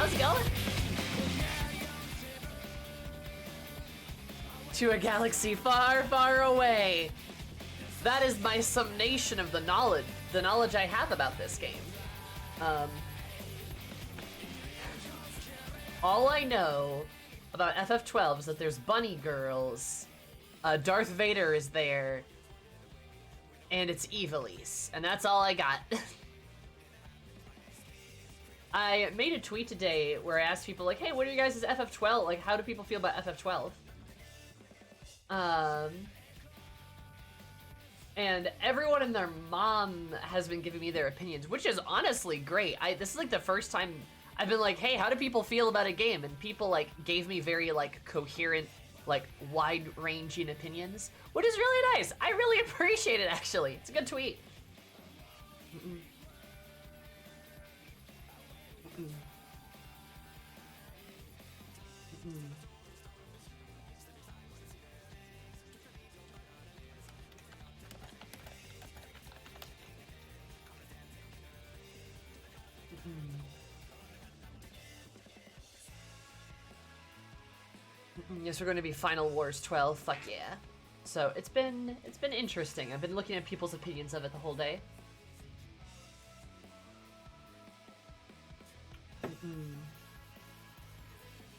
how's it going? To a galaxy far, far away. That is my summation of the knowledge I have about this game. All I know about FF12 is that there's bunny girls, Darth Vader is there, and it's Evilise, and that's all I got. I made a tweet today where I asked people, like, hey, what are you guys' FF12? Like, how do people feel about FF12? And everyone and their mom has been giving me their opinions, which is honestly great. This is like the first time I've been like, hey, how do people feel about a game? And people like gave me very like coherent, like wide-ranging opinions, which is really nice. I really appreciate it, actually. It's a good tweet. Yes, we're going to be Final Wars 12. Fuck yeah. So it's been interesting. I've been looking at people's opinions of it the whole day.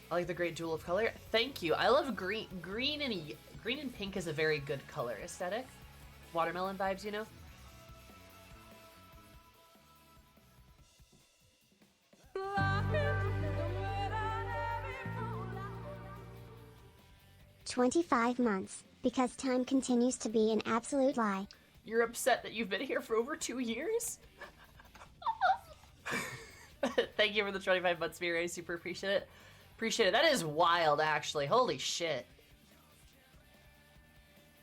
I like the great duel of color. Thank you. I love green and pink is a very good color aesthetic. Watermelon vibes, you know. 25 months, because time continues to be an absolute lie. You're upset that you've been here for over 2 years? Thank you for the 25 months, Miri. I super appreciate it. Appreciate it. That is wild, actually. Holy shit.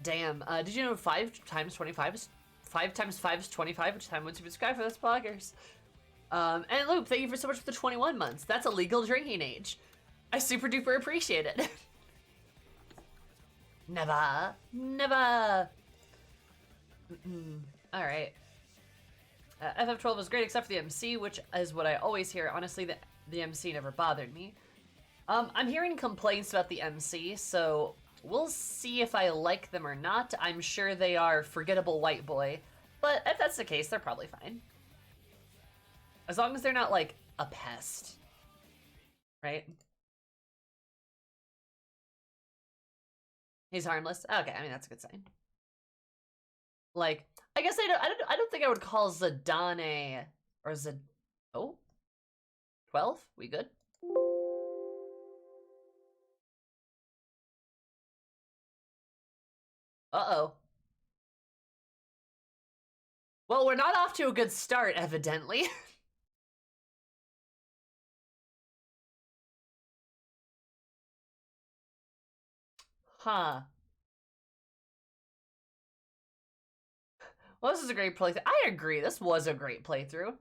Damn. Did you know 5 times 25 is 5 times 5 is 25, which time would subscribe for this bloggers? And Loop, thank you for so much for the 21 months. That's a legal drinking age. I super duper appreciate it. Never. Never. Alright. FF12 was great except for the MC, which is what I always hear. Honestly, the MC never bothered me. I'm hearing complaints about the MC, so we'll see if I like them or not. I'm sure they are forgettable white boy, but if that's the case, they're probably fine. As long as they're not, like, a pest. Right? He's harmless? Okay, I mean, that's a good sign. Like, I guess I don't think I would call Zidane or oh? 12? We good? Uh-oh. Well, we're not off to a good start, evidently. Huh. Well, this is a great playthrough. I agree, this was a great playthrough.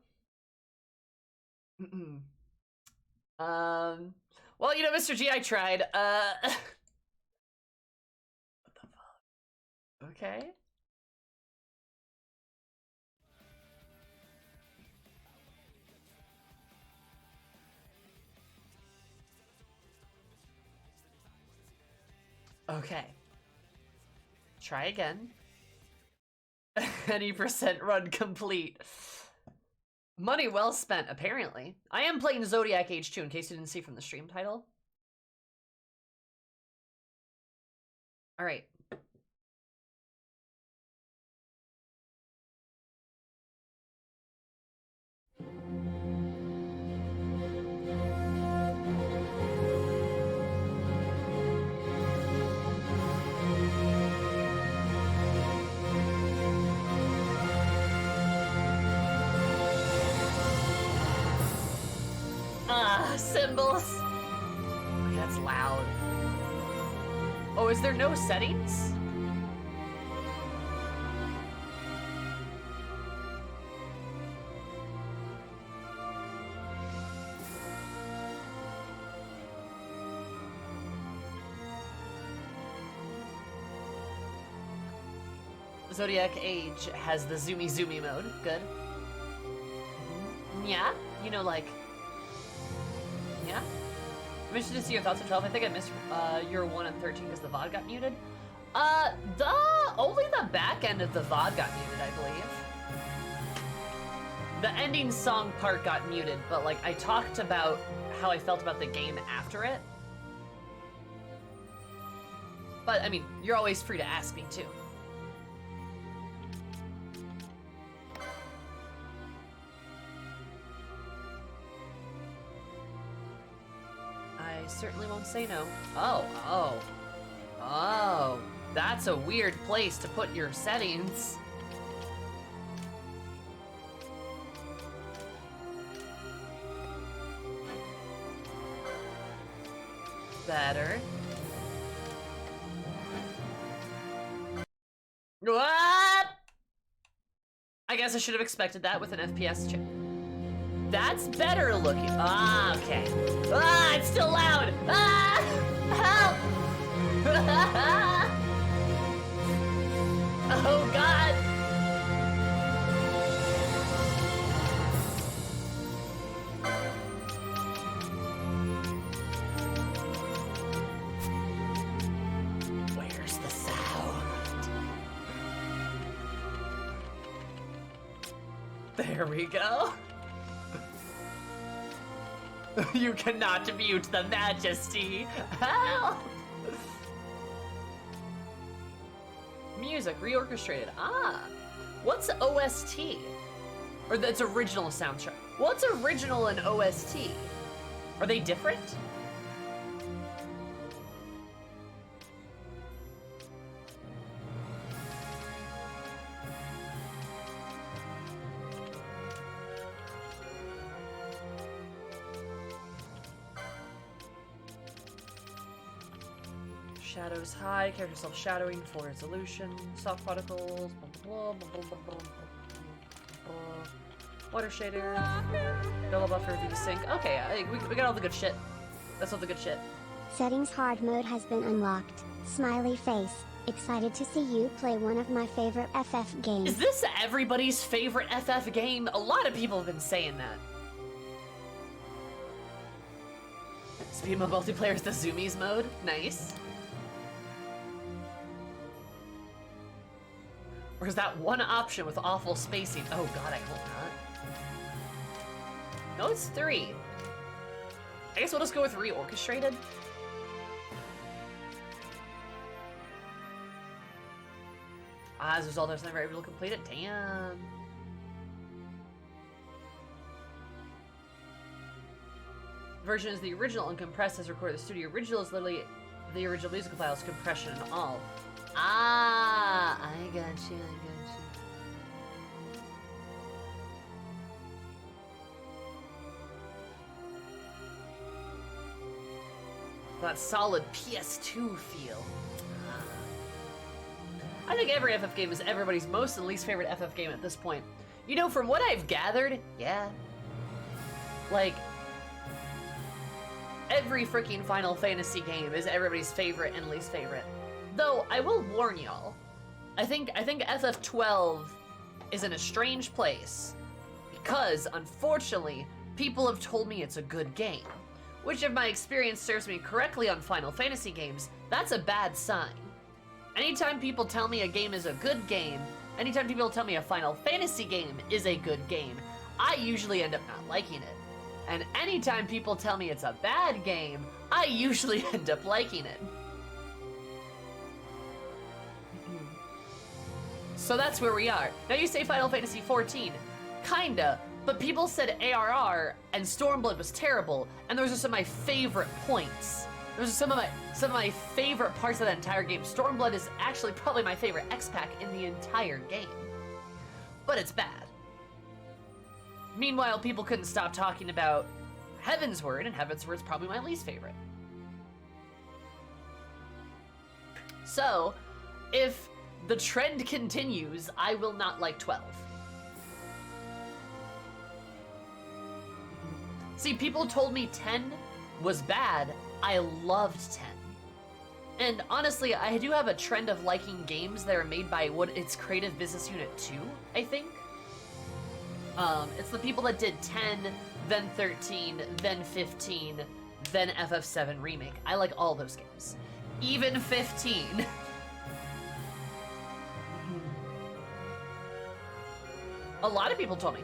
Well, you know, Mr. G, I tried. What the fuck? Okay. Okay. Try again. Any percent run complete. Money well spent, apparently. I am playing Zodiac Age 2, in case you didn't see from the stream title. Alright. Symbols. Okay, that's loud. Oh, is there no settings? Zodiac Age has the Zoomizoomi mode. Good. Yeah, you know, like Yeah. I'm interested to see your thoughts on 12. I think I missed your 1 and 13 because the VOD got muted. Only the back end of the VOD got muted, I believe. The ending song part got muted, but like I talked about how I felt about the game after it. But I mean, you're always free to ask me too. I certainly won't say no. Oh, that's a weird place to put your settings. Better. What? I guess I should have expected that with an FPS chip. That's better looking. Ah, okay. Ah, it's still loud. Ah, help! Oh God. Where's the sound? There we go. You cannot mute the majesty. Help! Music reorchestrated. Ah, what's OST? Or that's original soundtrack. What's original and OST? Are they different? Shadows high, character self-shadowing, full resolution, soft particles, blah, blah, blah, blah, blah, blah, blah. Water shader, double buffer, VSync. Okay, we got all the good shit. That's all the good shit. Settings hard mode has been unlocked. Smiley face. Excited to see you play one of my favorite FF games. Is this everybody's favorite FF game? A lot of people have been saying that. Speed mode multiplayer is the Zoomies mode. Nice. Or is that one option with awful spacing? Oh God, I hope not. No, it's 3. I guess we'll just go with reorchestrated. As a result, I was never able to complete it. Damn. Version is the original uncompressed as recorded. The studio original is literally the original musical files, compression and all. Ah, I got you, That solid PS2 feel. I think every FF game is everybody's most and least favorite FF game at this point. You know, from what I've gathered, yeah. Like, every freaking Final Fantasy game is everybody's favorite and least favorite. Though, I will warn y'all, I think FF12 is in a strange place because, unfortunately, people have told me it's a good game. Which, if my experience serves me correctly on Final Fantasy games, that's a bad sign. Anytime people tell me a game is a good game, anytime people tell me a Final Fantasy game is a good game, I usually end up not liking it. And anytime people tell me it's a bad game, I usually end up liking it. So that's where we are. Now you say Final Fantasy XIV. Kinda, but people said ARR and Stormblood was terrible, and those are some of my favorite points. Those are some of my favorite parts of that entire game. Stormblood is actually probably my favorite X-Pack in the entire game. But it's bad. Meanwhile, people couldn't stop talking about Heavensward, and Heavensward's probably my least favorite. So, if the trend continues, I will not like 12. See, people told me 10 was bad. I loved 10. And honestly, I do have a trend of liking games that are made by it's Creative Business Unit 2, I think. It's the people that did 10, then 13, then 15, than FF7 Remake. I like all those games. Even 15. A lot of people told me.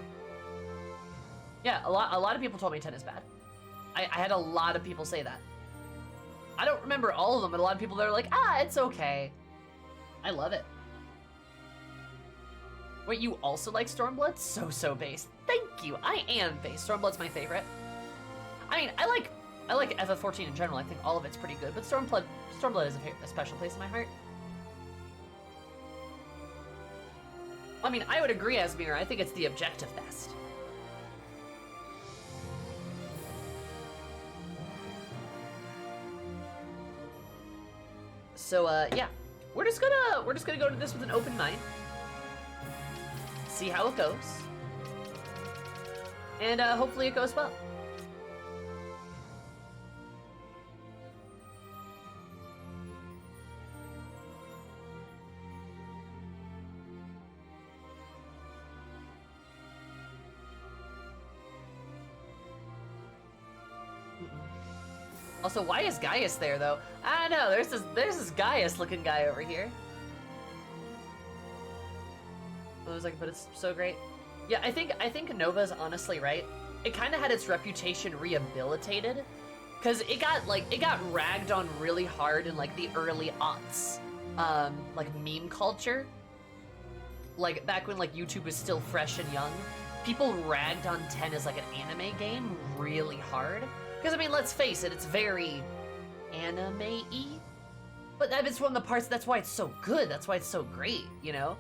Yeah, a lot of people told me 10 is bad. I had a lot of people say that. I don't remember all of them, but a lot of people that are like, ah, it's okay. I love it. Wait, you also like Stormblood? So base. Thank you. I am base. Stormblood's my favorite. I mean, I like FF14 in general. I think all of it's pretty good, but Stormblood is a special place in my heart. I mean, I would agree, Asmir. I think it's the objective best. So, yeah, we're just gonna go to this with an open mind, see how it goes, and hopefully it goes well. Also, why is Gaius there, though? I don't know, there's this Gaius-looking guy over here. I was like, but it's so great. Yeah, I think Nova's honestly right. It kind of had its reputation rehabilitated, because it got ragged on really hard in, like, the early aughts. Like, meme culture. Like, back when, like, YouTube was still fresh and young. People ragged on 10 as, like, an anime game really hard. Because, I mean, let's face it, it's very anime-y. But it's one of the parts, that's why it's so good, that's why it's so great, you know?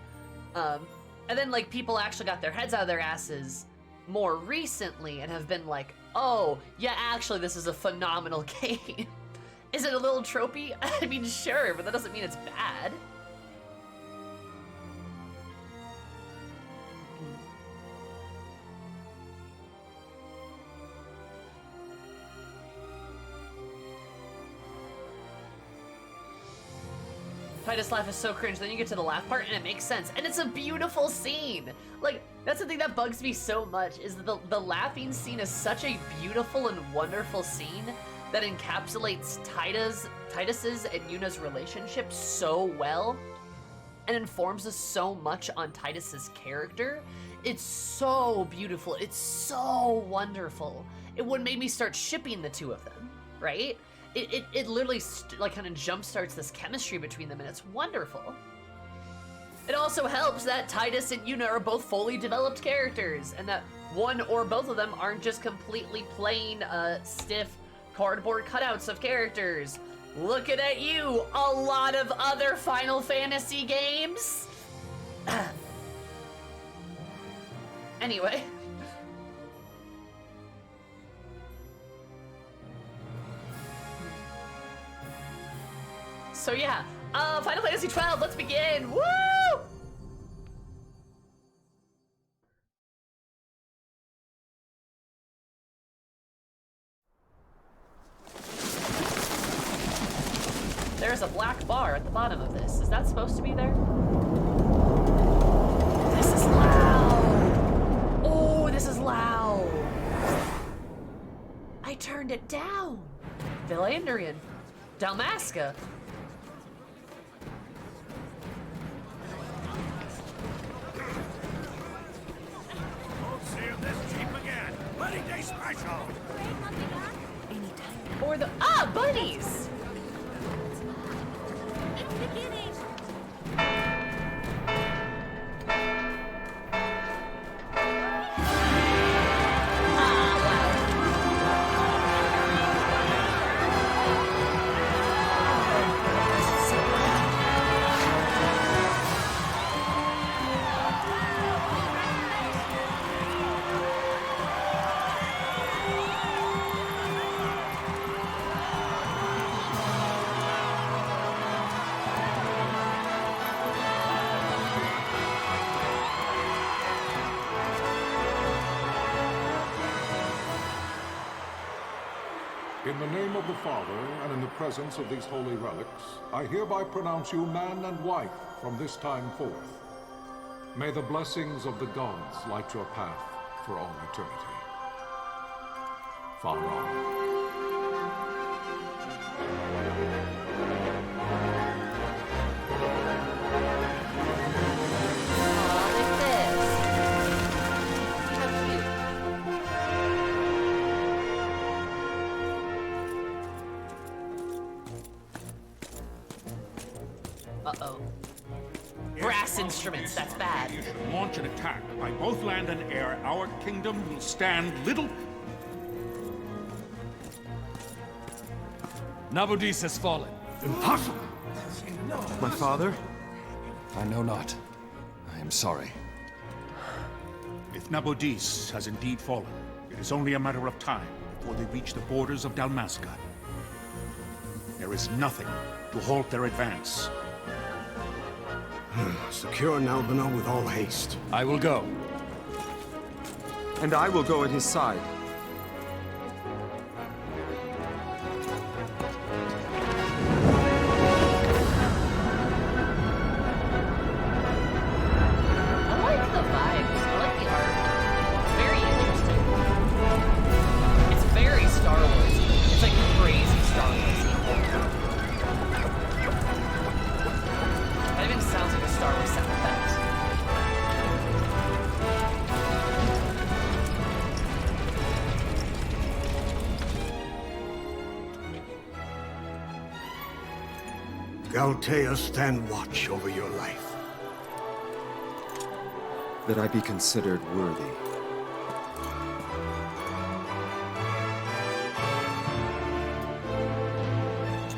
And then, like, people actually got their heads out of their asses more recently and have been like, oh, yeah, actually, this is a phenomenal game. Is it a little tropey? I mean, sure, but that doesn't mean it's bad. Titus laugh is so cringe, then you get to the laugh part and it makes sense. And it's a beautiful scene! Like, that's the thing that bugs me so much, is that the laughing scene is such a beautiful and wonderful scene that encapsulates Titus's and Yuna's relationship so well and informs us so much on Titus's character. It's so beautiful, it's so wonderful. It would make me start shipping the two of them, right? It literally like kind of jumpstarts this chemistry between them, and it's wonderful. It also helps that Titus and Yuna are both fully developed characters, and that one or both of them aren't just completely plain, stiff cardboard cutouts of characters. Looking at you, a lot of other Final Fantasy games. Anyway. So yeah, Final Fantasy XII, let's begin! Woo! There's a black bar at the bottom of this. Is that supposed to be there? This is loud! Oh, this is loud! I turned it down! Villandrian. Dalmasca. Special. Or the bunnies. It's beginning. In the name of the Father, and in the presence of these holy relics, I hereby pronounce you man and wife from this time forth. May the blessings of the gods light your path for all eternity. Far on. Uh-oh. Brass instruments, that's bad. You should launch an attack by both land and air. Our kingdom will stand little... Nabudis has fallen. Impossible! My father? I know not. I am sorry. If Nabudis has indeed fallen, it is only a matter of time before they reach the borders of Dalmasca. There is nothing to halt their advance. Secure Nalbina with all haste. I will go. And I will go at his side. I like the vibes. I like the art. It's very interesting. It's very Star Wars. It's like crazy Star Wars. That even sounds like a Star Wars sound effect. Galtea, stand watch over your life. That I be considered worthy.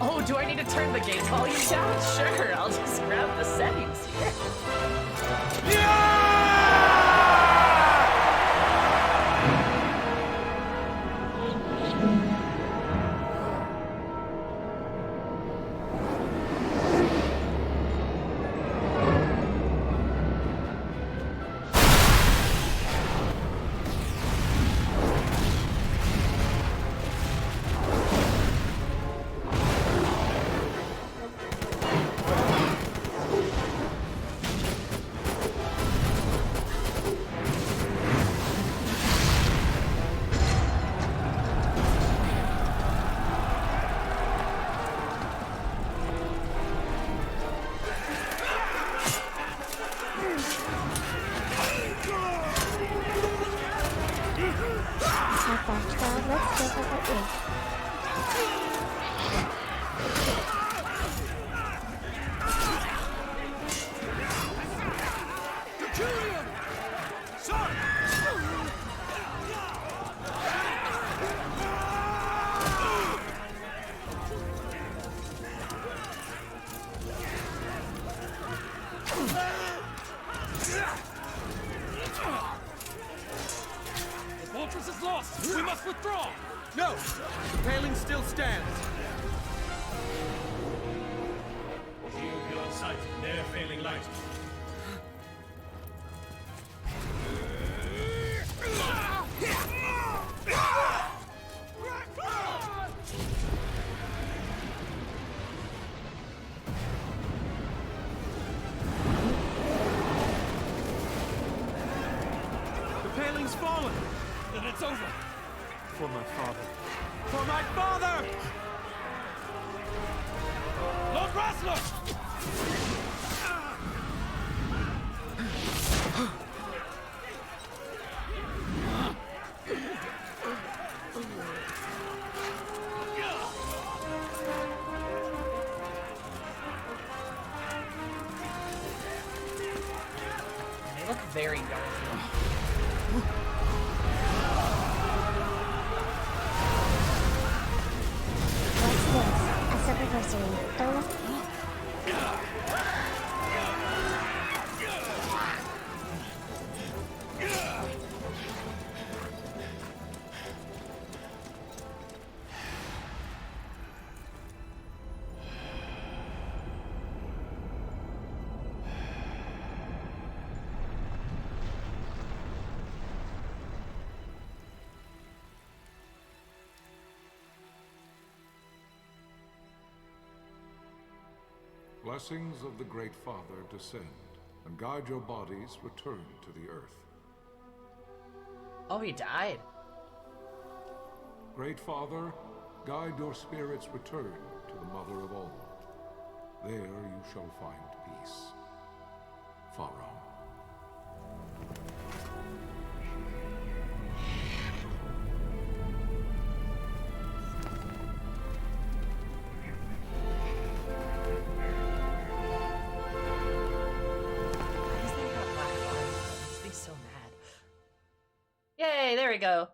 Oh, do I need to turn the game volume down? Sure, I'll just grab the settings here. Let's go over it. The fortress is lost! We must withdraw! No! The paling still stands. Shield beyond sight, ne'er failing light. The paling's fallen. Then it's over! For my father. For my father! Lord Rasler! They look very dark. What's this? A subversary. Oh, Blessings of the Great Father descend, and guide your bodies return to the earth. Oh, he died. Great Father, guide your spirits return mother of all. There you shall find peace. Pharaoh. So mad. Yay, there we go.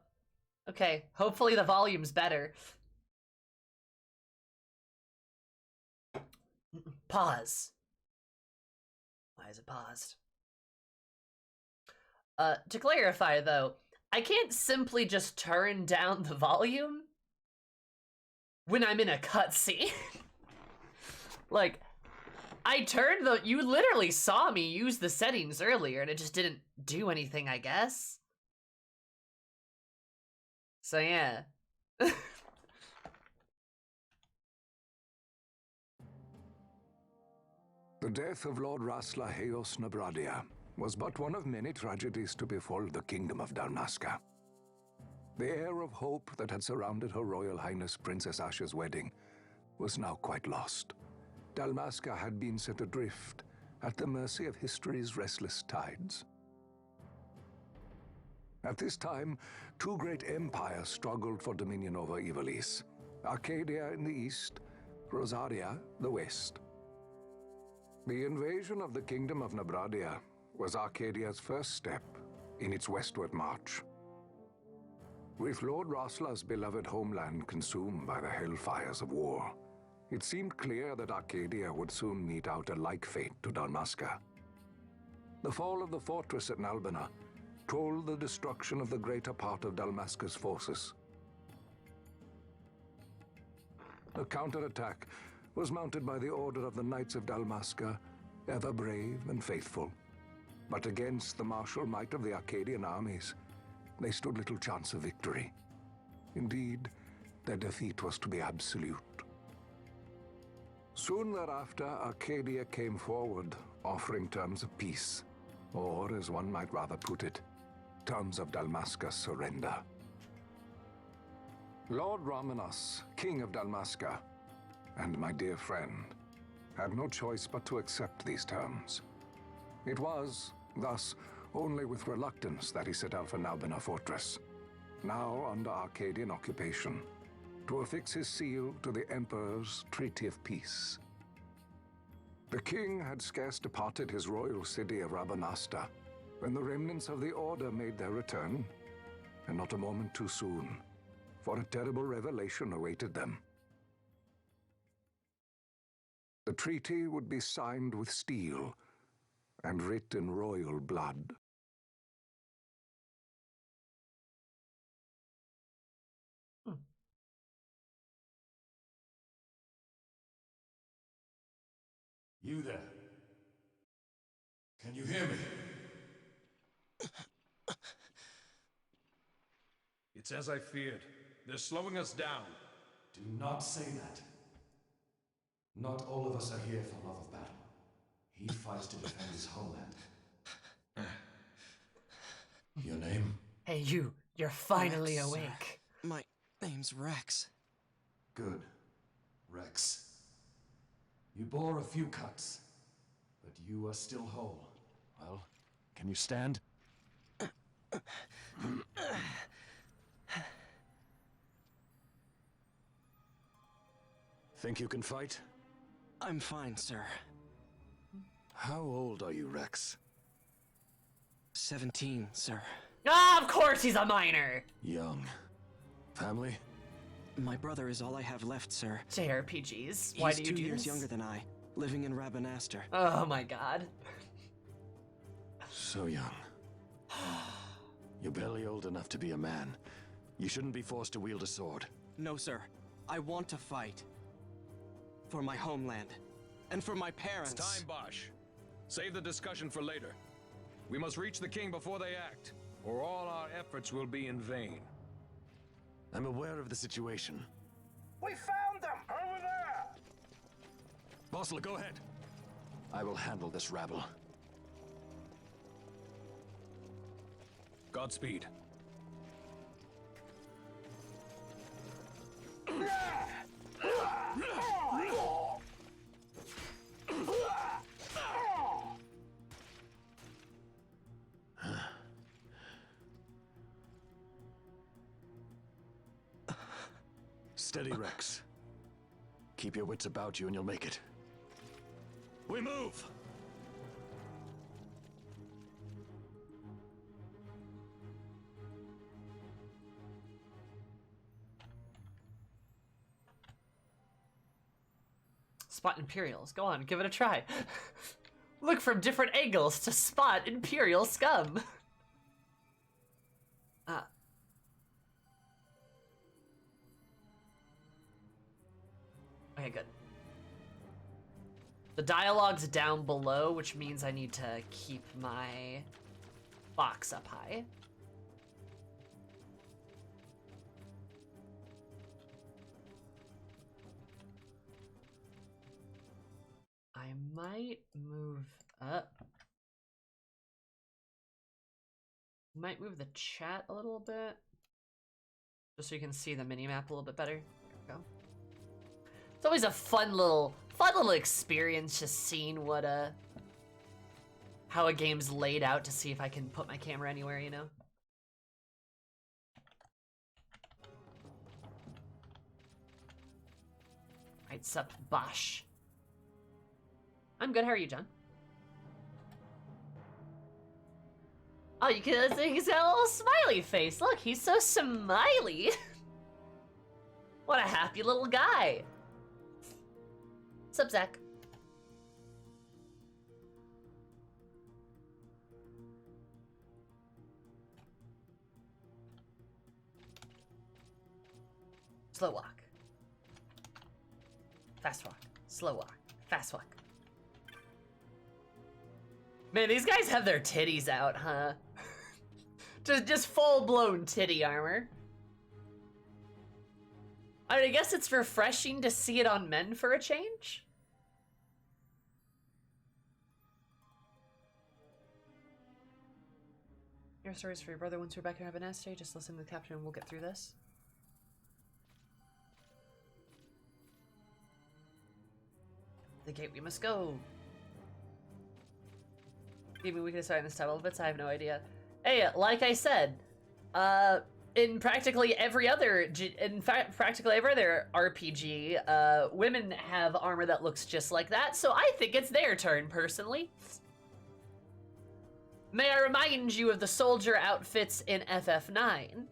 Okay, hopefully the volume's better. Pause. Why is it paused? To clarify though, I can't simply just turn down the volume when I'm in a cutscene. Like, I turned the, you literally saw me use the settings earlier and it just didn't do anything, I guess. So yeah. The death of Lord Rasla Heos Nabradia was but one of many tragedies to befall the Kingdom of Dalmasca. The air of hope that had surrounded Her Royal Highness Princess Asha's wedding was now quite lost. Dalmasca had been set adrift at the mercy of history's restless tides. At this time, two great empires struggled for dominion over Ivalice: Arcadia in the east, Rosaria the west. The invasion of the Kingdom of Nabradia was Arcadia's first step in its westward march. With Lord Rasla's beloved homeland consumed by the hellfires of war, it seemed clear that Arcadia would soon mete out a like fate to Dalmasca. The fall of the fortress at Nalbina told the destruction of the greater part of Dalmasca's forces. The counterattack was mounted by the Order of the Knights of Dalmasca, ever brave and faithful. But against the martial might of the Arcadian armies, they stood little chance of victory. Indeed, their defeat was to be absolute. Soon thereafter, Arcadia came forward, offering terms of peace, or, as one might rather put it, terms of Dalmasca's surrender. Lord Rabanasta, King of Dalmasca, and my dear friend, had no choice but to accept these terms. It was, thus, only with reluctance that he set out for Nalbina Fortress, now under Arcadian occupation, to affix his seal to the Emperor's Treaty of Peace. The king had scarce departed his royal city of Rabanasta when the remnants of the Order made their return, and not a moment too soon, for a terrible revelation awaited them. The treaty would be signed with steel and writ in royal blood. You there? Can you hear me? It's as I feared. They're slowing us down. Do not say that. Not all of us are here for love of battle. He fights to defend his homeland. Your name? Hey, you're finally Rex, awake. My name's Rex. Good. Rex. You bore a few cuts, but you are still whole. Well, can you stand? Think you can fight? I'm fine, sir. How old are you, Rex? 17, sir. Ah, of course he's a minor! Young. Family? My brother is all I have left, sir. JRPGs. Why He's do you 2 do years this? younger than I, living in Rabanasta. Oh my god. So young. You're barely old enough to be a man. You shouldn't be forced to wield a sword. No, sir. I want to fight. For my homeland. And for my parents. It's time, Bosch. Save the discussion for later. We must reach the king before they act, or all our efforts will be in vain. I'm aware of the situation. We found them! Over there! Bossler, go ahead. I will handle this rabble. Godspeed. Steady, Rex. Keep your wits about you and you'll make it. We move! Spot Imperials. Go on, give it a try. Look from different angles to spot Imperial scum. Okay, good. The dialogue's down below, which means I need to keep my box up high. I might move up. Might move the chat a little bit. Just so you can see the mini-map a little bit better. There we go. It's always a fun little experience just seeing what how a game's laid out to see if I can put my camera anywhere, you know? Right, sup, Bosh. I'm good, how are you, John? Oh, you can see he's got a little smiley face. Look, he's so smiley. What a happy little guy. What's up, Zach? Slow walk. Fast walk. Slow walk. Fast walk. Man, these guys have their titties out, huh? just full-blown titty armor. I mean, I guess it's refreshing to see it on men for a change. Your stories for your brother once we're back in Rabanasta. Just listen to the captain and we'll get through this. The gate we must go. Maybe we can decide on this time a little bit, so I have no idea. Hey, like I said, in practically every other RPG, women have armor that looks just like that, so I think it's their turn, personally. May I remind you of the soldier outfits in FF9?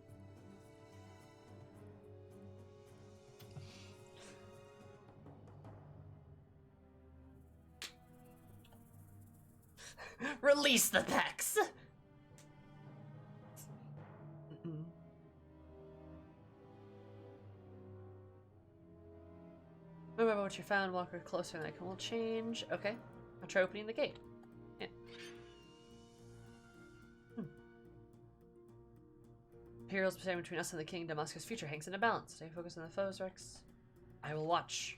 Release the pecs! Remember what you found, walk closer and I will change. Okay, I'll try opening the gate. Yeah. Imperials standing between us and the king. Damascus' future hangs in a balance. Stay focused on the foes, Rex. I will watch.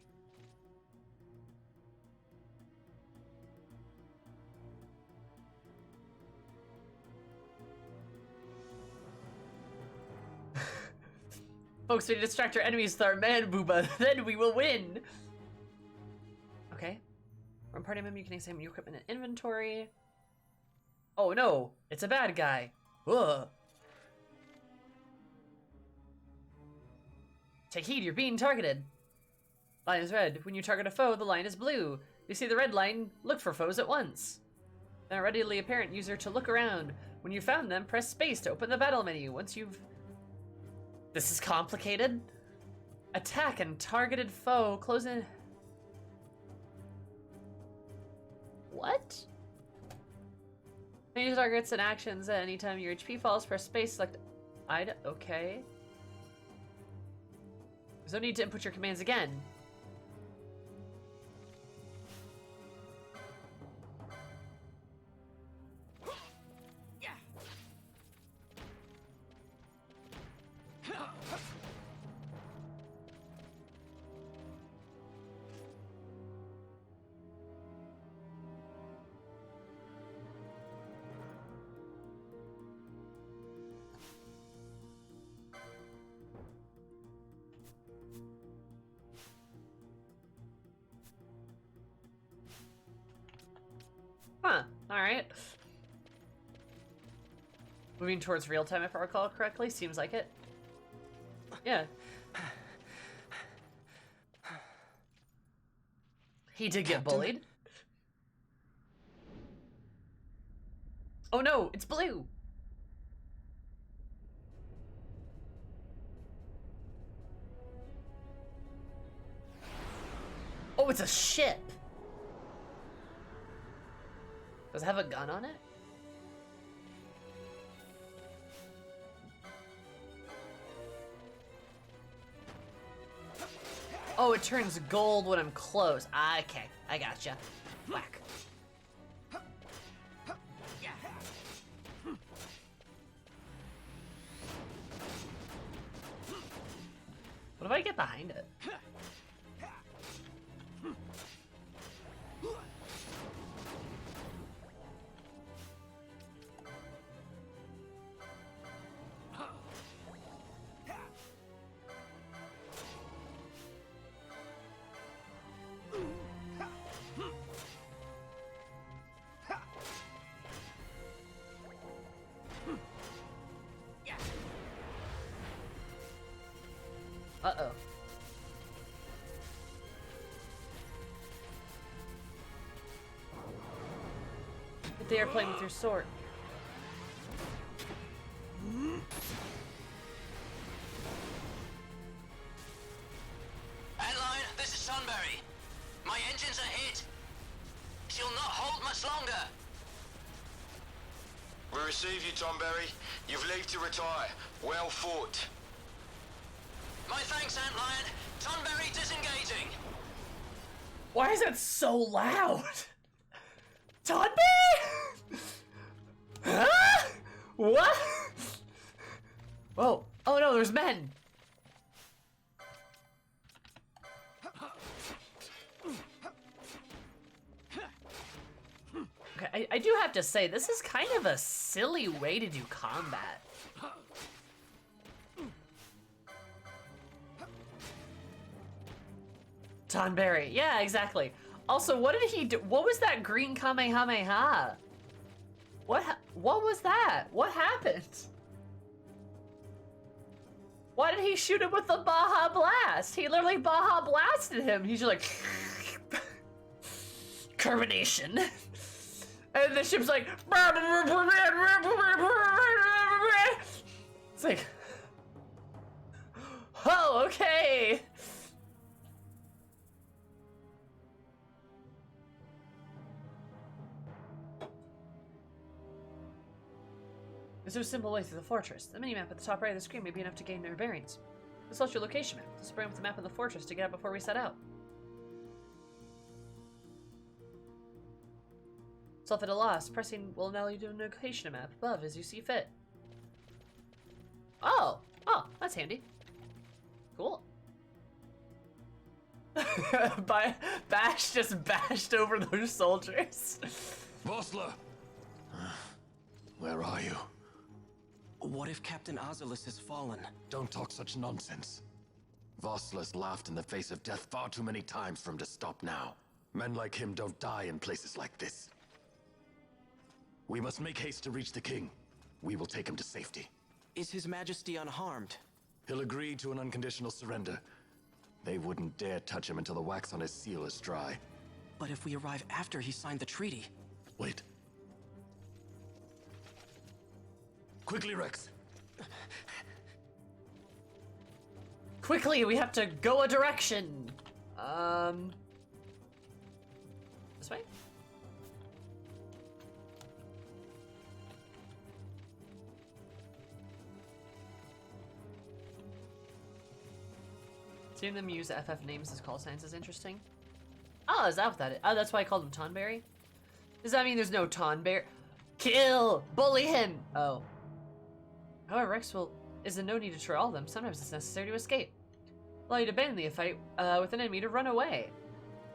Folks, we need to distract our enemies with our man booba, then we will win! Okay. From party member, you can examine your equipment and inventory. Oh no, it's a bad guy. Ugh. Take heed, you're being targeted. Line is red. When you target a foe, the line is blue. You see the red line, look for foes at once. Now readily apparent user to look around. When you found them, press space to open the battle menu. Once you've... This is complicated. Attack and targeted foe. Close in. What? Menu targets and actions at any time your HP falls, press space, select item. Okay. There's no need to input your commands again. Huh, alright. Moving towards real time if I recall correctly, seems like it. Yeah. He did get Captain? bullied. Oh no, it's blue. Oh, it's a ship. Does it have a gun on it? Oh, it turns gold when I'm close. Okay, I gotcha. Whack. What if I get behind it? Uh-oh. But they are playing with your sword. Headline, this is Sunbury. My engines are hit. She'll not hold much longer. We receive you, Tomberry. You've leave to retire. Well fought. My thanks, Antlion. Tonberry disengaging. Why is that so loud? Todd Huh? What? Whoa. Oh no, there's men. Okay, I do have to say, this is kind of a silly way to do combat. Tonberry, yeah, exactly. Also, what did he do? What was that green Kamehameha? What was that? What happened? Why did he shoot him with the Baja Blast? He literally Baja Blasted him. He's just like... Carbonation. And the ship's like... It's like... Oh, okay. There's no simple way through the fortress. The minimap at the top right of the screen may be enough to gain their bearings. This is your location map. Just bring up the map of the fortress to get out before we set out. Self at a loss. Pressing will allow you to do a location map above as you see fit. Oh! Oh, that's handy. Cool. Bash just bashed over those soldiers. Vossler! Where are you? What if Captain Azulis has fallen? Don't talk such nonsense. Vossler's laughed in the face of death far too many times for him to stop now. Men like him don't die in places like this. We must make haste to reach the king. We will take him to safety. Is His Majesty unharmed? He'll agree to an unconditional surrender. They wouldn't dare touch him until the wax on his seal is dry. But if we arrive after he signed the treaty... Wait. Quickly, Rex. Quickly, we have to go a direction. This way? Seeing them use FF names as call signs is interesting. Oh, is that what that is? Oh, that's why I called him Tonberry? Does that mean there's no Tonberry? Kill! Bully him! Oh. However, Rex is in no need to try all of them. Sometimes it's necessary to escape. Allow you to abandon the fight with an enemy to run away.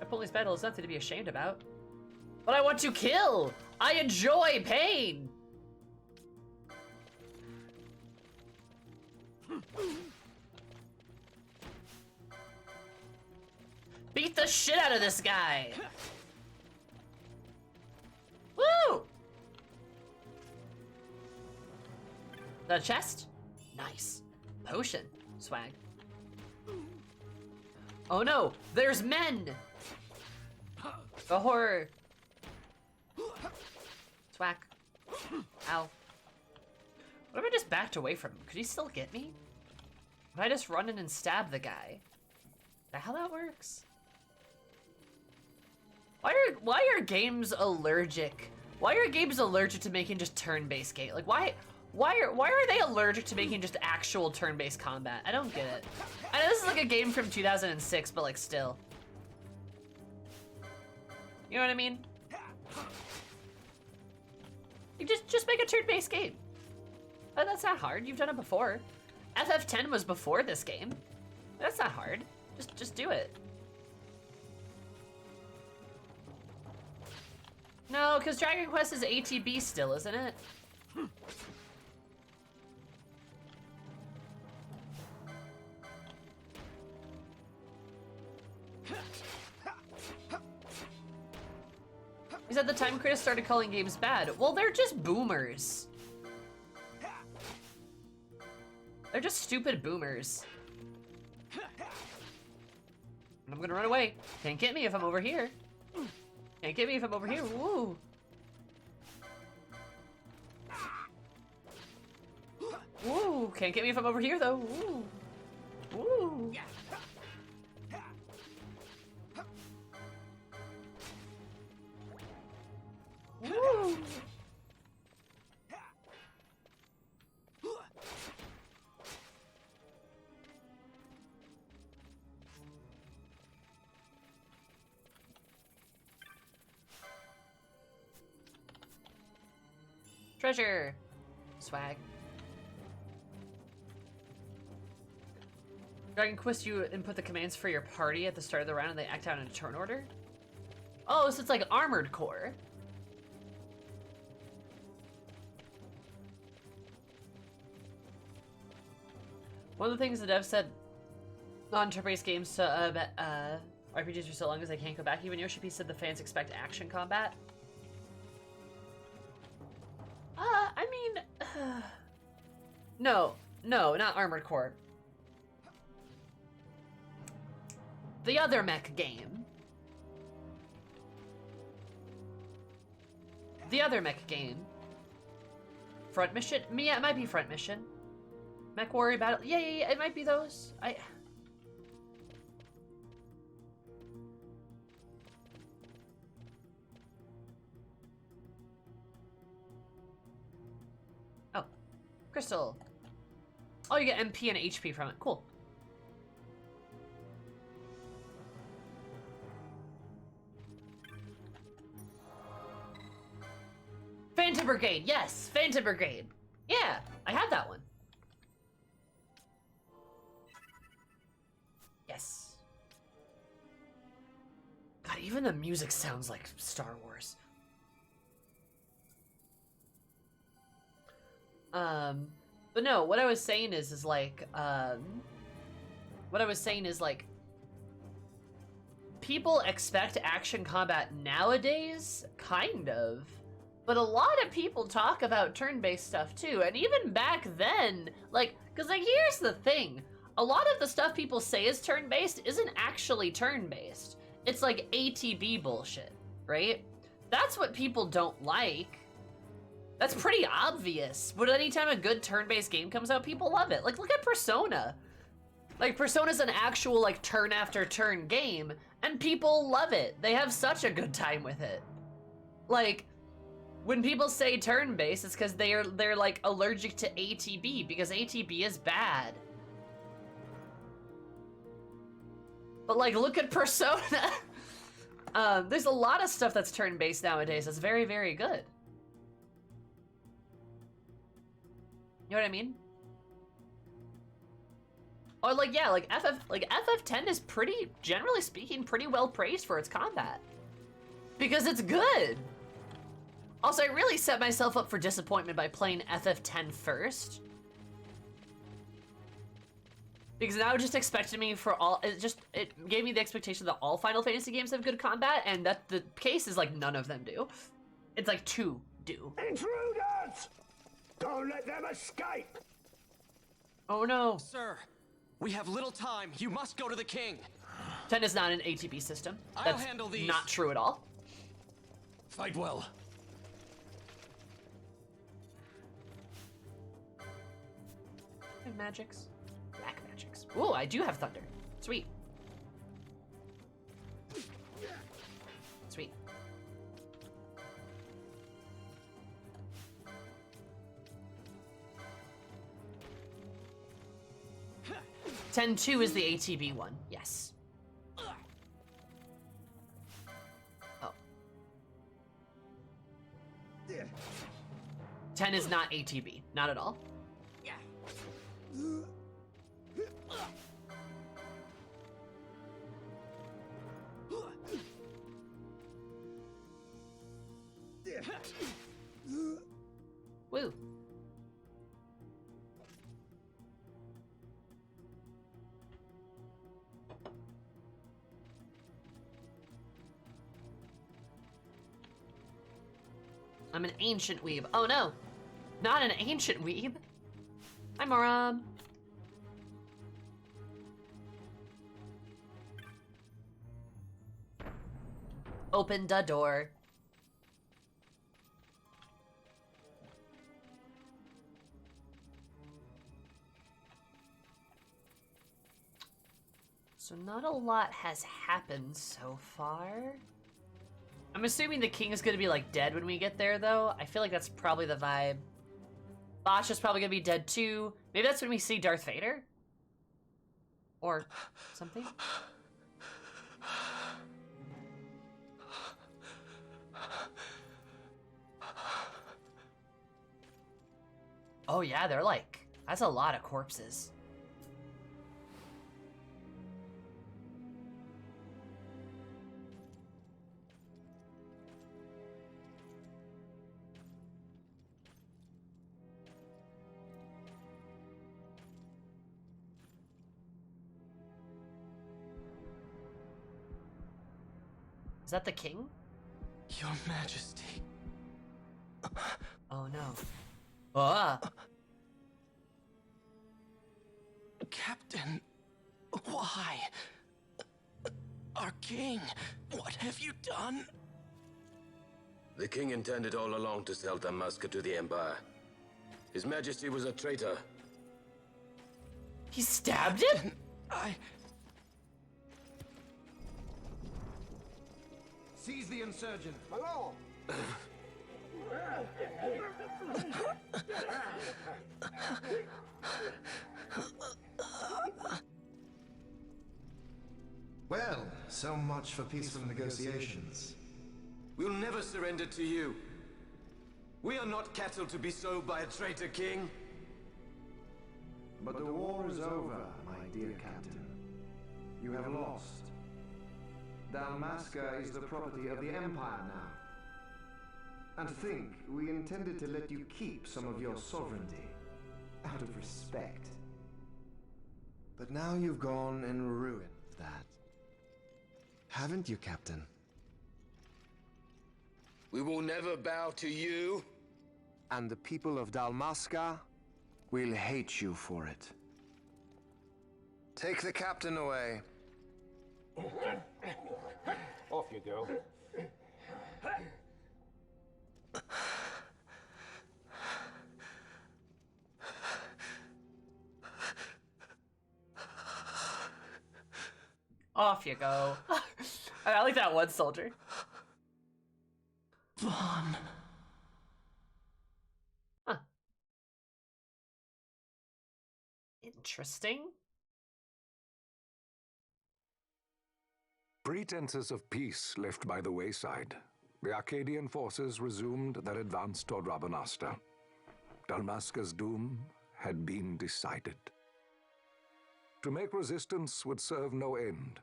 A pointless battle is nothing to be ashamed about. But I want to kill! I enjoy pain! Beat the shit out of this guy! Woo! The chest? Nice. Potion. Swag. Oh no! There's men! Go horror. Swack. Ow. What if I just backed away from him? Could he still get me? Would I just run in and stab the guy? Is that how that works? Why are games allergic? Why are games allergic to making just turn-based game? Like why are they allergic to making just actual turn-based combat? I don't get it. I know this is like a game from 2006, but like still. You know what I mean? You just make a turn-based game. That's not hard. You've done it before. FF10 was before this game. That's not hard. Just do it. No, because Dragon Quest is ATB still, isn't it? Is that the time critics started calling games bad? Well, they're just boomers. They're just stupid boomers. I'm gonna run away. Can't get me if I'm over here. Can't get me if I'm over here. Woo. Woo. Can't get me if I'm over here though. Woo. Woo. Woo. Treasure. Swag. Dragon Quest, you input the commands for your party at the start of the round and they act out in a turn order? Oh, so it's like Armored Core. One of the things the devs said on turn-based games to RPGs for so long as they can't go back. Even Yoshi P said the fans expect action combat. I mean, no, not Armored Core. The other mech game. The other mech game. Front Mission? Yeah, it might be Front Mission. Mech Warrior Battle. Yeah, it might be those. Oh. Crystal. Oh, you get MP and HP from it. Cool. Phantom Brigade. Yes, Phantom Brigade. Yeah, I had that one. Yes. God, even the music sounds like Star Wars. But no, what I was saying is like, people expect action combat nowadays, kind of. But a lot of people talk about turn-based stuff too, and even back then, like, cause like here's the thing. A lot of the stuff people say is turn-based isn't actually turn-based. It's like ATB bullshit, right? That's what people don't like. That's pretty obvious. But anytime a good turn-based game comes out, people love it. Like, look at Persona. Like, Persona's an actual, like, turn-after-turn game, and people love it. They have such a good time with it. Like, when people say turn-based, it's because they're like, allergic to ATB, because ATB is bad. But like, look at Persona. There's a lot of stuff that's turn-based nowadays that's very, very good. You know what I mean? Or like, yeah, like FF10 is pretty, generally speaking, pretty well praised for its combat. Because it's good. Also, I really set myself up for disappointment by playing FF10 first. Because now it just expected me for all, it gave me the expectation that all Final Fantasy games have good combat, and that the case is like none of them do. It's like 2 do. Intruders! Don't let them escape! Oh no. Sir, we have little time. You must go to the king. 10 is not an ATB system. I'll handle these. Not true at all. Fight well. Magics. Black magics. Ooh, I do have thunder. Sweet. Sweet. $10-2 is the ATB one. Yes. Oh. 10 is not ATB. Not at all. Woo. I'm an ancient weeb. Oh no, not an ancient weeb. Hi, Moram. Open the door. So not a lot has happened so far. I'm assuming the king is gonna be like dead when we get there though. I feel like that's probably the vibe. Bosch is probably gonna be dead too. Maybe that's when we see Darth Vader? Or something? Oh yeah, they're like, that's a lot of corpses. Is that the king? Your Majesty. Oh no. Ah. Captain, why? Our king, what have you done? The king intended all along to sell Damaska to the Empire. His Majesty was a traitor. He stabbed him? Seize the insurgent. Hello. Well, so much for peaceful negotiations. We'll never surrender to you. We are not cattle to be sold by a traitor king. But the war is over, my dear captain. You have lost. Dalmasca is the property of the Empire now. And think, we intended to let you keep some of your sovereignty, out of respect. But now you've gone and ruined that. Haven't you, Captain? We will never bow to you. And the people of Dalmasca will hate you for it. Take the captain away. Off you go. Off you go. I like that one soldier. Vaughn. Huh. Interesting. Pretenses of peace left by the wayside, the Arcadian forces resumed their advance toward Rabanasta. Dalmasca's doom had been decided. To make resistance would serve no end.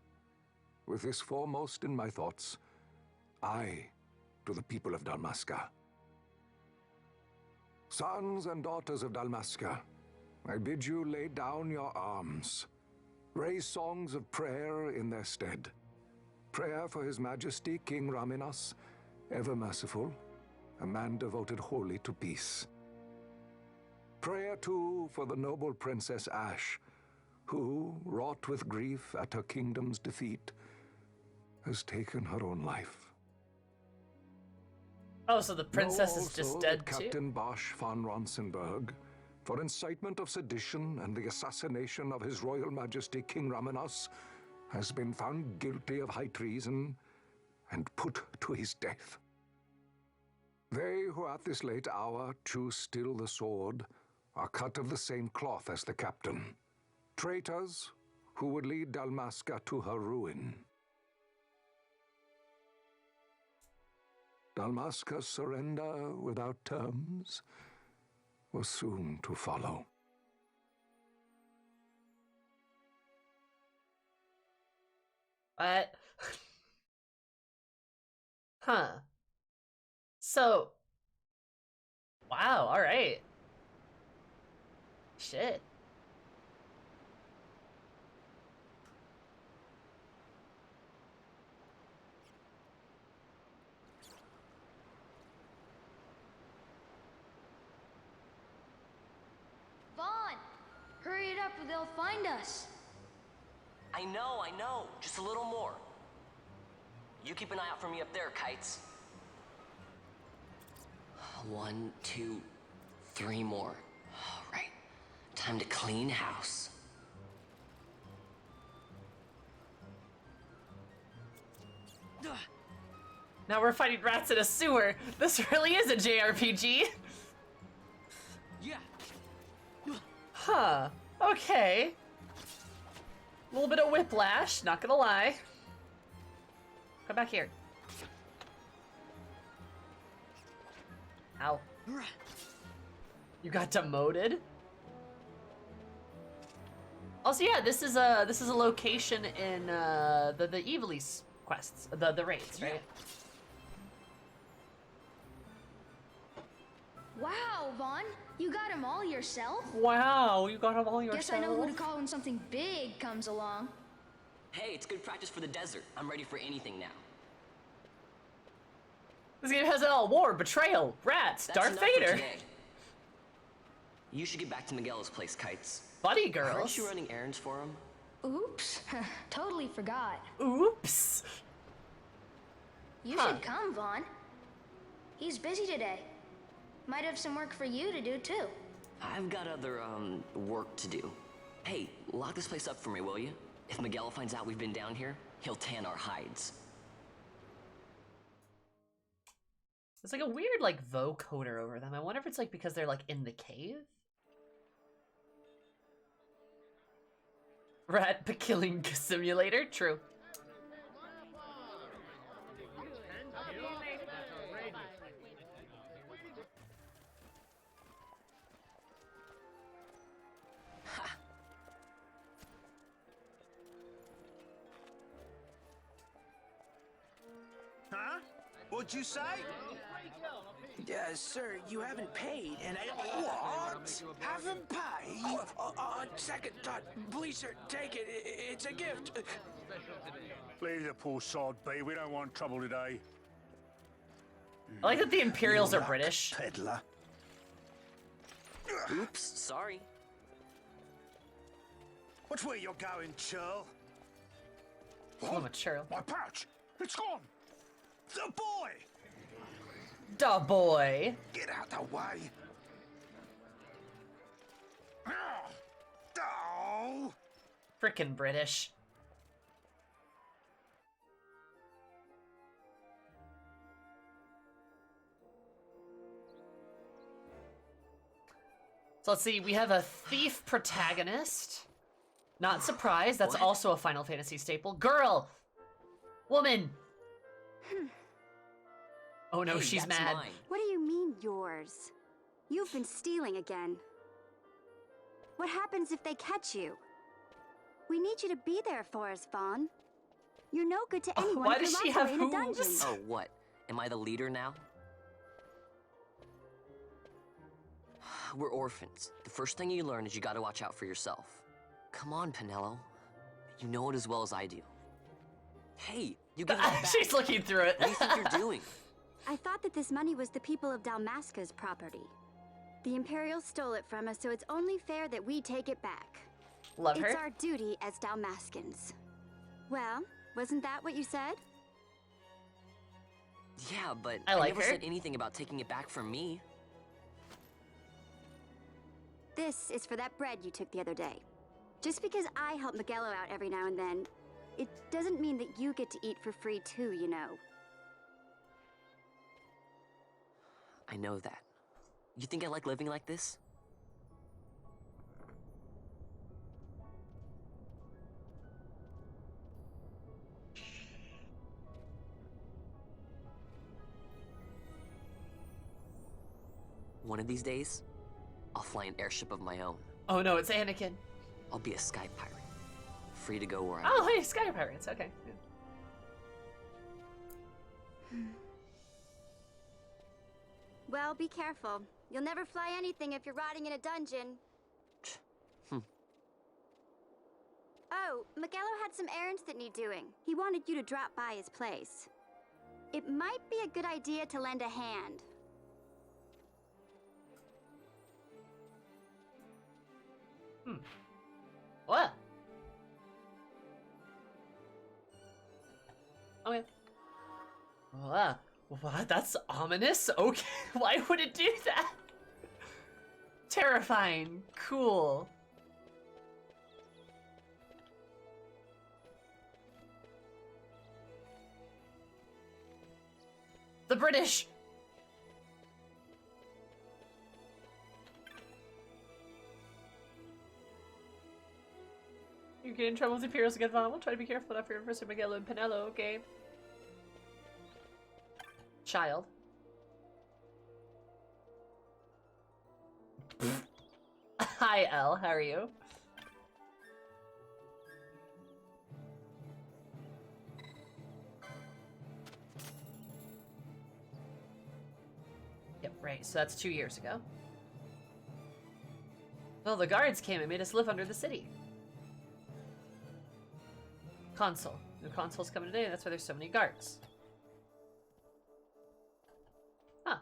With this foremost in my thoughts, I to the people of Dalmasca. Sons and daughters of Dalmasca, I bid you lay down your arms. Raise songs of prayer in their stead. Prayer for His Majesty King Raminas, ever merciful, a man devoted wholly to peace. Prayer, too, for the noble Princess Ash, who, wrought with grief at her kingdom's defeat, has taken her own life. Oh, so the princess Know is just also dead that too? Captain Bosch von Ronsenberg, for incitement of sedition and the assassination of His Royal Majesty King Rabanasta, has been found guilty of high treason and put to his death. They who at this late hour choose still the sword are cut of the same cloth as the captain. Traitors who would lead Dalmasca to her ruin. Dalmasca's surrender without terms was soon to follow. What? Huh. So, wow, alright. Shit. Vaughn! Hurry it up or they'll find us. I know. Just a little more. You keep an eye out for me up there, Kites. 1, 2, 3 more. All right. Time to clean house. Now we're fighting rats in a sewer. This really is a JRPG. Yeah. Huh. Okay. A little bit of whiplash, not gonna lie. Come back here. Ow. You got demoted? Also, yeah, this is a location in the Evilise quests, the raids, right? Wow, Vaughn! You got them all yourself? Wow, you got them all yourself. Guess I know who to call when something big comes along. Hey, it's good practice for the desert. I'm ready for anything now. This game has it all: war, betrayal, rats, That's Darth enough for Vader. today. You should get back to Miguel's place, Kites. Buddy girls. Aren't you running errands for him? Oops. Totally forgot. Oops. You should come, Vaughn. He's busy today. Might have some work for you to do, too. I've got other, work to do. Hey, lock this place up for me, will you? If Miguel finds out we've been down here, he'll tan our hides. There's like a weird like vocoder over them. I wonder if it's like because they're like in the cave? Rat killing simulator? True. Huh? What'd you say? Sir, you haven't paid, and I... What? Haven't paid? On second thought, please, sir, take it. It's a gift. Leave the poor sod be. We don't want trouble today. I like that the Imperials are British. Peddler. Oops, sorry. Which way you're going, churl? I'm a churl. My pouch! It's gone! The boy! Da boy. Get out the way! Oh! Frickin' British. So let's see, we have a thief protagonist. Not surprised, that's also a Final Fantasy staple. Girl! Woman! Oh no, Hey, she's that's mad. mine. What do you mean, yours? You've been stealing again. What happens if they catch you? We need you to be there for us, Vaughn. You're no good to anyone why if does you're she locked have away in a dungeon. hooves? Oh, what? Am I the leader now? We're orphans. The first thing you learn is you gotta watch out for yourself. Come on, Pinello. You know it as well as I do. Hey, you get that back. She's looking through it. What do you think you're doing? I thought that this money was the people of Dalmasca's property. The Imperials stole it from us, so it's only fair that we take it back. Love It's her. our duty as Dalmascans. Well, wasn't that what you said? Yeah, but I like never her. said anything about taking it back from me. This is for that bread you took the other day. Just because I help Miguelo out every now and then, it doesn't mean that you get to eat for free too, you know. I know that. You think I like living like this? One of these days, I'll fly an airship of my own. Oh no, it's Anakin. I'll be a sky pirate. Free to go where I Oh, want. hey, Sky Pirates. Okay. Yeah. Well, be careful. You'll never fly anything if you're rotting in a dungeon. Oh, Miguelo had some errands that need doing. He wanted you to drop by his place. It might be a good idea to lend a hand. What? Okay. What? That's ominous? Okay. Why would it do that? Terrifying. Cool. The British! You get in trouble with Imperials again, Vaughn. We'll try to be careful enough for your first Miguel and Pinello, okay? Child. Hi, Elle. How are you? Yep, right. So that's 2 years ago. Well, the guards came and made us live under the city. Consul. The consul's coming today, and that's why there's so many guards. Huh.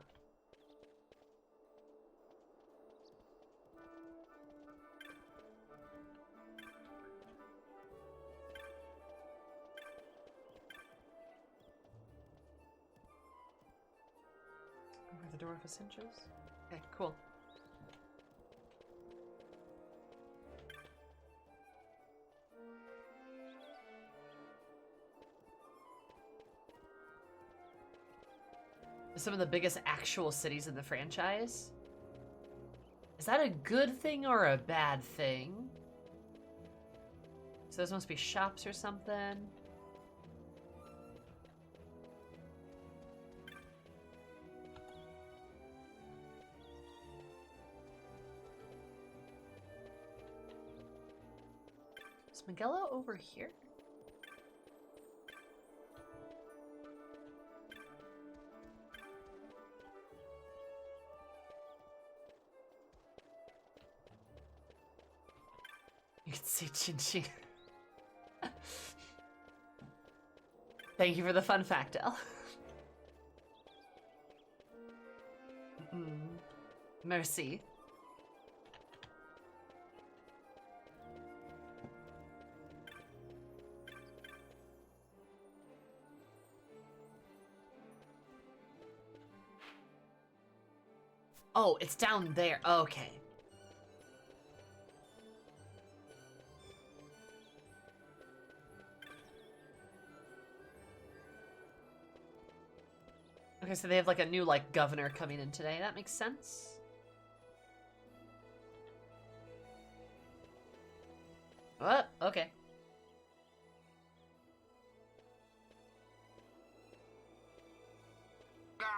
Over the door of Essentials? Okay, cool. Some of the biggest actual cities in the franchise. Is that a good thing or a bad thing? So those must be shops or something. Is Miguelo over here? You can see Chin-Chin. Thank you for the fun fact, Elle. Merci. Oh, it's down there. Okay. Okay, so they have like a new like governor coming in today. That makes sense. What? Okay.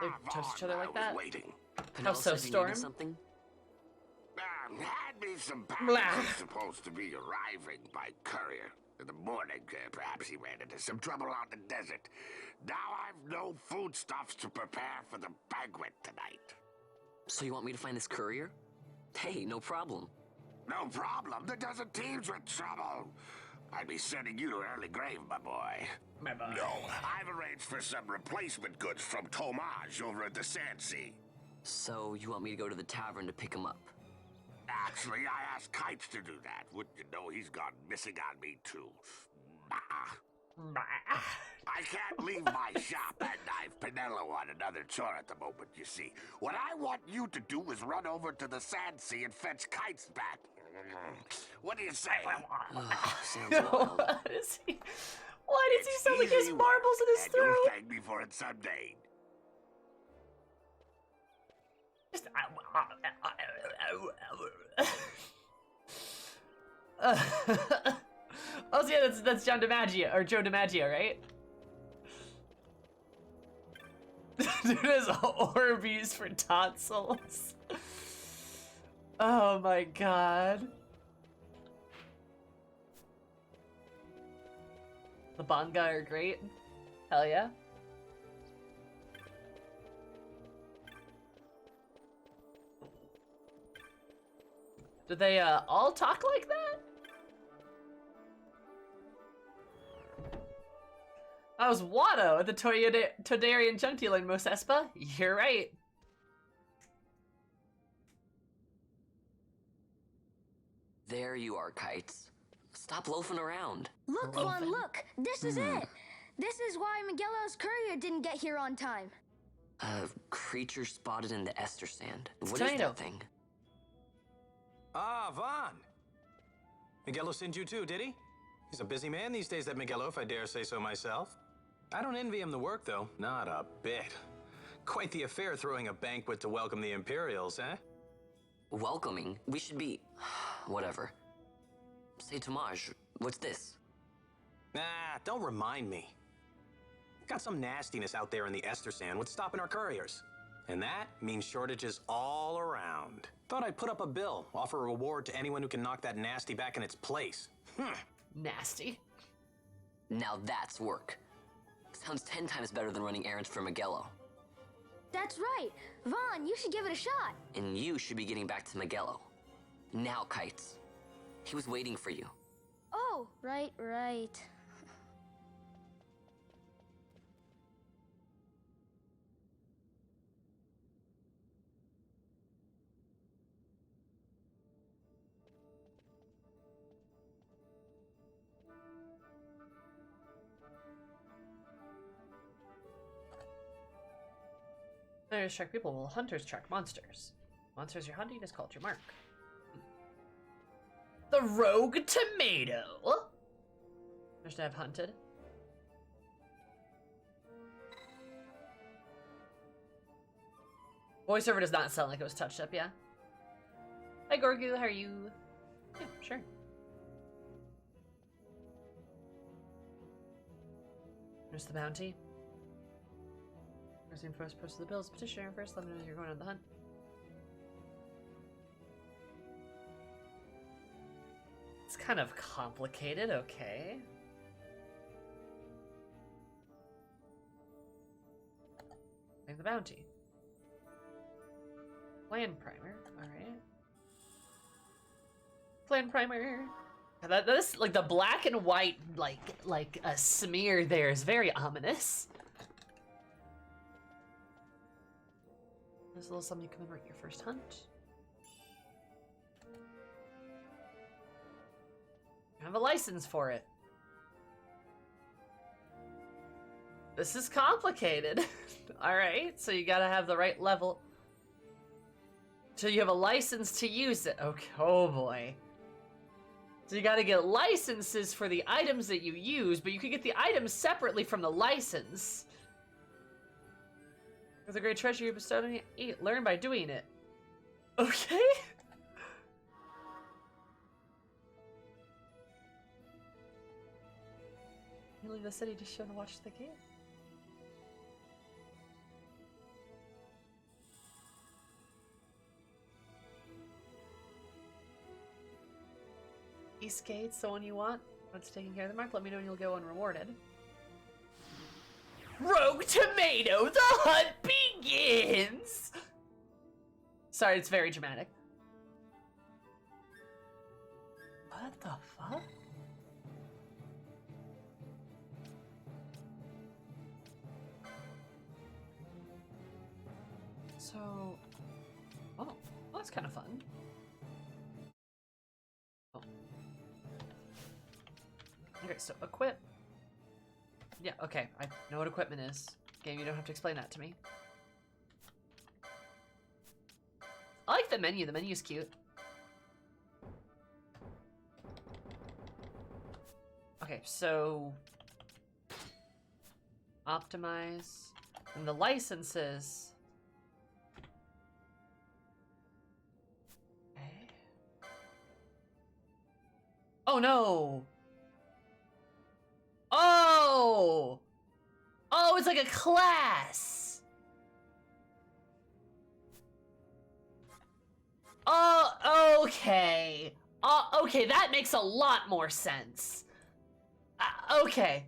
They toast each other like that? Waiting. Penelope How so, said you needed Storm? something? Had me some Blah. packages supposed to be arriving by courier. In the morning, perhaps he ran into some trouble out in the desert. Now I've no foodstuffs to prepare for the banquet tonight. So you want me to find this courier? Hey, no problem. No problem. The desert teems with trouble. I'd be sending you to early grave, my boy. My boy. No, I've arranged for some replacement goods from Tomage over at the Sandsea. So you want me to go to the tavern to pick him up? Actually, I asked Kites to do that. Wouldn't you know he's gone missing on me, too. I can't leave my shop and I've Pinello on another chore at the moment, you see. What I want you to do is run over to the Sand Sea and fetch Kite's back. What do you say? Sounds wild. Why does he sound like he has marbles in his throat? You'll thank me for it someday. Oh, yeah, that's John DiMaggio, or Joe DiMaggio, right? Dude has Orbeez for tonsils. Oh my god. The Bonga are great. Hell yeah. Do they all talk like that? I was Watto at the Todarian Junkie Lane, Mos Espa. You're right. There you are, Kites. Stop loafing around. Look, Vaughn, look! This is it! This is why Miguelo's courier didn't get here on time. Creature spotted in the Ester Sand. What is Tomato. that thing? Ah, Vaughn. Miguelo sent you too, did he? He's a busy man these days, that Miguelo, if I dare say so myself. I don't envy him the work, though. Not a bit. Quite the affair throwing a banquet to welcome the Imperials, eh? Welcoming? We should be... whatever. Say, Tomaj, what's this? Nah, don't remind me. Got some nastiness out there in the Ester Sand. What's stopping our couriers? And that means shortages all around. Thought I'd put up a bill, offer a reward to anyone who can knock that nasty back in its place. Nasty. Now that's work. Sounds 10 times better than running errands for Miguelo. That's right! Vaughn, you should give it a shot! And you should be getting back to Miguelo. Now, Kites. He was waiting for you. Oh, right. Hunters track people, while hunters track monsters. Monsters you're hunting is called your mark. The Rogue Tomato! There's to have hunted. Voiceover does not sound like it was touched up, yeah? Hi Gorgu, how are you? Yeah, sure. There's the bounty. First post to the bills. Petitioner first, let me know you're going on the hunt. It's kind of complicated, okay. Claim the bounty. Plan primer, alright. Plan primer. This, like, the black and white, like a smear there is very ominous. There's a little something to commemorate your first hunt. I have a license for it. This is complicated. Alright, so you gotta have the right level. So you have a license to use it. Okay, oh boy. So you gotta get licenses for the items that you use, but you can get the items separately from the license. With a great treasure you bestowed on you, learn by doing it. Okay? You leave the city to show to watch the game. Eastgate's the one you want. Once taking care of the mark, let me know and you'll go unrewarded. Rogue Tomato, the hunt begins! Sorry, it's very dramatic. What the fuck? So... Oh, well, that's kind of fun. Oh. Okay, so equip. Yeah, okay. I know what equipment is. Game, you don't have to explain that to me. I like the menu. The menu's cute. Okay, so... optimize. And the licenses... Okay. Oh, no! Oh! Oh, it's like a class! Oh, okay. Okay, that makes a lot more sense. Okay.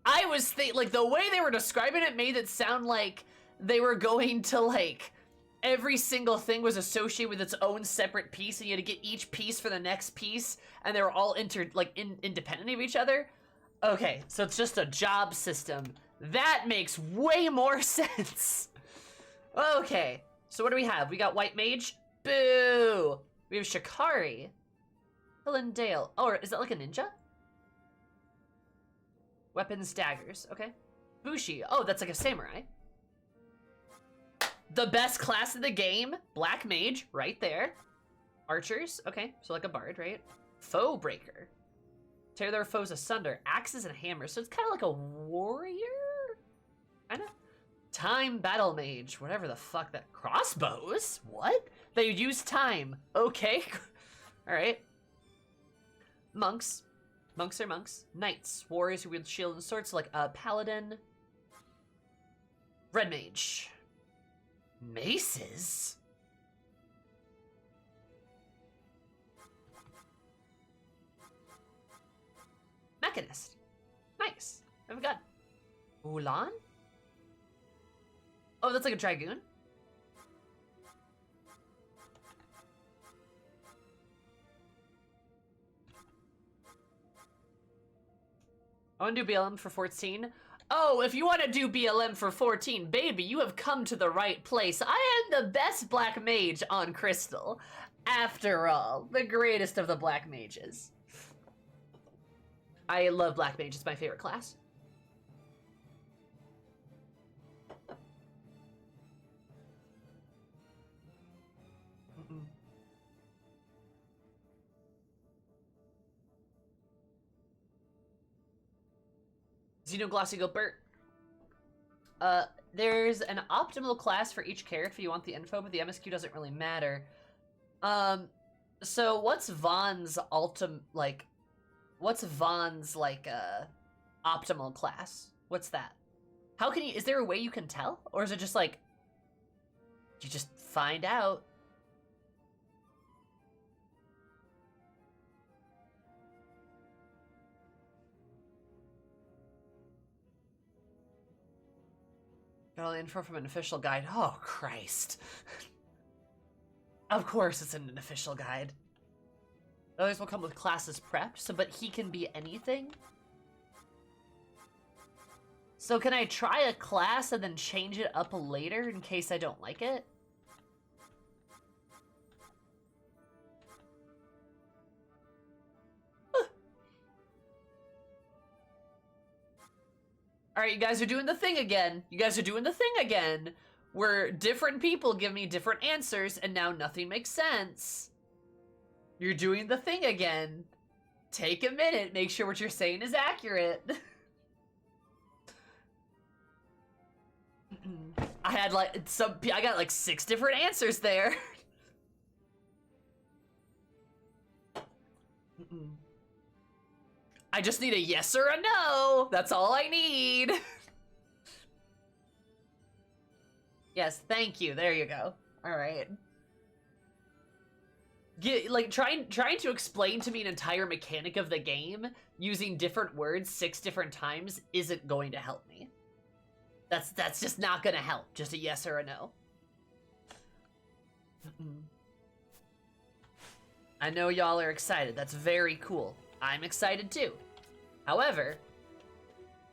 I was like, the way they were describing it made it sound like they were going to, like, every single thing was associated with its own separate piece, and you had to get each piece for the next piece, and they were all independent of each other. Okay, so it's just a job system. That makes way more sense. Okay, so what do we have? We got White Mage. Boo! We have Shikari. Hillandale. Oh, is that like a ninja? Weapons, daggers. Okay. Bushi. Oh, that's like a samurai. The best class of the game. Black Mage, right there. Archers. Okay, so like a bard, right? Foe Breaker. Tear their foes asunder. Axes and hammers. So it's kind of like a warrior? Kinda? Time Battle Mage. Whatever the fuck that... Crossbows? What? They use time. Okay. Alright. Monks. Monks are monks. Knights. Warriors who wield shield and swords. So like a paladin. Red Mage. Maces? Mechanist. Nice. What have we got? Ulan? Oh, that's like a dragoon? I want to do BLM for 14. Oh, if you want to do BLM for 14, baby, you have come to the right place. I am the best black mage on Crystal. After all, the greatest of the black mages. I love black mage. It's my favorite class. Xenoglossy Gilbert. There's an optimal class for each character if you want the info, but the MSQ doesn't really matter. So what's Vaughn's optimal class? What's that? How can you, is there a way you can tell? Or is it just like, you just find out? Got all the info from an official guide. Oh, Christ. Of course it's in an official guide. Others will come with classes prepped, so but he can be anything? So can I try a class and then change it up later in case I don't like it? Alright, you guys are doing the thing again. You guys are doing the thing again. Where different people give me different answers and now nothing makes sense. You're doing the thing again. Take a minute, make sure what you're saying is accurate. I got like 6 different answers there. I just need a yes or a no. That's all I need. Yes, thank you. There you go. All right. Trying to explain to me an entire mechanic of the game using different words 6 different times isn't going to help me. That's just not gonna help. Just a yes or a no. I know y'all are excited. That's very cool. I'm excited too. However,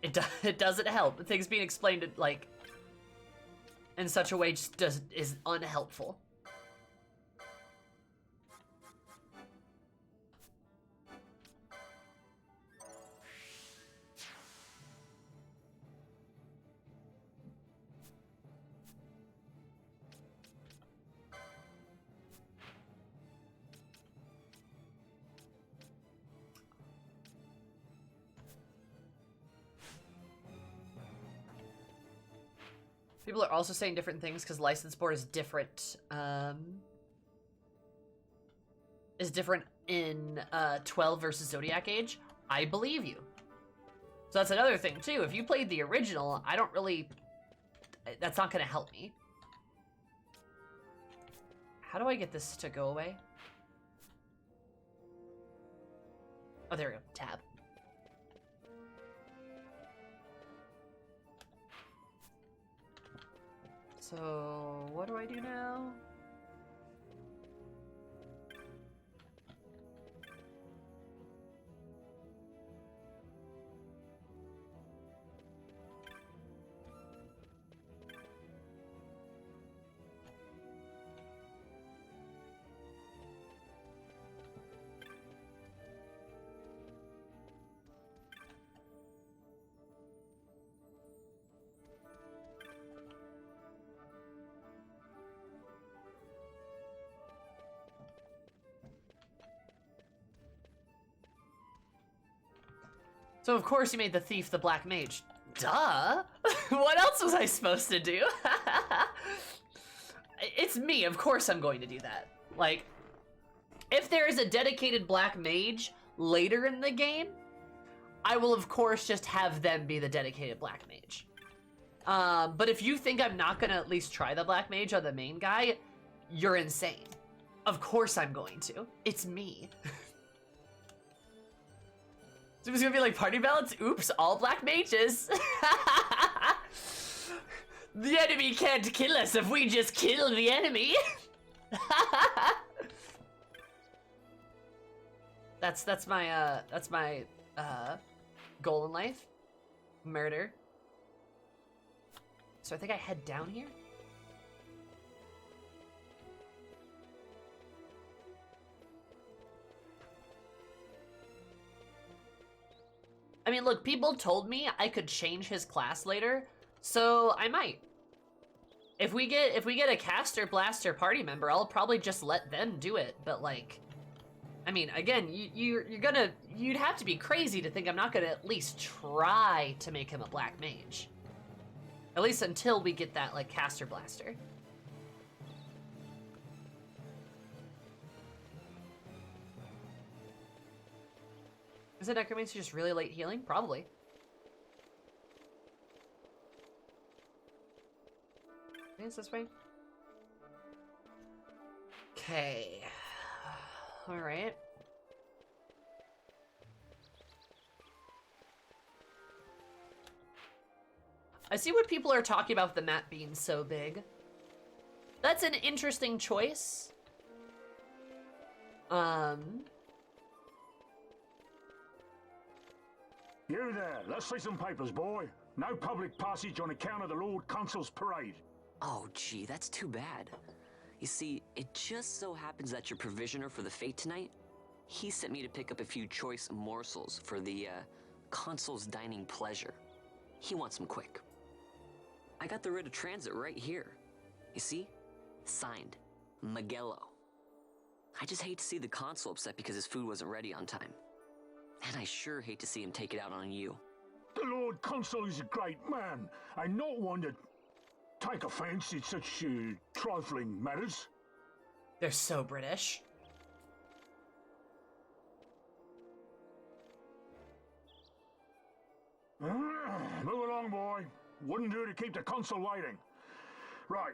it doesn't help. Things being explained like in such a way just is unhelpful. People are also saying different things because license board is different. Is different in 12 versus Zodiac Age. I believe you. So that's another thing too. If you played the original, I don't really. That's not gonna help me. How do I get this to go away? Oh, there we go. Tab. So, what do I do now? So of course you made the thief the black mage. Duh! What else was I supposed to do? It's me, of course I'm going to do that. Like, if there is a dedicated black mage later in the game, I will of course just have them be the dedicated black mage. But if you think I'm not gonna at least try the black mage on the main guy, you're insane. Of course I'm going to. It's me. So it's gonna be like party balance? Oops, all black mages. The enemy can't kill us if we just kill the enemy. That's my goal in life. Murder. So I think I head down here. I mean, look, people told me I could change his class later, so I might. If we get a caster, blaster party member, I'll probably just let them do it. But like, I mean, again, you'd have to be crazy to think I'm not gonna at least try to make him a black mage. At least until we get that like caster blaster. Is it necromancy just really late healing? Probably. Is this way? Okay. All right. I see what people are talking about with the map being so big. That's an interesting choice. You there, let's see some papers, boy. No public passage on account of the Lord Consul's parade. Oh, gee, that's too bad. You see, it just so happens that your provisioner for the fete tonight, he sent me to pick up a few choice morsels for the, Consul's dining pleasure. He wants them quick. I got the writ of transit right here. You see? Signed, Magello. I just hate to see the Consul upset because his food wasn't ready on time. And I sure hate to see him take it out on you. The Lord Consul is a great man, and not one to take offense in such trifling matters. They're so British. Move along, boy. Wouldn't do to keep the Consul waiting. Right.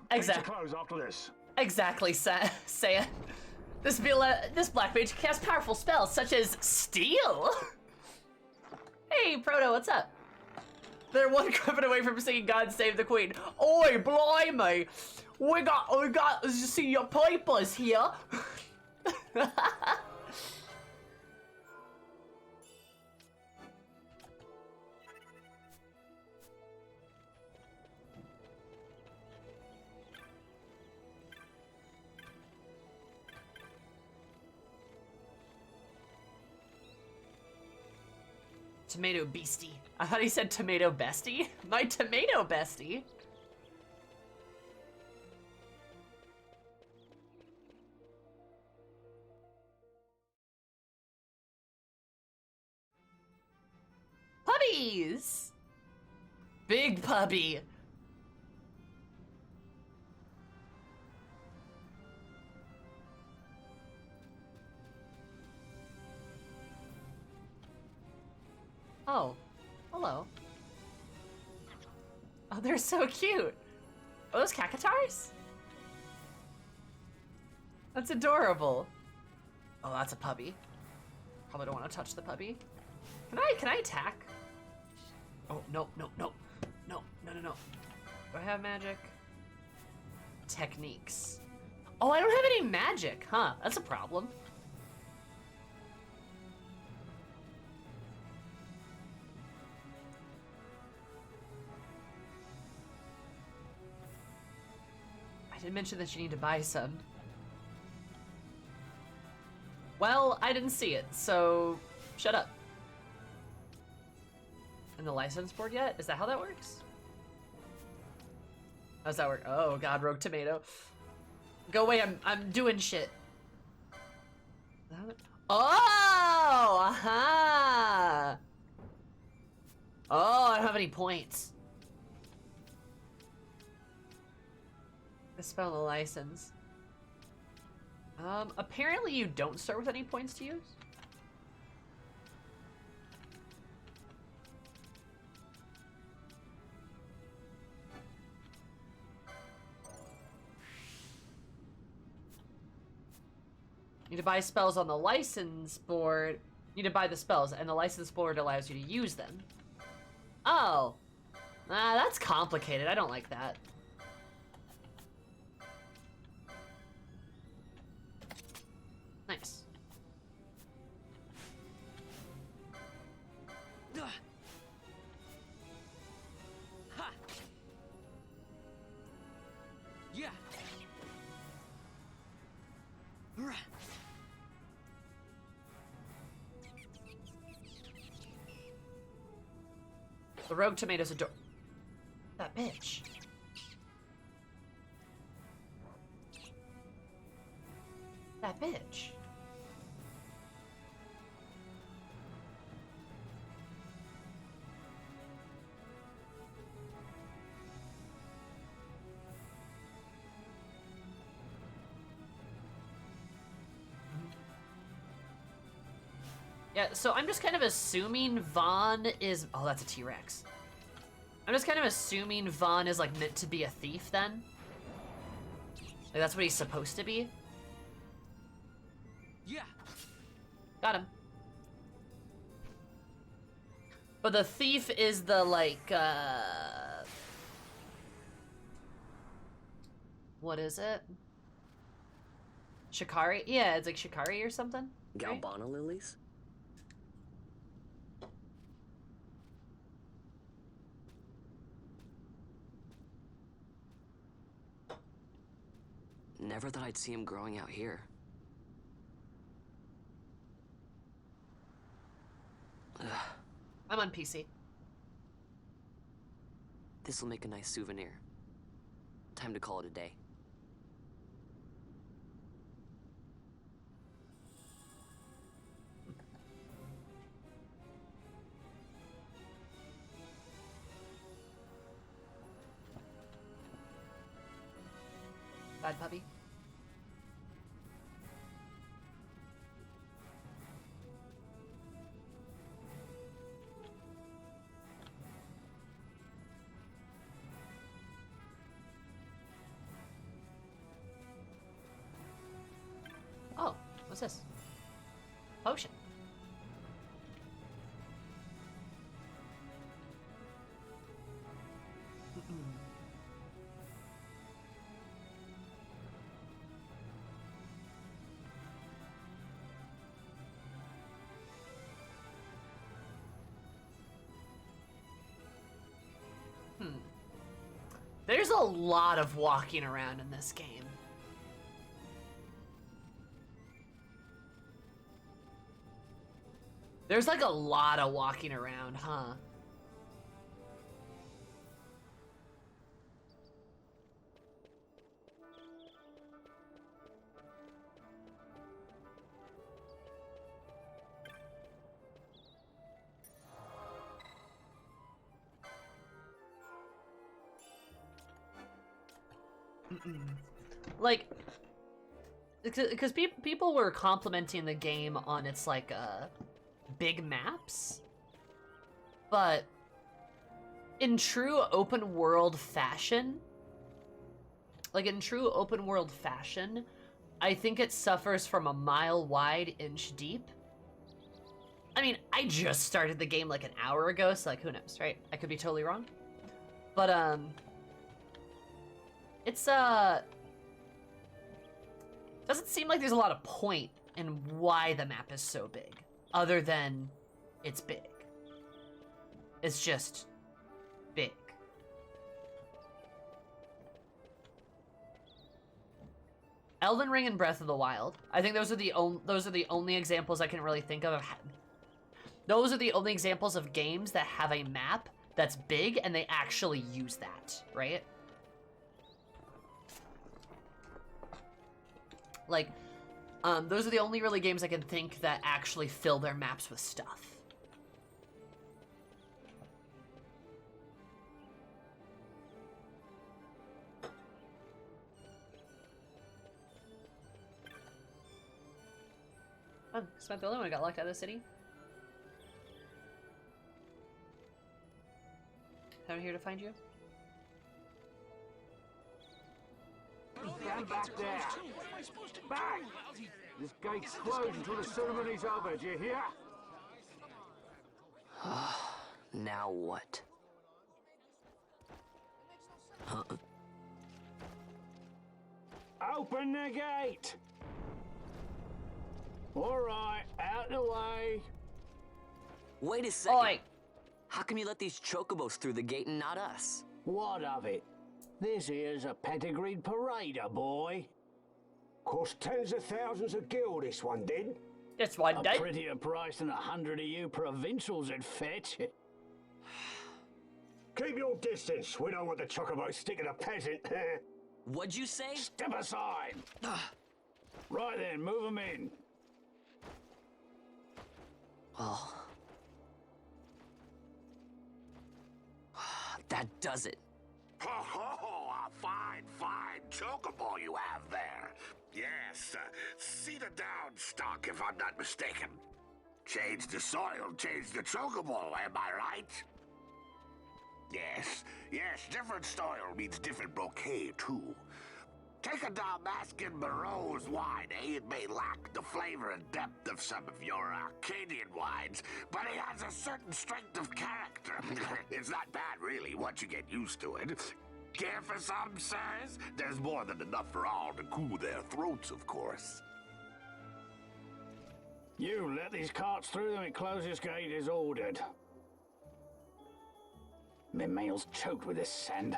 Exactly. Take your clothes after this. Exactly, Saya. This black mage can cast powerful spells such as steal. Hey, Proto, what's up? They're one cryptid away from singing "God Save the Queen." Oi, blimey! We got to see your papers here. Tomato beastie. I thought he said tomato bestie. My tomato bestie. Puppies! Big puppy. Oh, hello. Oh, they're so cute. Are those cacatars? That's adorable. Oh, that's a puppy. Probably don't want to touch the puppy. Can I attack? Oh, no. No. Do I have magic? Techniques. Oh, I don't have any magic, huh? That's a problem. I didn't mention that you need to buy some. Well, I didn't see it, so shut up. And the license board yet? Is that how that works? How does that work? Oh god, rogue tomato. Go away, I'm doing shit. Oh! Aha! Oh, I don't have any points. Spell the license. Apparently you don't start with any points to use. You need to buy spells on the license board. You need to buy the spells, and the license board allows you to use them. Oh. That's complicated. I don't like that. Nice. Ha. Yeah. The rogue tomatoes adore that bitch. That bitch. Yeah, so I'm just kind of assuming Vaughn is... Oh, that's a T-Rex. I'm just kind of assuming Vaughn is, like, meant to be a thief, then. Like, that's what he's supposed to be. Yeah. Got him. But the thief is the, like, what is it? Shikari? Yeah, it's like Shikari or something. Right? Galbana lilies? Never thought I'd see him growing out here. Ugh. I'm on PC. This'll make a nice souvenir. Time to call it a day. Bad puppy. Oh, what's this? Potion. There's a lot of walking around in this game. There's like a lot of walking around, huh? Like, because people were complimenting the game on its like big maps, But in true open world fashion, I think it suffers from a mile wide, inch deep. I mean, I just started the game like an hour ago, so like, who knows, right? I could be totally wrong. But, it's, doesn't seem like there's a lot of point in why the map is so big, other than it's big. It's just big. Elden Ring and Breath of the Wild. I think those are the only examples I can really think of. Those are the only examples of games that have a map that's big and they actually use that, right? Like, those are the only really games I can think that actually fill their maps with stuff. Oh, is my the only one who got locked out of the city? I'm here to find you. Stand back there. Back! This gate's closed until the ceremony's over, do you hear? Now what? Huh? Open the gate! Alright, out the way. Wait a second. Oi. How come you let these chocobos through the gate and not us? What of it? This here's a pedigreed parader, boy. Cost tens of thousands of gil, this one did. This one did. A prettier price than 100 of you provincials would fetch. Keep your distance. We don't want the chocobo sticking a peasant. What'd you say? Step aside. Right then, move them in. Well... that does it. Oh, a fine chocobo you have there. Yes, cedar down stock if I'm not mistaken. Change the soil, change the chocobo, am I right? Yes, different soil means different bouquet, too. Take a Damascan Barreau's wine, eh? It may lack the flavor and depth of some of your Arcadian wines, but it has a certain strength of character. It's not bad, really, once you get used to it. Care for some, sirs? There's more than enough for all to cool their throats, of course. You let these carts through them and closest gate is ordered. My mail's choked with this sand.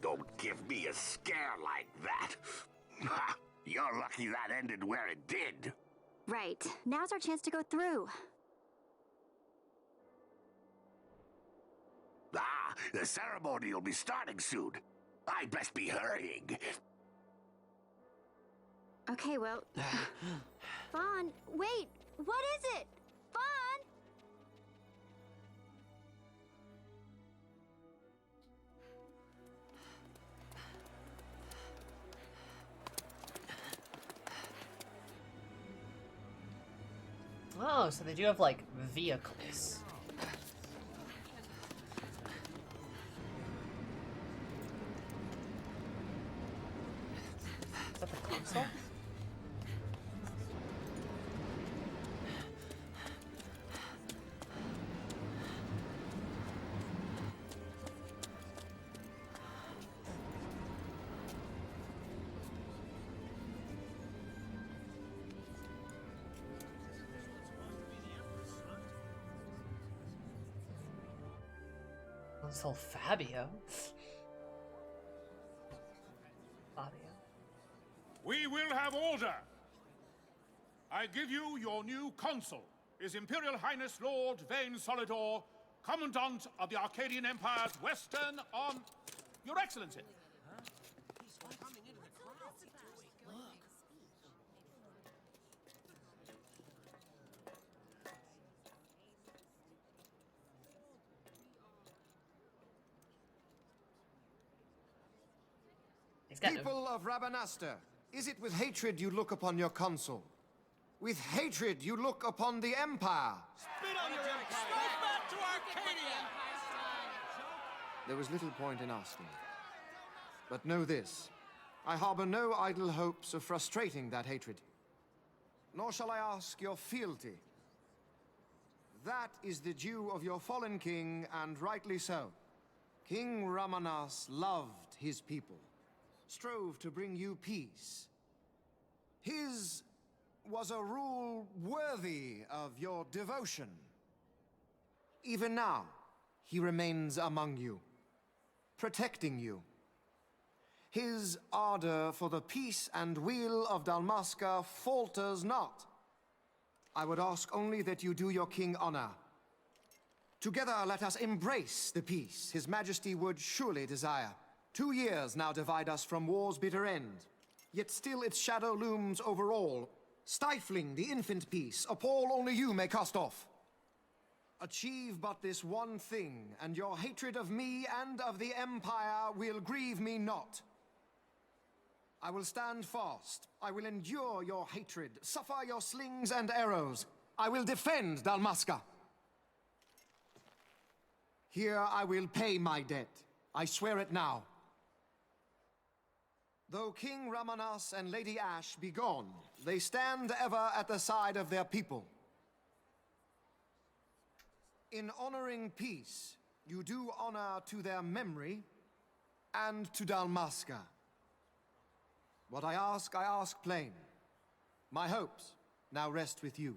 Don't give me a scare like that. You're lucky that ended where it did. Right. Now's our chance to go through. The ceremony will be starting soon. I'd best be hurrying. Okay, well... Vaughn, wait! What is it? Vaughn! Oh, so they do have, like, vehicles. Is that the console? Console Fabio. We will have order. I give you your new consul, His Imperial Highness Lord Vane Solidor, Commandant of the Arcadian Empire's Western on... Your Excellency. People of Rabanasta, is it with hatred you look upon your consul? With hatred you look upon the Empire. Spit on your empire! Strike back to Arcadia! There was little point in asking. But know this, I harbor no idle hopes of frustrating that hatred. Nor shall I ask your fealty. That is the due of your fallen king, and rightly so. King Rabanasta loved his people, strove to bring you peace. His was a rule worthy of your devotion. Even now, he remains among you, protecting you. His ardor for the peace and weal of Dalmasca falters not. I would ask only that you do your king honor. Together let us embrace the peace His Majesty would surely desire. 2 years now divide us from war's bitter end, yet still its shadow looms over all, stifling the infant peace, a pall only you may cast off. Achieve but this one thing, and your hatred of me and of the Empire will grieve me not. I will stand fast. I will endure your hatred, suffer your slings and arrows. I will defend Dalmasca. Here I will pay my debt. I swear it now. Though King Rabanasta and Lady Ashe be gone, they stand ever at the side of their people. In honoring peace, you do honor to their memory and to Dalmasca. What I ask plain. My hopes now rest with you.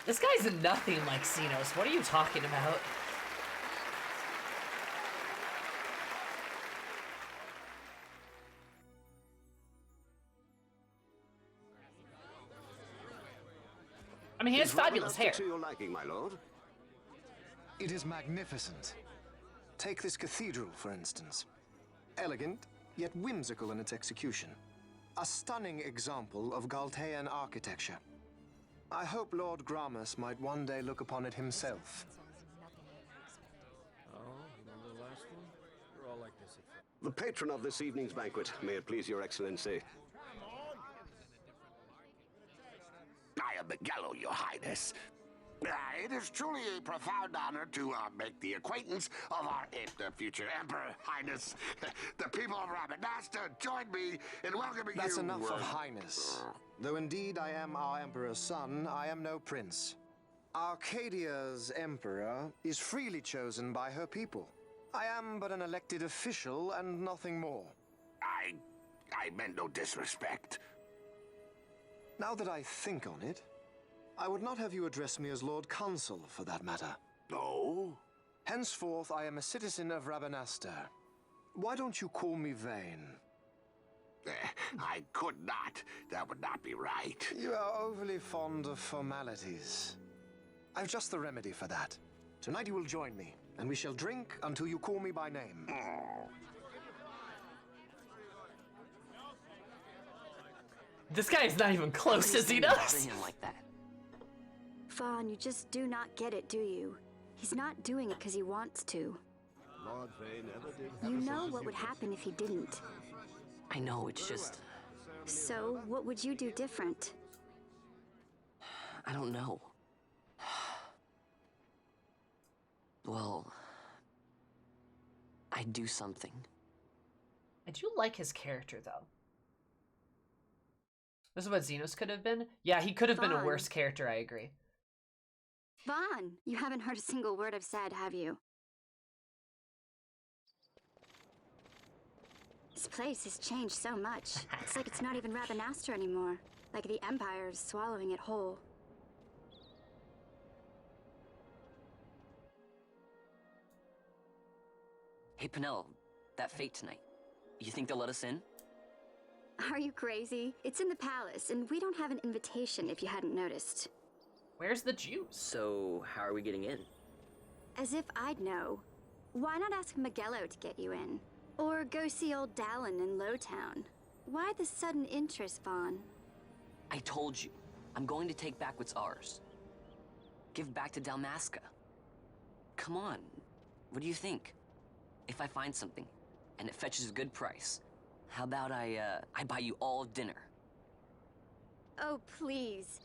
This guy's nothing like Xenos. What are you talking about? I mean, he has fabulous hair. To your liking, my lord. It is magnificent. Take this cathedral, for instance. Elegant, yet whimsical in its execution. A stunning example of Galtean architecture. I hope Lord Gramus might one day look upon it himself. Oh, remember the last one? You're all like this at first. The patron of this evening's banquet, may it please your excellency. I am Miguelo, your highness. It is truly a profound honor to make the acquaintance of our future emperor, highness. The people of Rabanasta join me in welcoming you. That's enough of highness. Though indeed I am our emperor's son, I am no prince. Arcadia's emperor is freely chosen by her people. I am but an elected official and nothing more. I meant no disrespect. Now that I think on it, I would not have you address me as Lord Consul, for that matter. No? Henceforth, I am a citizen of Rabanasta. Why don't you call me Vane? I could not. That would not be right. You are overly fond of formalities. I've just the remedy for that. Tonight you will join me, and we shall drink until you call me by name. This guy is not even close as he does. Him like that. Fawn, you just do not get it, do you? He's not doing it because he wants to. Lord Vane never did. You know what would happen if he didn't. I know, it's just... So, what would you do different? I don't know. Well... I'd do something. I do like his character, though. This is what Xenos could have been? Yeah, he could have been a worse character, I agree. Vaughn, you haven't heard a single word I've said, have you? This place has changed so much. It's like it's not even Rabanasta anymore. Like the Empire is swallowing it whole. Hey, Penel, that fate tonight. You think they'll let us in? Are you crazy? It's in the palace, and we don't have an invitation if you hadn't noticed. Where's the juice? So, how are we getting in? As if I'd know. Why not ask Miguelo to get you in? Or go see old Dallin in Lowtown? Why the sudden interest, Vaughn? I told you, I'm going to take back what's ours. give back to Dalmasca. Come on, what do you think? If I find something, and it fetches a good price, how about I buy you all dinner? Oh, please.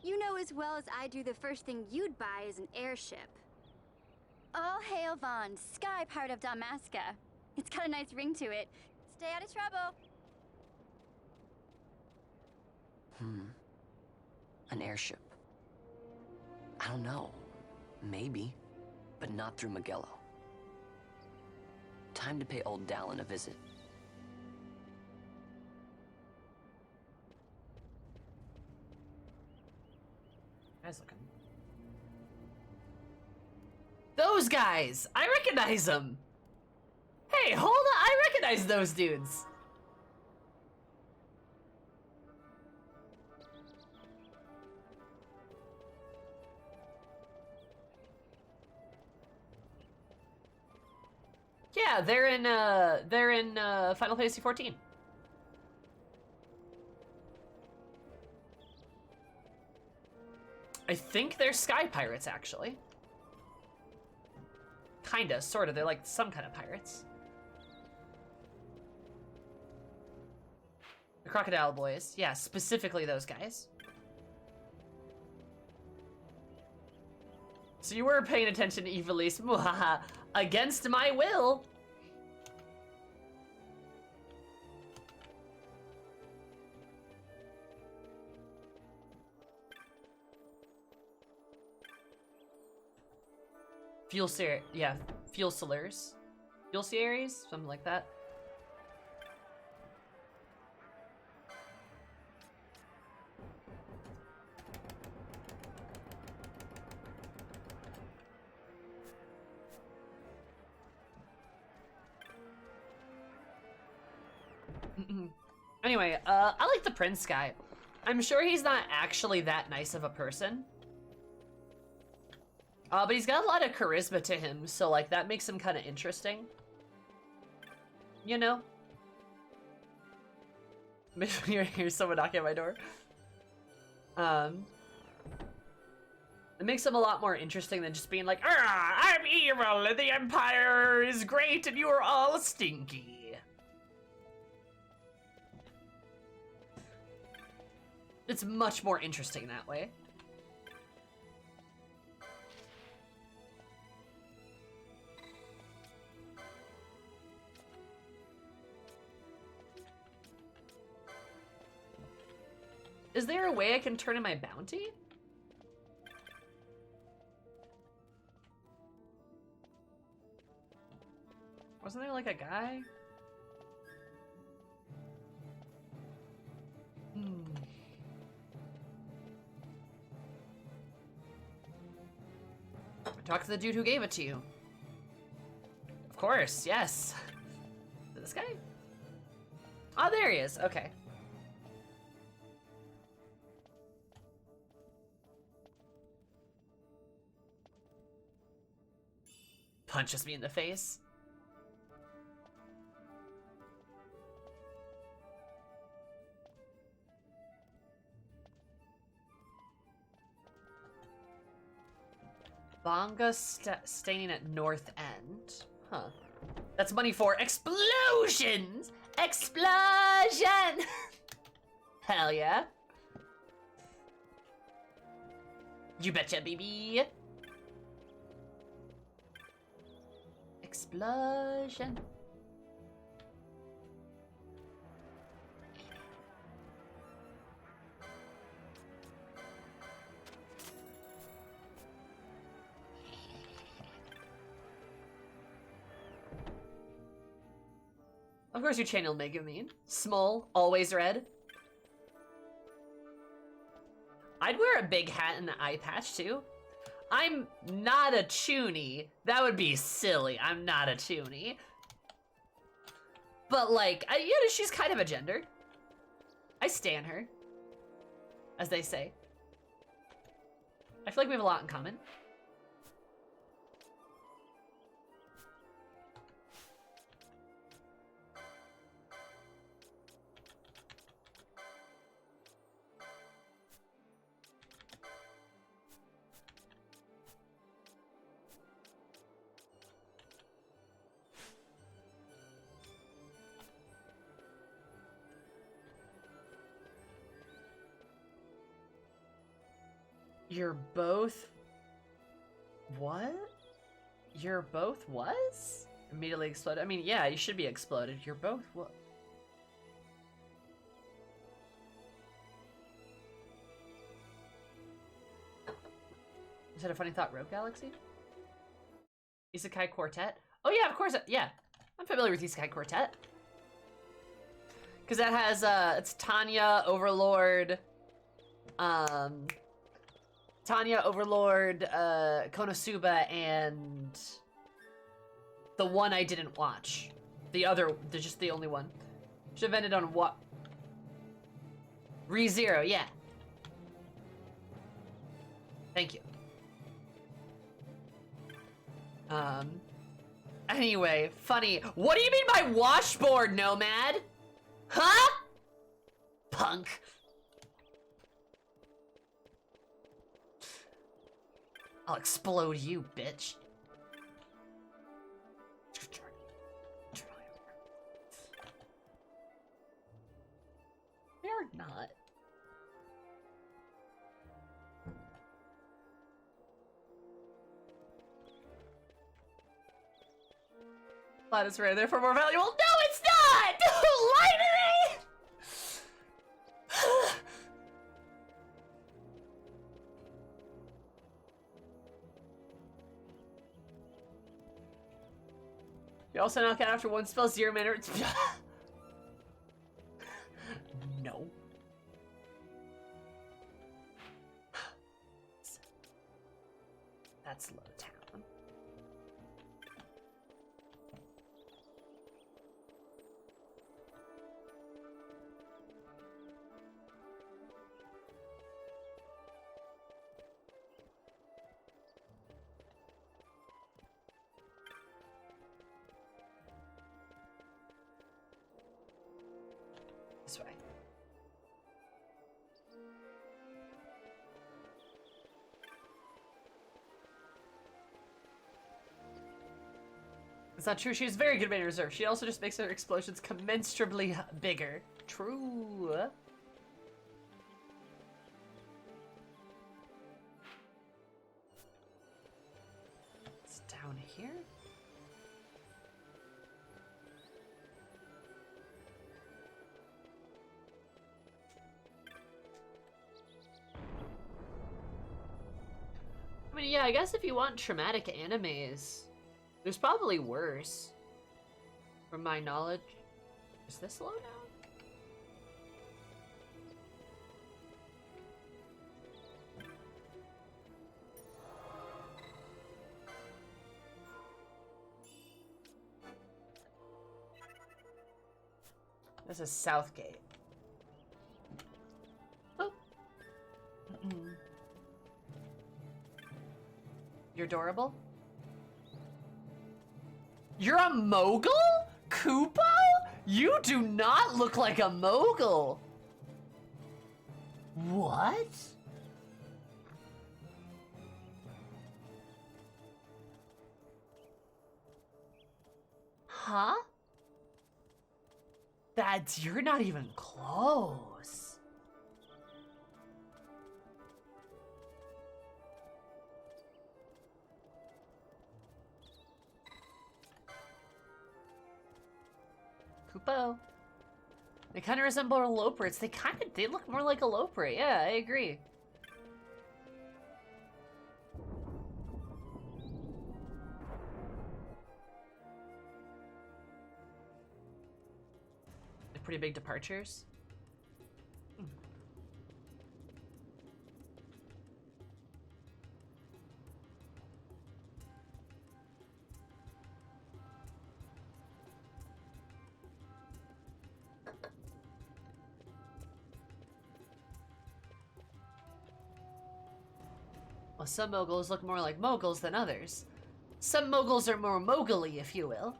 You know as well as I do the first thing you'd buy is an airship. All hail Vaughn, sky part of Dalmasca. It's got a nice ring to it. Stay out of trouble. An airship. I don't know. Maybe. But not through Magello. Time to pay old Dallin a visit. Guys looking. Those guys! I recognize them! Hey, hold on! I recognize those dudes! Yeah, they're in Final Fantasy XIV. I think they're sky pirates, actually. Kinda, sorta. They're like some kind of pirates. The Crocodile Boys. Yeah, specifically those guys. So you were paying attention to Ivalice. Muhaha. Against my will. Fuel sellers. Fuel series? Something like that. Anyway, I like the Prince guy. I'm sure he's not actually that nice of a person. But he's got a lot of charisma to him, so like that makes him kind of interesting. You know? Here's someone knocking at my door. It makes him a lot more interesting than just being like, I'm evil and the Empire is great and you're all stinky. It's much more interesting that way. Is there a way I can turn in my bounty? Wasn't there like a guy? Talk to the dude who gave it to you. Of course, yes. This guy? Oh, there he is. Okay. Punches me in the face. Bonga staining at North End. Huh. That's money for explosions! Explosion! Hell yeah. You betcha, baby. Explosion. Of course you channel Megumin. Small, always red. I'd wear a big hat and an eye patch too. I'm not a chuny. That would be silly. I'm not a chuny. But like, yeah, she's kind of a gender. I stan her. As they say. I feel like we have a lot in common. You're both... What? You're both was? Immediately exploded. I mean, yeah, you should be exploded. You're both what? Is that a funny thought, Rogue Galaxy? Isekai Quartet? Oh yeah, of course, yeah. I'm familiar with Isekai Quartet. Because that has, it's Tanya, Overlord, Konosuba, and the one I didn't watch. Just the only one. Should have ended on what? ReZero, yeah. Thank you. Anyway, funny. What do you mean by washboard, Nomad? Huh? Punk. I'll explode you, bitch. They're not. That is rare, therefore more valuable. No, it's not! Don't lie to me! You also knock out after one spell, 0 mana. No. That's low town. This way. It's not true. She's very good at reserve. She also just makes her explosions commensurably bigger. True. It's down here. I mean, yeah, I guess if you want traumatic animes, there's probably worse. From my knowledge. Is this low now? This is Southgate. Oh. You're adorable? You're a mogul? Kupo? You do not look like a mogul. What? Huh? You're not even close. Kupo. They kind of resemble a Loperits. They look more like a Loperit. Yeah, I agree. They're pretty big departures. Well, some moguls look more like moguls than others. Some moguls are more mogul-y, if you will.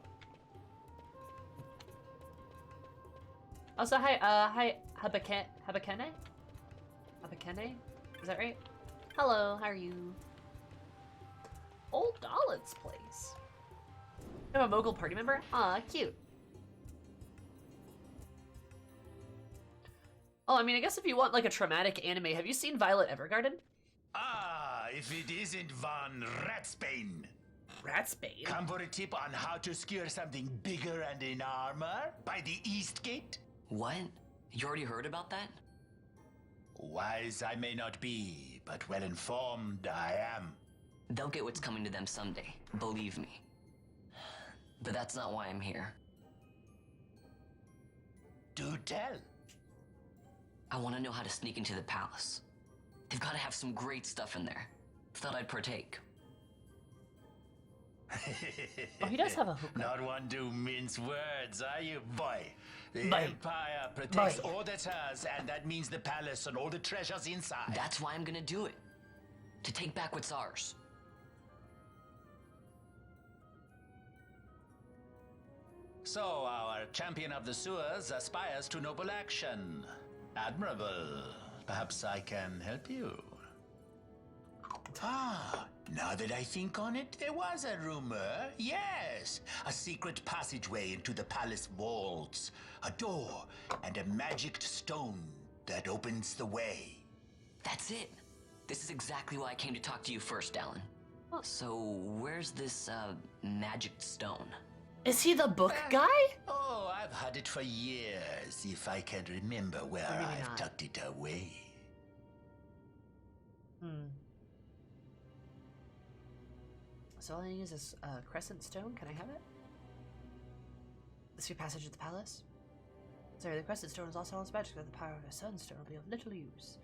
Also, hi, Habakene? Habakene? Is that right? Hello, how are you? Old Dahlit's place. You have a mogul party member? Aw, cute. Oh, I mean, I guess if you want, like, a traumatic anime, have you seen Violet Evergarden? Ah, if it isn't Von Ratsbane. Ratsbane? Come for a tip on how to secure something bigger and in armor by the East Gate? What? You already heard about that? Wise I may not be, but well informed I am. They'll get what's coming to them someday, believe me. But that's not why I'm here. Do tell. I want to know how to sneak into the palace. They've got to have some great stuff in there. Thought I'd partake. Oh, he does have a hookah. Not one to mince words, are you, boy? The Boy. Empire protects Boy. all that's hers, and that means the palace and all the treasures inside. That's why I'm gonna do it. To take back what's ours. So, our champion of the sewers aspires to noble action. Admirable. Perhaps I can help you. Ah, now that I think on it, there was a rumor. Yes, a secret passageway into the palace vaults. A door and a magic stone that opens the way. That's it. This is exactly why I came to talk to you first, Alan. So, where's this, magic stone? Is he the book guy? Oh, I've had it for years, if I can remember where Or maybe I've not. tucked it away. So all I need is this crescent stone. Can I have it? The secret passage to the palace? Sorry, the crescent stone is also all its magic, but the power of a sunstone will be of little use.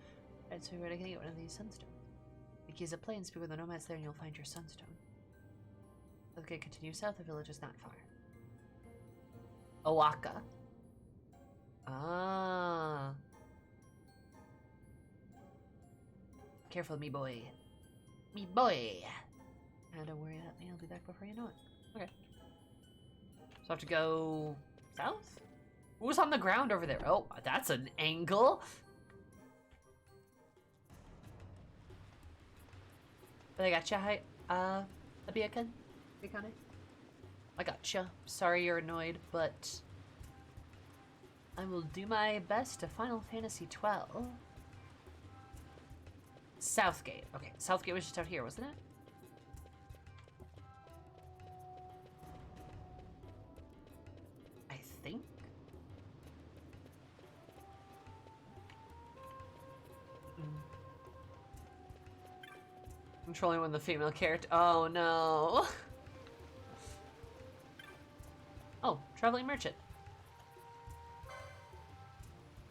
Right, so where can I get one of these sunstones? The key is a plain, speak with the nomads there and you'll find your sunstone. Okay, continue south, the village is not far. Owaka. Ah. Careful, me boy. Me boy. Ah, don't worry about me, I'll be back before you know it. Okay. So I have to go south? Who's on the ground over there? Oh, that's an angle. But I gotcha. Hi, Abiakan. Bikane. I gotcha. Sorry you're annoyed, but I will do my best to Final Fantasy XII. Southgate. Okay, Southgate was just out here, wasn't it? I think. Controlling one of the female character. Oh no. Oh, traveling merchant.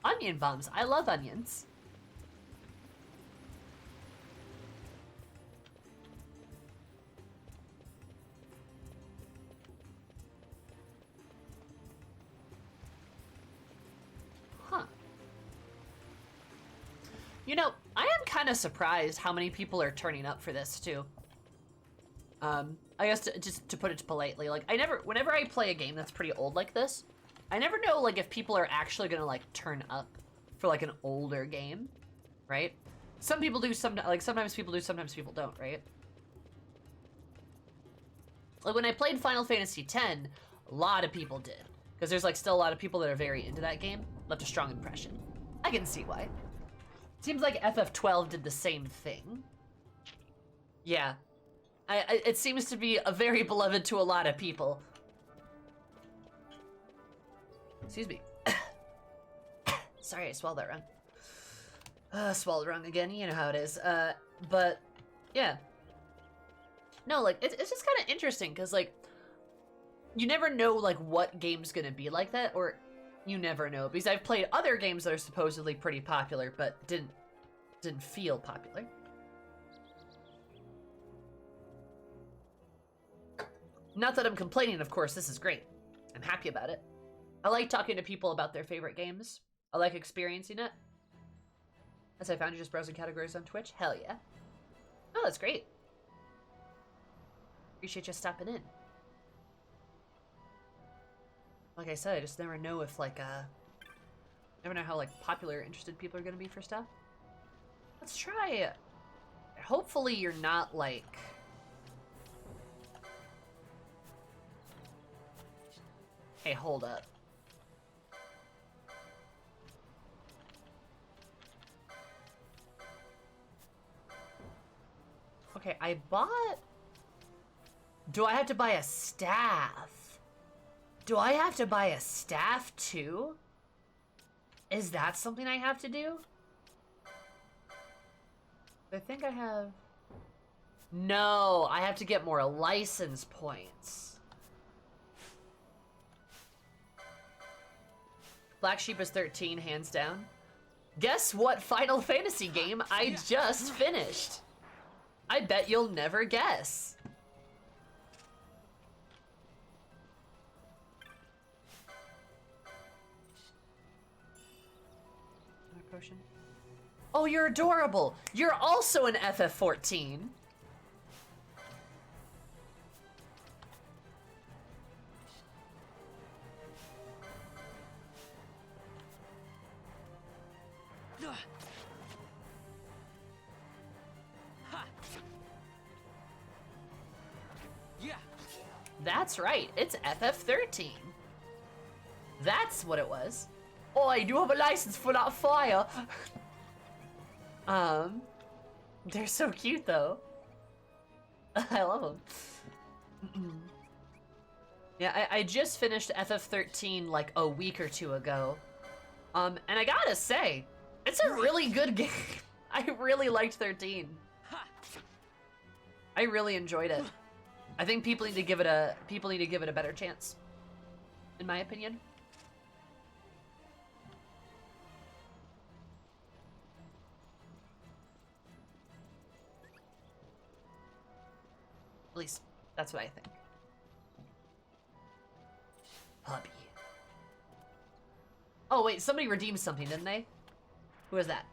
Onion bombs. I love onions. Huh. You know, I am kind of surprised how many people are turning up for this too. I guess just to put it politely, like whenever I play a game that's pretty old like this, I never know like if people are actually gonna like turn up for like an older game, right? Some people do, sometimes people do, sometimes people don't, right? Like when I played Final Fantasy X, a lot of people did, because there's like still a lot of people that are very into that game. Left a strong impression. I can see why. Seems like FF12 did the same thing. Yeah. It seems to be a very beloved to a lot of people. Excuse me. Sorry, I swallowed that wrong. Swallowed wrong again, you know how it is. But, yeah. No, like, it's just kind of interesting, because, like, you never know, like, what game's gonna be like that, or you never know. Because I've played other games that are supposedly pretty popular, but didn't feel popular. Not that I'm complaining, of course, this is great. I'm happy about it. I like talking to people about their favorite games. I like experiencing it. As I found you just browsing categories on Twitch. Hell yeah. Oh, that's great. Appreciate you stopping in. Like I said, I just never know if like, never know how like popular, interested people are gonna be for stuff. Let's try it. Hopefully you're not like... Hey, hold up. Okay, I bought... Do I have to buy a staff? Do I have to buy a staff too? Is that something I have to do? I think I have... No, I have to get more license points. Black Sheep is 13, hands down. Guess what Final Fantasy game I just finished? I bet you'll never guess. Potion. Oh, you're adorable. You're also an FF14. Yeah. That's right. It's FF13. That's what it was. Oh, I do have a license for that fire. They're so cute though. I love them. Yeah, I just finished FF13 like a week or two ago. And I gotta say, it's a really good game. I really liked 13. I really enjoyed it. I think people need to give it a better chance, in my opinion. At least, that's what I think. Puppy. Oh, wait, somebody redeemed something, didn't they? Who is that?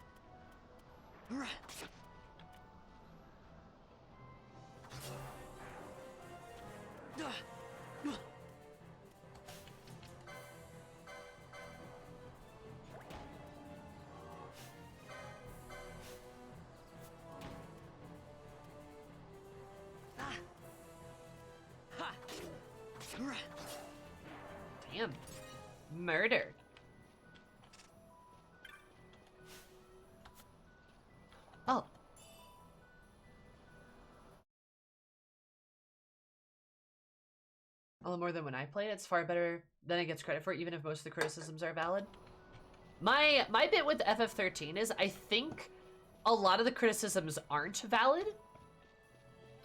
Damn. Murdered. Oh. A little more than when I played. It's far better than it gets credit for, even if most of the criticisms are valid. My bit with FF13 is I think a lot of the criticisms aren't valid.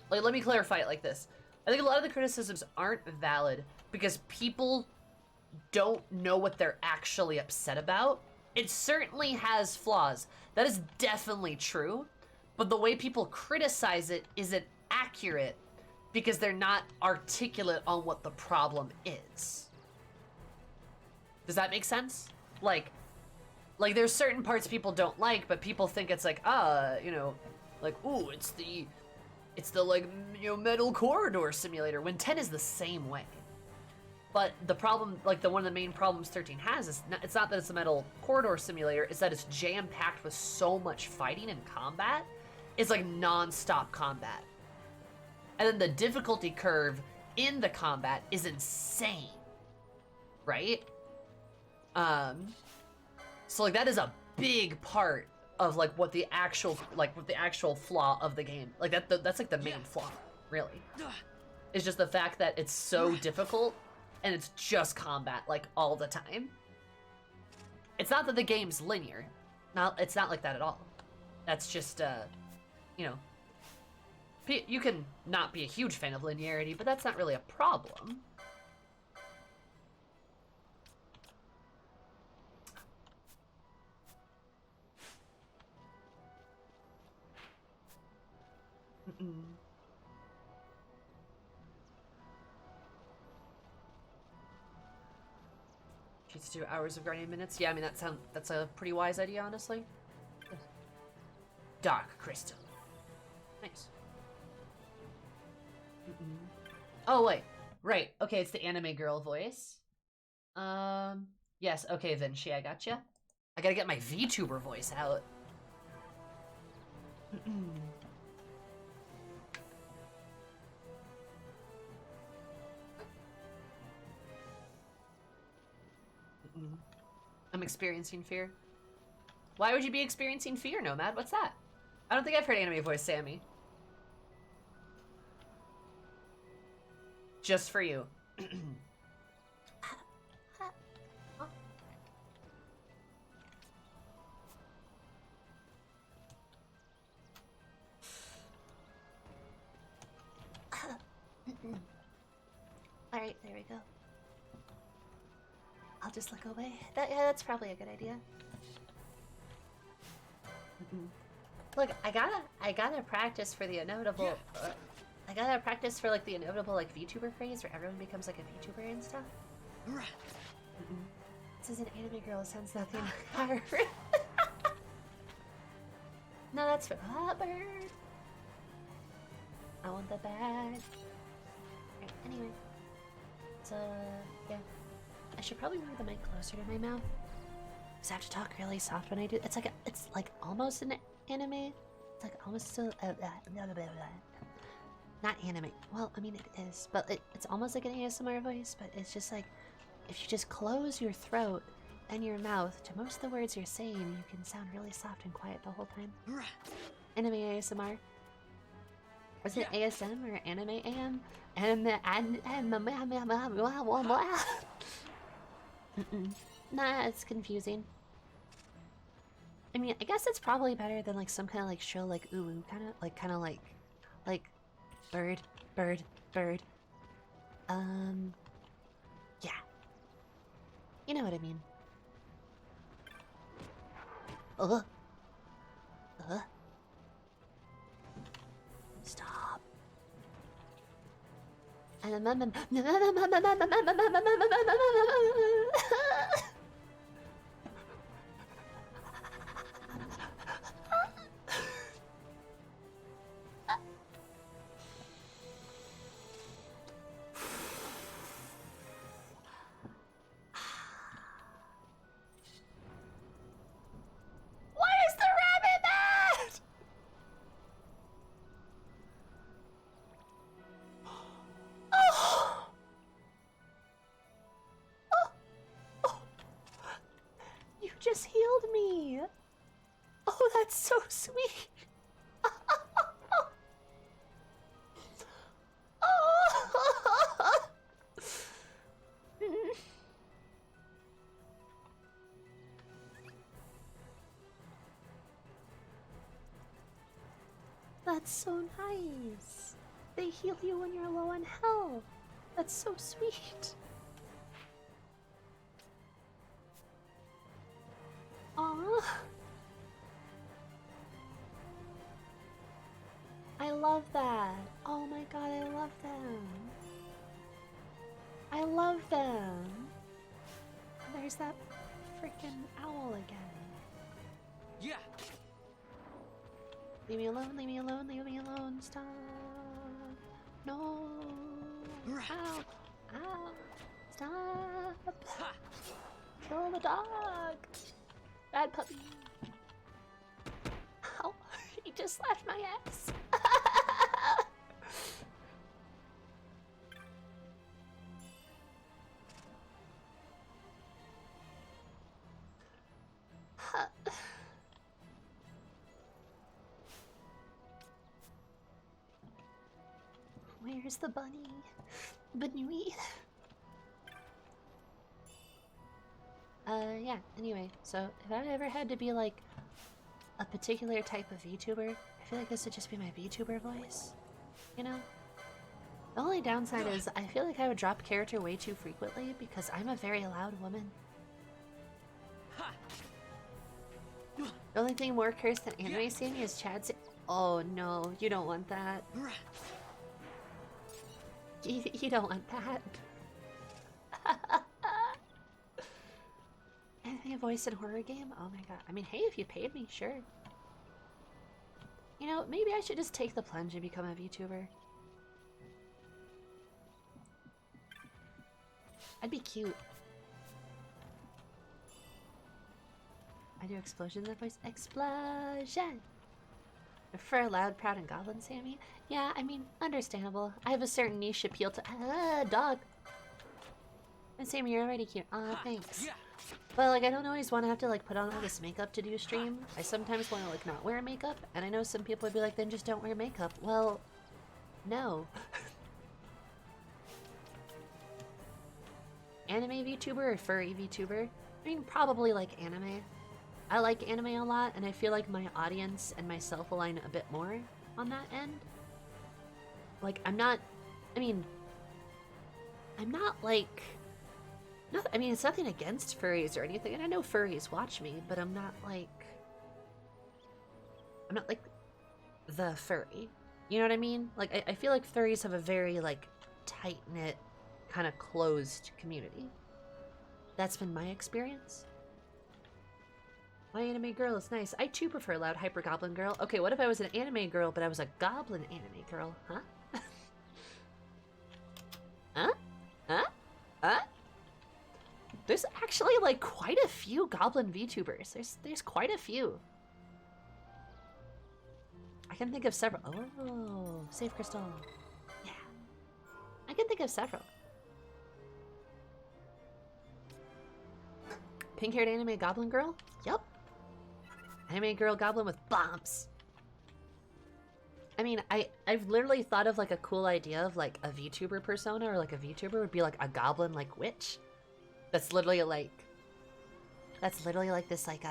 Like, let me clarify it like this. I think a lot of the criticisms aren't valid because people don't know what they're actually upset about. It certainly has flaws. That is definitely true. But the way people criticize it isn't accurate because they're not articulate on what the problem is. Does that make sense? Like there's certain parts people don't like, but people think it's like, you know, like, ooh, it's the like, you know, metal corridor simulator, when 10 is the same way. But the problem, like one of the main problems 13 has is it's not that it's a metal corridor simulator, it's that it's jam-packed with so much fighting and combat. It's like non-stop combat. And then the difficulty curve in the combat is insane. Right? So like that is a big part of like what the actual flaw of the game. Like that's like the main flaw, really. It's just the fact that it's so difficult and it's just combat like all the time. It's not that the game's linear. It's not like that at all. That's just you know, you can not be a huge fan of linearity, but that's not really a problem. Cheats 2 hours of Guardian minutes. Yeah, I mean that's a pretty wise idea, honestly. Dark crystal. Nice. Oh wait, right. Okay, it's the anime girl voice. Yes. Okay, Vinci, I gotcha. I gotta get my VTuber voice out. I'm experiencing fear. Why would you be experiencing fear, Nomad? What's that? I don't think I've heard anime voice Sammy. Just for you. Alright, there we go. I'll just look away. Yeah, that's probably a good idea. Look, I gotta practice for the inevitable. I gotta practice for like the inevitable like VTuber phrase where everyone becomes like a VTuber and stuff. This is an anime girl. It sounds nothing like her. No, that's for bird. I want the bag. Right, anyway, so yeah, I should probably move the mic closer to my mouth because I have to talk really soft when I do. It's like almost an anime. It's like almost still not anime. Well, I mean it is, but it's almost like an ASMR voice. But it's just like if you just close your throat and your mouth to most of the words you're saying, you can sound really soft and quiet the whole time. Anime ASMR. Was it ASM or anime AM? Nah, it's confusing. I mean, I guess it's probably better than like some kind of like show like ooh kind of like bird. Yeah. You know what I mean. Stop. Why is the rabbit mad? Oh. You just healed me. Oh, that's so sweet. Oh. That's so nice. They heal you when you're low on health. That's so sweet. Aww. I love that. Oh my god, I love them. I love them. There's that freaking owl again. Yeah. Leave me alone, leave me alone, leave me alone. Stop. No. Ow. Ow. Stop. Kill the dog. Bad puppy. Ow. He just slapped my ass. Where's the bunny? Bunny. Yeah, anyway, so if I ever had to be like a particular type of VTuber, I feel like this would just be my VTuber voice. You know? The only downside is I feel like I would drop character way too frequently because I'm a very loud woman. The only thing more cursed than anime Sammy is Chad Oh no, you don't want that. You don't want that. Anime voice in horror game? Oh my god. I mean, hey, if you paid me, sure. You know, maybe I should just take the plunge and become a VTuber. I'd be cute. I do explosions in voice. Explosion! For loud, proud, and goblin Sammy? Yeah, I mean, understandable. I have a certain niche appeal to dog. And Sammy, you're already cute. Thanks. But like, I don't always want to have to like put on all this makeup to do stream. I sometimes want to like not wear makeup, and I know some people would be like, then just don't wear makeup. Well, no. anime VTuber or furry VTuber? I mean, probably like anime. I like anime a lot, and I feel like my audience and myself align a bit more on that end. Like, I'm not like... I mean, it's nothing against furries or anything, and I know furries watch me, but I'm not like the furry. You know what I mean? Like, I feel like furries have a very, like, tight-knit, kind of closed community. That's been my experience. My anime girl is nice. I too prefer loud hyper goblin girl. Okay, what if I was an anime girl, but I was a goblin anime girl? Huh? Huh? Huh? Huh? There's actually like quite a few goblin VTubers. There's quite a few. I can think of several. Oh, save crystal. Yeah. I can think of several. Pink-haired anime goblin girl? Yup. Anime girl goblin with bombs. I mean, I've literally thought of like a cool idea of like a VTuber persona, or like a VTuber would be like a goblin like witch. That's literally like this like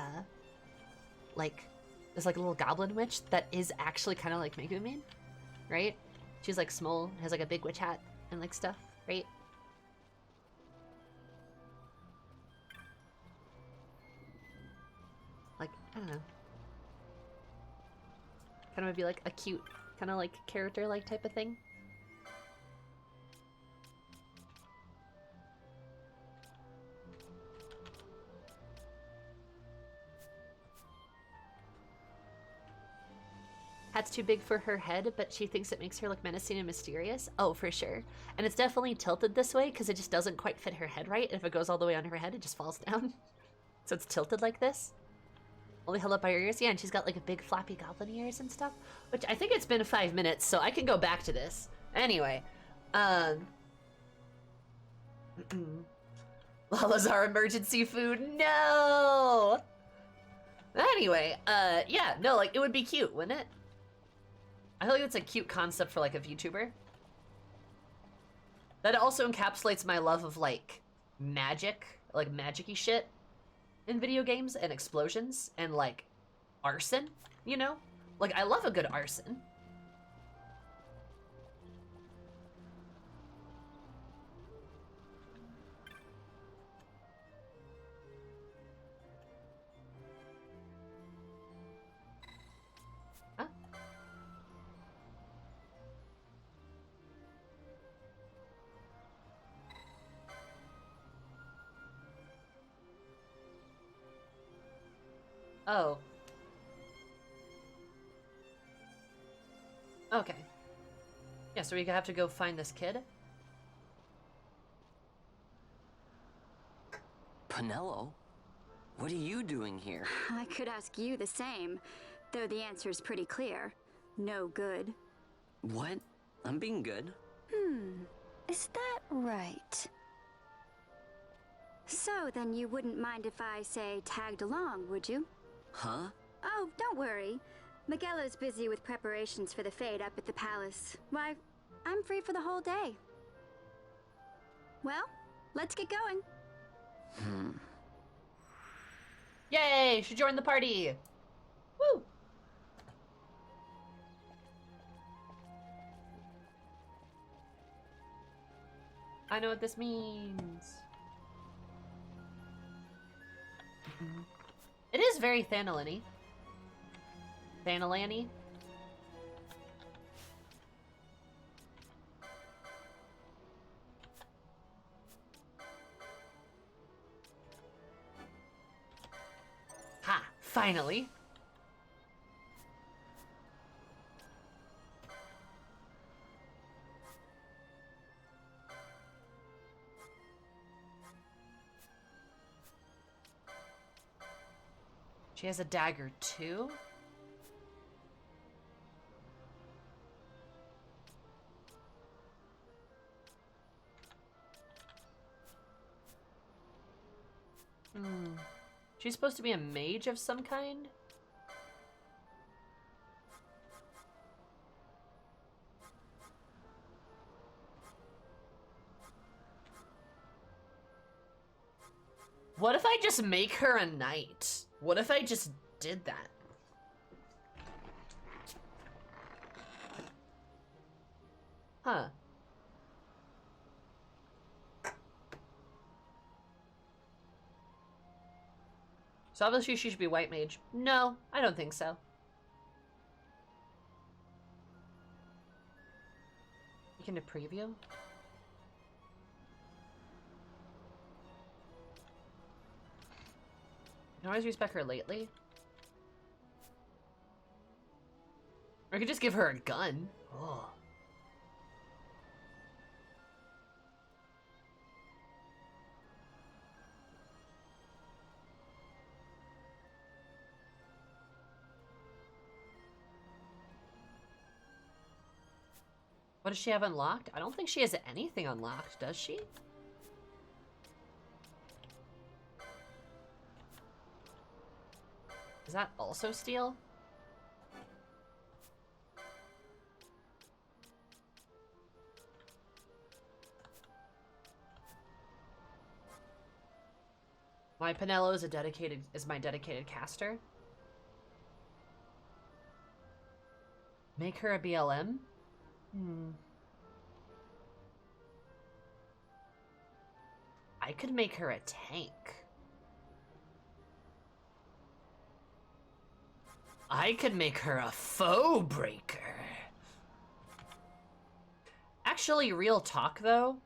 this like little goblin witch that is actually kind of like Megumin, right? She's like small, has like a big witch hat and like stuff, right? Like, I don't know. Kind of would be like a cute, kind of like character like type of thing. Hat's too big for her head, but she thinks it makes her look menacing and mysterious. Oh, for sure. And it's definitely tilted this way because it just doesn't quite fit her head right. If it goes all the way on her head, it just falls down. So it's tilted like this. Only held up by her ears. Yeah, and she's got like a big flappy goblin ears and stuff. Which I think it's been 5 minutes, so I can go back to this. Anyway. Lala's our emergency food. No! Anyway, yeah, no, like, it would be cute, wouldn't it? I feel like it's a cute concept for, like, a VTuber. That also encapsulates my love of, like, magic, like, magic-y shit in video games, and explosions, and, like, arson, you know? Like, I love a good arson. Oh. Okay. Yeah, so we have to go find this kid? Penello? What are you doing here? I could ask you the same, though the answer's pretty clear. No good. What? I'm being good. Is that right? So then you wouldn't mind if I, say, tagged along, would you? Huh? Oh, don't worry. Miguelo's busy with preparations for the fete up at the palace. Why, I'm free for the whole day. Well, let's get going. Yay! She joined the party! Woo! I know what this means. It is very Thanalani. Thanalani. Ha! Finally. She has a dagger too? She's supposed to be a mage of some kind? What if I just make her a knight? What if I just did that? Huh. So obviously she should be white mage. No, I don't think so. You can do preview? You can always respec her lately. Or I could just give her a gun. Oh. What does she have unlocked? I don't think she has anything unlocked, does she? Is that also steel? My Pinello is my dedicated caster. Make her a BLM? I could make her a tank. I could make her a foe breaker. Actually, real talk though.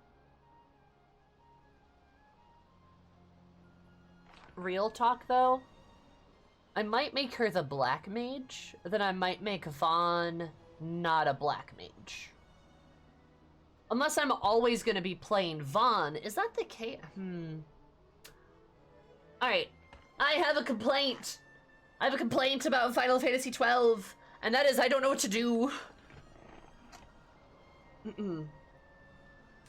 I might make her the black mage, then I might make Vaughn not a black mage. Unless I'm always gonna be playing Vaughn. Is that the case? Alright, I have a complaint. I have a complaint about Final Fantasy XII, and that is I don't know what to do.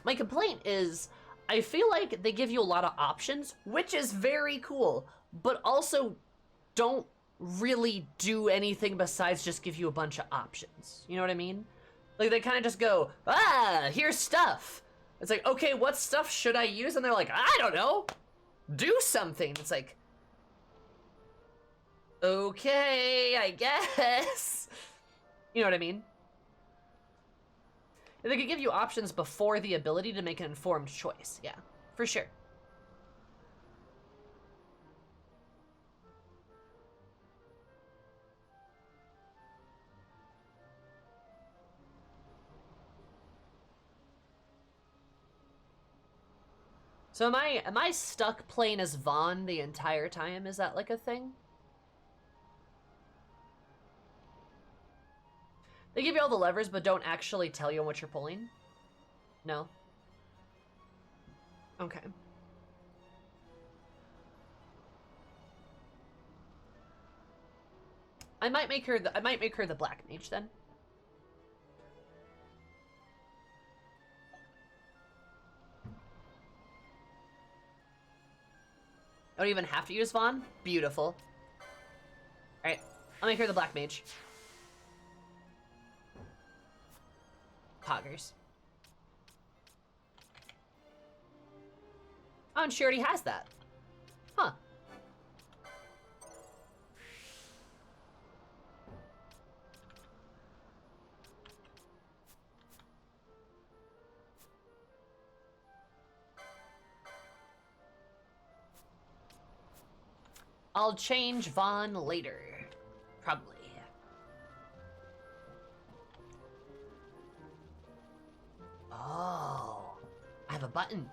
My complaint is I feel like they give you a lot of options, which is very cool, but also don't really do anything besides just give you a bunch of options. You know what I mean? Like, they kind of just go, here's stuff. It's like, okay, what stuff should I use? And they're like, I don't know. Do something. It's like, okay, I guess. You know what I mean? They could give you options before the ability to make an informed choice. Yeah, for sure. So am I stuck playing as Vaughn the entire time? Is that like a thing? They give you all the levers, but don't actually tell you what you're pulling? No? Okay. I might make her the black mage then. I don't even have to use Vaughn? Beautiful. Alright, I'll make her the black mage. Poggers. Oh, and she already has that. Huh. I'll change Vaughn later. Probably. Oh, I have a button.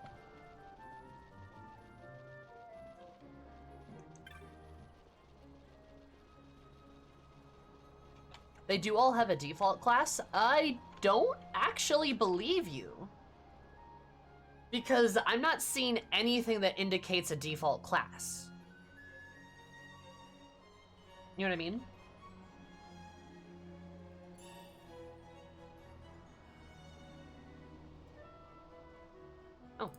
They do all have a default class? I don't actually believe you. Because I'm not seeing anything that indicates a default class. You know what I mean? Oh.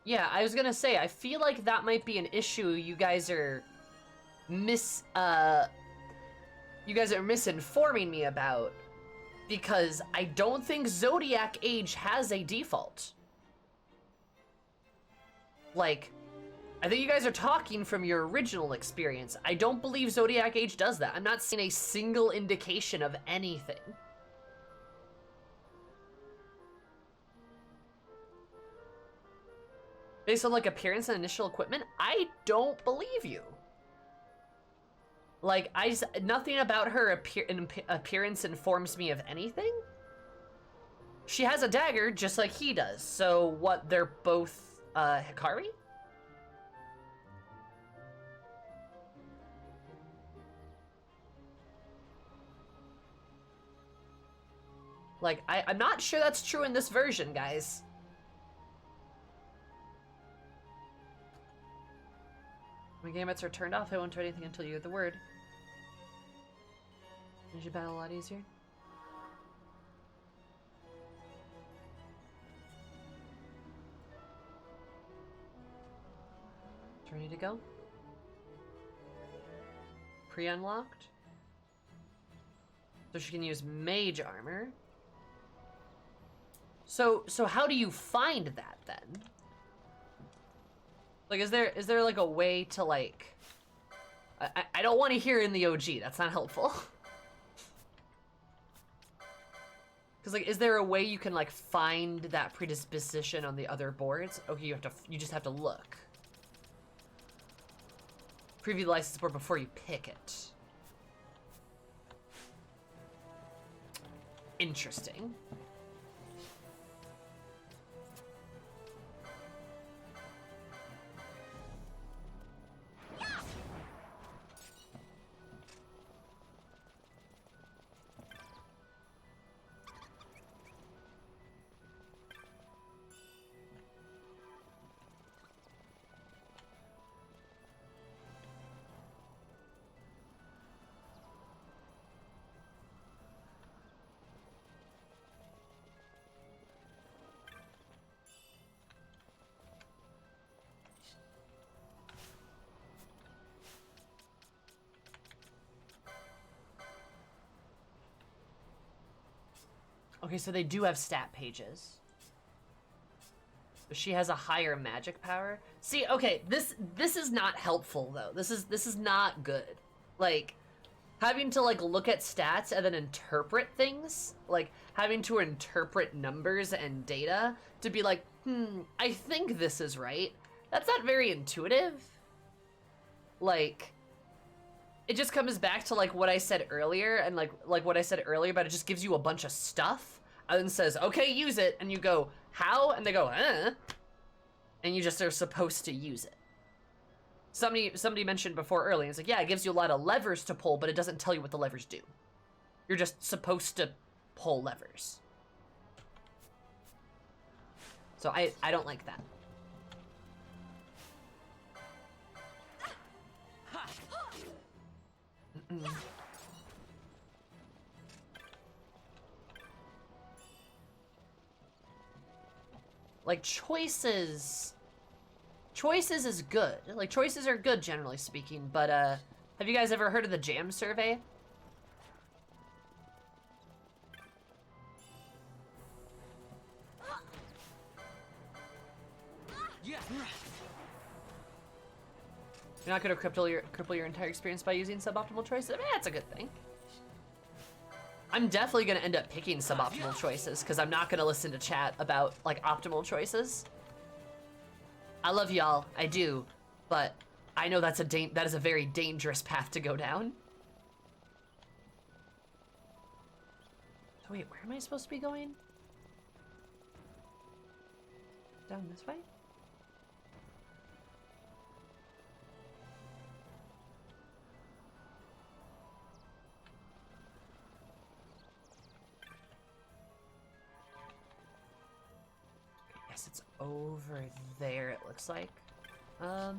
Yeah, I was gonna say, I feel like that might be an issue you guys are misinforming me about. because I don't think Zodiac Age has a default. Like, I think you guys are talking from your original experience. I don't believe Zodiac Age does that. I'm not seeing a single indication of anything. Based on like appearance and initial equipment, I don't believe you. Like, nothing about her appearance informs me of anything. She has a dagger just like he does. So what, they're both Hikari? Like, I'm not sure that's true in this version, guys. When gametes are turned off, I won't do anything until you get the word. Makes your battle a lot easier. Ready to go? Pre-unlocked. So she can use mage armor. So how do you find that then? Like, is there like a way to like... I don't want to hear in the OG. That's not helpful. Because like, is there a way you can like find that predisposition on the other boards? Okay, you just have to look. Preview the license board before you pick it. Interesting. Okay, so they do have stat pages. But she has a higher magic power. See, okay, this is not helpful though. This is not good. Like, having to like look at stats and then interpret things, like having to interpret numbers and data to be like, I think this is right. That's not very intuitive. Like, it just comes back to like what I said earlier, and like what I said earlier, but it just gives you a bunch of stuff and then says, okay, use it, and you go, how? And they go, and you just are supposed to use it. Somebody mentioned before earlier, it's like, yeah, it gives you a lot of levers to pull, but it doesn't tell you what the levers do. You're just supposed to pull levers. So I don't like that. Like, choices is good. Like, choices are good, generally speaking, but, have you guys ever heard of the JAM survey? Yeah. You're not gonna cripple your entire experience by using suboptimal choices? I mean, that's a good thing. I'm definitely gonna end up picking suboptimal choices because I'm not gonna listen to chat about like optimal choices. I love y'all, I do, but I know that is a very dangerous path to go down. So wait, where am I supposed to be going? Down this way? Yes, it's over there, it looks like. How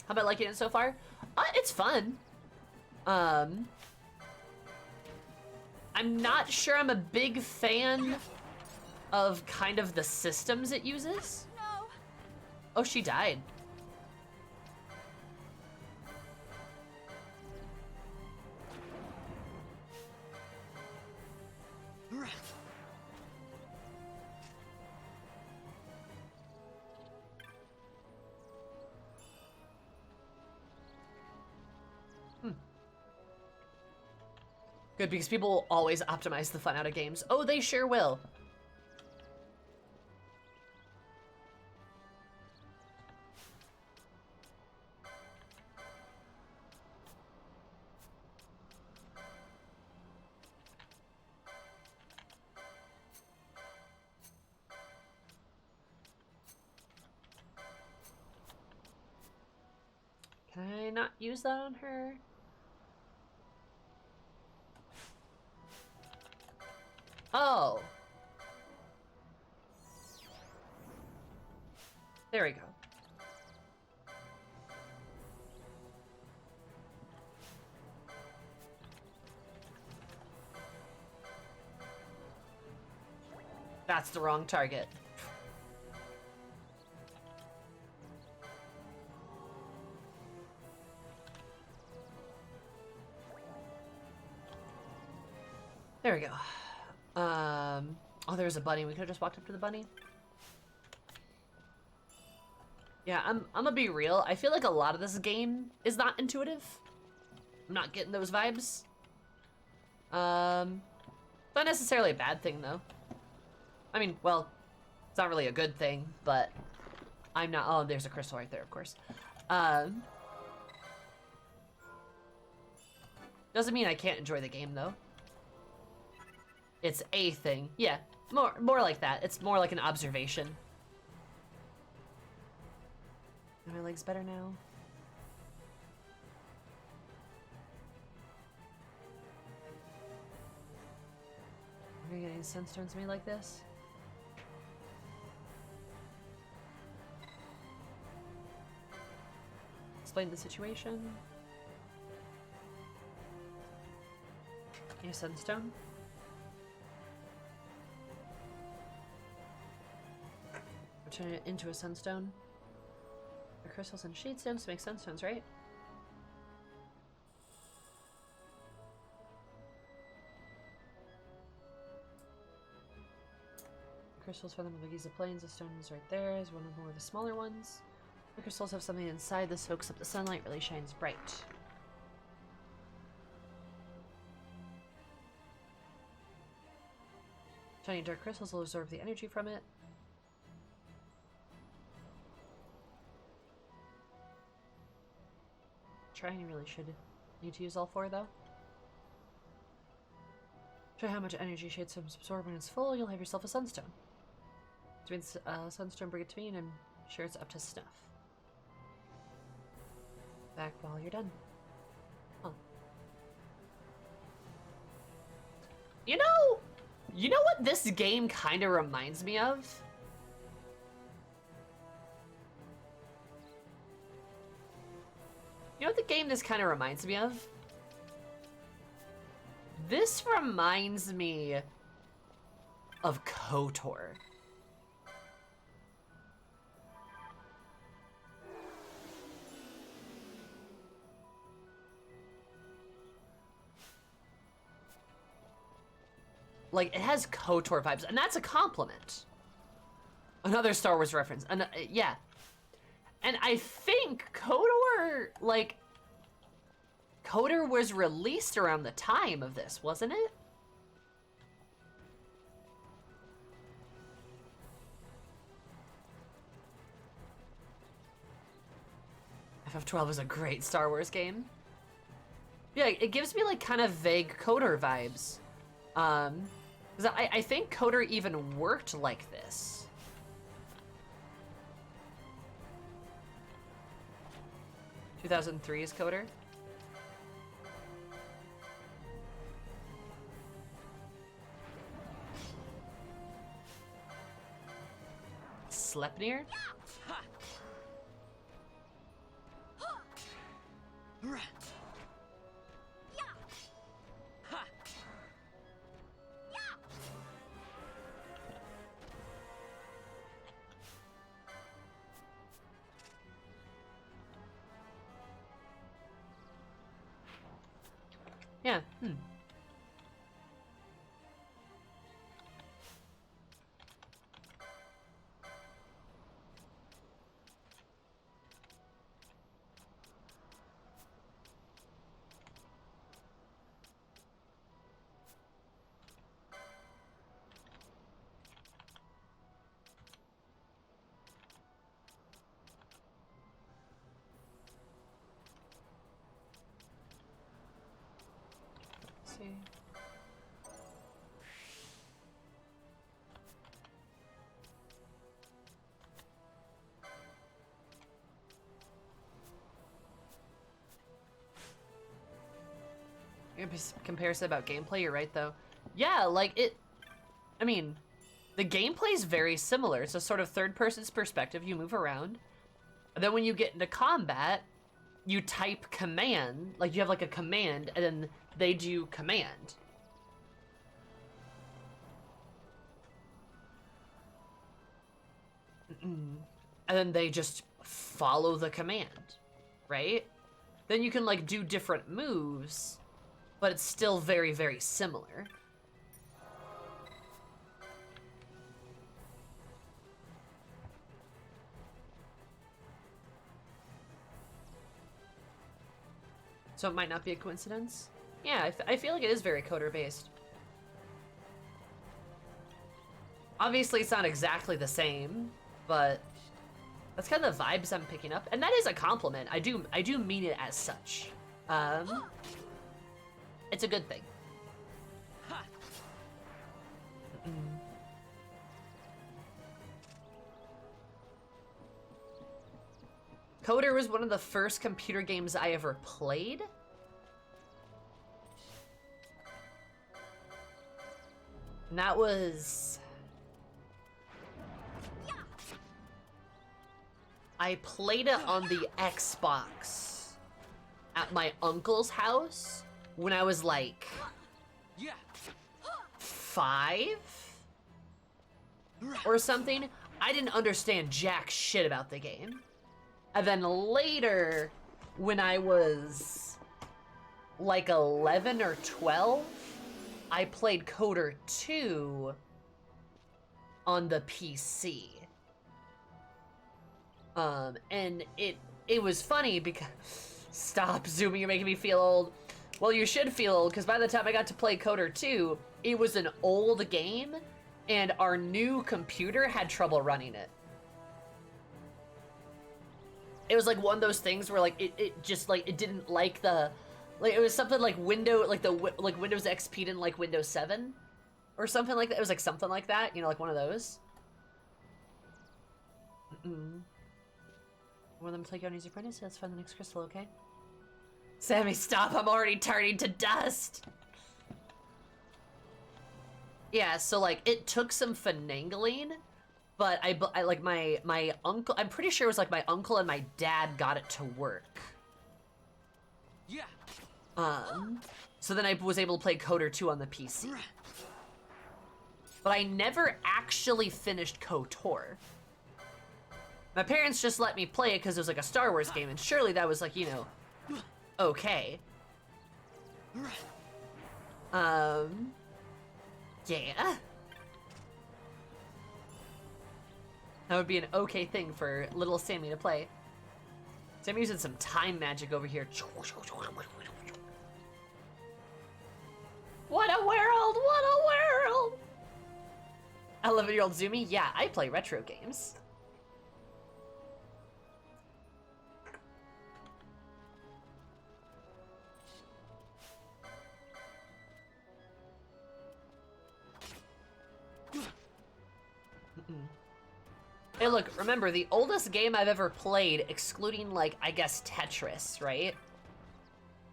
about liking it so far? It's fun. I'm not sure I'm a big fan of kind of the systems it uses. No. Oh, she died. Good, because people will always optimize the fun out of games. Oh, they sure will. Can I not use that on her? Oh. There we go. That's the wrong target. There we go. Oh, there's a bunny. We could have just walked up to the bunny. Yeah, I'm gonna be real. I feel like a lot of this game is not intuitive. I'm not getting those vibes. Not necessarily a bad thing, though. I mean, well, it's not really a good thing, but I'm not... Oh, there's a crystal right there, of course. Doesn't mean I can't enjoy the game, though. It's a thing. Yeah, more like that. It's more like an observation. Are my legs better now? Are you getting sunstones made like this? Explain the situation. A sunstone. Turn it into a sunstone. The crystals and shade stones to make sunstones, right? Crystals for them on the Giza Plains. The stone is right there. Is one of more of the smaller ones. The crystals have something inside that soaks up the sunlight, really shines bright. Shiny dark crystals will absorb the energy from it. Trying really should need to use all four, though. Try how much energy shade stones absorb when it's full, you'll have yourself a sunstone. Which means sunstone, bring it to me, and I'm sure it's up to snuff. Back while you're done. Huh. You know what this game kind of reminds me of? You know what the game this kind of reminds me of? This reminds me of KOTOR. Like, it has KOTOR vibes, and that's a compliment. Another Star Wars reference. Yeah. And I think KOTOR, like... KOTOR was released around the time of this, wasn't it? FF12 is a great Star Wars game. Yeah, it gives me, like, kind of vague KOTOR vibes. Because I think KOTOR even worked like this. (2003 is KOTOR. Sleipnir? Yeah, see. Comparison about gameplay, you're right though. Yeah, like it, I mean, the gameplay is very similar. It's a sort of third person's perspective. You move around. And then when you get into combat, you type command, like you have like a command, and then they do command. And then they just follow the command, right? Then you can like do different moves, but it's still very, very similar. So it might not be a coincidence? Yeah, I feel like it is very coder-based. Obviously, it's not exactly the same, but that's kind of the vibes I'm picking up. And that is a compliment. I do mean it as such. It's a good thing. Coder was one of the first computer games I ever played. And that was... I played it on the Xbox at my uncle's house when I was like 5 or something. I didn't understand jack shit about the game. And then later, when I was like 11 or 12, I played Coder 2 on the PC. And it was funny because... Stop, Zoomy, you're making me feel old. Well, you should feel old, because by the time I got to play Coder 2, it was an old game, and our new computer had trouble running it. It was like one of those things where like it just like it didn't like the like it was something like Windows XP didn't like Windows 7 or something like that. It was like something like that, you know, like one of those. One of them take you on Easy Apprentice. Let's find the next crystal, okay? Sammy, stop! I'm already turning to dust. Yeah, so like it took some finagling. But I like my uncle, I'm pretty sure it was like my uncle and my dad got it to work. Yeah. So then I was able to play Coder 2 on the PC. But I never actually finished KOTOR. My parents just let me play it because it was like a Star Wars game, and surely that was like, you know, okay. Yeah. That would be an okay thing for little Sammy to play. So I'm using some time magic over here. What a world! What a world! 11-year-old Zoomy? Yeah, I play retro games. Hey, look, remember, the oldest game I've ever played, excluding, like, I guess Tetris, right?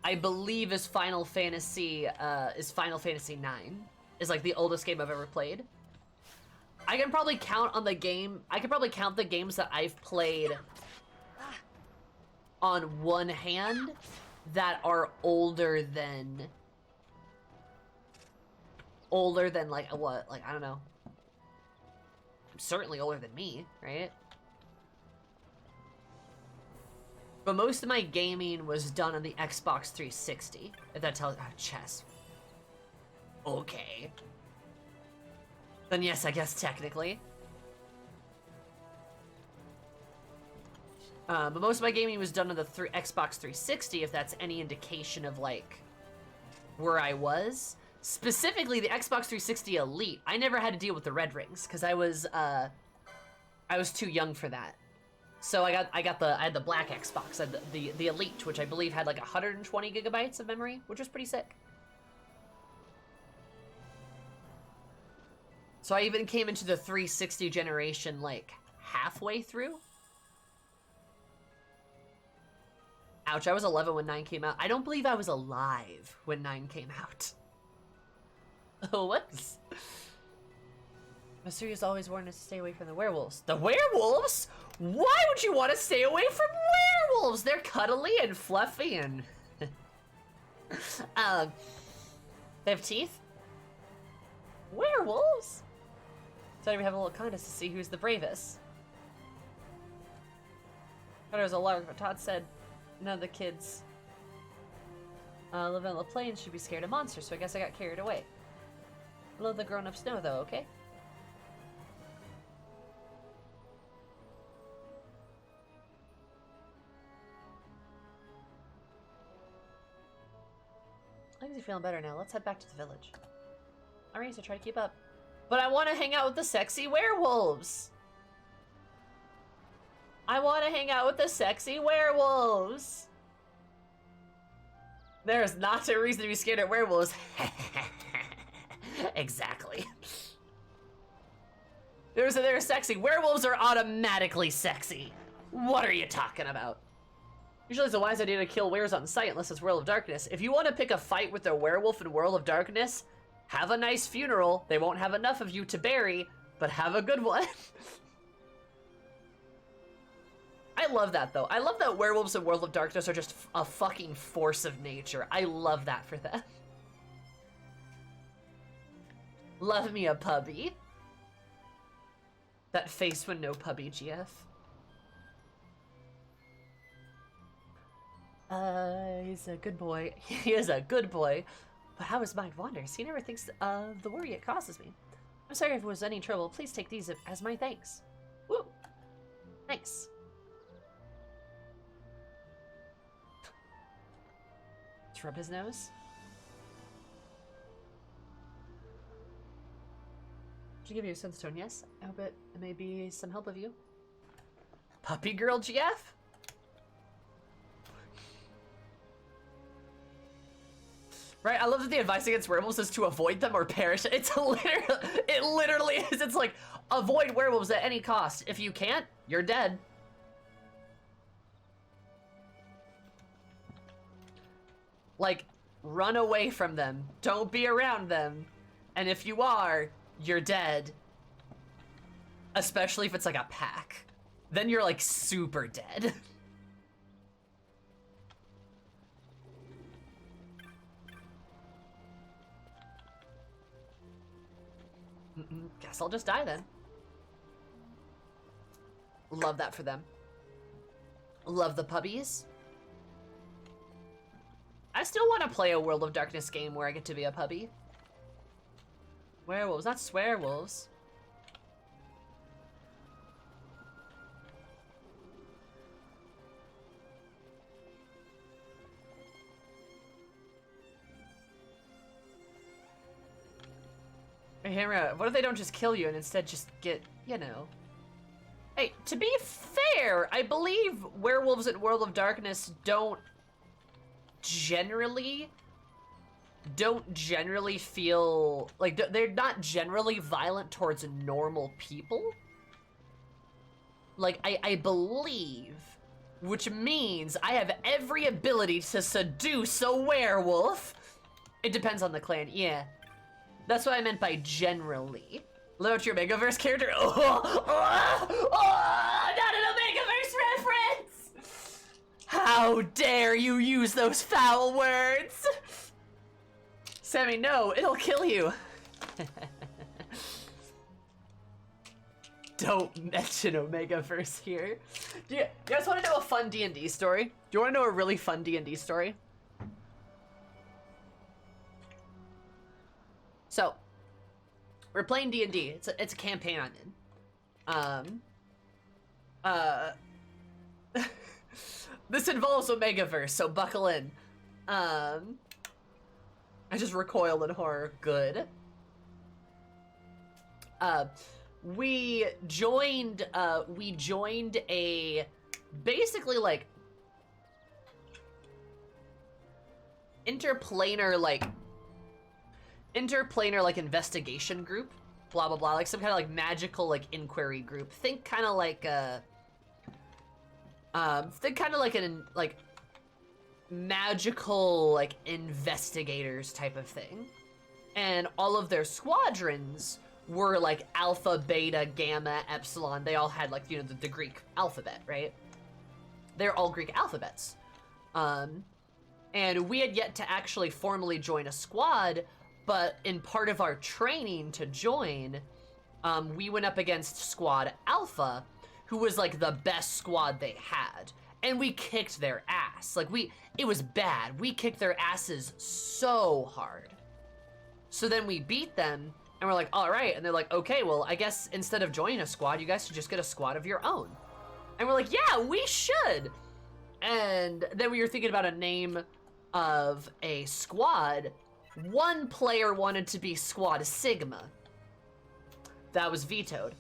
I believe is Final Fantasy IX. Is, like, the oldest game I've ever played. I can probably count on the game... I can probably count the games that I've played on one hand that are older than, like, what? Like, I don't know. Certainly older than me, right? But most of my gaming was done on the Xbox 360. If that tells... chess. Okay. Then yes, I guess technically. But most of my gaming was done on the Xbox 360, if that's any indication of, like, where I was. Specifically, the Xbox 360 Elite. I never had to deal with the red rings because I was too young for that. So I had the black Xbox, I had the Elite, which I believe had like 120 gigabytes of memory, which was pretty sick. So I even came into the 360 generation, like, halfway through. Ouch, I was 11 when 9 came out. I don't believe I was alive when 9 came out. Oh, whoops. Mysterious always warned us to stay away from the werewolves. The werewolves? Why would you want to stay away from werewolves? They're cuddly and fluffy and... they have teeth? Werewolves? So we have a little contest to see who's the bravest. Thought it was a lark, but Todd said none of the kids living on the plains should be scared of monsters, so I guess I got carried away. Let the grown-ups know, though, okay? I think he's feeling better now. Let's head back to the village. Alright, so try to keep up. But I want to hang out with the sexy werewolves! I want to hang out with the sexy werewolves! There is not a reason to be scared of werewolves. Exactly. They're sexy. Werewolves are automatically sexy. What are you talking about? Usually it's a wise idea to kill weres on sight unless it's World of Darkness. If you want to pick a fight with a werewolf in World of Darkness, have a nice funeral. They won't have enough of you to bury, but have a good one. I love that, though. I love that werewolves in World of Darkness are just a fucking force of nature. I love that for them. Love me a puppy. That face when no puppy, GF. He's a good boy. He is a good boy. But how his mind wanders. He never thinks of the worry it causes me. I'm sorry if it was any trouble. Please take these as my thanks. Woo! Thanks. Let's rub his nose. Should give you a sense tone, yes? I hope it may be some help of you. Puppy girl GF? Right, I love that the advice against werewolves is to avoid them or perish. It literally is. It's like, avoid werewolves at any cost. If you can't, you're dead. Like, run away from them. Don't be around them. And if you are, you're dead. Especially if it's like a pack. Then you're like super dead. Guess I'll just die then. Love that for them. Love the puppies. I still want to play a World of Darkness game where I get to be a puppy. Werewolves, not swearwolves. Hey, Hamra, what if they don't just kill you and instead just get, you know... Hey, to be fair, I believe werewolves in World of Darkness don't generally feel... Like, they're not generally violent towards normal people. Like, I believe, which means I have every ability to seduce a werewolf. It depends on the clan, yeah. That's what I meant by generally. Look at your Omegaverse character. Not an Omegaverse reference! How dare you use those foul words? Sammy, no, it'll kill you. Don't mention Omegaverse here. Do you guys want to know a fun D&D story? Do you want to know a really fun D&D story? So, we're playing D&D. It's a campaign I'm in. This involves Omegaverse, so buckle in. I just recoiled in horror. Good. We joined a basically like interplanar like investigation group blah blah blah, like some kind of like magical like inquiry group. Think kind of like think kind of like an like magical like investigators type of thing. And all of their squadrons were like Alpha, Beta, Gamma, Epsilon. They all had like, you know, the Greek alphabet, right? They're all Greek alphabets. And we had yet to actually formally join a squad, but in part of our training to join, we went up against Squad Alpha, who was like the best squad they had. And we kicked their ass. Like it was bad. We kicked their asses so hard. So then we beat them, and we're like, all right. And they're like, okay, well, I guess instead of joining a squad, you guys should just get a squad of your own. And we're like, yeah, we should. And then we were thinking about a name of a squad. One player wanted to be Squad Sigma. That was vetoed.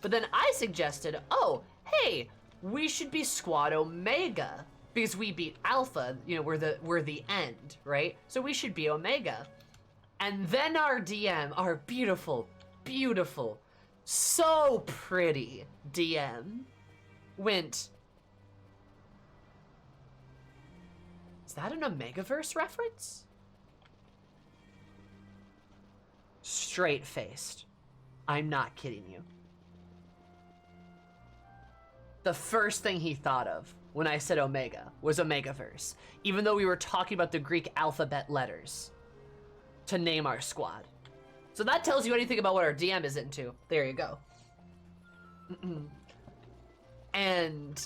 But then I suggested, oh, hey, we should be Squad Omega, because we beat Alpha, you know, we're the end, right? So we should be Omega. And then our DM, our beautiful, beautiful, so pretty DM went, is that an Omegaverse reference? Straight-faced. I'm not kidding you. The first thing he thought of when I said Omega was Omegaverse, even though we were talking about the Greek alphabet letters to name our squad. So that tells you anything about what our DM is into. There you go. And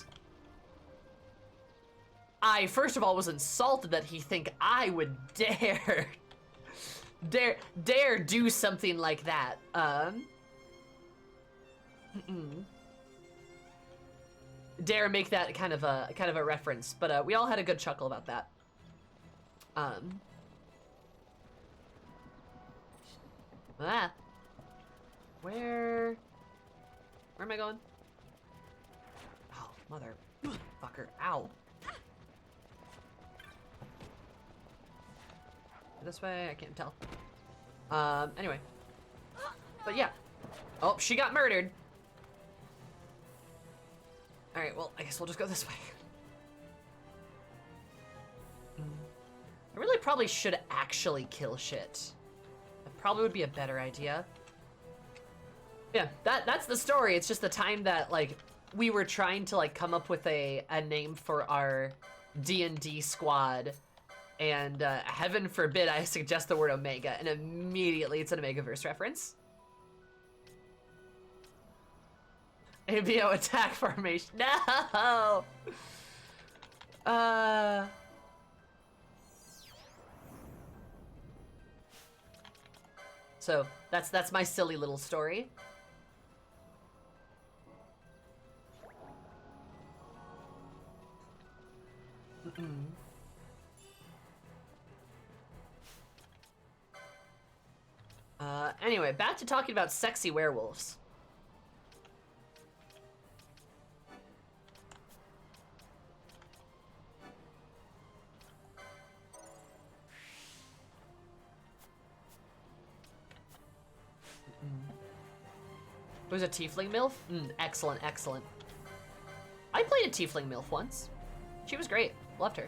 I, first of all, was insulted that he think I would dare do something like that. Dare make that kind of a reference, but we all had a good chuckle about that. Where am I going? Oh, motherfucker! Ow! This way? I can't tell. Anyway, but yeah. Oh, she got murdered. All right, well, I guess we'll just go this way. I really probably should actually kill shit. That probably would be a better idea. Yeah, that's the story. It's just the time that, like, we were trying to, like, come up with a name for our D&D squad, and heaven forbid I suggest the word Omega, and immediately it's an Omegaverse reference. ABO attack formation. No! So that's my silly little story. Anyway, back to talking about sexy werewolves. It was a tiefling MILF? Excellent, excellent. I played a tiefling MILF once. She was great. Loved her.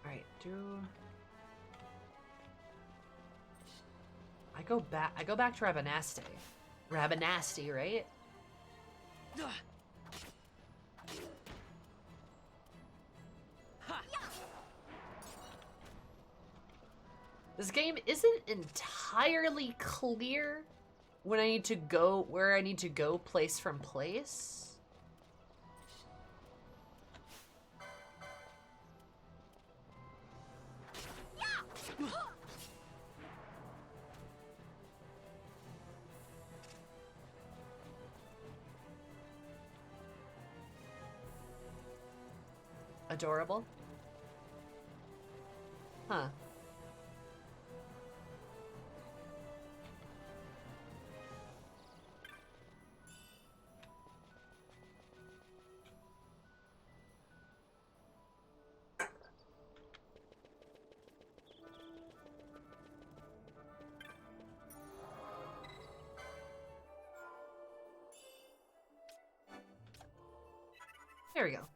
Alright, I go back to Rabanasta. Rabanasta, right? This game isn't entirely clear when I need to go, where I need to go place from place. Adorable. Huh. There we go.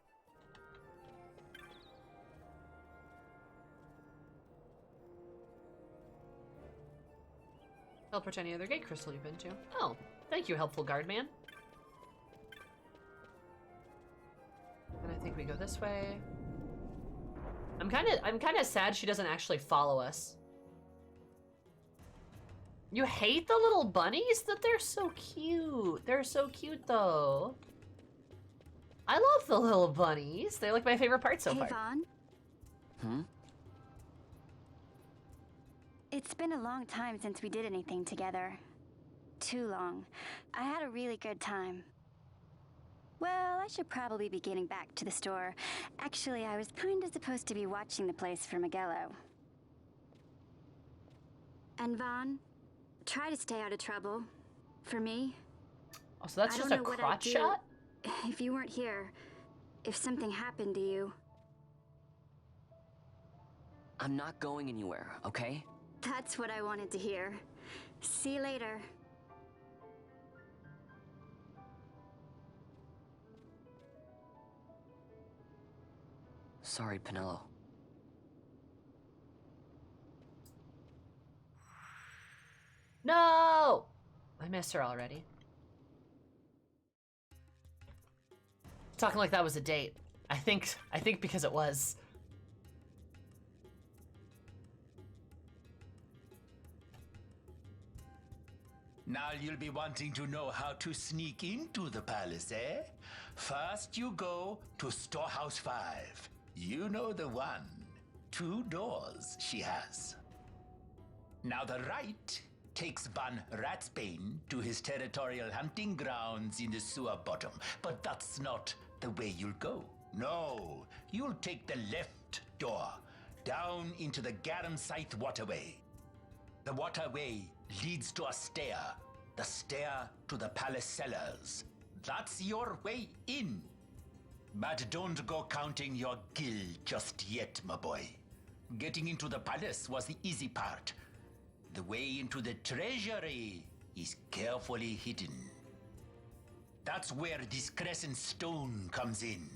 Teleport to any other gate crystal you've been to. Oh, thank you, helpful guard man. And I think we go this way. I'm kind of sad she doesn't actually follow us. You hate the little bunnies? That they're so cute. They're so cute though. I love the little bunnies. They're like my favorite part so far. Hey, Vaughn. Hmm? It's been a long time since we did anything together. Too long. I had a really good time. Well, I should probably be getting back to the store. Actually, I was kind of supposed to be watching the place for Miguelo. And Vaughn, try to stay out of trouble. For me. Oh, so that's just a crotch shot? If you weren't here, if something happened to you. I'm not going anywhere, okay? That's what I wanted to hear. See you later. Sorry, Penelo. No! I missed her already. Talking like that was a date. I think because it was. Now you'll be wanting to know how to sneak into the palace, eh? First you go to Storehouse 5. You know the one. 2 doors she has. Now the right takes Van Ratsbane to his territorial hunting grounds in the sewer bottom. But that's not the way you'll go. No, you'll take the left door, down into the Garamscythe waterway. The waterway leads to a stair. The stair to the palace cellars. That's your way in. But don't go counting your gil just yet, my boy. Getting into the palace was the easy part. The way into the treasury is carefully hidden. That's where this crescent stone comes in.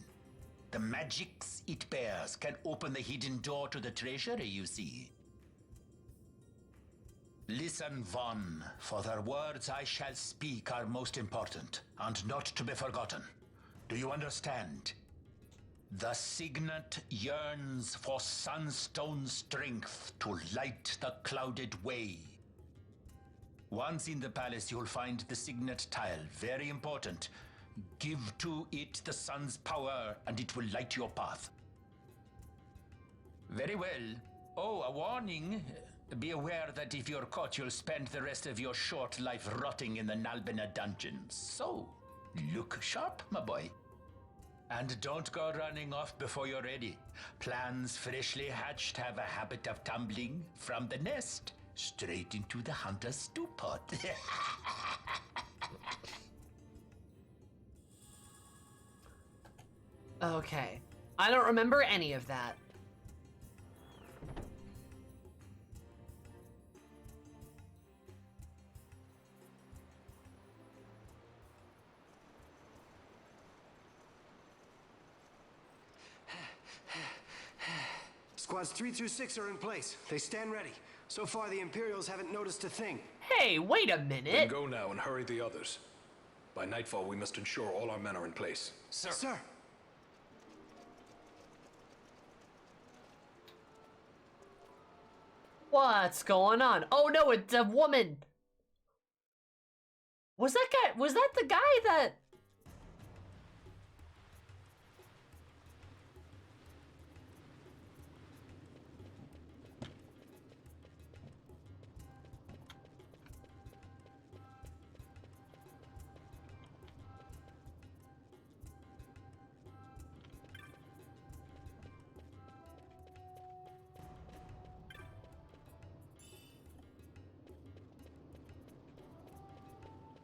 The magics it bears can open the hidden door to the treasury, you see. Listen, Vaughn, for the words I shall speak are most important, and not to be forgotten. Do you understand? The signet yearns for sunstone strength to light the clouded way. Once in the palace, you'll find the signet tile, very important. Give to it the sun's power, and it will light your path. Very well. Oh, a warning. Be aware that if you're caught, you'll spend the rest of your short life rotting in the Nalbina dungeons. So, look sharp, my boy. And don't go running off before you're ready. Plans freshly hatched have a habit of tumbling from the nest straight into the hunter's stew pot. Okay. I don't remember any of that. Squads 3 through 6 are in place. They stand ready. So far, the Imperials haven't noticed a thing. Hey, wait a minute! Then go now and hurry the others. By nightfall, we must ensure all our men are in place. Sir! Sir! What's going on? Oh no, it's a woman! Was that the guy that...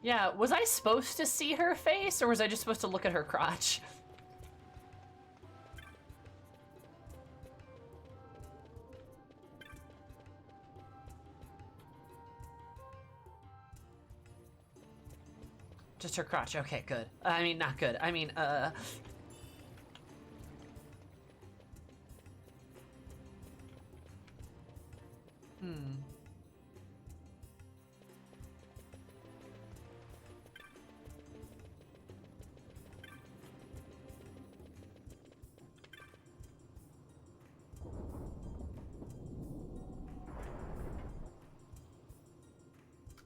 Yeah, was I supposed to see her face, or was I just supposed to look at her crotch? Just her crotch, okay, good. I mean, not good. I mean,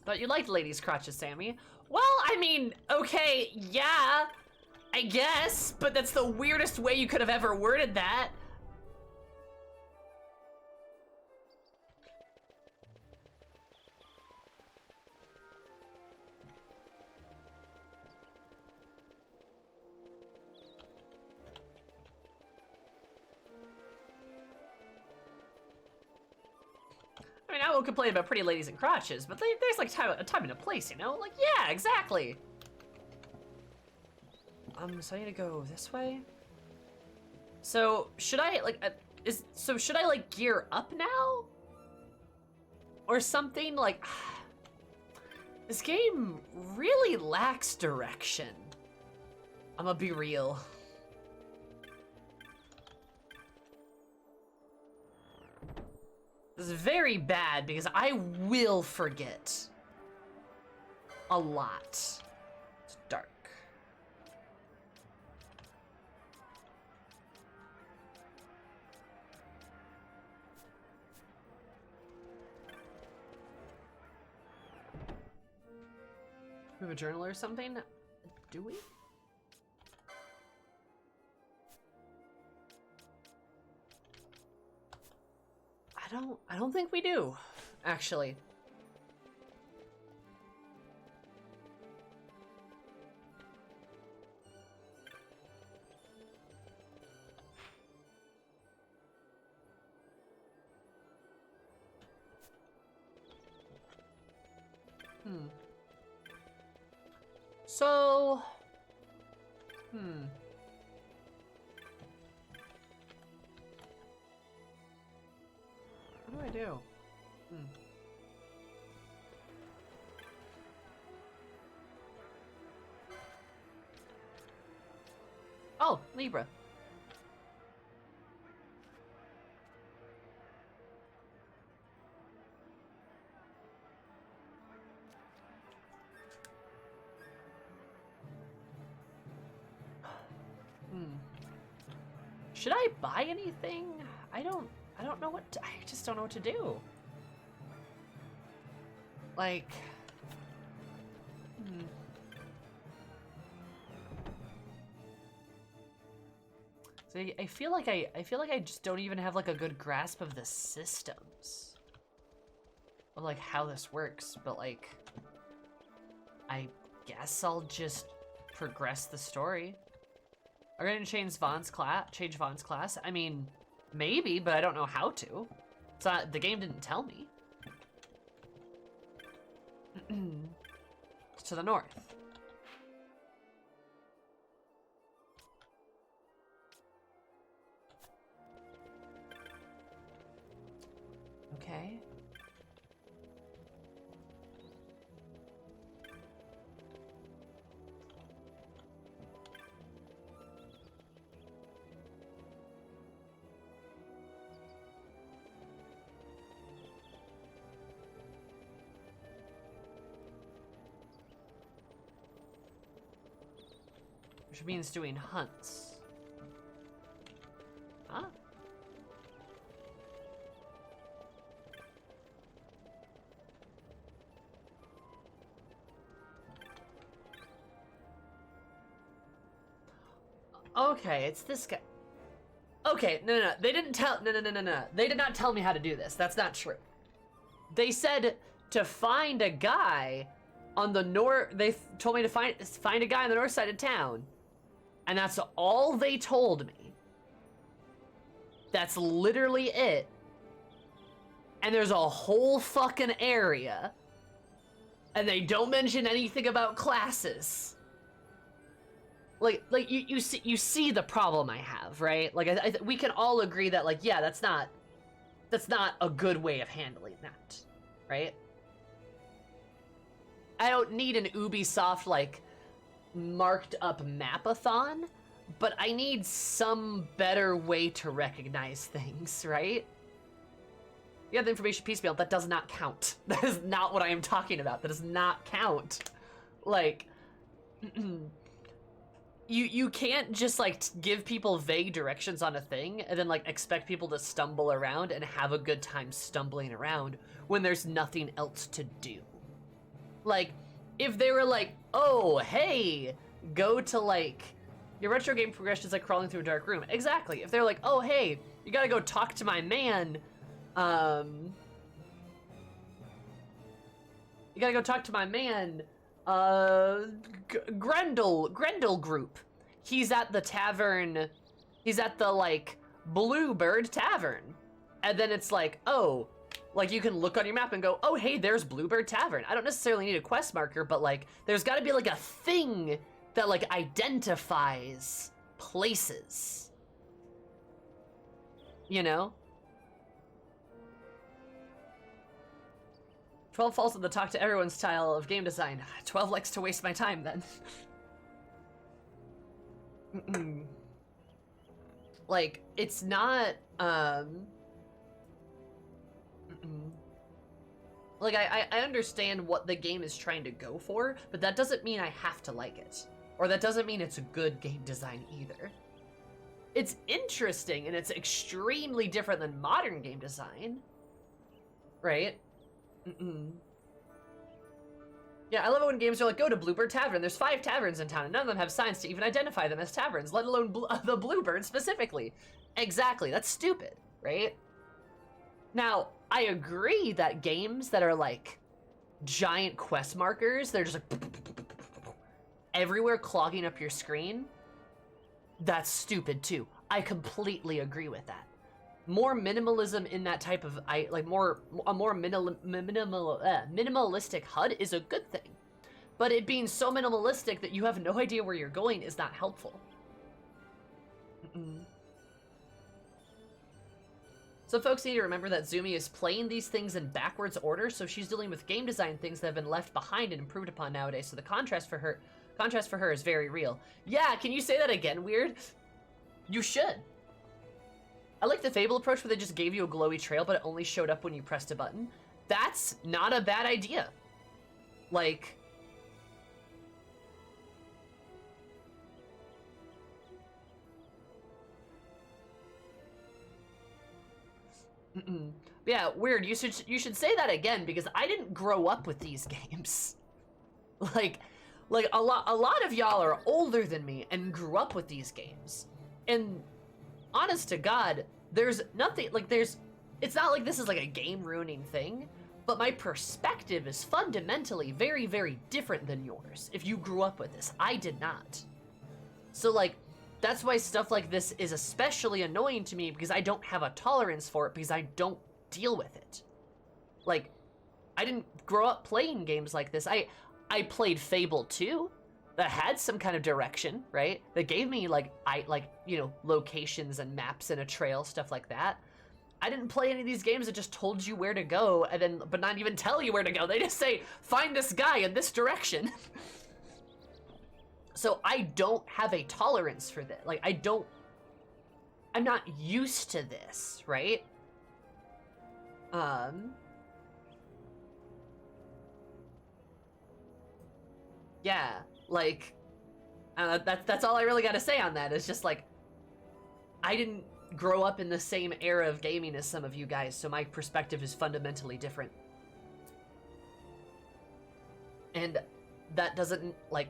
Thought you liked ladies' crotches, Sammy. Well, I mean, okay, yeah, I guess, but that's the weirdest way you could have ever worded that. I mean, I won't complain about pretty ladies and crotches, but there's like a time and a place, you know? Like, yeah, exactly. So I need to go this way? So, should I, like, should I, like, gear up now? Or something? Like, this game really lacks direction. I'm gonna be real. This is very bad because I will forget a lot. It's dark. We have a journal or something? Do we? I don't think we do, actually. So, what do I do? Oh, Libra. Should I buy anything? I don't know what to, I just don't know what to do. Like, So I feel like I just don't even have like a good grasp of the systems of like how this works, but like I guess I'll just progress the story. Are we gonna change Vaughn's class? I mean, maybe, but I don't know how to. It's not, the game didn't tell me. To the north. Okay. Which means doing hunts. Huh? Okay, it's this guy. Okay, no. They didn't tell. No. They did not tell me how to do this. That's not true. They said to find a guy on the north. They told me to find a guy on the north side of town. And that's all they told me. That's literally it. And there's a whole fucking area. And they don't mention anything about classes. Like you see the problem I have, right? Like we can all agree that like, yeah, that's not a good way of handling that, right? I don't need an Ubisoft like marked up mapathon, but I need some better way to recognize things, right? You have the information piecemeal, that does not count. That is not what I am talking about. That does not count. Like, you can't just like give people vague directions on a thing and then like expect people to stumble around and have a good time stumbling around when there's nothing else to do. Like, if they were like, oh, hey, go to like, your retro game progression is like crawling through a dark room. Exactly. If they're like, oh, hey, you gotta go talk to my man, you gotta go talk to my man, Grendel Group. He's at the tavern, he's at the, like, Bluebird Tavern. And then it's like, oh, like, you can look on your map and go, oh, hey, there's Bluebird Tavern. I don't necessarily need a quest marker, but, like, there's gotta be, like, a thing that, like, identifies places. You know? 12 falls in the talk to everyone style of game design. 12 likes to waste my time, then. Like, it's not, like, I understand what the game is trying to go for, but that doesn't mean I have to like it. Or that doesn't mean it's a good game design either. It's interesting, and it's extremely different than modern game design. Right? Yeah, I love it when games are like, go to Bluebird Tavern. There's 5 taverns in town, and none of them have signs to even identify them as taverns, let alone the Bluebird specifically. Exactly, that's stupid, right? Now, I agree that games that are like giant quest markers, they're just like everywhere clogging up your screen, that's stupid too. I completely agree with that. More minimalism in that type of, a more minimalistic HUD is a good thing. But it being so minimalistic that you have no idea where you're going is not helpful. Some folks need to remember that Zoomi is playing these things in backwards order, so she's dealing with game design things that have been left behind and improved upon nowadays, so the contrast for her is very real. Yeah, can you say that again, Weird? You should. I like the Fable approach where they just gave you a glowy trail, but it only showed up when you pressed a button. That's not a bad idea. Like... Yeah, Weird, you should say that again, because I didn't grow up with these games. Like a lot of y'all are older than me and grew up with these games. And honest to God, there's nothing, like it's not like this is like a game ruining thing, but my perspective is fundamentally very, very different than yours. If you grew up with this, I did not. So like, that's why stuff like this is especially annoying to me, because I don't have a tolerance for it, because I don't deal with it. Like, I didn't grow up playing games like this. I played Fable 2, that had some kind of direction, right? That gave me you know, locations and maps and a trail, stuff like that. I didn't play any of these games that just told you where to go, and then, but not even tell you where to go. They just say, find this guy in this direction. So I don't have a tolerance for this. Like, I'm not used to this, right? Yeah, like, that's all I really gotta say on that. It's just like, I didn't grow up in the same era of gaming as some of you guys, so my perspective is fundamentally different. And that doesn't, like,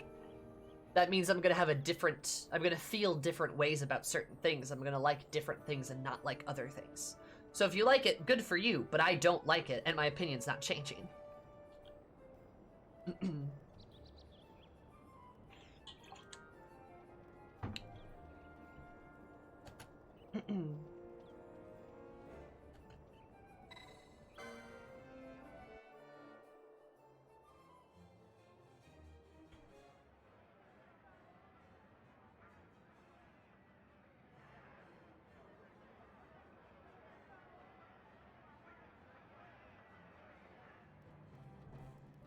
that means I'm gonna feel different ways about certain things. I'm gonna like different things and not like other things. So if you like it, good for you, but I don't like it, and my opinion's not changing.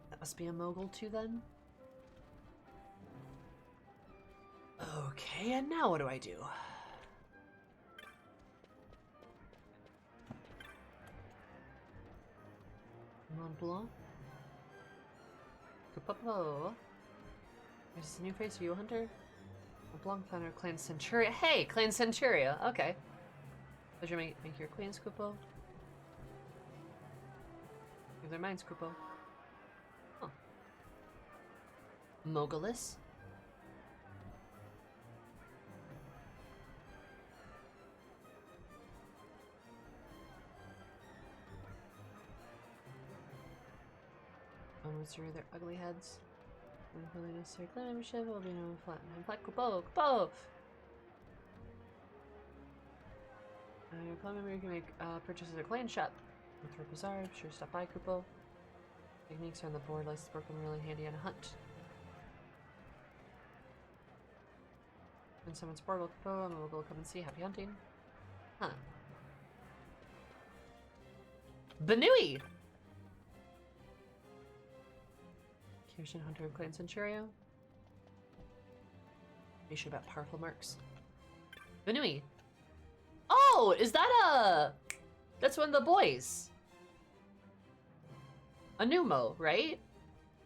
That must be a mogul too, then? Okay, and now what do I do? Mont Blanc? Kupopo. There's a new face for you, Hunter? Mont Blanc, founder of Clan Centuria. Hey, Clan Centuria. Okay. Pleasure make your queens, Kupo. Give their minds, Kupo. Oh. Mogulus. Onwards through their ugly heads. When the necessary clan membership will be no flat. Flat Kupo! Kupo! Your clan member, you can make purchases at a clan shop. With her bazaar, I'm sure stop by Kupo. Techniques are on the board, license book come really handy on a hunt. When someone's bored, will Kupo, and we'll go come and see. Happy hunting. Huh. Banui! Kirsten Hunter of Clan Centurio. Information about powerful marks. Banui. Oh, is that that's one of the boys. A Numo, right?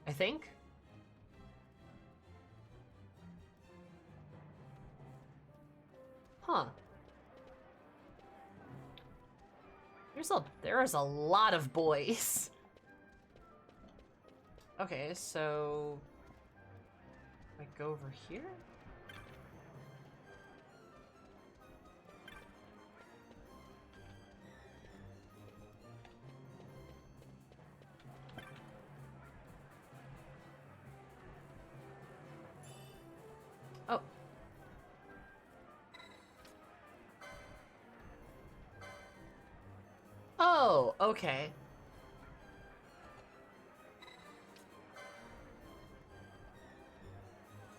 I think. Huh. There's a lot of boys. Okay, so I go over here? Oh. Oh, okay.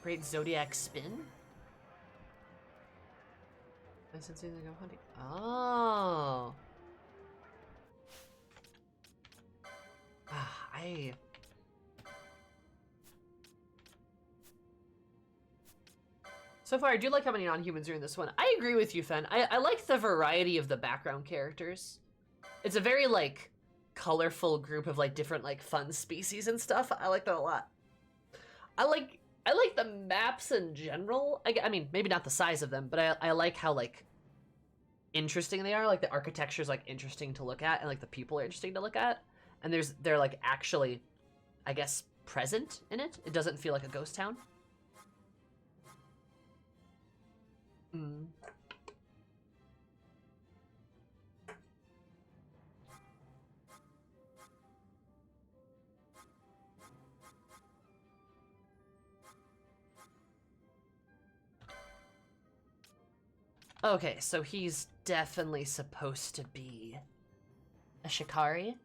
Great Zodiac spin? I said something to go hunting. Oh. So far, I do like how many non-humans are in this one. I agree with you, Fen. I like the variety of the background characters. It's a very, like, colorful group of, like, different, like, fun species and stuff. I like that a lot. I like the maps in general. I mean, maybe not the size of them, but I like how, like, interesting they are. Like, the architecture's, like, interesting to look at, and, like, the people are interesting to look at. And they're, like, actually, I guess, present in it. It doesn't feel like a ghost town. Mm. Okay, so he's definitely supposed to be a Shikari.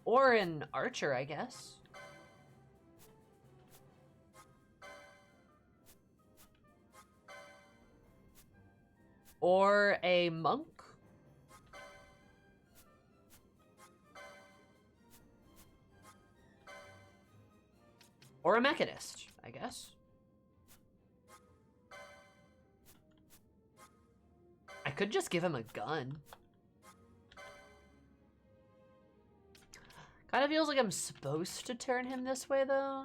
Or an archer, I guess. Or a monk. Or a mechanist, I guess. I could just give him a gun. Kind of feels like I'm supposed to turn him this way, though.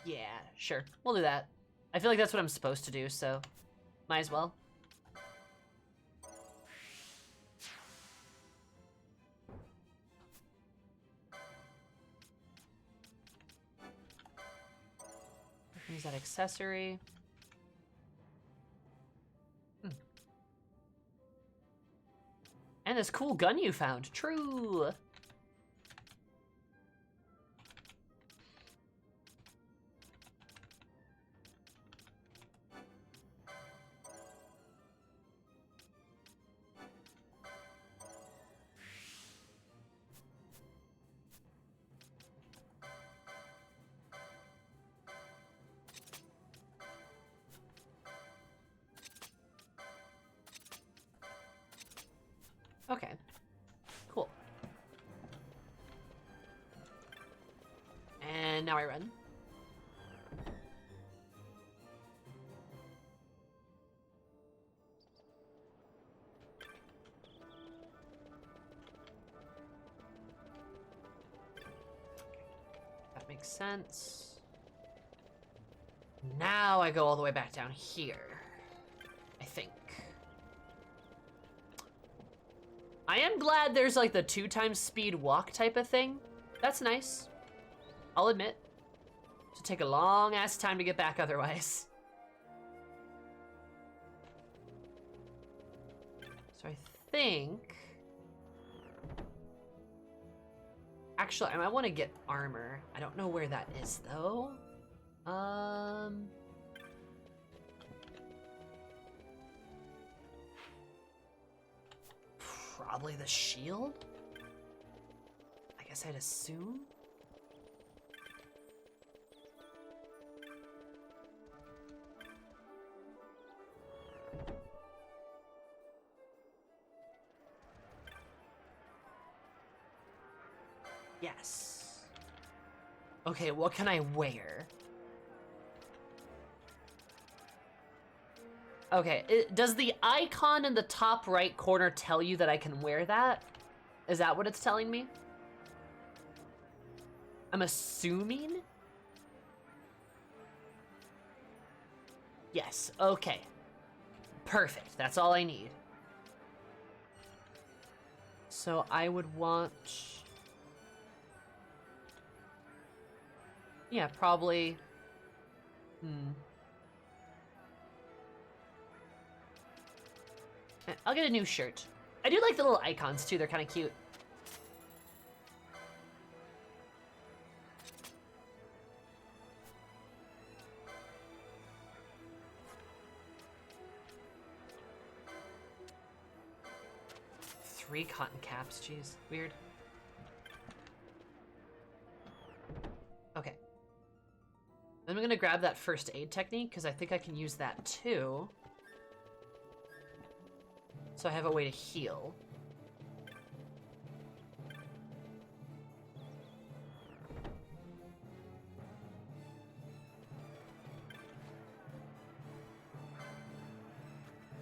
Yeah, sure. We'll do that. I feel like that's what I'm supposed to do, so might as well. Use that accessory. And this cool gun you found. True. Okay, cool. And now I run. Makes sense. Now I go all the way back down here. I think. I am glad there's like the 2 times speed walk type of thing. That's nice. I'll admit. It'll take a long ass time to get back otherwise. So I think... Actually, I might want to get armor. I don't know where that is though. Probably the shield? I guess I'd assume? Yes. Okay, what can I wear? Okay, does the icon in the top right corner tell you that I can wear that? Is that what it's telling me? I'm assuming? Yes, okay. Perfect, that's all I need. So I would want... Yeah, probably... I'll get a new shirt. I do like the little icons too, they're kind of cute. Three cotton caps, jeez, weird. Okay. Then I'm gonna grab that first aid technique because I think I can use that too. So I have a way to heal.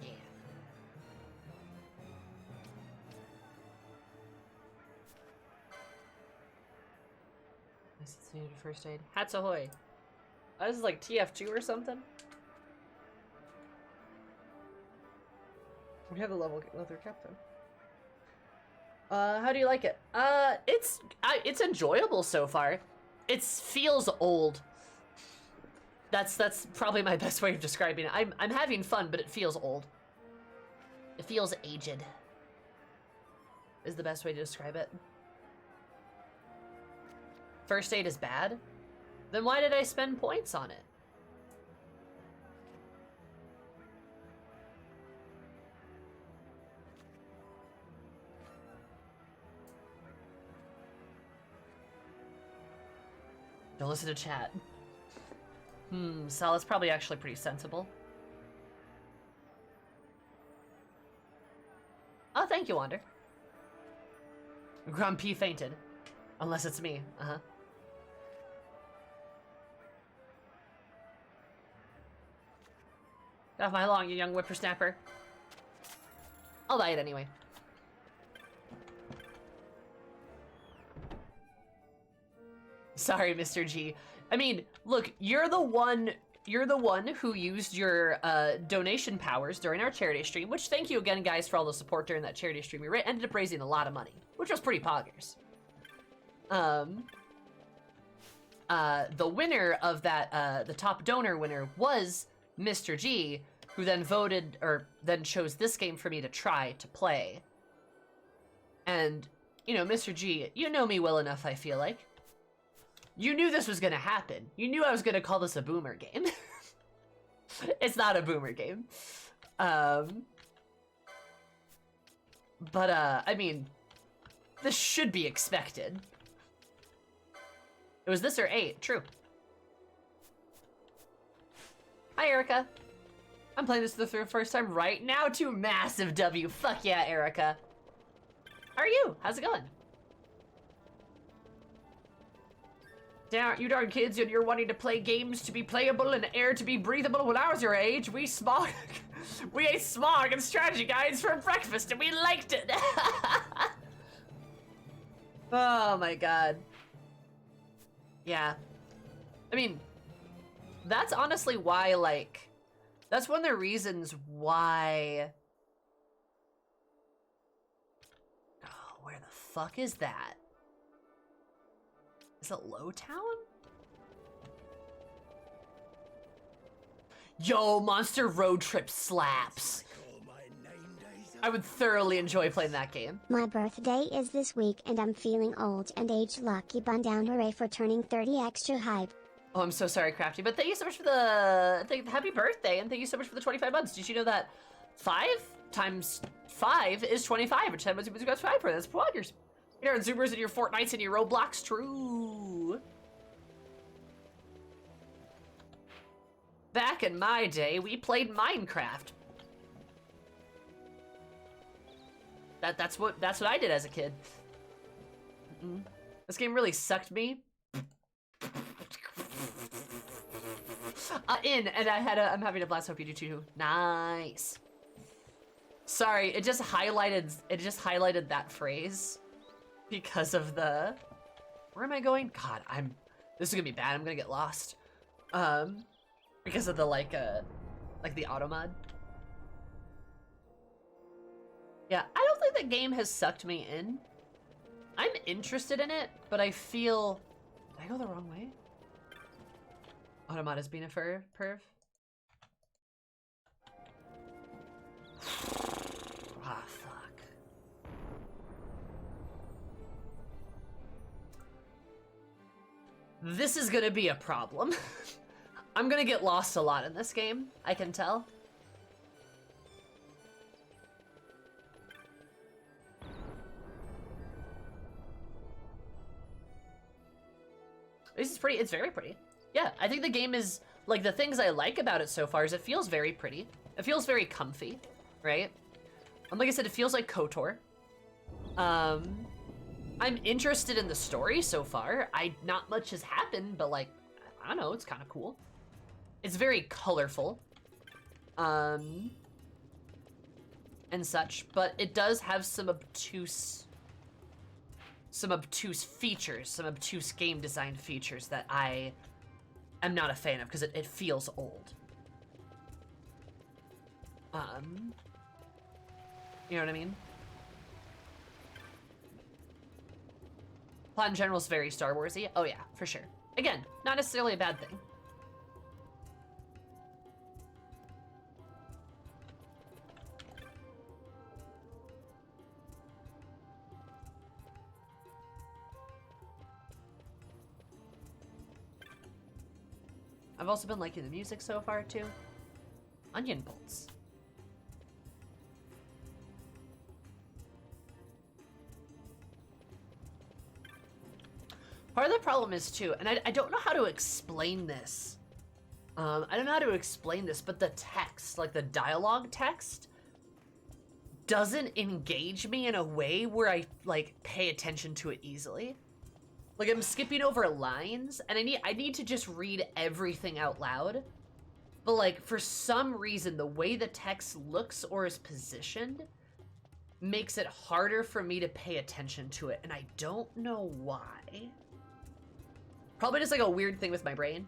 Yeah. This is needed first aid. Hats ahoy! Oh, this is like TF2 or something? We have a leather cap though. How do you like it? It's enjoyable so far. It feels old. That's probably my best way of describing it. I'm having fun, but it feels old. It feels aged. Is the best way to describe it. First aid is bad? Then why did I spend points on it? Don't listen to chat. Sal is probably actually pretty sensible. Oh, thank you, Wander. Grumpy fainted. Unless it's me. Uh-huh. Get off my lawn, you young whippersnapper. I'll buy it anyway. Sorry, Mr. G. I mean, look, you're the one who used your donation powers during our charity stream, which thank you again, guys, for all the support during that charity stream. We ended up raising a lot of money, which was pretty poggers. The winner of that, the top donor winner was Mr. G, who then voted, or then chose this game for me to try to play. And, you know, Mr. G, you know me well enough, I feel like. You knew this was gonna happen. You knew I was gonna call this a boomer game. It's not a boomer game. I mean, this should be expected. It was this or 8, true. Hi, Erica. I'm playing this for the first time right now too. Massive W. Fuck yeah, Erica. How are you? How's it going? You darn kids, and you're wanting to play games to be playable and air to be breathable. When I was your age, we ate smog and strategy guides for breakfast, and we liked it. Oh my god. Yeah. I mean, that's honestly why, like, that's one of the reasons why... Oh, where the fuck is that? Is it Lowtown? Yo, Monster Road Trip slaps. I would thoroughly enjoy playing that game. My birthday is this week and I'm feeling old and age lucky. Bun down, hooray for turning 30 extra hype. Oh, I'm so sorry, Crafty, but thank you so much for the happy birthday, and thank you so much for the 25 months. Did you know that 5 times 5 is 25, which 10 months you got 5 for? That's bloggers. You're in Zoomers and your Fortnites and your Roblox, true. Back in my day, we played Minecraft. That's what I did as a kid. This game really sucked me in, and I'm having a blast. Hope you do too. Nice. Sorry, it just highlighted that phrase because of the. Where am I going? God, this is gonna be bad. I'm gonna get lost. Because of the like the auto mod. Yeah, I don't think the game has sucked me in. I'm interested in it, but I feel... Did I go the wrong way? Automata is being a perv? Ah, fuck. This is gonna be a problem. I'm gonna get lost a lot in this game, I can tell. This is pretty, it's very pretty. Yeah, I think the game is, like, the things I like about it so far is it feels very pretty. It feels very comfy, right? Like I said, it feels like KOTOR. I'm interested in the story so far. Not much has happened, but like, I don't know, it's kind of cool. It's very colorful. And such, but it does have some obtuse features, some obtuse game design features that I am not a fan of because it feels old. You know what I mean? Plot in general is very Star Wars-y. Oh yeah, for sure. Again, not necessarily a bad thing. I've also been liking the music so far too. Onion bolts. Part of the problem is too, and I don't know how to explain this. I don't know how to explain this, but the text, like the dialogue text, doesn't engage me in a way where I like pay attention to it easily. Like I'm skipping over lines, and I need to just read everything out loud. But like for some reason, the way the text looks or is positioned makes it harder for me to pay attention to it, and I don't know why. Probably just like a weird thing with my brain.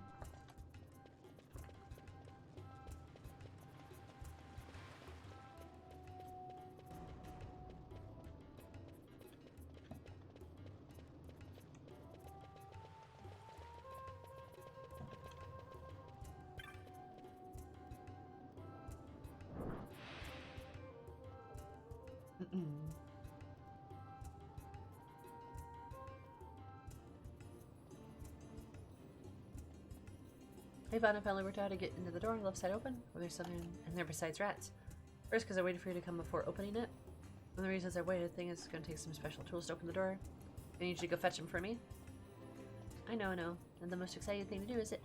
Hey, Vaughn, I finally worked out how to get into the door. Left side open. Or there's something in there besides rats. First, because I waited for you to come before opening it. One of the reasons I waited, thing is going to take some special tools to open the door. I need you to go fetch them for me. I know. And the most exciting thing to do is it.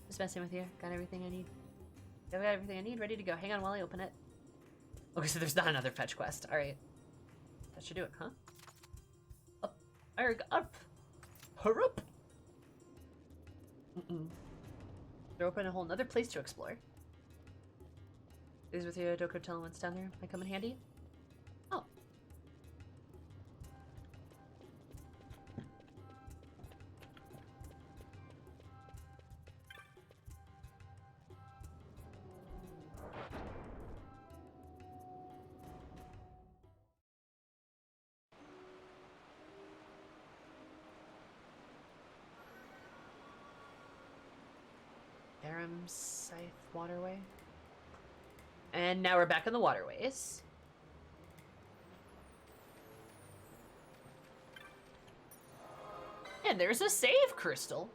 Just messing with you. Got everything I need. I've got everything I need ready to go. Hang on while I open it. Okay, so there's not another fetch quest. Alright. That should do it, huh? Up. Up. Hurry up. They're open a whole nother place to explore. Is with you, Doko telling what's down there. Might come in handy. Oh. Scythe Waterway. And now we're back in the waterways. And there's a save crystal.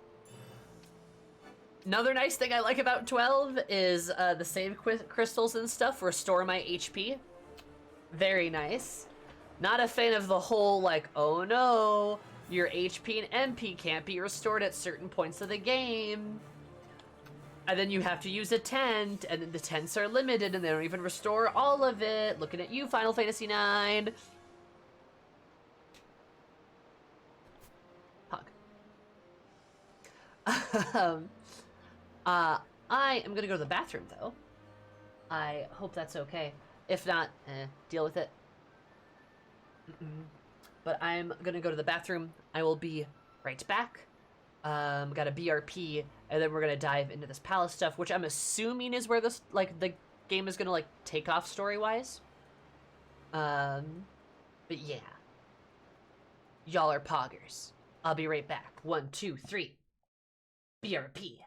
Another nice thing I like about 12 is the save crystals and stuff restore my HP. Very nice. Not a fan of the whole, like, oh no, your HP and MP can't be restored at certain points of the game. And then you have to use a tent, and then the tents are limited, and they don't even restore all of it. Looking at you, Final Fantasy IX. Hug. I am gonna go to the bathroom, though. I hope that's okay. If not, deal with it. But I'm gonna go to the bathroom. I will be right back. Got a BRP, and then we're gonna dive into this palace stuff, which I'm assuming is where this, like, the game is gonna, like, take off story-wise. But yeah. Y'all are poggers. I'll be right back. 1, 2, 3. BRP.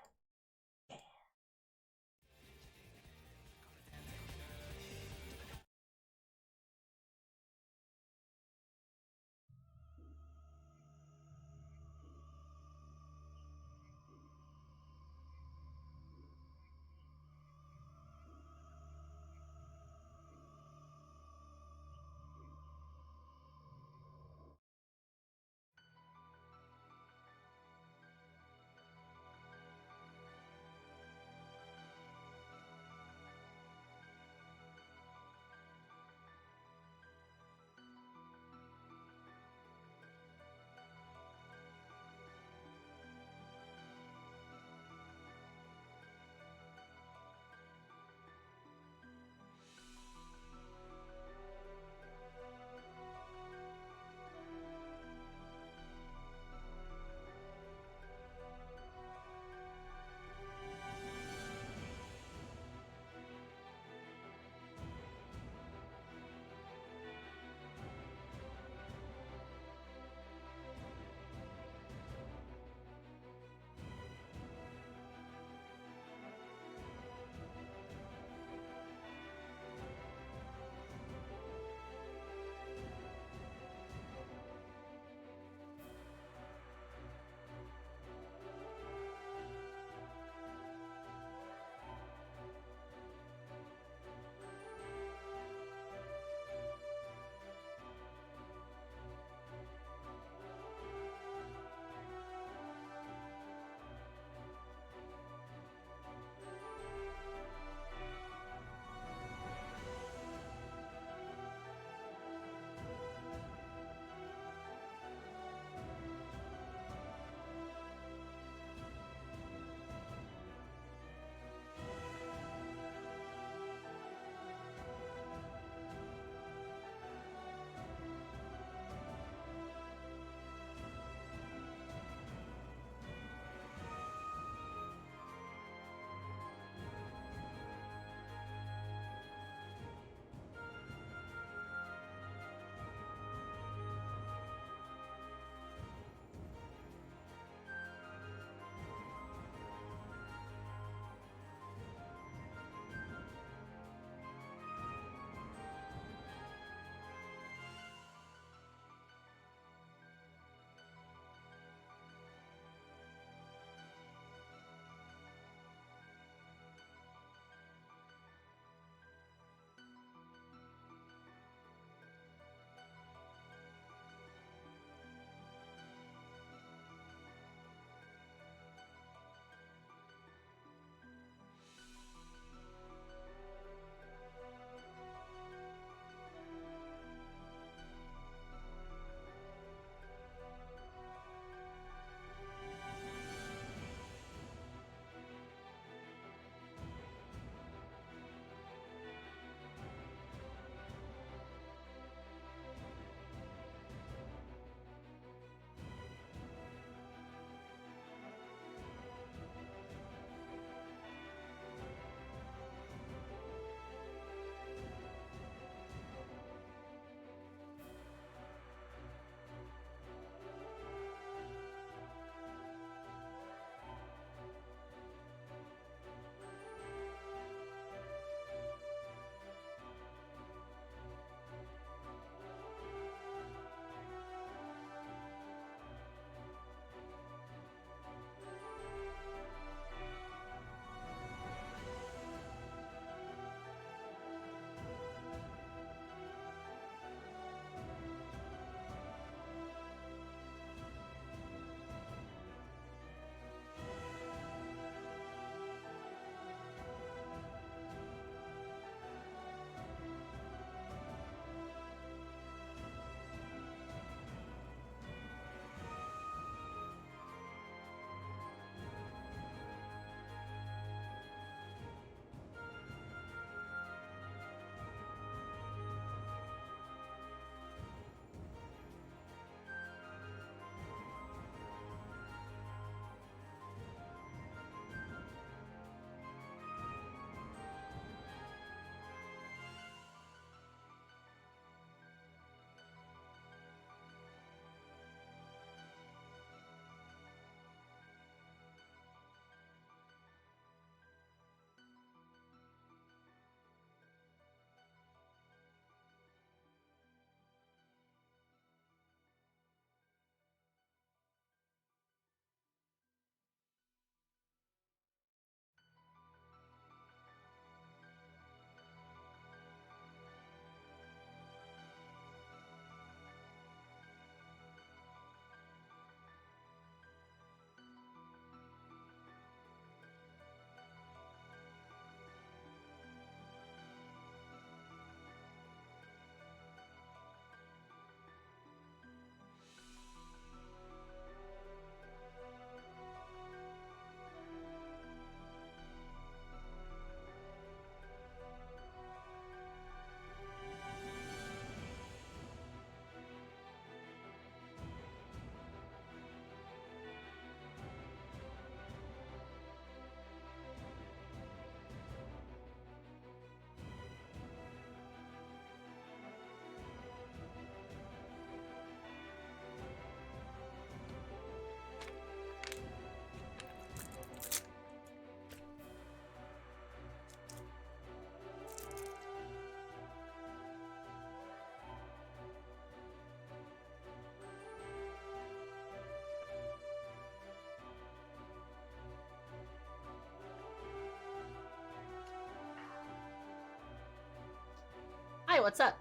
what's up?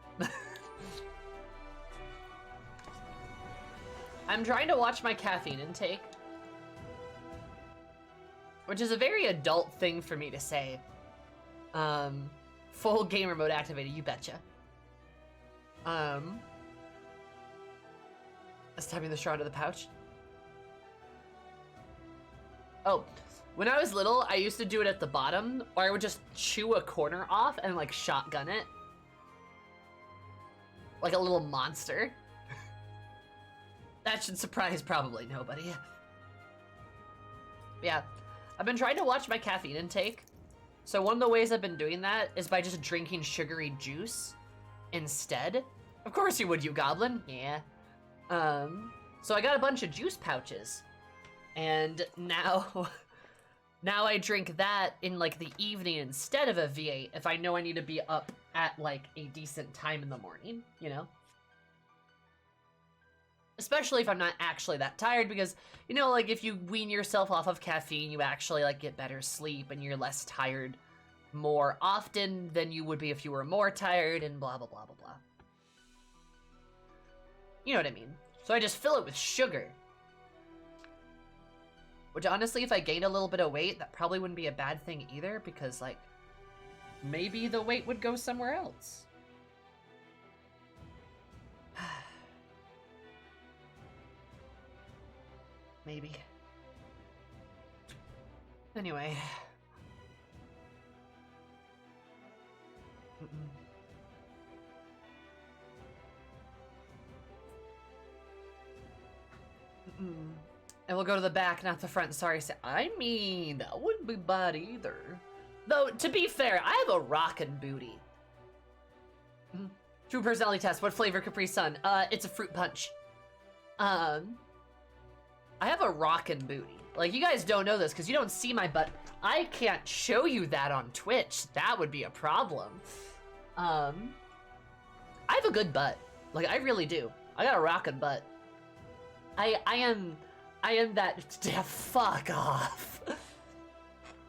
I'm trying to watch my caffeine intake, which is a very adult thing for me to say. Full gamer mode activated, you betcha. Let's type in the straw into the pouch. Oh, when I was little, I used to do it at the bottom, or I would just chew a corner off and like shotgun it. Like a little monster. That should surprise probably nobody. Yeah, I've been trying to watch my caffeine intake. So one of the ways I've been doing that is by just drinking sugary juice instead. Of course you would, you goblin. Yeah. So I got a bunch of juice pouches. And now, now I drink that in like the evening instead of a V8 if I know I need to be up at like a decent time in the morning, you know? Especially if I'm not actually that tired because, you know, like if you wean yourself off of caffeine, you actually like get better sleep and you're less tired more often than you would be if you were more tired and blah, blah, blah, blah, blah. You know what I mean? So I just fill it with sugar. Which honestly, if I gained a little bit of weight, that probably wouldn't be a bad thing either because like, maybe the weight would go somewhere else. Maybe. Anyway. And we'll go to the back, not the front. Sorry, I mean, that wouldn't be bad either. Though, to be fair, I have a rockin' booty. True personality test. What flavor Capri Sun? It's a fruit punch. I have a rockin' booty. Like, you guys don't know this because you don't see my butt. I can't show you that on Twitch. That would be a problem. I have a good butt. Like, I really do. I got a rockin' butt. I am that, yeah, fuck off.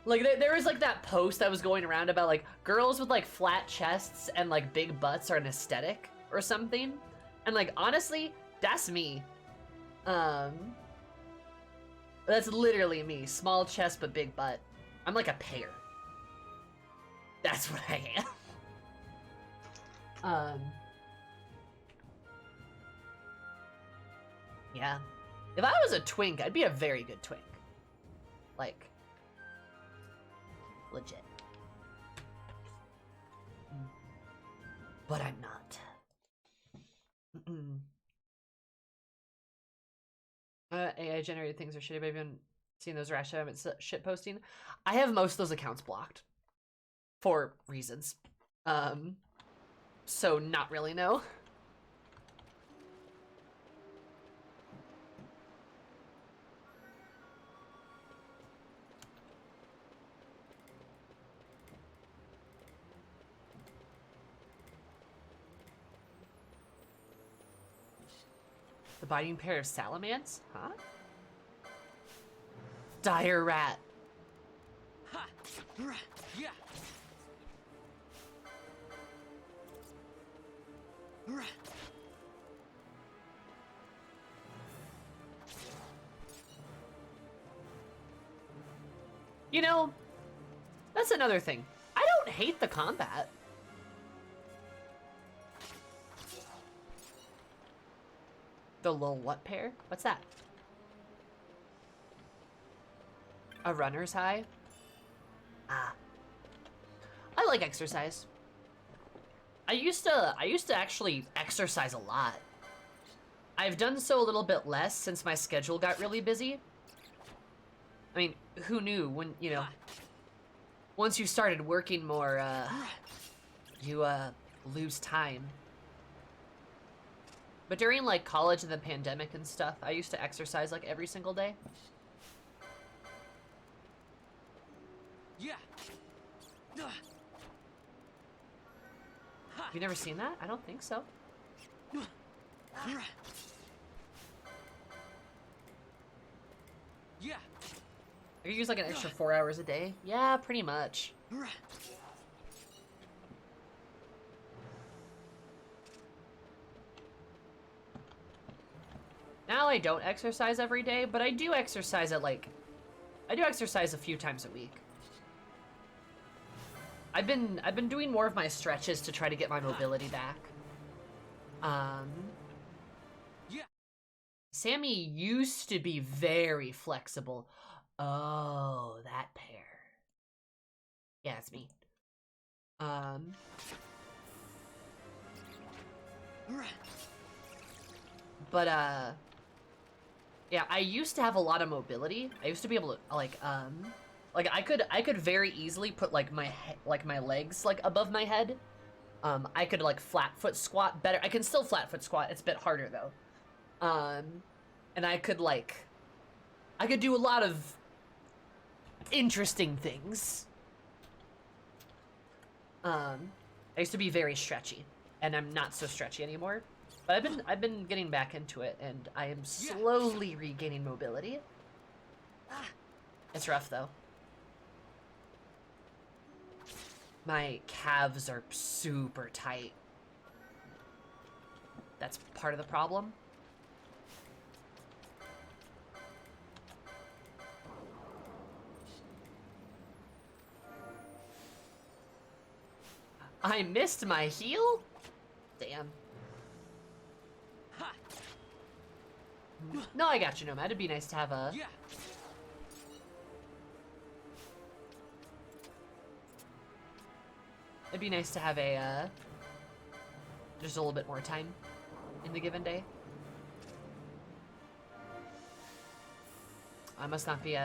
Like, there was like that post that was going around about like girls with like flat chests and like big butts are an aesthetic or something. And like, honestly, that's me. That's literally me. Small chest, but big butt. I'm like a pear. That's what I am. Yeah. If I was a twink, I'd be a very good twink. Like, legit. But I'm not. AI generated things are shitty, but I've been seeing those rash shit posting. I have most of those accounts blocked. For reasons. So not really, no. The biting pair of salamanders? Huh? Dire rat. Ha! Yeah. You know, that's another thing. I don't hate the combat. The little what pair? What's that? A runner's high? Ah. I like exercise. I used to actually exercise a lot. I've done so a little bit less since my schedule got really busy. I mean, who knew when, you know, once you started working more, you lose time. But during like college and the pandemic and stuff, I used to exercise like every single day. Yeah. You never seen that? I don't think so. Yeah. You use like an extra 4 hours a day? Yeah, pretty much. Now I don't exercise every day, but I do exercise at like, I do exercise a few times a week. I've been doing more of my stretches to try to get my mobility back. Sammy used to be very flexible. Oh, that pair. Yeah, it's me. But, yeah, I used to have a lot of mobility. I used to be able to, like I could very easily put, like, my legs, like, above my head. I could, like, flat foot squat better. I can still flat foot squat. It's a bit harder, though. And I could, like, I could do a lot of interesting things. I used to be very stretchy, and I'm not so stretchy anymore. But I've been getting back into it, and I am slowly regaining mobility. It's rough, though. My calves are super tight. That's part of the problem. I missed my heel? Damn. No, I got you, Nomad. It'd be nice to have a... It'd be nice to have a, just a little bit more time in the given day. I must not be,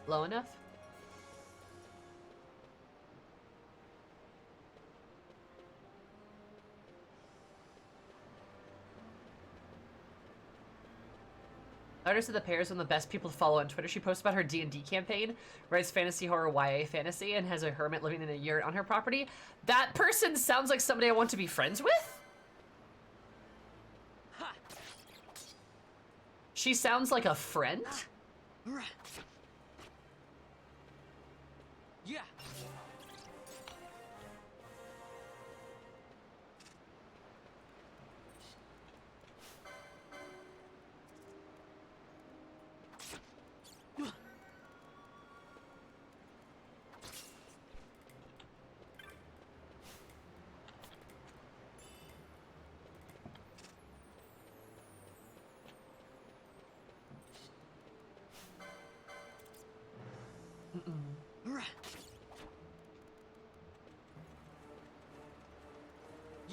low enough. Artist of the Pair is one of the best people to follow on Twitter. She posts about her D&D campaign, writes fantasy horror YA fantasy, and has a hermit living in a yurt on her property. That person sounds like somebody I want to be friends with? She sounds like a friend? Yeah.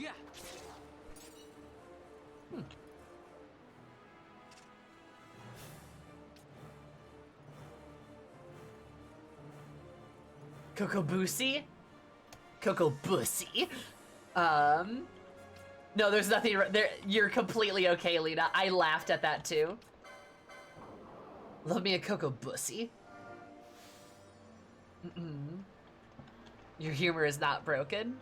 Yeah. Coco Boosie? Coco Bussy? No, there's nothing there. You're completely okay, Lena. I laughed at that too. Love me a Coco Bussy. Your humor is not broken.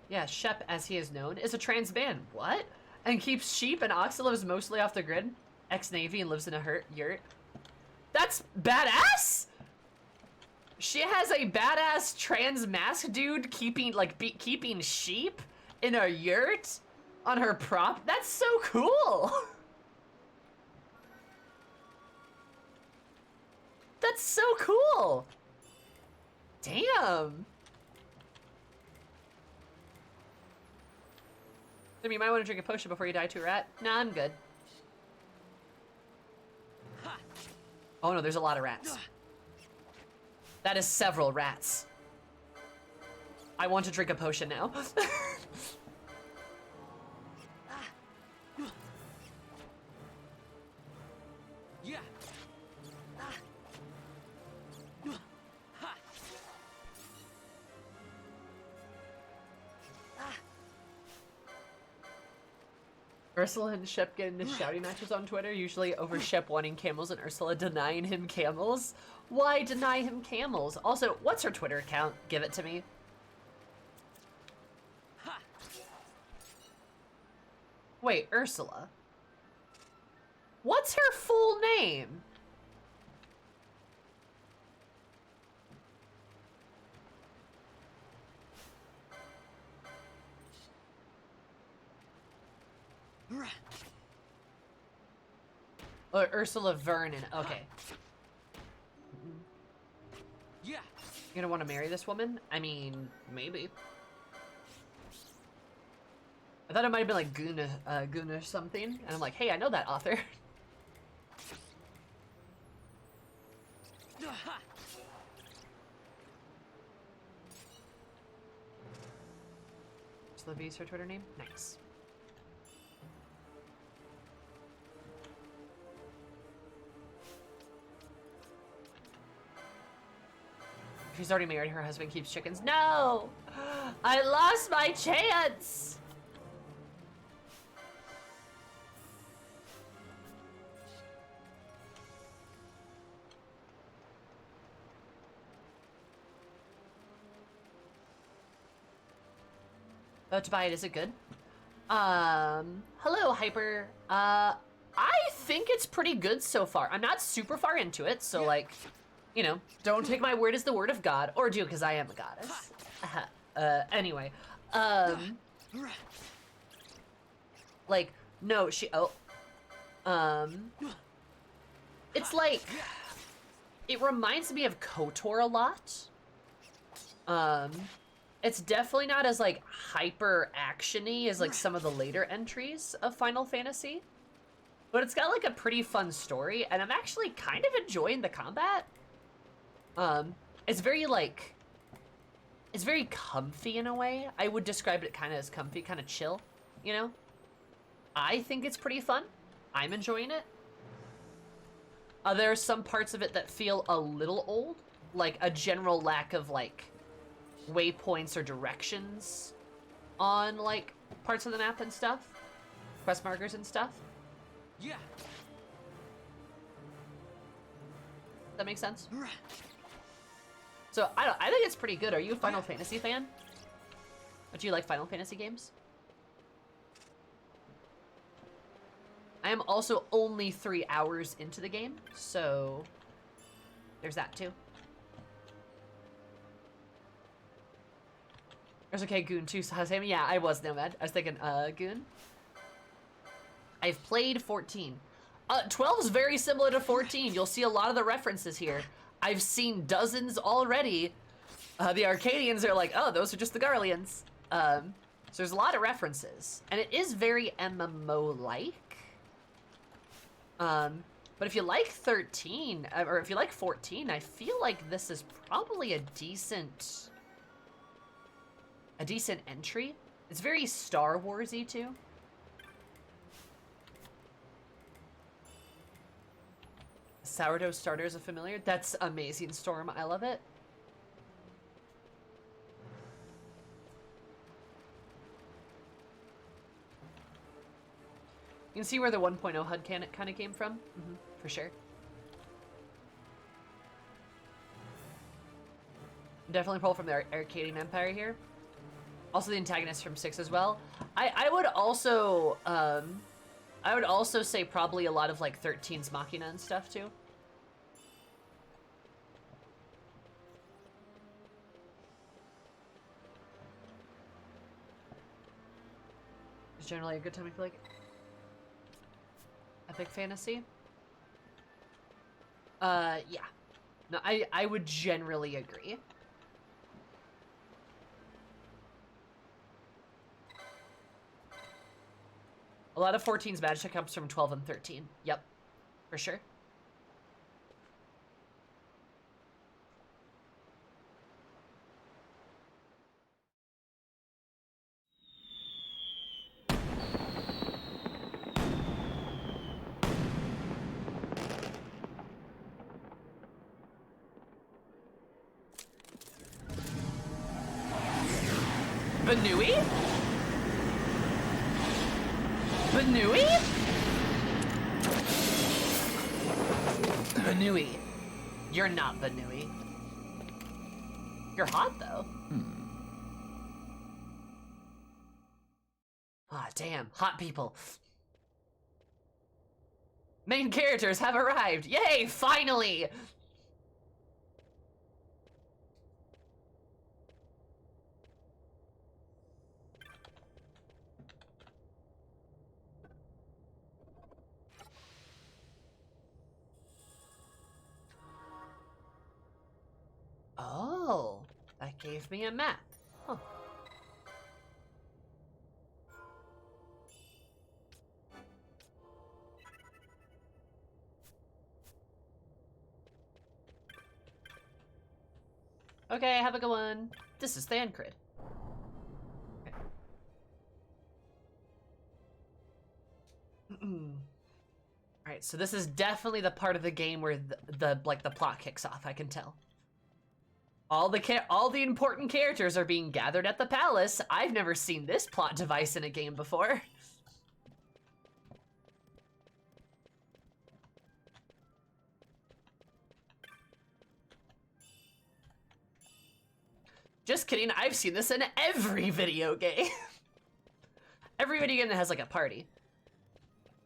Yeah, Shep, as he is known, is a trans man. What? And keeps sheep and ox and lives mostly off the grid. Ex-Navy and lives in a yurt. That's badass! She has a badass trans mask dude keeping, like, keeping sheep in a yurt on her prop. That's so cool! That's so cool! Damn! I mean, you might want to drink a potion before you die to a rat. Nah, I'm good. Oh no, there's a lot of rats. That is several rats. I want to drink a potion now. Yeah. Ursula and Shep get into shouting matches on Twitter, usually over Shep wanting camels and Ursula denying him camels. Why deny him camels? Also, what's her Twitter account? Give it to me. Wait, Ursula. What's her full name? Or Ursula Vernon. Okay. Yeah. You're gonna want to marry this woman? I mean, maybe. I thought it might have been like Goon or something. And I'm like, hey, I know that author. Ursula V's her Twitter name? Nice. She's already married. Her husband keeps chickens. No! I lost my chance! About to buy it. Is it good? Hello, Hyper. I think it's pretty good so far. I'm not super far into it, so like, you know, don't take my word as the word of God, or do, because I am a goddess. Anyway, like, no, it's like, it reminds me of KOTOR a lot. It's definitely not as, like, hyper-action-y as, like, some of the later entries of Final Fantasy. But it's got, like, a pretty fun story, and I'm actually kind of enjoying the combat. It's very, like... It's very comfy in a way. I would describe it kind of as comfy, kind of chill, you know? I think it's pretty fun. I'm enjoying it. There are some parts of it that feel a little old. Like, a general lack of, like... waypoints or directions on like parts of the map and stuff, quest markers and stuff. Yeah. That makes sense. So I think it's pretty good. Are you a Final Fantasy fan? Or do you like Final Fantasy games? I am also only 3 hours into the game, so there's that too. There's okay, Goon 2 saw him. Yeah, I was Nomad. I was thinking, Goon. I've played 14. 12 is very similar to 14. You'll see a lot of the references here. I've seen dozens already. The Arcadians are like, oh, those are just the Garleans. So there's a lot of references. And it is very MMO-like. But if you like 13, or if you like 14, I feel like this is probably a decent entry. It's very Star Wars-y too. Sourdough starter is a familiar. That's amazing, Storm. I love it. You can see where the 1.0 HUD kind of came from. For sure. Definitely pull from the Arcadian Empire here. Also the antagonist from 6 as well. I would also say probably a lot of like 13's Machina and stuff too. It's generally a good time, I feel like. Epic fantasy. Yeah. No, I would generally agree. A lot of 14's magic comes from 12 and 13. Yep, for sure. Banui? Banui? Banui. You're not Banui. You're hot, though. Ah, damn. Hot people. Main characters have arrived. Yay, finally! Gave me a map. Huh. Okay, have a good one. This is Thancred. Okay. Alright, so this is definitely the part of the game where the plot kicks off, I can tell. All the important characters are being gathered at the palace. I've never seen this plot device in a game before. Just kidding, I've seen this in every video game. Every video game that has like a party.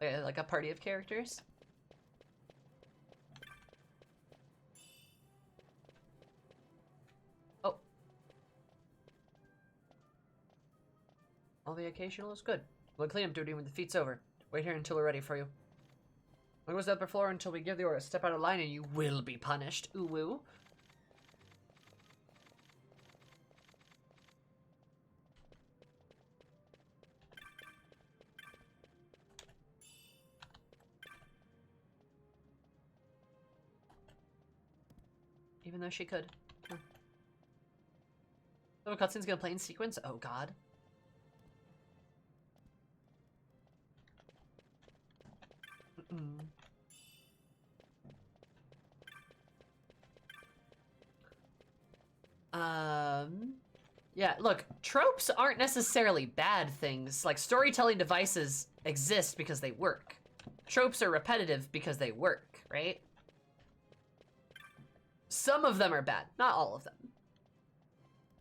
Like a party of characters. Oh. All the occasional is good. We'll clean up duty when the feat's over. Wait here until we're ready for you. When was the upper floor until we give the order? Step out of line and you will be punished. Ooh woo. Even though she could. Huh. So a cutscene's gonna play in sequence? Oh god. Yeah, look, tropes aren't necessarily bad things. Like, storytelling devices exist because they work. Tropes are repetitive because they work, right? Some of them are bad, not all of them.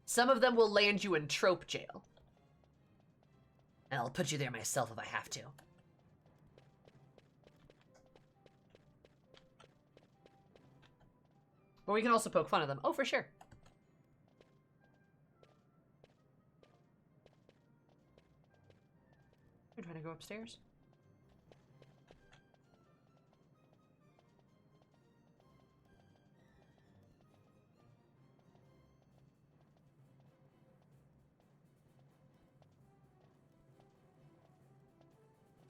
Some of them will land you in trope jail. And I'll put you there myself if I have to. But we can also poke fun of them. Oh, for sure. You're trying to go upstairs?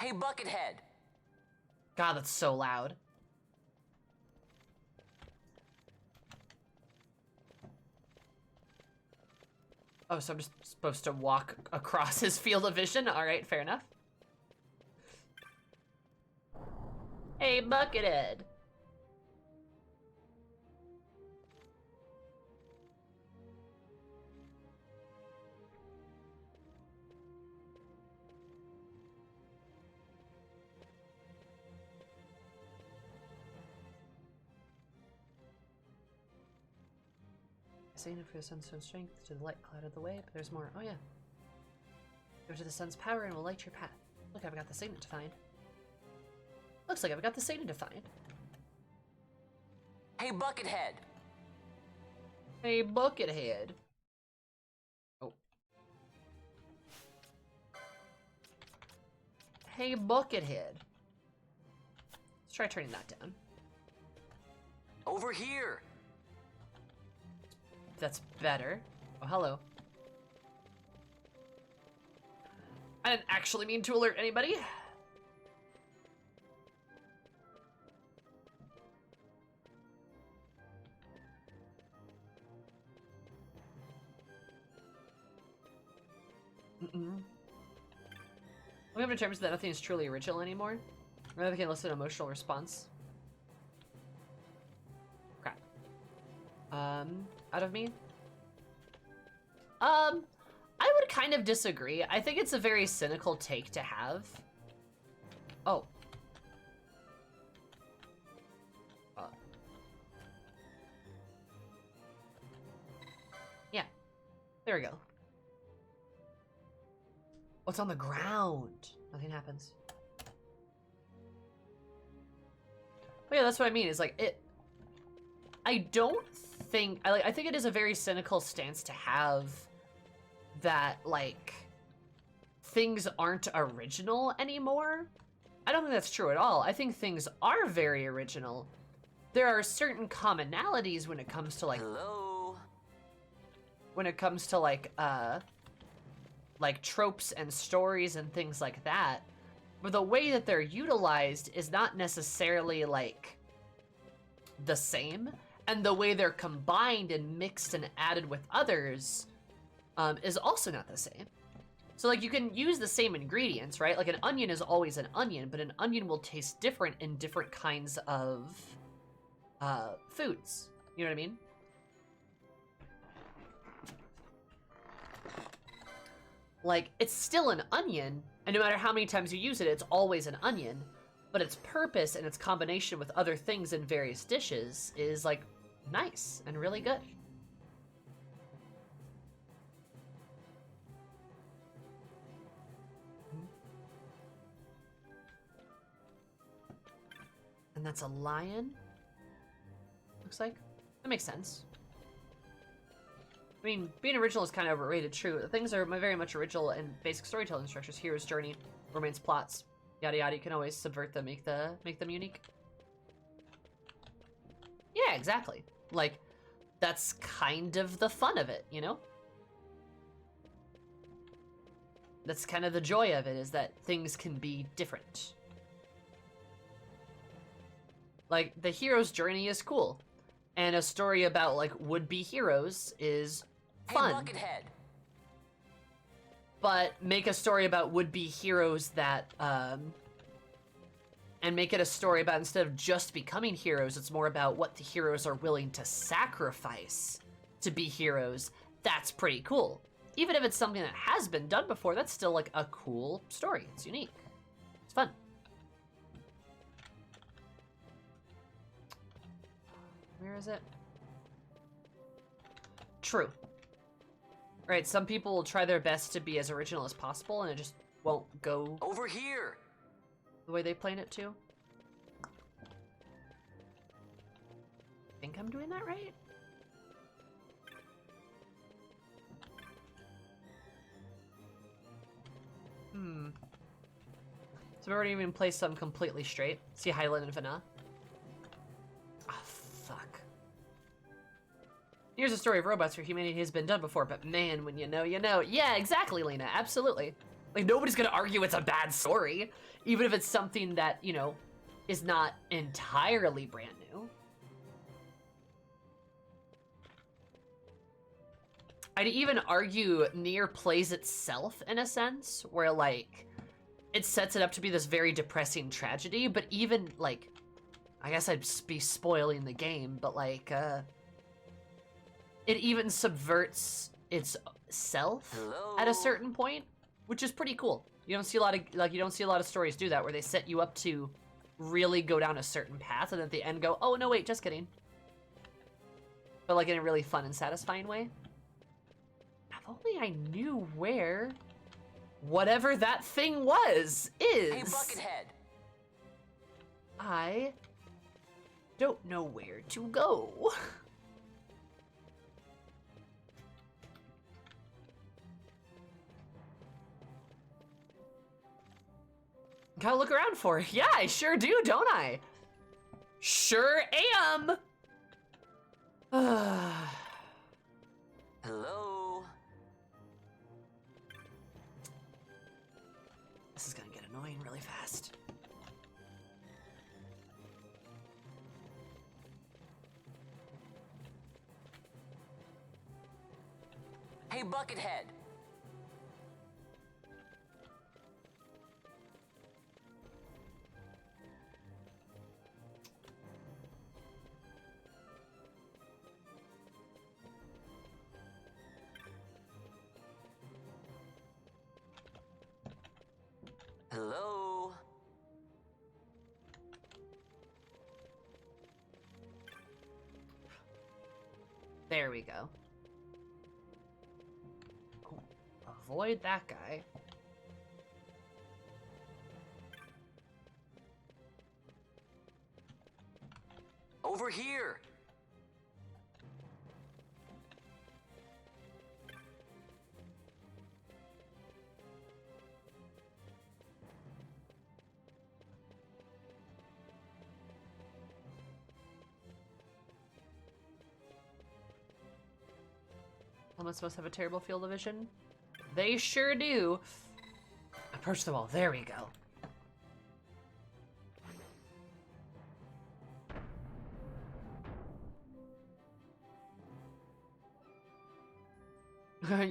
Hey, Buckethead! God, that's so loud. Oh, so I'm just supposed to walk across his field of vision? Alright, fair enough. Hey, Buckethead! Saying it for the sun's strength to the light clouded the way, but there's more. Oh yeah. Go to the sun's power and we'll light your path. Look, I've got the signet to find. Looks like I've got the signet to find. Hey, Buckethead! Hey, Buckethead. Oh. Hey, Buckethead. Let's try turning that down. Over here! That's better. Oh, hello. I didn't actually mean to alert anybody. We have determined that nothing is truly original anymore. Rather can elicit an emotional response. Crap. Out of me? I would kind of disagree. I think it's a very cynical take to have. Oh. Yeah. There we go. What's on the ground? Nothing happens. But yeah, that's what I mean. Is like it. I don't think I think it is a very cynical stance to have that like things aren't original anymore. I don't think that's true at all. I think things are very original. There are certain commonalities when it comes to like Hello. when it comes to like tropes and stories and things like that. But the way that they're utilized is not necessarily like the same, and the way they're combined and mixed and added with others is also not the same. So like you can use the same ingredients, right? Like an onion is always an onion, but an onion will taste different in different kinds of foods. You know what I mean? Like, it's still an onion, and no matter how many times you use it, it's always an onion, but its purpose and its combination with other things in various dishes is, like, nice and really good. And that's a lion? Looks like. That makes sense. I mean, being original is kind of overrated, true. Things are very much original and basic storytelling structures. Hero's journey, romance plots, yada yada. You can always subvert them, make them unique. Yeah, exactly. Like, that's kind of the fun of it, you know? That's kind of the joy of it, is that things can be different. Like, the hero's journey is cool. And a story about, like, would-be heroes is fun. Hey, Buckethead. But make a story about would-be heroes that, and make it a story about, instead of just becoming heroes, it's more about what the heroes are willing to sacrifice to be heroes. That's pretty cool. Even if it's something that has been done before, that's still, like, a cool story. It's unique. It's fun. Where is it? True. Right, some people will try their best to be as original as possible, and it just won't go over here the way they plan it to. I think I'm doing that right? So I've already even placed some completely straight. See Highland and Vanna. Here's a story of robots where humanity has been done before, but man, when you know, you know. Yeah, exactly, Lena, absolutely. Like, nobody's gonna argue it's a bad story, even if it's something that, you know, is not entirely brand new. I'd even argue Nier plays itself in a sense, where, like, it sets it up to be this very depressing tragedy, but even, like, I guess I'd be spoiling the game, but, like, it even subverts itself at a certain point, which is pretty cool. You don't see a lot of stories do that, where they set you up to really go down a certain path, and at the end go, oh no, wait, just kidding. But like in a really fun and satisfying way. If only I knew where whatever that thing is. Hey, Buckethead. I don't know where to go. Gotta look around for it. Yeah, I sure do, don't I? Sure am. Hello? This is gonna get annoying really fast. Hey, Buckethead. Hello? There we go. Cool. Avoid that guy. Over here. Hold Helmets must have a terrible field of vision. They sure do. Approach the wall. There we go.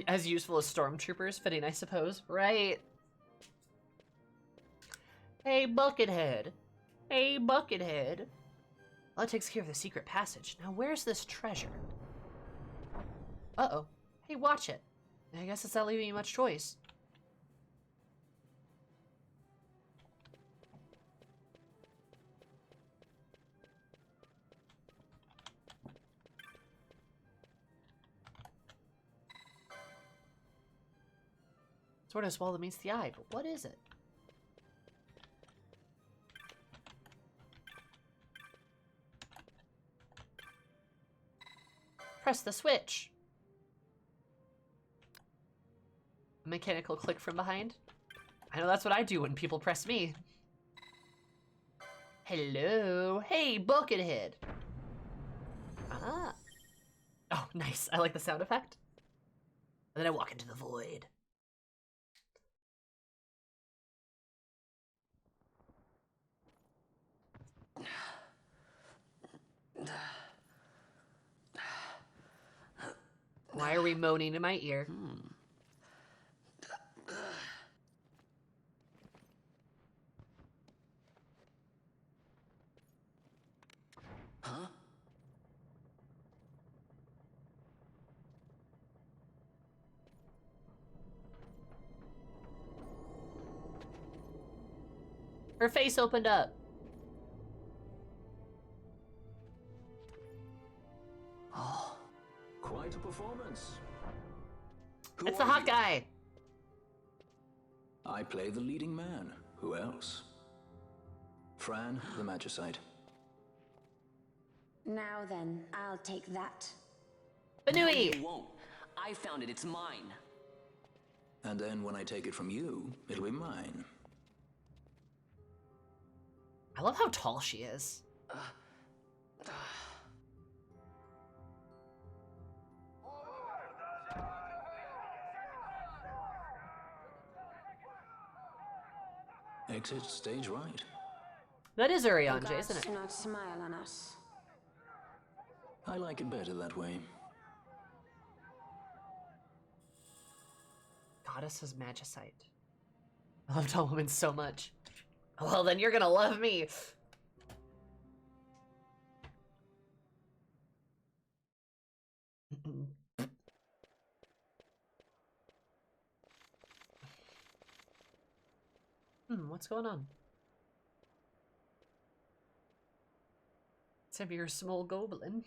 As useful as stormtroopers, fitting, I suppose. Right. Hey, Buckethead. Hey, Buckethead. Well, that takes care of the secret passage. Now, where's this treasure? Uh-oh. Hey, watch it. I guess it's not leaving you much choice. Sort of swallow that meets the eye, but what is it? Press the switch. A mechanical click from behind. I know that's what I do when people press me. Hello. Hey, Buckethead. Ah. Oh, nice. I like the sound effect. And then I walk into the void. Why are we moaning in my ear? Huh? Her face opened up. Oh, quite a performance. It's the hot guy. I play the leading man. Who else? Fran, the Magicite. Now then, I'll take that. Banui! You won't. I found it. It's mine. And then when I take it from you, it'll be mine. I love how tall she is. Exit stage right. That is Urianger, Gods isn't it? do not smile on us. I like it better that way. Goddess Magicite. I love tall women so much. Well, then you're gonna love me. What's going on? It's a mere small goblin.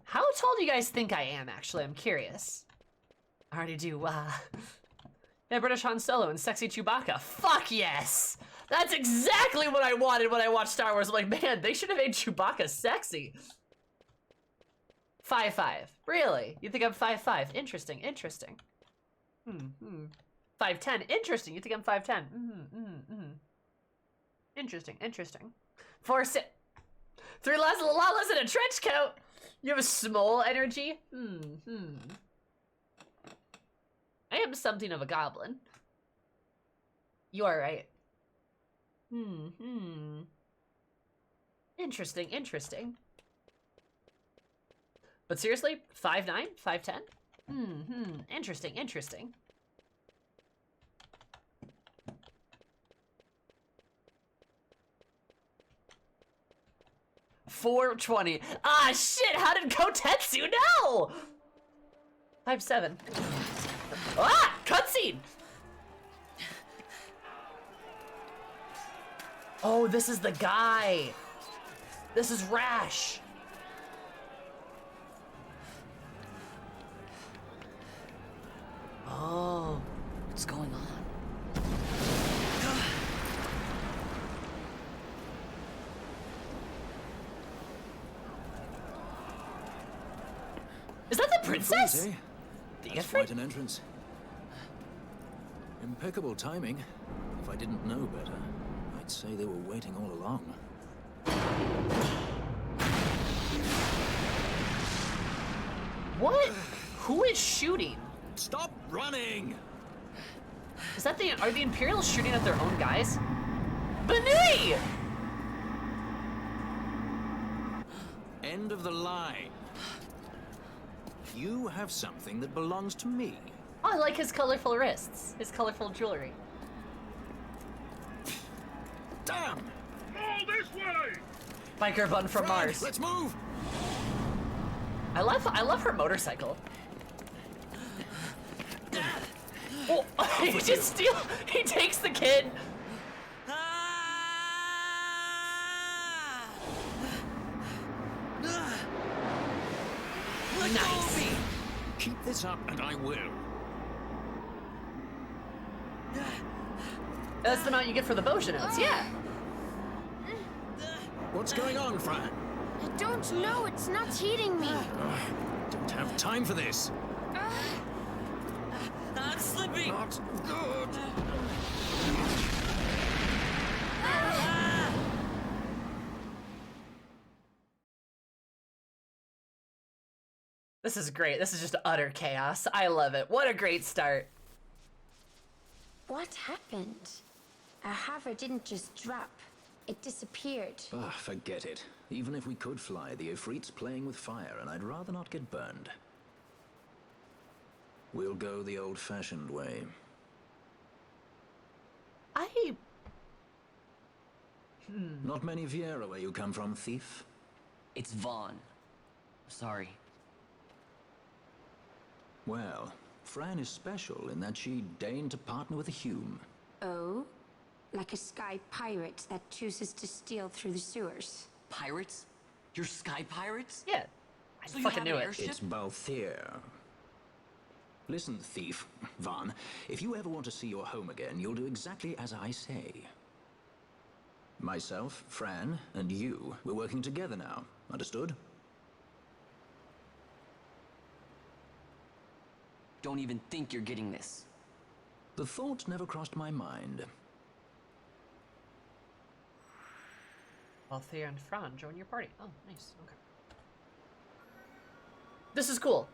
How tall do you guys think I am, actually? I'm curious. I already do, yeah, British Han Solo and sexy Chewbacca. Fuck yes! That's exactly what I wanted when I watched Star Wars. I'm like, man, they should have made Chewbacca sexy. 5'5". Really? You think I'm 5'5"? Interesting, interesting. 5'10". Interesting. You think I'm 5'10"? Interesting, interesting. 4'6". 3 lawless in a trench coat. You have a small energy? I am something of a goblin. You are right. Interesting, interesting. But seriously, 5'9", 5'10"? Interesting, interesting. $420. Ah, shit! How did Kotetsu know? 5'7". Ah! Cutscene! Oh, this is the guy. This is Rash. Oh. What's going on? Is that the princess? That's quite an entrance. Impeccable timing. If I didn't know better, I'd say they were waiting all along. What? Who is shooting? Stop running! Is that are the Imperials shooting at their own guys? Benny! End of the line. You have something that belongs to me. Oh, I like his colorful wrists, his colorful jewelry. Damn! All this way! Biker bun from Mars. Let's move! I love her motorcycle. Oh, he just he takes the kid. Nice. Keep this up and I will. That's the amount you get for the Boja notes, yeah. What's going on, Fran? I don't know, it's not heating me. Don't have time for this. I'm slipping. Not good. This is great. This is just utter chaos. I love it. What a great start. What happened? Our hover didn't just drop. It disappeared. Ah, forget it. Even if we could fly, the Ifrit's playing with fire, and I'd rather not get burned. We'll go the old-fashioned way. Not many Viera where you come from, thief? It's Vaughn. Sorry. Well, Fran is special in that she deigned to partner with a Hume. Oh? Like a sky pirate that chooses to steal through the sewers. Pirates? You're sky pirates? Yeah. I So you fucking have knew an it. airship? It's Balthier. Listen, thief, Vaughn, if you ever want to see your home again, you'll do exactly as I say. Myself, Fran, and you, we're working together now. Understood? Don't even think you're getting this. The thought never crossed my mind. Althea and Fran join your party. Oh, nice. Okay. This is cool.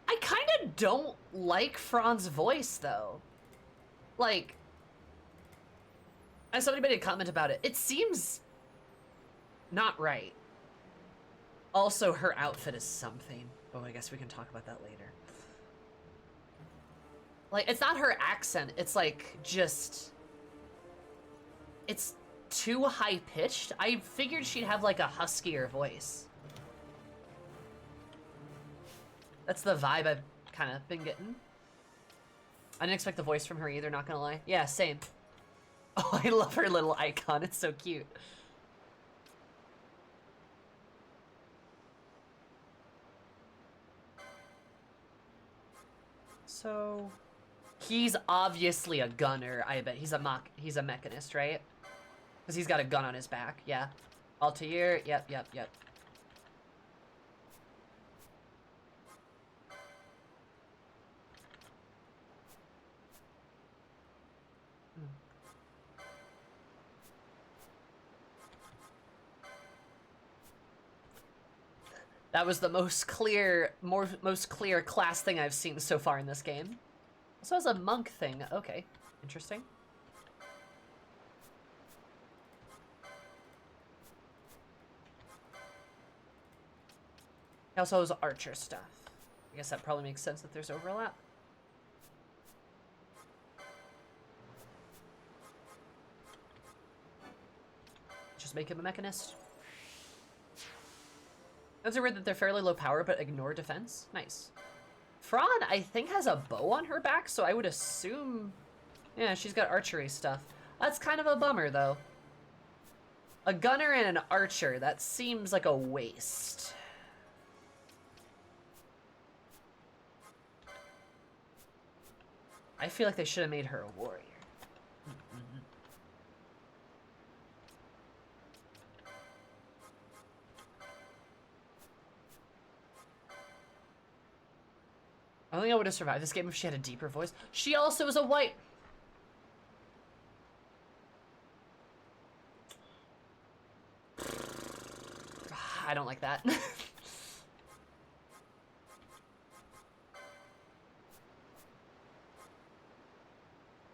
I kind of don't like Fran's voice, though. Like, as somebody made a comment about it, it seems not right. Also, her outfit is something. Oh, I guess we can talk about that later. Like, it's not her accent. It's like, just... It's too high-pitched. I figured she'd have, like, a huskier voice. That's the vibe I've kind of been getting. I didn't expect the voice from her either, not gonna lie. Yeah, same. Oh, I love her little icon. It's so cute. So... He's obviously a gunner, I bet. He's a mechanist, right? Because he's got a gun on his back, yeah. Altair, yep. That was the most clear class thing I've seen so far in this game. Also has a monk thing. Okay, interesting. He also has archer stuff. I guess that probably makes sense that there's overlap. Just make him a mechanist. Those are weird that they're fairly low power but ignore defense. Nice. Fran, I think, has a bow on her back, so I would assume... Yeah, she's got archery stuff. That's kind of a bummer, though. A gunner and an archer, that seems like a waste. I feel like they should have made her a warrior. I don't think I would have survived this game if she had a deeper voice. She also is a white... I don't like that.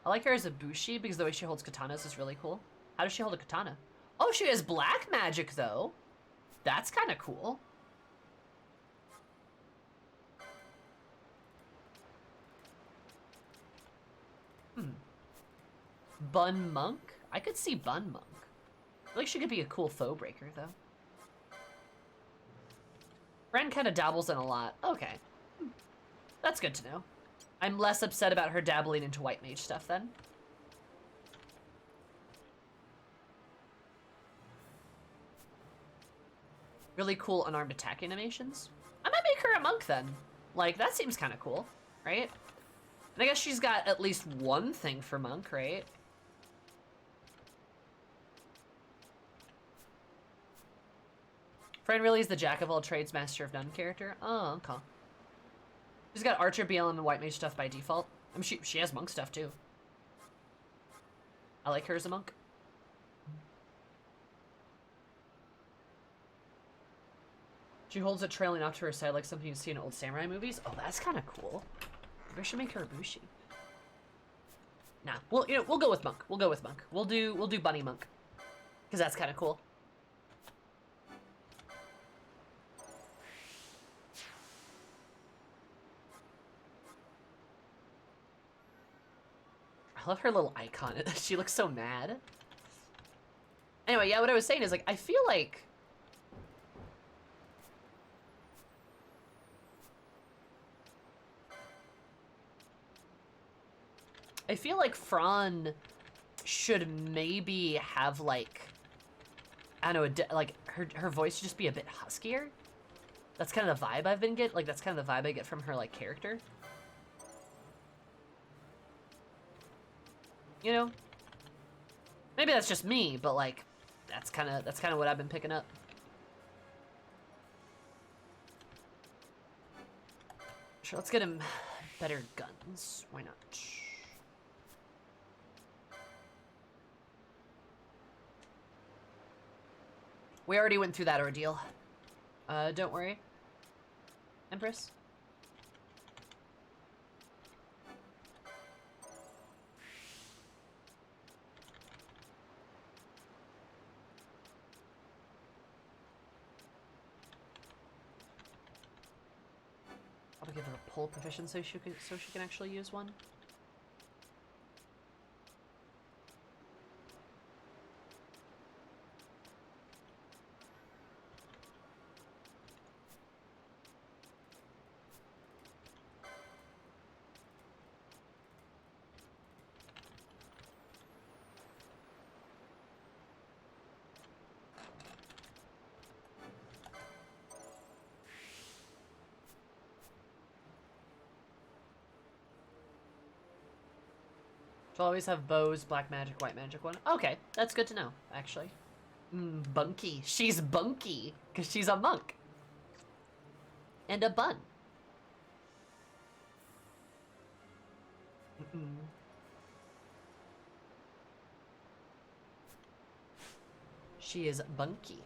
I like her as a bushi because the way she holds katanas is really cool. How does she hold a katana? Oh, she has black magic, though. That's kind of cool. Bun Monk? I could see Bun Monk. I feel like she could be a cool foe breaker, though. Ren kind of dabbles in a lot. Okay. That's good to know. I'm less upset about her dabbling into white mage stuff, then. Really cool unarmed attack animations. I might make her a monk, then. Like, that seems kind of cool, right? And I guess she's got at least one thing for monk, right? Fran really is the jack of all trades, master of none character. Oh, okay. She's got archer, BLM, and white mage stuff by default. I mean, she has monk stuff too. I like her as a monk. She holds it trailing off to her side like something you see in old samurai movies. Oh, that's kind of cool. Maybe I should make her a bushi. Nah, well, you know, we'll go with monk. We'll go with monk. We'll do bunny monk, because that's kind of cool. I love her little icon. She looks so mad. Anyway, yeah, what I was saying is, like, I feel like... Fran should maybe have, like... I don't know, like, her voice should just be a bit huskier. That's kind of the vibe I've been getting. Like, that's kind of the vibe I get from her, like, character. You know? Maybe that's just me, but like that's kind of what I've been picking up. Sure, let's get him better guns. Why not? We already went through that ordeal. Don't worry. Empress? I'll give her a pole proficiency so she can actually use one. So always have bows, black magic, white magic one. Okay, that's good to know, actually. Bunky. She's bunky, because she's a monk. And a bun. She is bunky.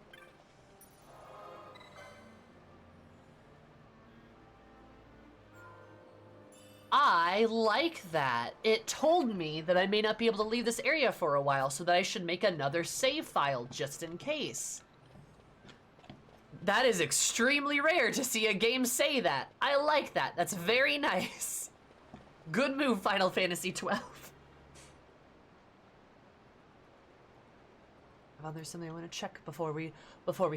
I like that. It told me that I may not be able to leave this area for a while, so that I should make another save file just in case. That is extremely rare to see a game say that. I like that. That's very nice. Good move, Final Fantasy XII. Well, there's something I want to check before we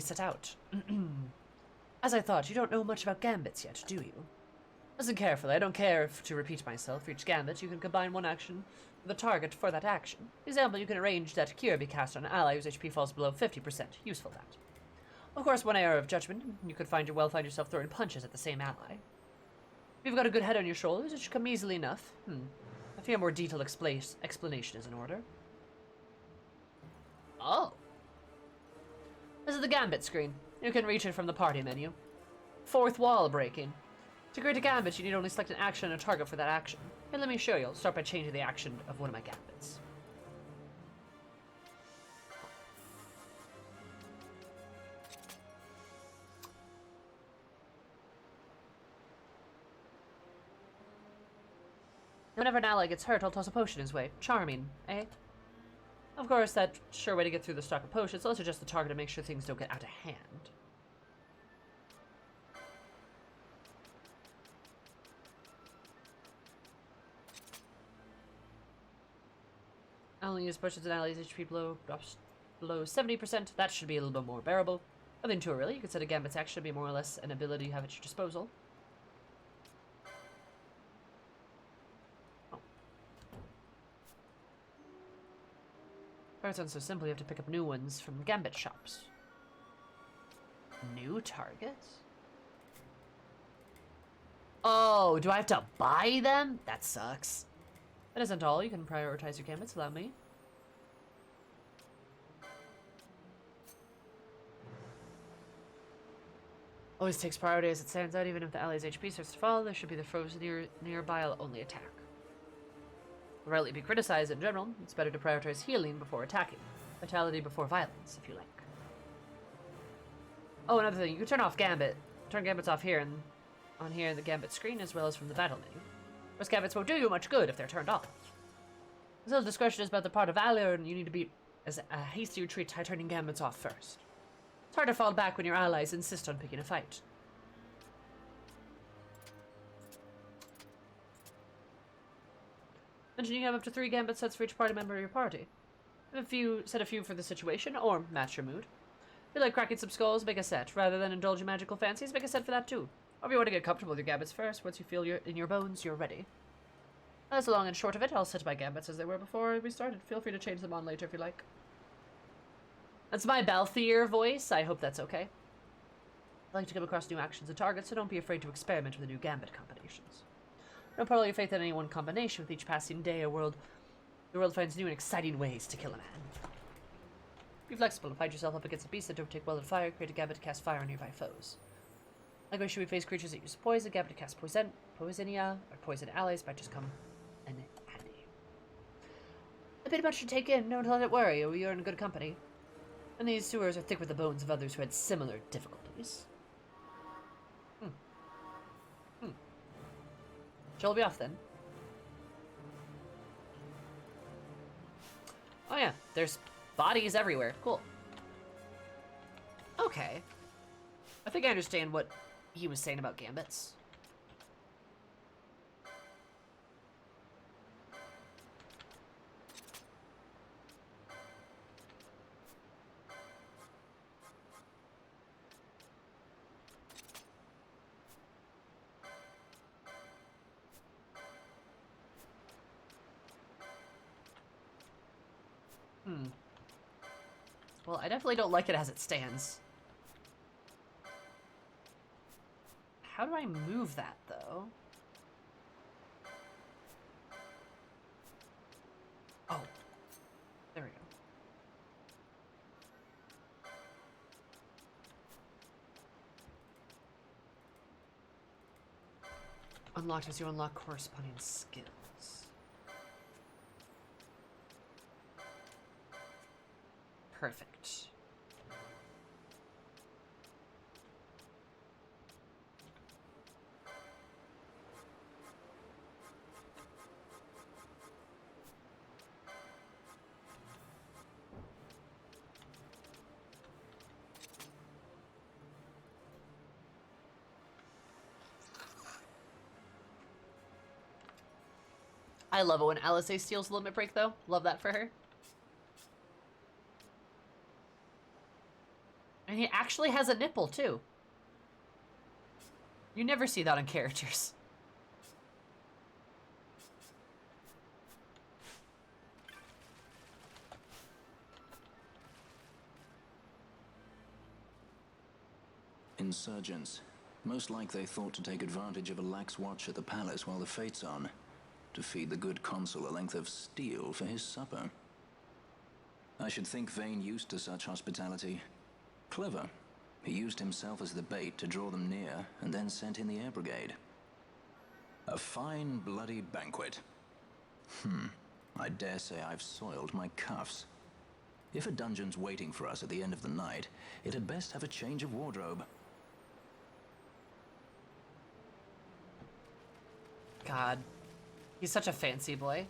set out. As I thought, you don't know much about gambits yet, do you? Listen carefully. I don't care if to repeat myself. For each gambit, you can combine one action with a target for that action. For example, you can arrange that cure be cast on an ally whose HP falls below 50%. Useful that. Of course, one error of judgment, you could find yourself throwing punches at the same ally. If you've got a good head on your shoulders, it should come easily enough. I fear a more detailed explanation is in order. Oh. This is the gambit screen. You can reach it from the party menu. Fourth wall breaking. To create a gambit, you need only select an action and a target for that action. And let me show you. I'll start by changing the action of one of my gambits. whenever an ally gets hurt, I'll toss a potion his way. Charming, eh? Of course, that sure way to get through the stock of potions is also just the target to make sure things don't get out of hand. I only use potions and allies HP drops below 70%. That should be a little bit more bearable. Nothing too early. You could set a Gambit's action to be more or less an ability you have at your disposal. Oh. It's done so simple, you have to pick up new ones from Gambit shops. New targets? Oh, do I have to buy them? That sucks. That isn't all. You can prioritize your Gambits. Allow me. Always takes priority as it stands out. Even if the ally's HP starts to fall, there should be the frozen nearby. I'll only attack. Rightly be criticized in general. It's better to prioritize healing before attacking. Vitality before violence, if you like. Oh, another thing. You can turn off Gambit. Turn Gambits off here and on here in the Gambit screen as well as from the battle menu. Most Gambits won't do you much good if they're turned off. Still, discretion is about the part of valor, and you need to be as a hasty retreat by turning Gambits off first. It's hard to fall back when your allies insist on picking a fight. Mention you have up to 3 Gambit sets for each party member of your party. Set a few for the situation, or match your mood. If you like cracking some skulls, make a set. Rather than indulge in magical fancies, make a set for that too. Or if you want to get comfortable with your Gambits first, once you feel in your bones, you're ready. That's the long and short of it. I'll set my Gambits as they were before we started. Feel free to change them on later if you like. That's my Balthier voice. I hope that's okay. I like to come across new actions and targets, so don't be afraid to experiment with the new Gambit combinations. Don't put all your faith in any one combination. With each passing day, the world finds new and exciting ways to kill a man. Be flexible. Find yourself up against a beast that don't take well to fire. Create a Gambit to cast fire on nearby foes. Likewise, should we face creatures that use poison, Gambit to cast Poisonia, or poison allies might just come in handy. A bit much to take in. Don't let it worry you. You're in good company. And these sewers are thick with the bones of others who had similar difficulties. Shall we off then? Oh yeah, there's bodies everywhere. Cool. Okay. I think I understand what he was saying about Gambits. Well, I definitely don't like it as it stands. How do I move that, though? Oh. There we go. Unlocked as you unlock corresponding skills. Perfect. I love it when Alice steals the limit break, though. Love that for her. And he actually has a nipple, too. You never see that on characters. Insurgents. Most like they thought to take advantage of a lax watch at the palace while the fate's on. To feed the good consul a length of steel for his supper. I should think Vane used to such hospitality. Clever. He used himself as the bait to draw them near, and then sent in the air brigade. A fine bloody banquet. I dare say I've soiled my cuffs. If a dungeon's waiting for us at the end of the night, it had best have a change of wardrobe. God. He's such a fancy boy.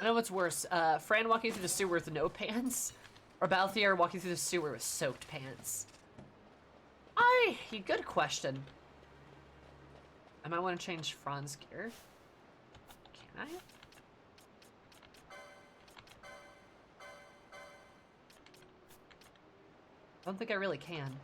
I know what's worse, Fran walking through the sewer with no pants, or Balthier walking through the sewer with soaked pants. Good question. I might want to change Fran's gear. Can I? I don't think I really can.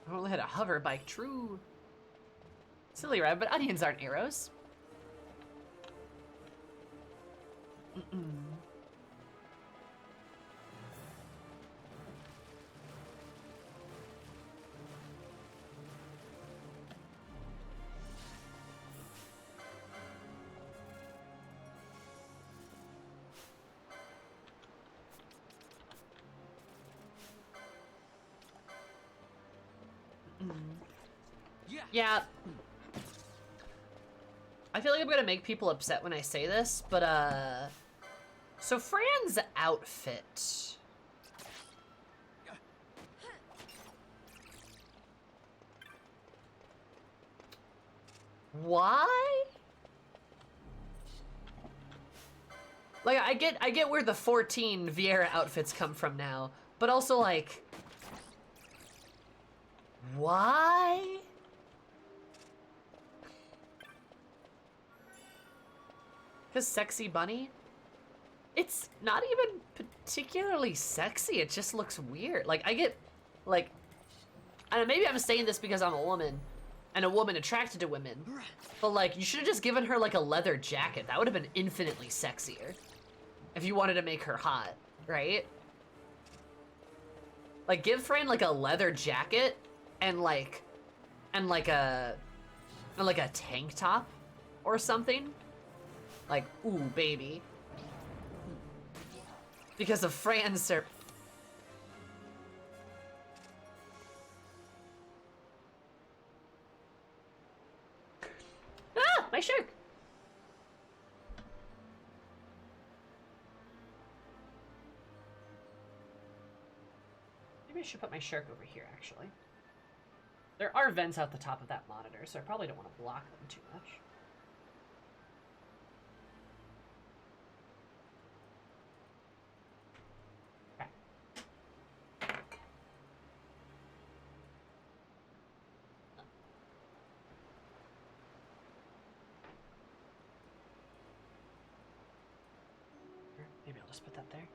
I only had a hover bike, true. Silly, right? But onions aren't arrows. Yeah. I feel like I'm gonna make people upset when I say this, but so Fran's outfit. Why? Like I get where the 14 Vieira outfits come from now, but also like why? Because sexy bunny? It's not even particularly sexy. It just looks weird. Like, I get, like, I don't know, maybe I'm saying this because I'm a woman and a woman attracted to women. But, like, you should have just given her, like, a leather jacket. That would have been infinitely sexier. If you wanted to make her hot, right? Like, give Fran, like, a leather jacket and, like a tank top or something. Like, ooh, baby. Because of Fran's Ah! My shark! Maybe I should put my shark over here, actually. There are vents out the top of that monitor, so I probably don't want to block them too much. Maybe I'll just put that there.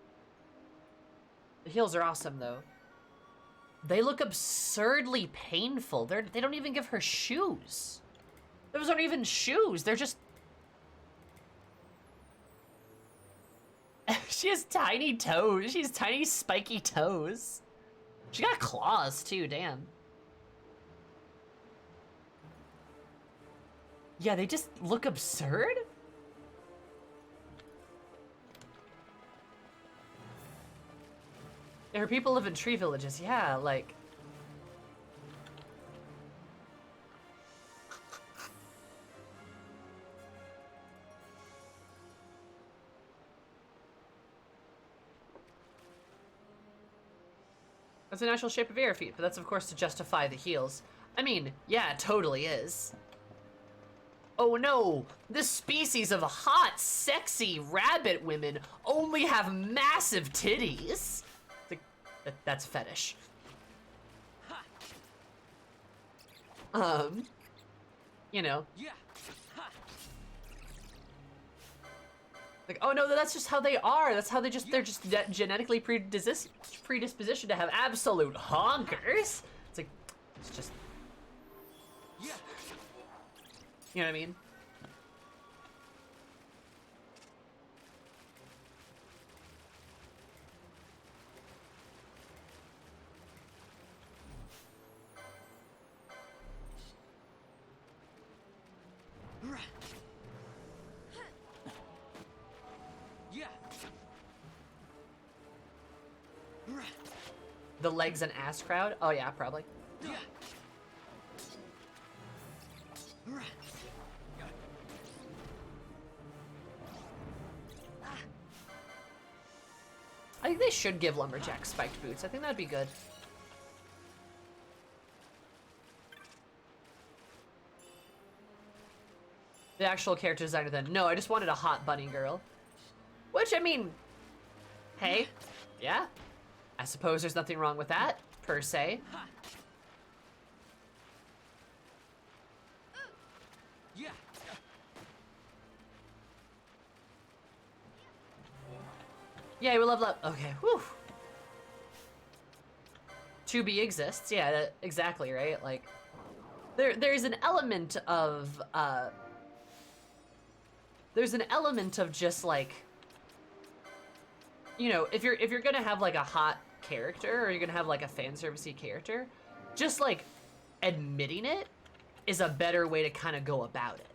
The heels are awesome, though. They look absurdly painful. They don't even give her shoes. Those aren't even shoes. They're just... She has tiny toes. She has tiny spiky toes. She got claws, too. Damn. Yeah, they just look absurd. There are people live in tree villages, yeah, like... That's a natural shape of air feet, but that's of course to justify the heels. I mean, yeah, it totally is. Oh no, this species of hot, sexy rabbit women only have massive titties. That's fetish. You know. Like, oh no, that's just how they are. That's how they're just genetically predispositioned to have absolute honkers. It's like, it's just, you know what I mean? The legs and ass crowd? Oh yeah, probably. I think they should give Lumberjack spiked boots. I think that'd be good. The actual character designer then. No, I just wanted a hot bunny girl. Which, I mean, hey, yeah. I suppose there's nothing wrong with that, per se. Yeah, we love. Okay, whew. 2B exists, yeah, exactly, right? Like, there's an element of, there's an element of just like, you know, if you're gonna have like a hot character or you're gonna have like a fan servicey character, just like admitting it is a better way to kind of go about it.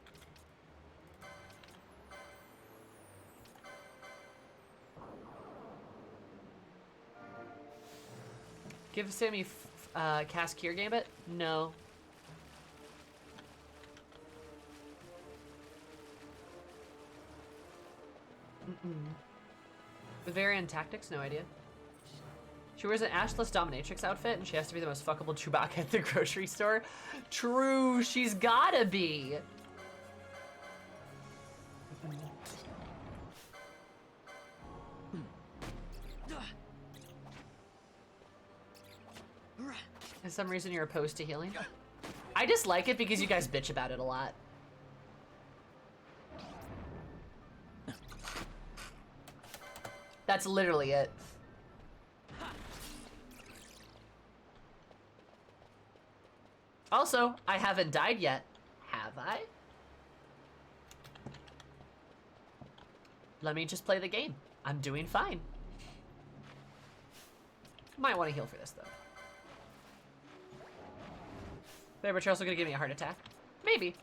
Give Sammy cast Kier Gambit? No. Bavarian Tactics? No idea. She wears an ashless dominatrix outfit and she has to be the most fuckable Chewbacca at the grocery store. True, she's gotta be. For some reason you're opposed to healing? I just like it because you guys bitch about it a lot. That's literally it. Also, I haven't died yet. Have I? Let me just play the game. I'm doing fine. Might want to heal for this, though. But you're also gonna give me a heart attack. Maybe.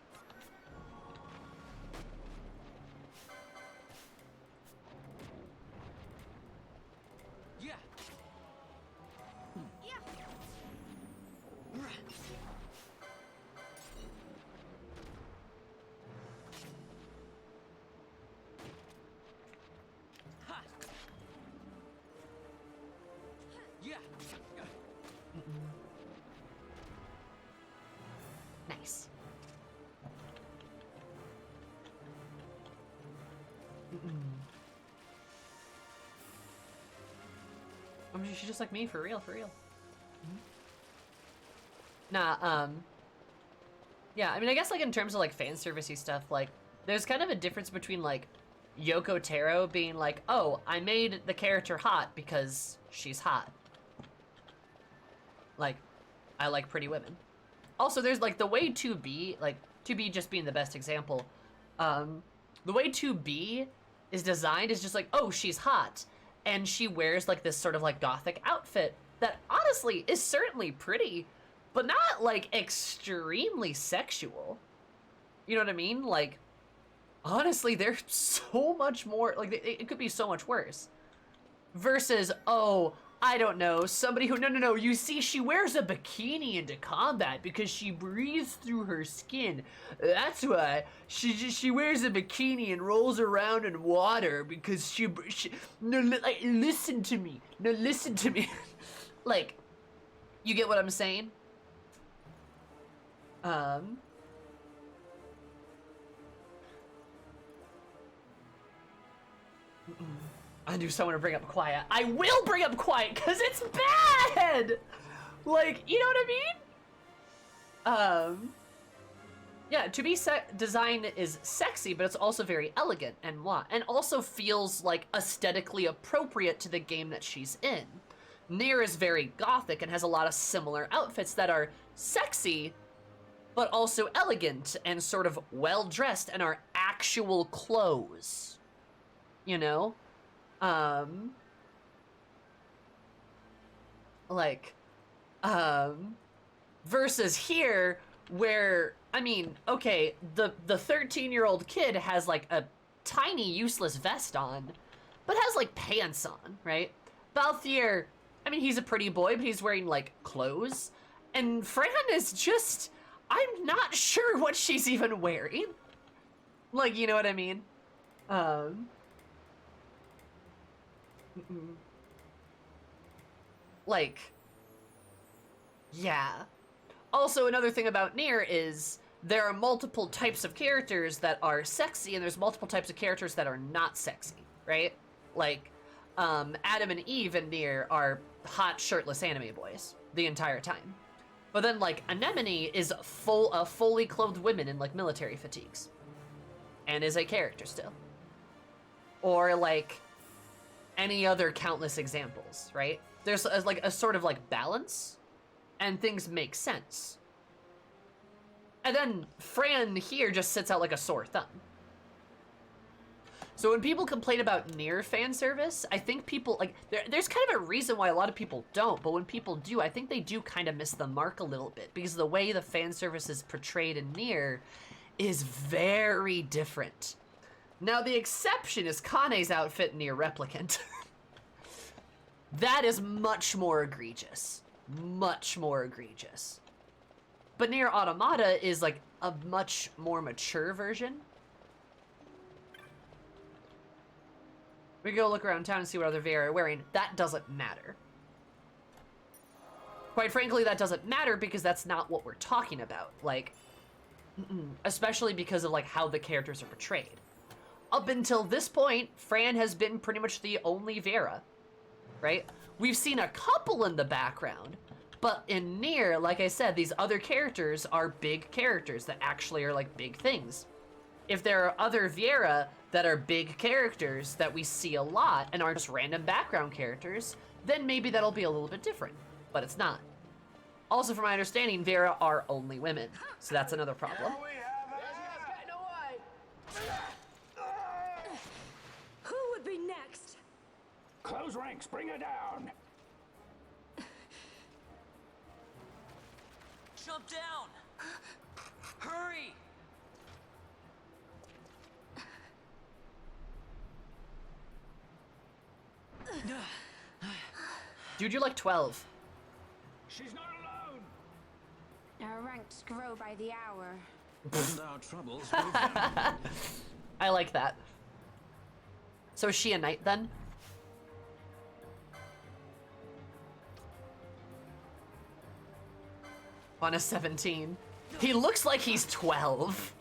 Nice. I mean, she's just like me, for real, for real. Nah, yeah, I mean, I guess, like, in terms of, like, fan servicey stuff, like, there's kind of a difference between, like, Yoko Taro being like, oh, I made the character hot because she's hot. Like, I like pretty women. Also, there's, like, the way 2B, like, 2B just being the best example, the way 2B is designed is just like, oh, she's hot. And she wears, like, this sort of, like, gothic outfit that, honestly, is certainly pretty, but not, like, extremely sexual. You know what I mean? Like, honestly, there's so much more, like, it could be so much worse. Versus, oh, I don't know, somebody who, no, you see, she wears a bikini into combat because she breathes through her skin. That's why she wears a bikini and rolls around in water because no, like, listen to me. No, listen to me. Like, you get what I'm saying? I knew someone would bring up Quiet. I will bring up Quiet because it's bad! Like, you know what I mean? Yeah, to be design is sexy, but it's also very elegant and also feels like aesthetically appropriate to the game that she's in. Nier is very gothic and has a lot of similar outfits that are sexy, but also elegant and sort of well-dressed and are actual clothes. You know? Versus here, where, I mean, okay, the 13-year-old kid has like a tiny useless vest on, but has like pants on, right? Balthier, I mean, he's a pretty boy, but he's wearing like clothes. And Fran is just, I'm not sure what she's even wearing. Like, you know what I mean? Like, yeah. Also, another thing about Nier is there are multiple types of characters that are sexy, and there's multiple types of characters that are not sexy, right? Like, Adam and Eve in Nier are hot, shirtless anime boys the entire time. But then, like, Anemone is fully clothed women in, like, military fatigues. And is a character still. Or, like, any other countless examples, right? There's, like, a sort of, like, balance, and things make sense. And then Fran here just sits out like a sore thumb. So when people complain about Nier fan service, I think people, like, there's kind of a reason why a lot of people don't, but when people do, I think they do kind of miss the mark a little bit, because the way the fan service is portrayed in Nier is very different. Now, the exception is Kane's outfit in Nier Replicant. That is much more egregious. Much more egregious. But Nier Automata is, like, a much more mature version. We can go look around town and see what other VR are wearing. That doesn't matter. Quite frankly, that doesn't matter because that's not what we're talking about. Like, especially because of, like, how the characters are portrayed. Up until this point, Fran has been pretty much the only Vera, right? We've seen a couple in the background, but in Nier, like I said, these other characters are big characters that actually are, like, big things. If there are other Viera that are big characters that we see a lot and aren't just random background characters, then maybe that'll be a little bit different, but it's not. Also, from my understanding, Viera are only women, so that's another problem. Who would be next? Close ranks, bring her down. Jump down! Hurry! Dude, you're like 12. She's not alone. Our ranks grow by the hour. And our troubles. I like that. So is she a knight then? On a 17. He looks like he's 12.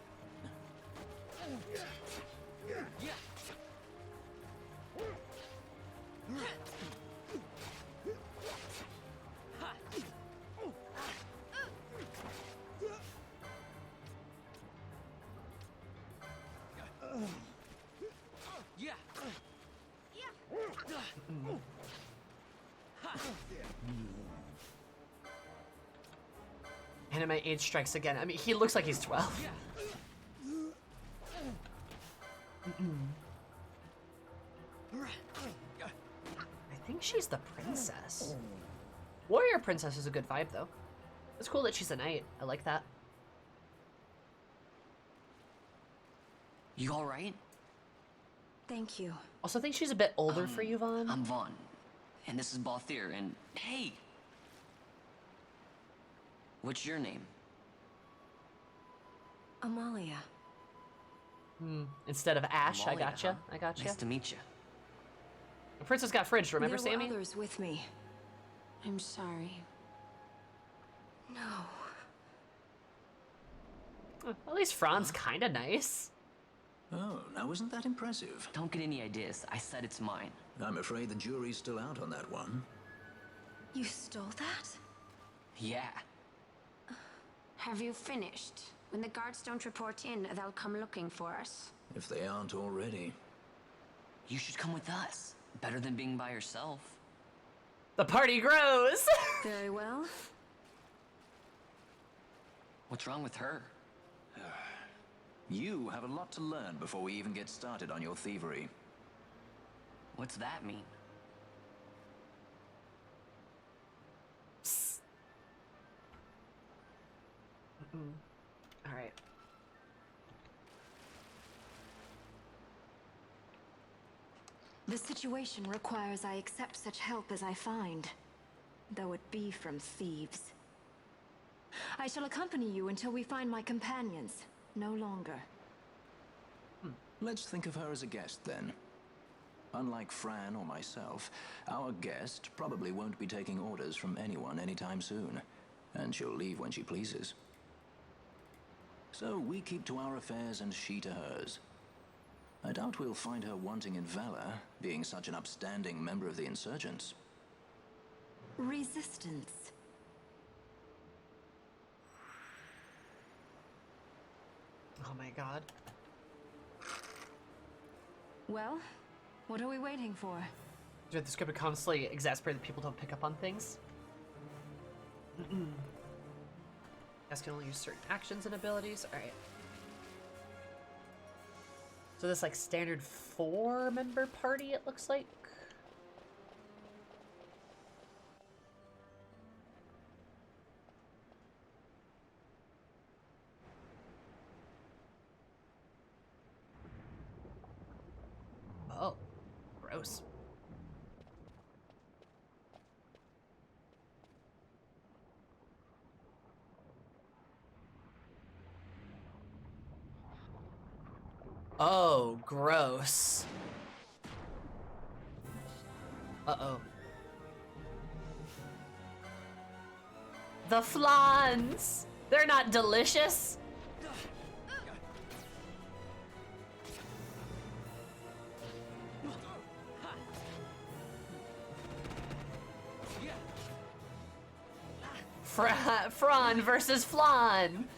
Anime age strikes again. I mean, he looks like he's 12. I think she's the princess. Warrior princess is a good vibe, though. It's cool that she's a knight. I like that. You alright? Thank you. Also, I think she's a bit older for you, Vaughn. I'm Vaughn, and this is Balthier, and hey! What's your name? Amalia. Instead of Ash, Amalia, I gotcha. huh? I gotcha. Nice to meet you. The princess got fridged, remember, there Sammy? were others with me. I'm sorry. No. At least Fran's kind of nice. Oh, now isn't that impressive? Don't get any ideas. I said it's mine. I'm afraid the jury's still out on that one. You stole that? Yeah. Have you finished? When the guards don't report in, they'll come looking for us. If they aren't already. You should come with us. Better than being by yourself. The party grows! Very well. What's wrong with her? You have a lot to learn before we even get started on your thievery. What's that mean? All right. The situation requires I accept such help as I find, though it be from thieves. I shall accompany you until we find my companions, no longer. Let's think of her as a guest, then. Unlike Fran or myself, our guest probably won't be taking orders from anyone anytime soon, and she'll leave when she pleases. So we keep to our affairs and she to hers. I doubt we'll find her wanting in valor, being such an upstanding member of the insurgents. Resistance. Oh my god. Well, what are we waiting for? Dude, this could be constantly exasperated that people don't pick up on things. Guys can only use certain actions and abilities. Alright. So this like standard 4-member party, it looks like. Oh, gross. Oh, gross. Uh-oh. The flans! They're not delicious! Fran versus flan!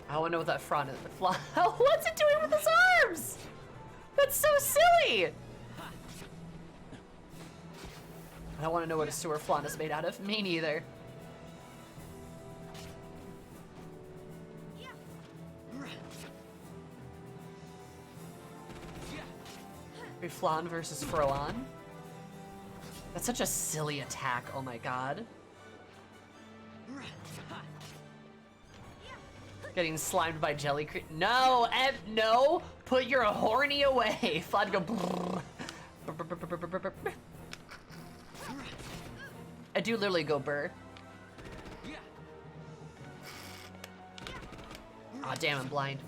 I want to know what that Fran is. What's it doing with his arms? That's so silly! I don't want to know what a sewer flan is made out of. Me neither. Flan versus Froan. That's such a silly attack. Oh my god. Getting slimed by jelly cream. No, no. Put your horny away. Flan go. I do literally go burr. Aw, oh, damn, I'm blind.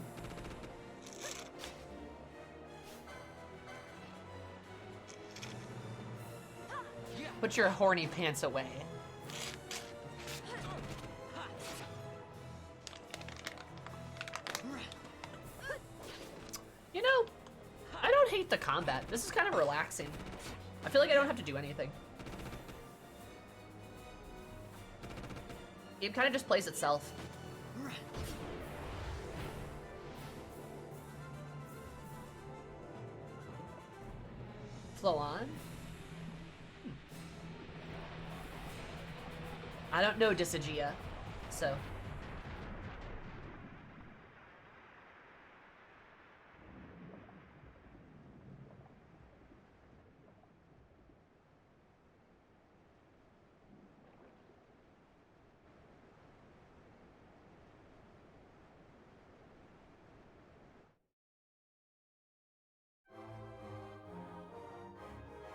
Put your horny pants away. You know, I don't hate the combat. This is kind of relaxing. I feel like I don't have to do anything. It kind of just plays itself. Flow on. I don't know Disagia, so.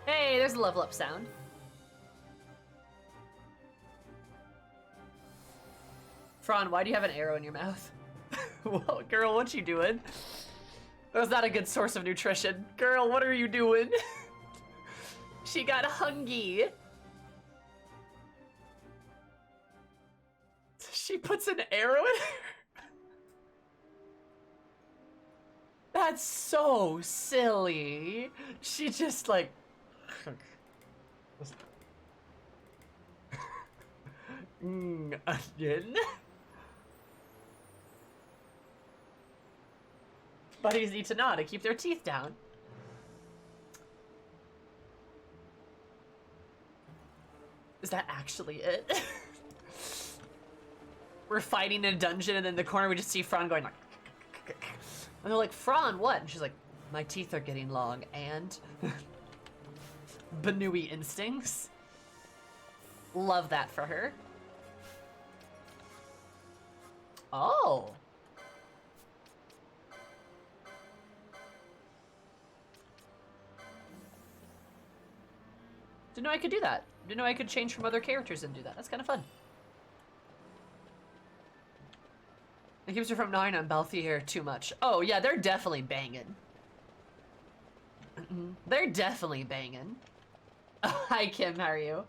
Hey, there's a level up sound. Fran, why do you have an arrow in your mouth? Whoa, girl, what you doing? That was not a good source of nutrition. Girl, what are you doing? She got hungry. She puts an arrow in her. That's so silly. She just like... onion? Buddies need to gnaw to keep their teeth down. Is that actually it? We're fighting in a dungeon and in the corner we just see Fran going like... And they're like, Fran, what? And she's like, my teeth are getting long, and... Banui instincts. Love that for her. Oh. Didn't know I could do that. Didn't know I could change from other characters and do that. That's kind of fun. It keeps her from gnawing on Balthier too much. Oh, yeah, they're definitely banging. They're definitely banging. Hi, Kim, how are you?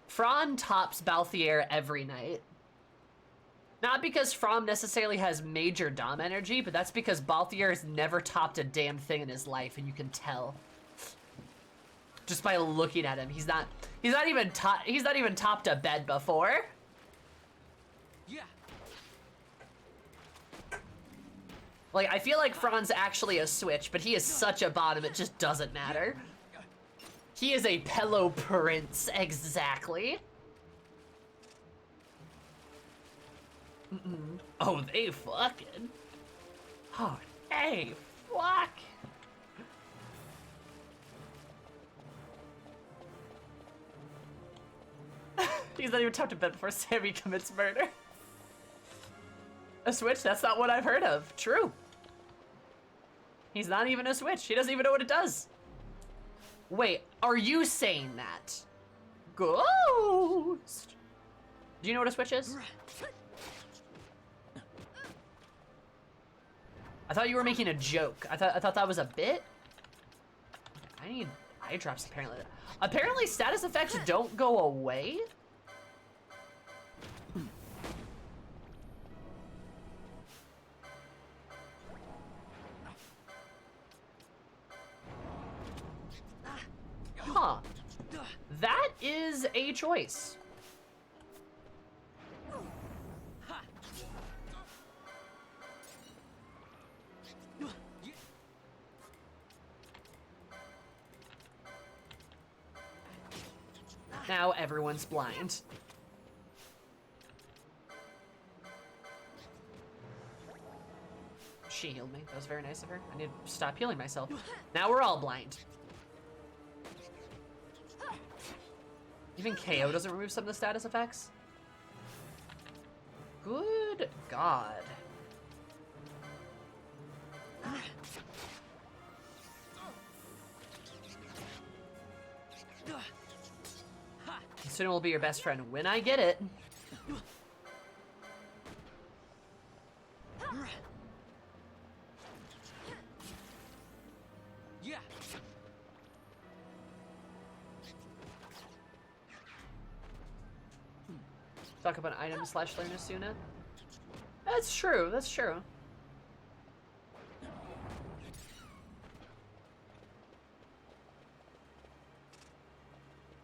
Fran tops Balthier every night. Not because Fromm necessarily has major Dom energy, but that's because Balthier has never topped a damn thing in his life, and you can tell. Just by looking at him. He's not even topped a bed before. Yeah. Like, I feel like Fran's actually a switch, but he is such a bottom, it just doesn't matter. He is a pillow prince, exactly. Oh, they fucking. Oh, they fuck. He's not even topped a bed before Sammy commits murder. A switch? That's not what I've heard of. True. He's not even a switch. He doesn't even know what it does. Wait, are you saying that? Ghost. Do you know what a switch is? I thought you were making a joke. I thought that was a bit. I need eye drops apparently. Apparently status effects don't go away. Huh. That is a choice. Now everyone's blind. She healed me. That was very nice of her. I need to stop healing myself. Now we're all blind. Even KO doesn't remove some of the status effects? Good God. Soon will be your best friend when I get it. Yeah. Talk about item / learn Asuna. That's true. That's true.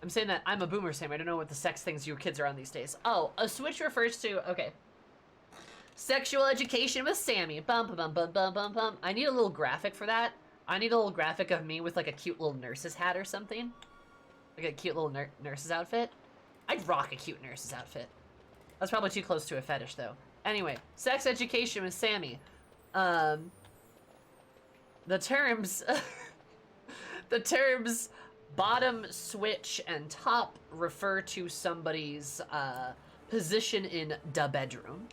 I'm saying that I'm a boomer, Sam. I don't know what the sex things your kids are on these days. Oh, a switch refers to, okay. Sexual education with Sammy. Bum, bum, bum, bum, bum, bum. I need a little graphic for that. I need a little graphic of me with like a cute little nurse's hat or something. Like a cute little nurse's outfit. I'd rock a cute nurse's outfit. That's probably too close to a fetish though. Anyway, sex education with Sammy. The terms, the terms bottom, switch, and top refer to somebody's position in the bedroom.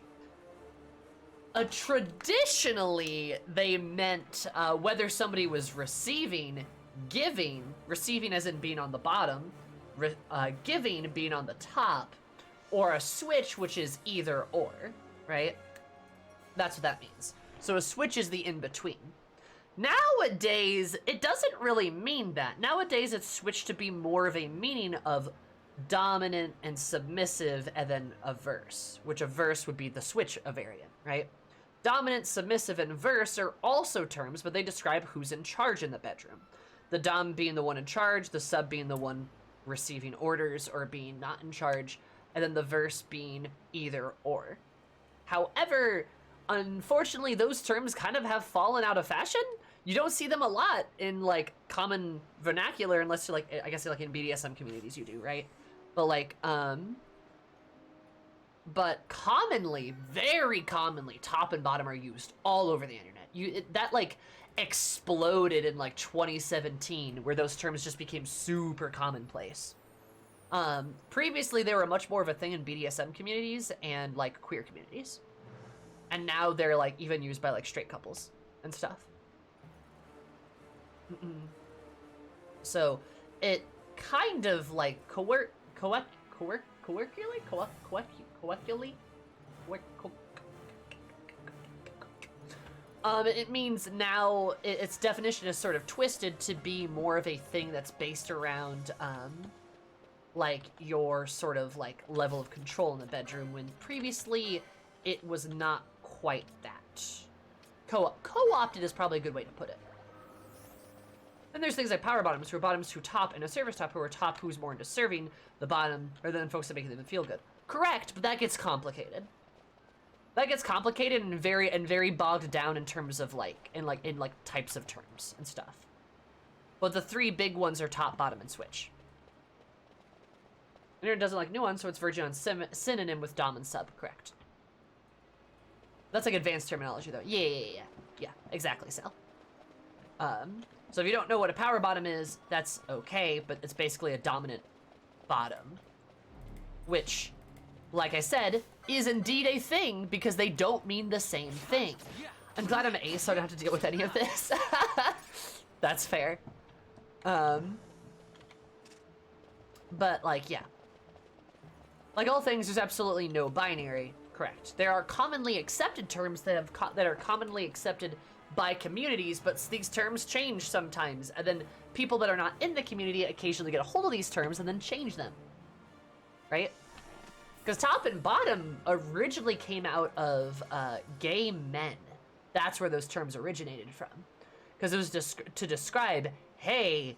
Traditionally, they meant whether somebody was receiving, giving, receiving as in being on the bottom, giving being on the top, or a switch, which is either or, right? That's what that means. So a switch is the in-between. Nowadays, it doesn't really mean that. Nowadays, it's switched to be more of a meaning of dominant and submissive, and then averse, which averse would be the switch variant, right? Dominant, submissive, and verse are also terms, but they describe who's in charge in the bedroom. The dom being the one in charge, the sub being the one receiving orders or being not in charge, and then the verse being either or. However, unfortunately, those terms kind of have fallen out of fashion. You don't see them a lot in, like, common vernacular unless you're, like, I guess, like, in BDSM communities you do, right? But, like, but commonly, very commonly, top and bottom are used all over the internet. That, like, exploded in, like, 2017, where those terms just became super commonplace. Previously, they were much more of a thing in BDSM communities and, like, queer communities. And now they're, like, even used by, like, straight couples and stuff. So, it kind of, like, it means now its definition is sort of twisted to be more of a thing that's based around, like, your sort of, like, level of control in the bedroom, when previously it was not quite that. Co-opted is probably a good way to put it. And there's things like power bottoms, who are bottoms who top, and a service top, who are top who's more into serving the bottom, rather than focus on making them feel good. Correct, but that gets complicated. That gets complicated and very bogged down in terms of, like, in types of terms and stuff. But the three big ones are top, bottom, and switch. Internet doesn't like nuance, so it's verging on synonym with dom and sub, correct. That's like advanced terminology, though. Yeah, exactly, Sal. So if you don't know what a power bottom is, that's okay, but it's basically a dominant bottom. Which, like I said, is indeed a thing, because they don't mean the same thing. I'm glad I'm an ace, so I don't have to deal with any of this. That's fair. But, like, yeah. Like all things, there's absolutely no binary, correct. There are commonly accepted terms that are commonly accepted by communities, but these terms change sometimes, and then people that are not in the community occasionally get a hold of these terms and then change them, right? Because top and bottom originally came out of gay men. That's where those terms originated from, because it was to describe, hey,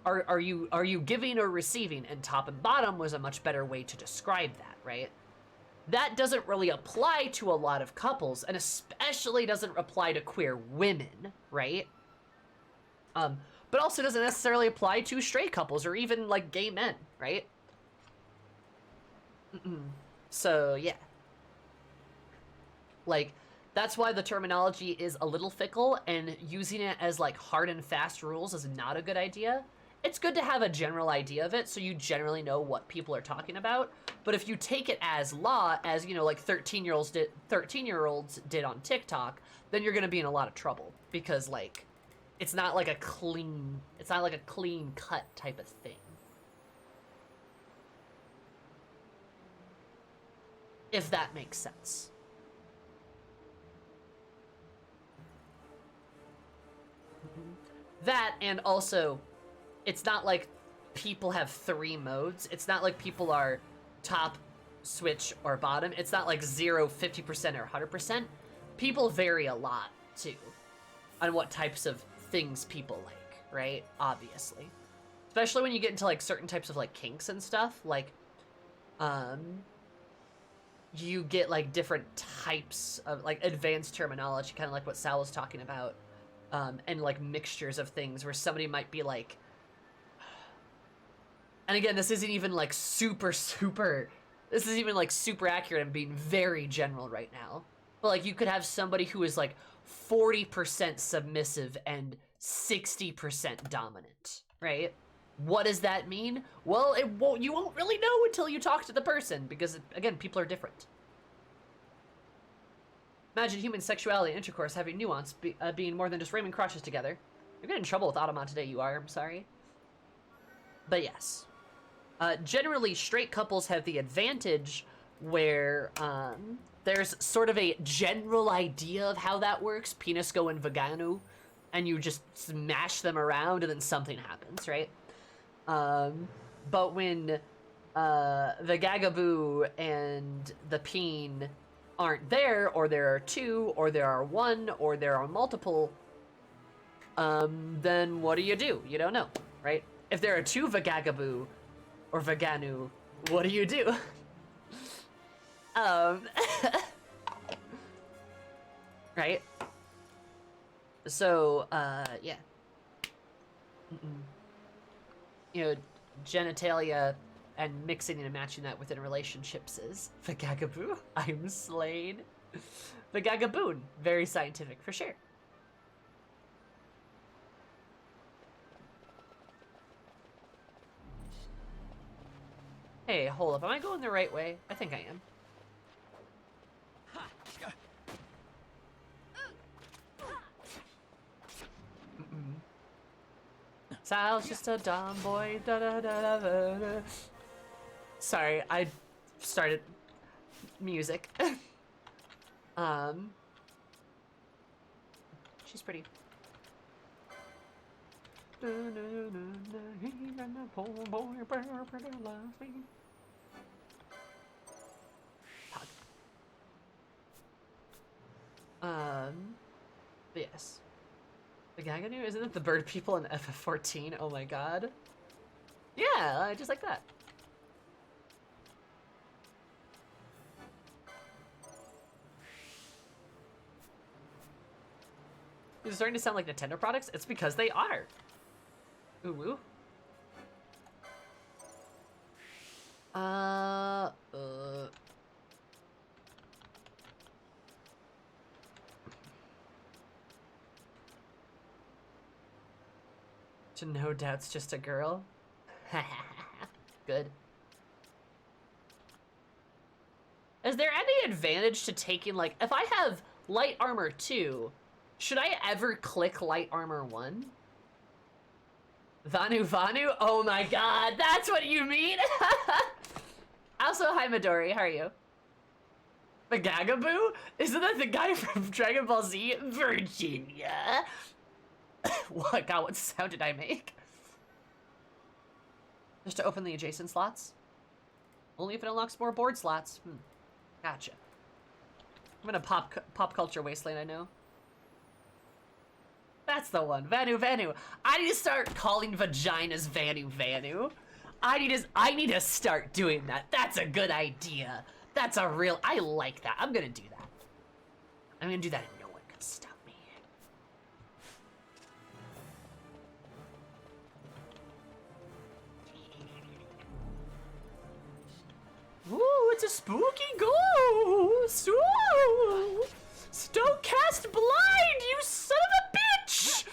are you giving or receiving? And top and bottom was a much better way to describe that, right? That doesn't really apply to a lot of couples, and especially doesn't apply to queer women, right? But also doesn't necessarily apply to straight couples or even, like, gay men, right? So, yeah. Like, that's why the terminology is a little fickle, and using it as, like, hard and fast rules is not a good idea. It's good to have a general idea of it, so you generally know what people are talking about. But if you take it as law, as, you know, like 13-year-olds did on TikTok, then you're gonna be in a lot of trouble, because, like, it's not like a clean cut type of thing. If that makes sense. That, and also, it's not like people have 3 modes. It's not like people are top, switch, or bottom. It's not like 0, 50%, or 100%. People vary a lot, too, on what types of things people like, right? Obviously. Especially when you get into, like, certain types of, like, kinks and stuff. Like, you get, like, different types of, like, advanced terminology, kind of like what Sal was talking about. And, like, mixtures of things where somebody might be, like... And again, this isn't even, like, super... This is even, like, super accurate and being very general right now. But, like, you could have somebody who is, like, 40% submissive and 60% dominant, right? What does that mean? Well, you won't really know until you talk to the person, because, again, people are different. Imagine human sexuality and intercourse having nuance, being more than just ramming crotches together. You're getting in trouble with Automon today, you are, I'm sorry. But yes. Generally, straight couples have the advantage where there's sort of a general idea of how that works, penis go in vagina, and you just smash them around and then something happens, right? But when the Gagaboo and the Peen aren't there, or there are two, or there are one, or there are multiple, then what do? You don't know, right? If there are two Vagagaboo or Vaganu, what do you do? Right? So, yeah. You know, genitalia and mixing and matching that within relationships is Vagagaboo, I'm slain. Vagagaboon, very scientific for sure. Hey, hold up, am I going the right way? I think I am. Sal's just a dumb boy. Da, da, da, da, da, da. Sorry, I started music. She's pretty. Yes. The Gaganu? Isn't it the bird people in FF14? Oh my god. Yeah, just like that. It's starting to sound like Nintendo products. It's because they are. Ooh, woo. To no doubt's just a girl. Good. Is there any advantage to taking, like, if I have light armor 2, should I ever click light armor 1? Vanu? Oh my god, that's what you mean? Also, hi Midori, how are you? The Gagaboo? Isn't that the guy from Dragon Ball Z? Virginia? What? God, what sound did I make? Just to open the adjacent slots? Only if it unlocks more board slots. Gotcha. I'm in a pop culture wasteland, I know. That's the one. Vanu. I need to start calling vaginas Vanu. I need to start doing that. That's a good idea. That's a real... I like that. I'm gonna do that. I'm gonna do that and no one can stop me. Ooh, it's a spooky ghost! Ooh! Don't cast blind, you son of a bitch!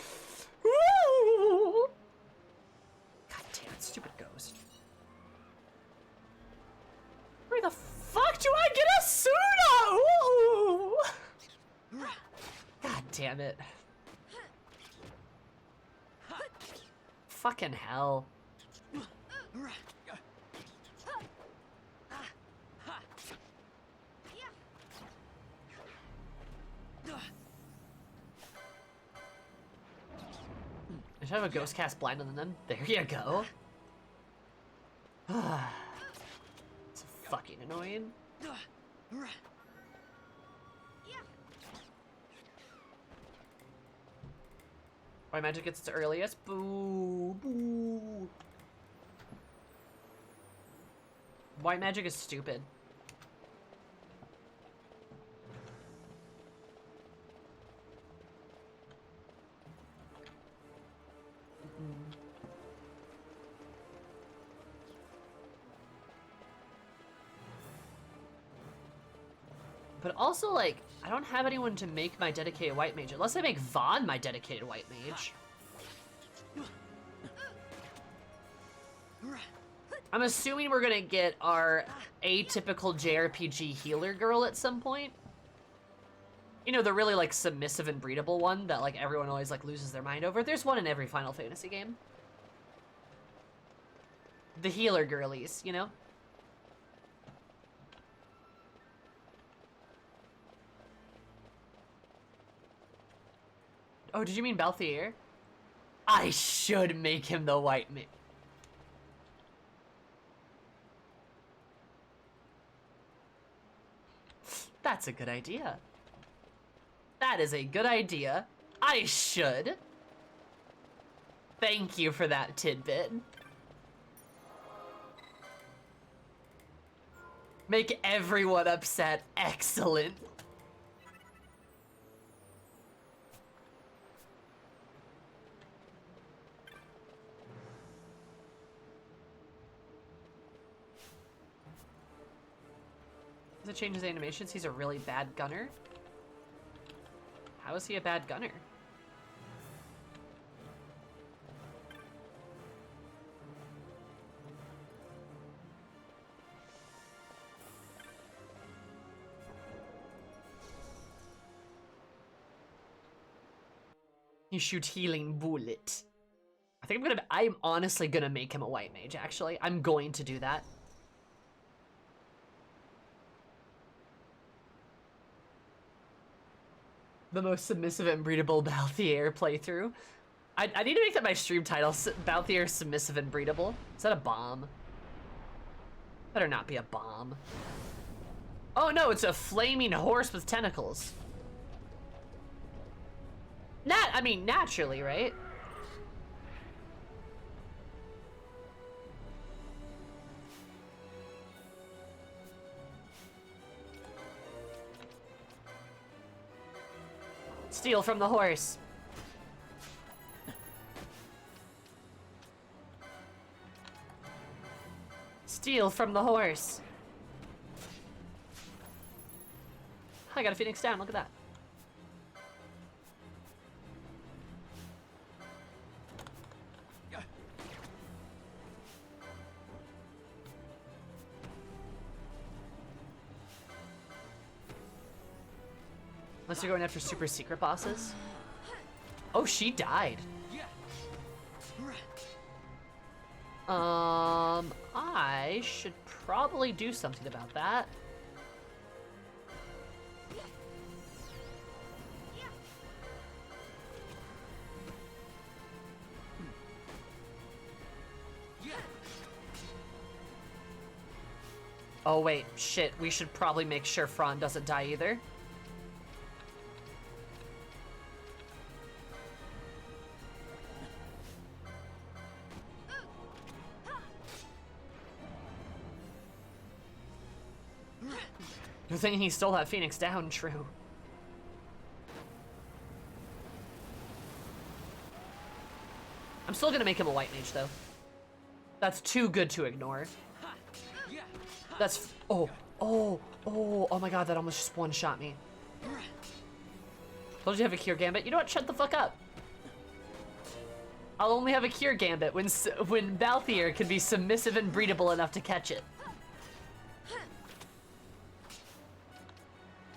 Ooh! God damn it, stupid ghost. Where the fuck do I get a Suna? Ooh! God damn it. Fucking hell. I should have a ghost cast blind on them. There you go. It's fucking annoying. White magic gets its earliest. Boo. White magic is stupid. But also, like, I don't have anyone to make my dedicated white mage, unless I make Vaughn my dedicated white mage. I'm assuming we're gonna get our atypical JRPG healer girl at some point. You know, the really, like, submissive and breedable one that, like, everyone always, like, loses their mind over. There's one in every Final Fantasy game. The healer girlies, you know? Oh, did you mean Balthier? I should make him the white mage. That's a good idea. That is a good idea. I should. Thank you for that tidbit. Make everyone upset. Excellent. Does it change his animations? He's a really bad gunner. How is he a bad gunner? You shoot healing bullet. I'm honestly gonna make him a white mage, actually. I'm going to do that. The most submissive and breedable Balthier playthrough. I need to make that my stream title. Balthier submissive and breedable. Is that a bomb? Better not be a bomb. Oh no, it's a flaming horse with tentacles. I mean, naturally, right? Steal from the horse. Steal from the horse. I got a phoenix down, look at that. Unless you're going after super secret bosses. Oh, she died. I should probably do something about that. Oh wait, shit, we should probably make sure Fran doesn't die either. Good thing he stole that Phoenix down, true. I'm still gonna make him a white mage, though. That's too good to ignore. That's... Oh my god, that almost just one-shot me. Told you to have a cure gambit. You know what? Shut the fuck up. I'll only have a cure gambit when Balthier can be submissive and breedable enough to catch it.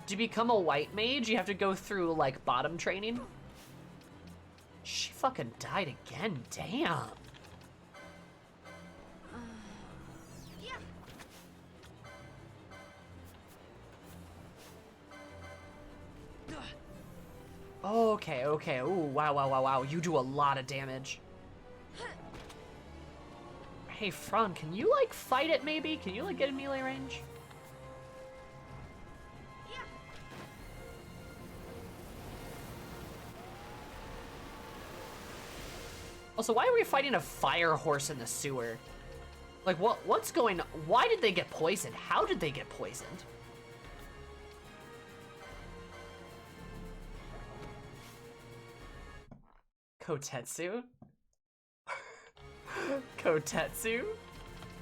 To become a white mage, you have to go through, like, bottom training. She fucking died again, damn. Okay, okay. Ooh, wow. You do a lot of damage. Hey, Fran, can you, like, fight it, maybe? Can you, like, get in melee range? Also, why are we fighting a fire horse in the sewer? Like, what's going on? Why did they get poisoned? How did they get poisoned? Kotetsu? Kotetsu?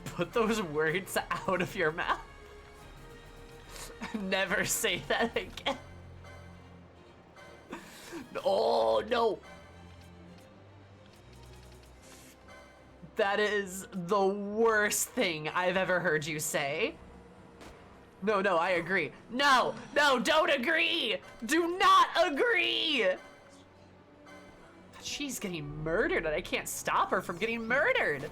Put those words out of your mouth. Never say that again. Oh, no. That is the worst thing I've ever heard you say. No, I agree. No, don't agree! Do not agree! She's getting murdered and I can't stop her from getting murdered.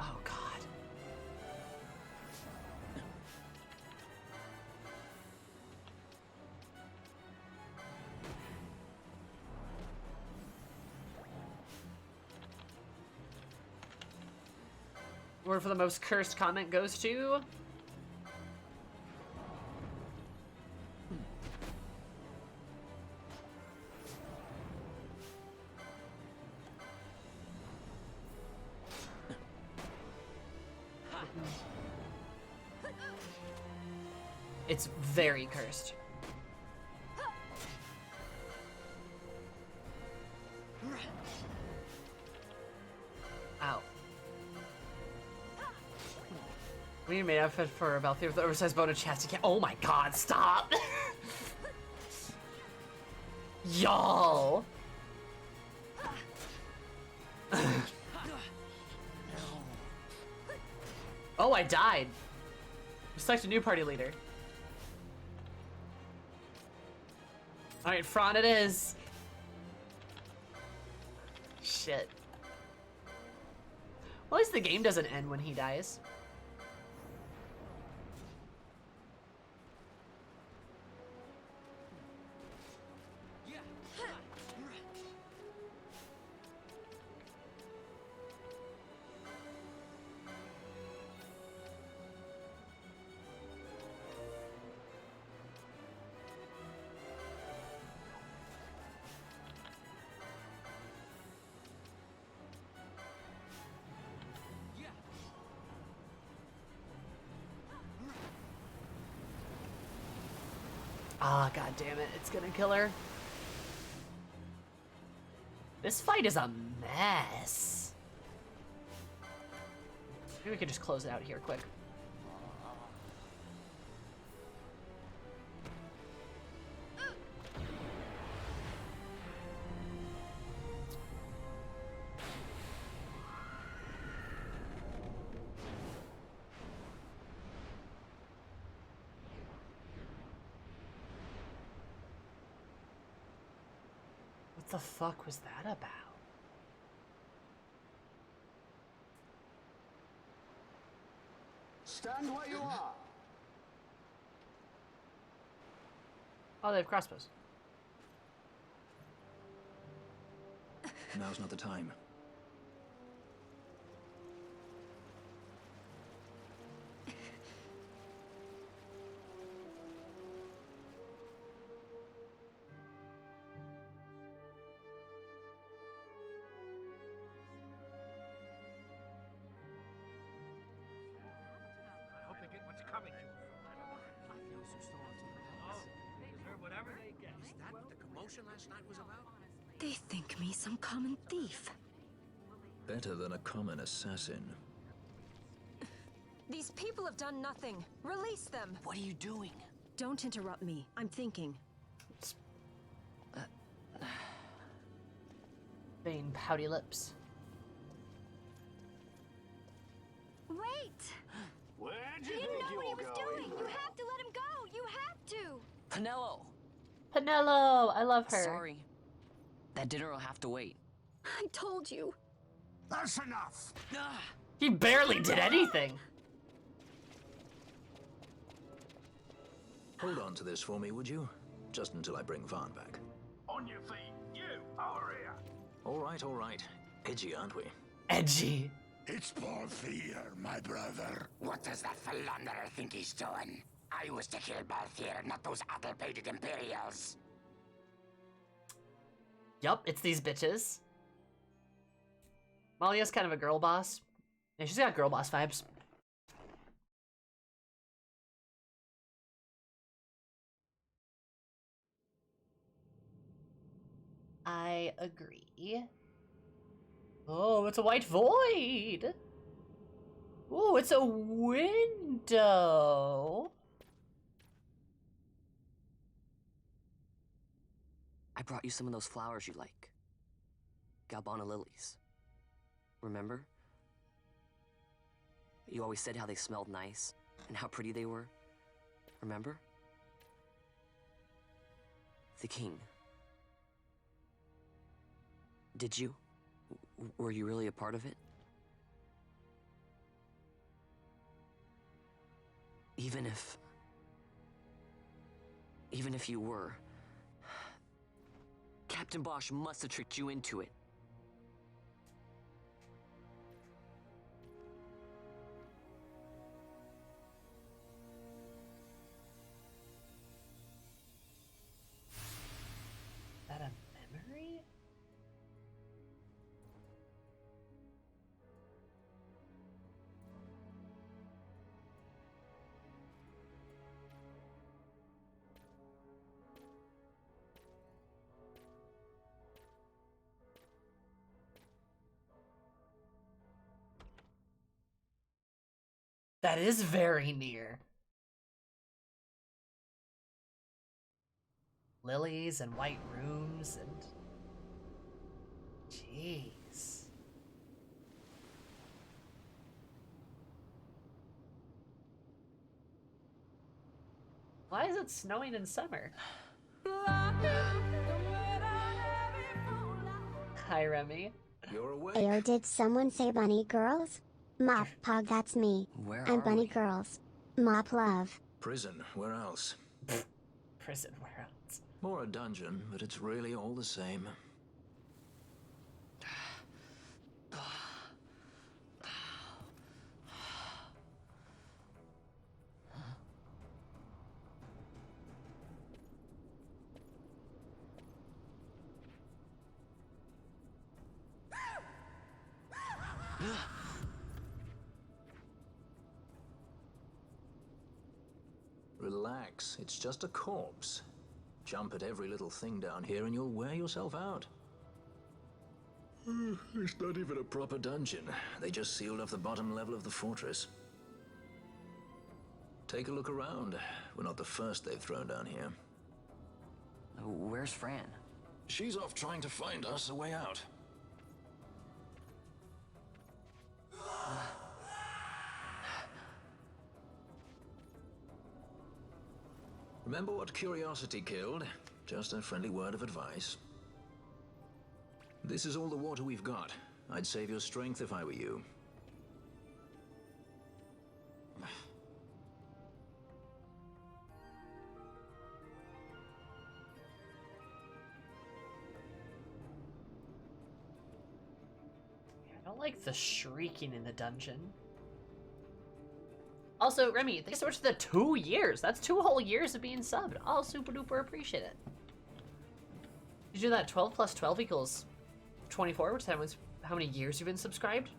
Oh, God. Word for the most cursed comment goes to... It's very cursed. Ow. We made outfit for Balthier with the oversized bone and chassis. Oh my god, stop! Y'all! Oh, I died. We selected a new party leader. Alright, Fran it is. Shit. Well, at least the game doesn't end when he dies. Ah, god damn it, it's gonna kill her. This fight is a mess. Maybe we could just close it out here quick. What the fuck was that about? Stand where you are. Oh, they have crossbows. Now's not the time. They think me some common thief. Better than a common assassin. These people have done nothing. Release them. What are you doing? Don't interrupt me. I'm thinking. Vain pouty lips. Wait! Where'd He didn't know what he was doing! You have to let him go! You have to! Penelo! Penelo! I love her. Sorry. That dinner will have to wait. I told you. That's enough! He barely did anything. Hold on to this for me, would you? Just until I bring Vaughn back. On your feet, you, over here. All right. Edgy, aren't we? Edgy. It's Balthier, my brother. What does that philanderer think he's doing? I was to kill Balthier, not those addle-pated Imperials. Yup, it's these bitches. Malia's kind of a girl boss. Yeah, she's got girl boss vibes. I agree. Oh, it's a white void. Oh, it's a window. I brought you some of those flowers you like. Galbana lilies. Remember? You always said how they smelled nice and how pretty they were. Remember? The king. Did you? Were you really a part of it? Even if you were, Captain Bosch must have tricked you into it. That is very near. Lilies and white rooms and... Jeez. Why is it snowing in summer? Hi, Remy. You're awake. Ayo, did someone say bunny girls? Mop, Pog, that's me. Where I'm are bunny we? girls. Mop love. Prison, where else? Prison, where else? Or a dungeon, but it's really all the same. Relax, it's just a corpse. Jump at every little thing down here and you'll wear yourself out. It's not even a proper dungeon. They just sealed off the bottom level of the fortress. Take a look around. We're not the first they've thrown down here. Where's Fran? She's off trying to find us a way out. Remember what curiosity killed? Just a friendly word of advice. This is all the water we've got. I'd save your strength if I were you. I don't like the shrieking in the dungeon. Also, Remy, thanks so much for the 2 years. That's 2 whole years of being subbed. I'll super duper appreciate it. Did you do that? 12 plus 12 equals 24, which that was how many years you've been subscribed?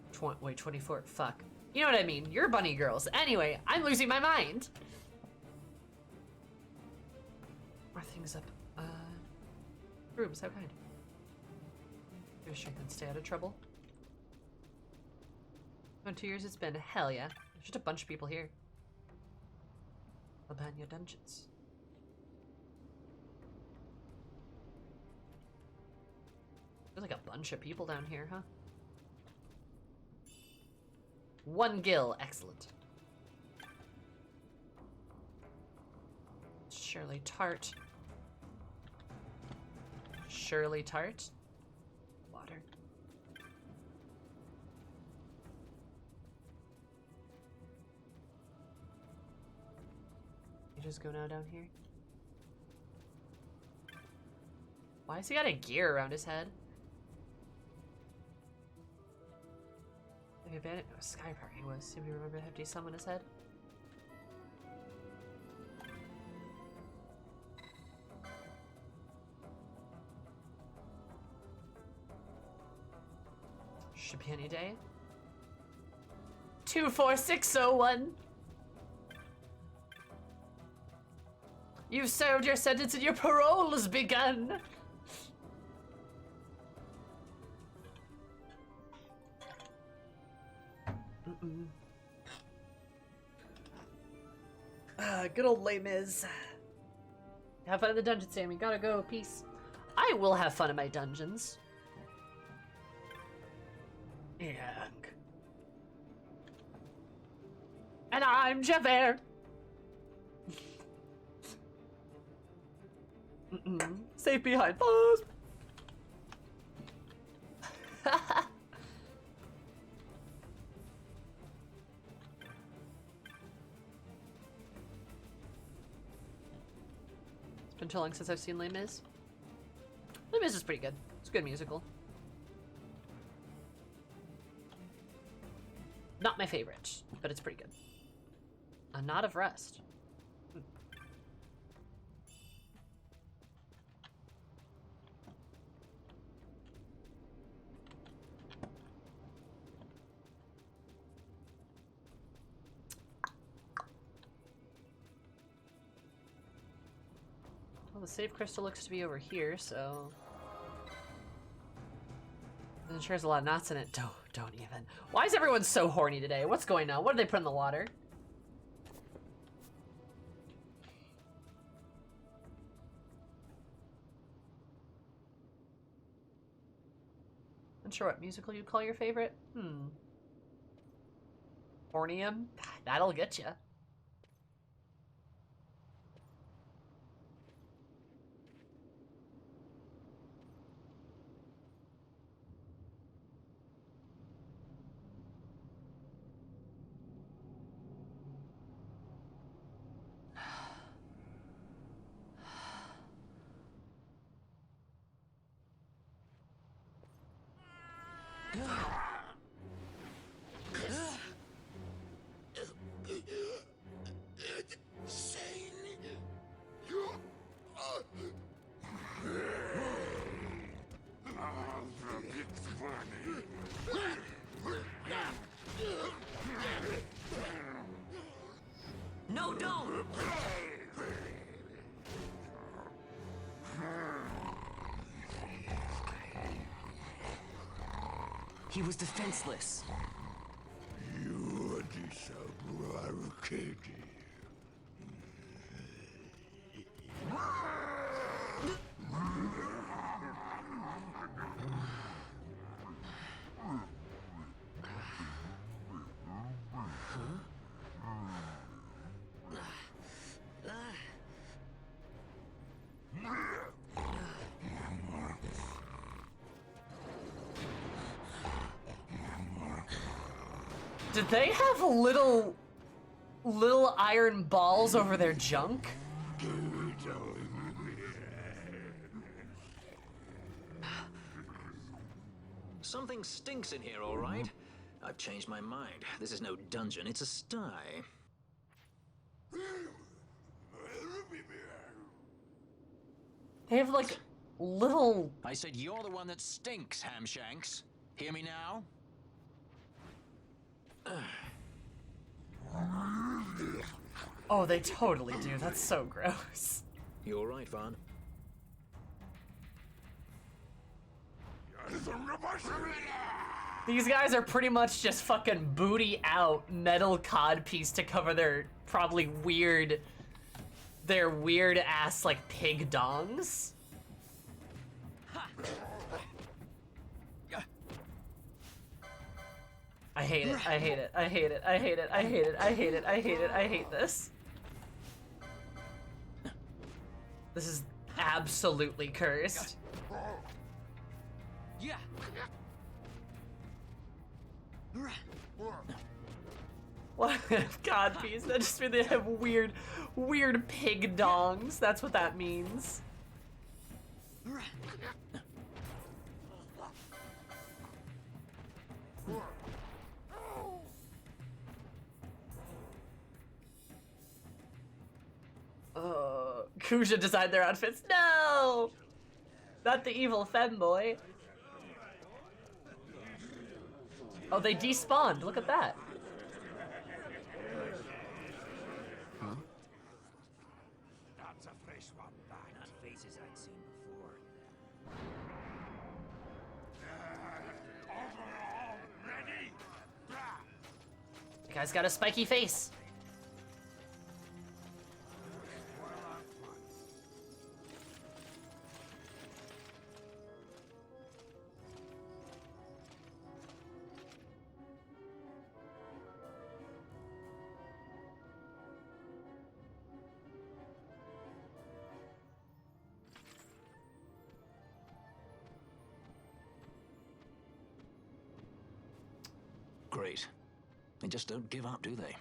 Wait, 24. Fuck. You know what I mean. You're bunny girls. Anyway, I'm losing my mind. Are things up? Rooms, how kind. Your strength and stay out of trouble. Oh, 2 years it's been. Hell yeah. There's just a bunch of people here. Albania dungeons. There's like a bunch of people down here, huh? 1 gill, excellent. Shirley Tart. Shirley Tart. Water. You just go now down here? Why has he got a gear around his head? Maybe a bandit? No, a sky party was. Do we remember the hefty sum on his head? Shapani Day. 24601. You've served your sentence and your parole has begun. Good old Les Mis. Have fun in the dungeon, Sammy. Gotta go. Peace. I will have fun in my dungeons. Yank. And I'm Javert. Safe behind bars. It's been too long since I've seen Les Mis. Les Mis is pretty good. It's a good musical. Not my favorite, but it's pretty good. A Knot of Rust. Well, the save crystal looks to be over here, so... I'm sure there's a lot of knots in it. Don't even. Why is everyone so horny today? What's going on? What did they put in the water? Not sure what musical you'd call your favorite. Hornium? That'll get you. No, don't! He was defenseless. You disagree. Did they have little iron balls over their junk? Something stinks in here, all right? I've changed my mind. This is no dungeon, it's a sty. They have like little... I said you're the one that stinks, Hamshanks. Hear me now? Oh, they totally do. That's so gross. You all right, Vaughn? These guys are pretty much just fucking booty out metal codpiece to cover their probably weird ass like pig dongs. I hate it. I hate it. I hate it. I hate it. I hate it. I hate it. I hate it. I hate this. This is absolutely cursed. Yeah. What codpiece? That just means they have weird pig dongs. That's what that means. Kuja designed their outfits. No! Not the evil femboy. Oh, they despawned. Look at that. Huh? That's a fresh one back. Not faces I'd seen before. Ready? The guy's got a spiky face. Great. They just don't give up, do they?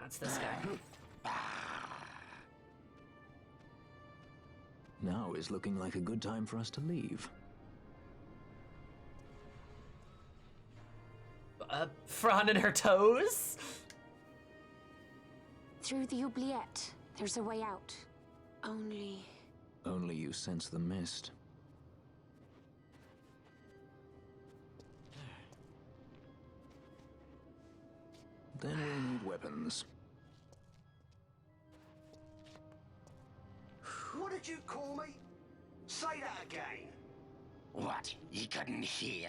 That's this guy. Now is looking like a good time for us to leave. Fran and her toes? Through the oubliette, there's a way out. Only you sense the mist. Then we'll need weapons. What did you call me? Say that again. What? You couldn't hear?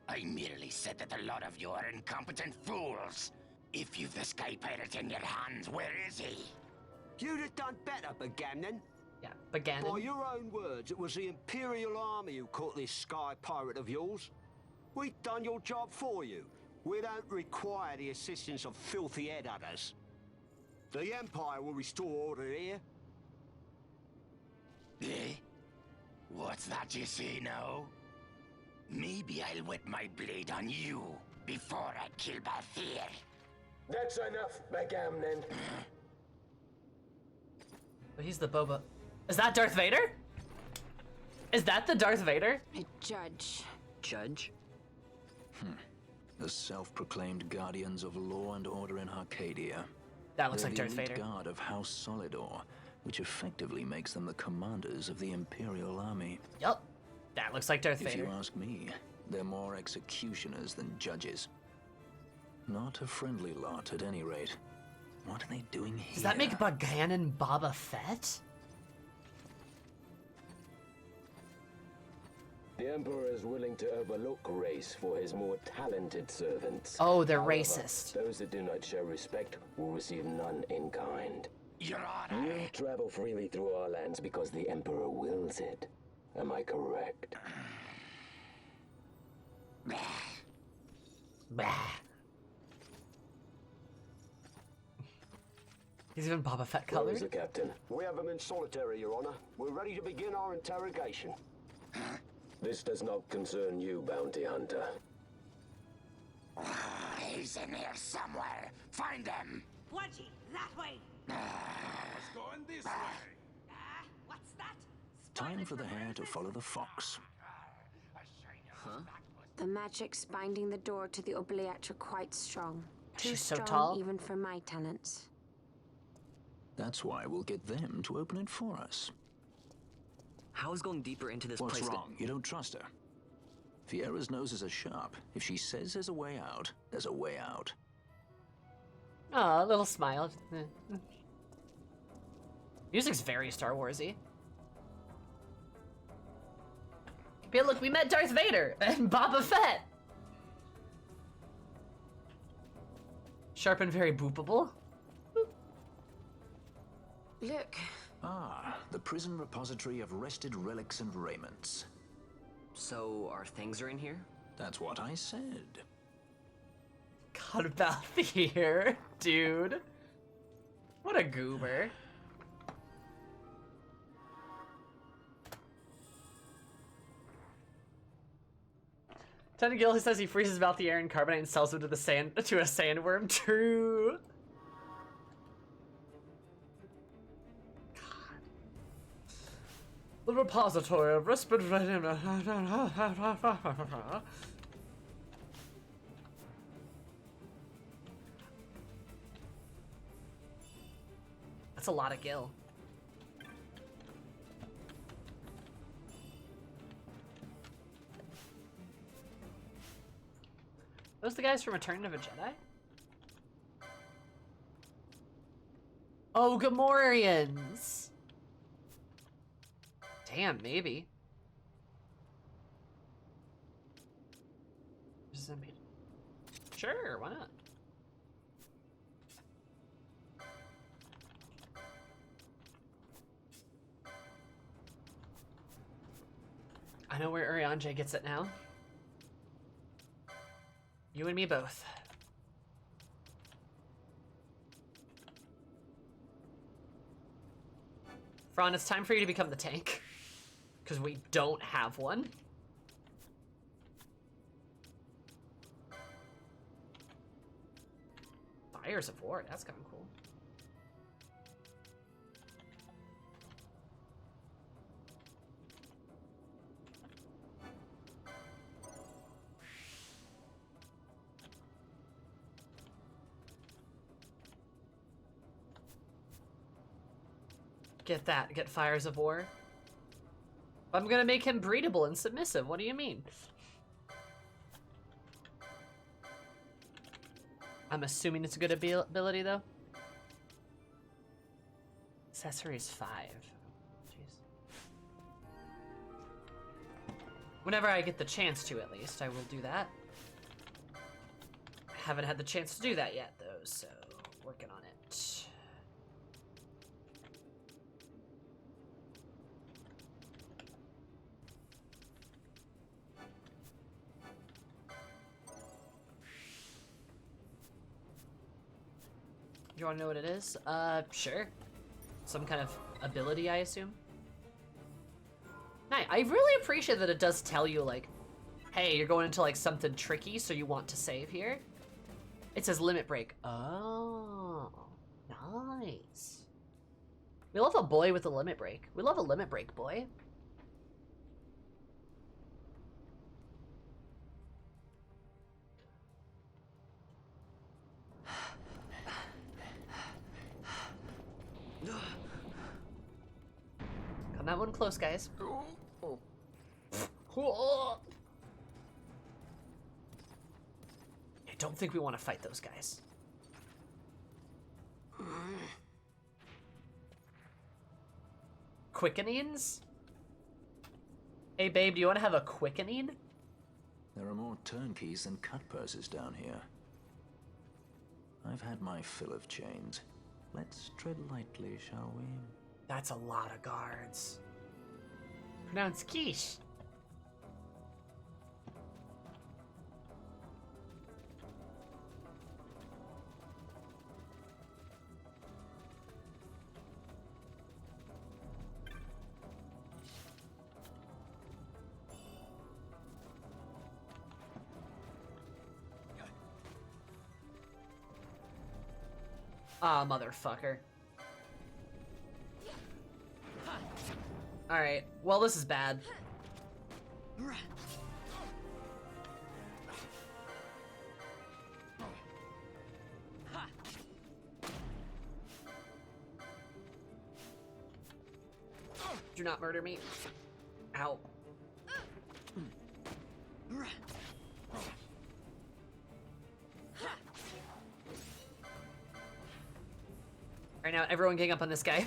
I merely said that a lot of you are incompetent fools. If you've the Sky Pirate in your hands, where is he? You'd have done better, Bagamnon. Yeah, Begannon. By your own words, it was the Imperial Army who caught this sky pirate of yours. We've done your job for you. We don't require the assistance of filthy headhunters. The Empire will restore order here. Eh? What's that you say now? Maybe I'll wet my blade on you before I kill Balthier. That's enough, backgammon. But he's the Boba. Is that Darth Vader? Is that the Darth Vader? A judge. Judge? The self-proclaimed guardians of law and order in Arcadia. That looks They're like Darth the elite Vader. guard of House Solidor, which effectively makes them the commanders of the Imperial Army. Yup. That looks like Darth If Vader. you ask me, they're more executioners than judges. Not a friendly lot, at any rate. What are they doing here? Does that make Begannon Boba Fett? The Emperor is willing to overlook race for his more talented servants. Oh, they're However, racist. Those that do not show respect will receive none in kind. Your Honor. You travel freely through our lands because the Emperor wills it. Am I correct? Bah. He's even Boba Fett Where colored. is the captain? We have him in solitary, Your Honor. We're ready to begin our interrogation. This does not concern you, bounty hunter. He's in here somewhere. Find him. Wedgie, that way. Let's go in this way. What's that? Time for the hare to follow the fox. Huh? The magics binding the door to the oubliette are quite strong. Too She's so strong tall. even for my talents. That's why we'll get them to open it for us. How is going deeper into this What's place? wrong? You don't trust her? Fiera's noses are sharp. If she says there's a way out, there's a way out. Aw, a little smile. Music's very Star Warsy. But look, we met Darth Vader and Boba Fett. Sharp and very boopable. Look. Ah, the prison repository of wrested relics and raiments. So, our things are in here? That's what I said. God, about here, dude. What a goober. Tentagill, who says he freezes about the air in carbonite and sells them to a sandworm. True. The repository of respite. That's a lot of gil. Those the guys from Return of a Jedi? Oh, Gamorreans! Damn, maybe. Sure, why not? I know where Urianger gets it now. You and me both. Fran, it's time for you to become the tank. Because we don't have one. Fires of War, that's kind of cool. Get that, get Fires of War. I'm gonna make him breedable and submissive, what do you mean? I'm assuming it's a good ability though. Accessories 5. Jeez. Whenever I get the chance to, at least, I will do that. I haven't had the chance to do that yet though, so working on it. you want to know what it is? Sure. Some kind of ability, I assume. Nice. I really appreciate that it does tell you, like, hey, you're going into, like, something tricky, so you want to save here. It says limit break. Oh, nice. We love a boy with a limit break. We love a limit break, boy. Come that one close, guys. I don't think we want to fight those guys. Quickenings? Hey babe, do you want to have a quickening? There are more turnkeys than cut purses down here. I've had my fill of chains. Let's tread lightly, shall we? That's a lot of guards. Pronounce quiche. Ah, motherfucker. Alright, well this is bad. Do not murder me. Ow. Right now, everyone gang up on this guy.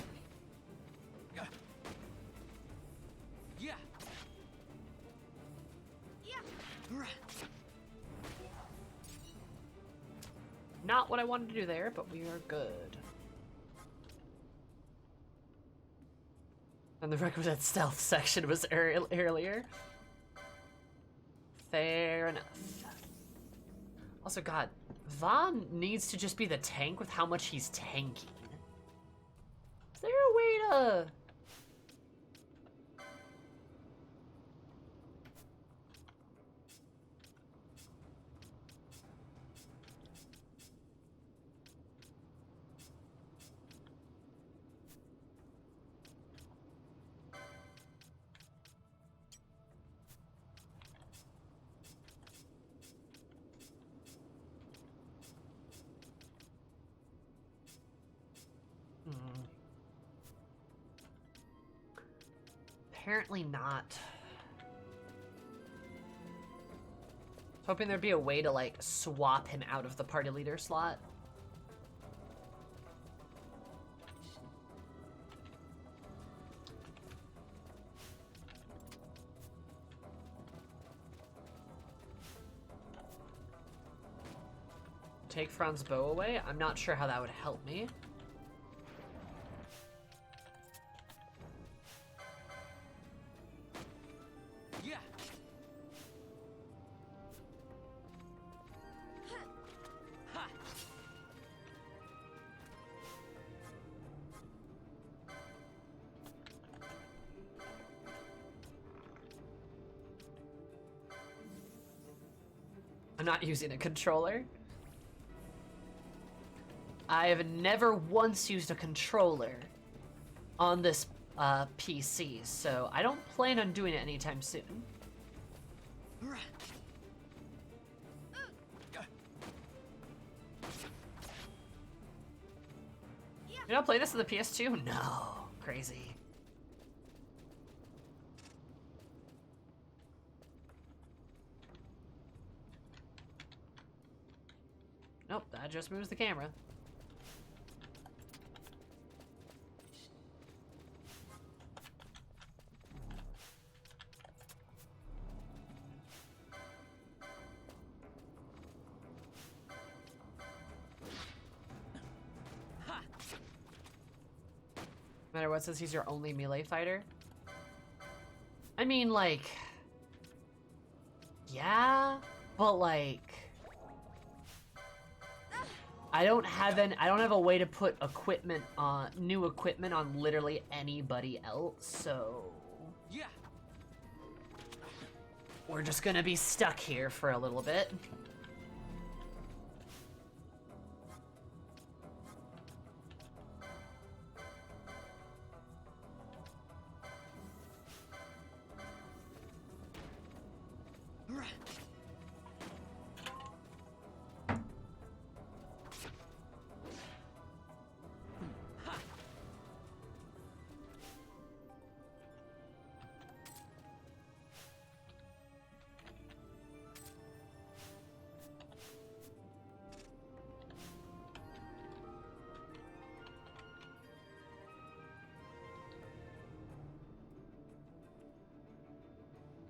Not what I wanted to do there, but we are good. And the requisite stealth section was earlier. Fair enough. Also, God, Vaughn needs to just be the tank with how much he's tanking. Is there a way to... Apparently not. Hoping there'd be a way to, like, swap him out of the party leader slot. Take Fran's bow away? I'm not sure how that would help me. I'm not using a controller. I have never once used a controller on this PC, so I don't plan on doing it anytime soon. You not play this on the PS2? No, crazy. Nope, that just moves the camera. No matter what, says he's your only melee fighter. I mean, like... yeah, but like... I don't have a way to put equipment on new equipment on literally anybody else, so Yeah. we're just gonna be stuck here for a little bit.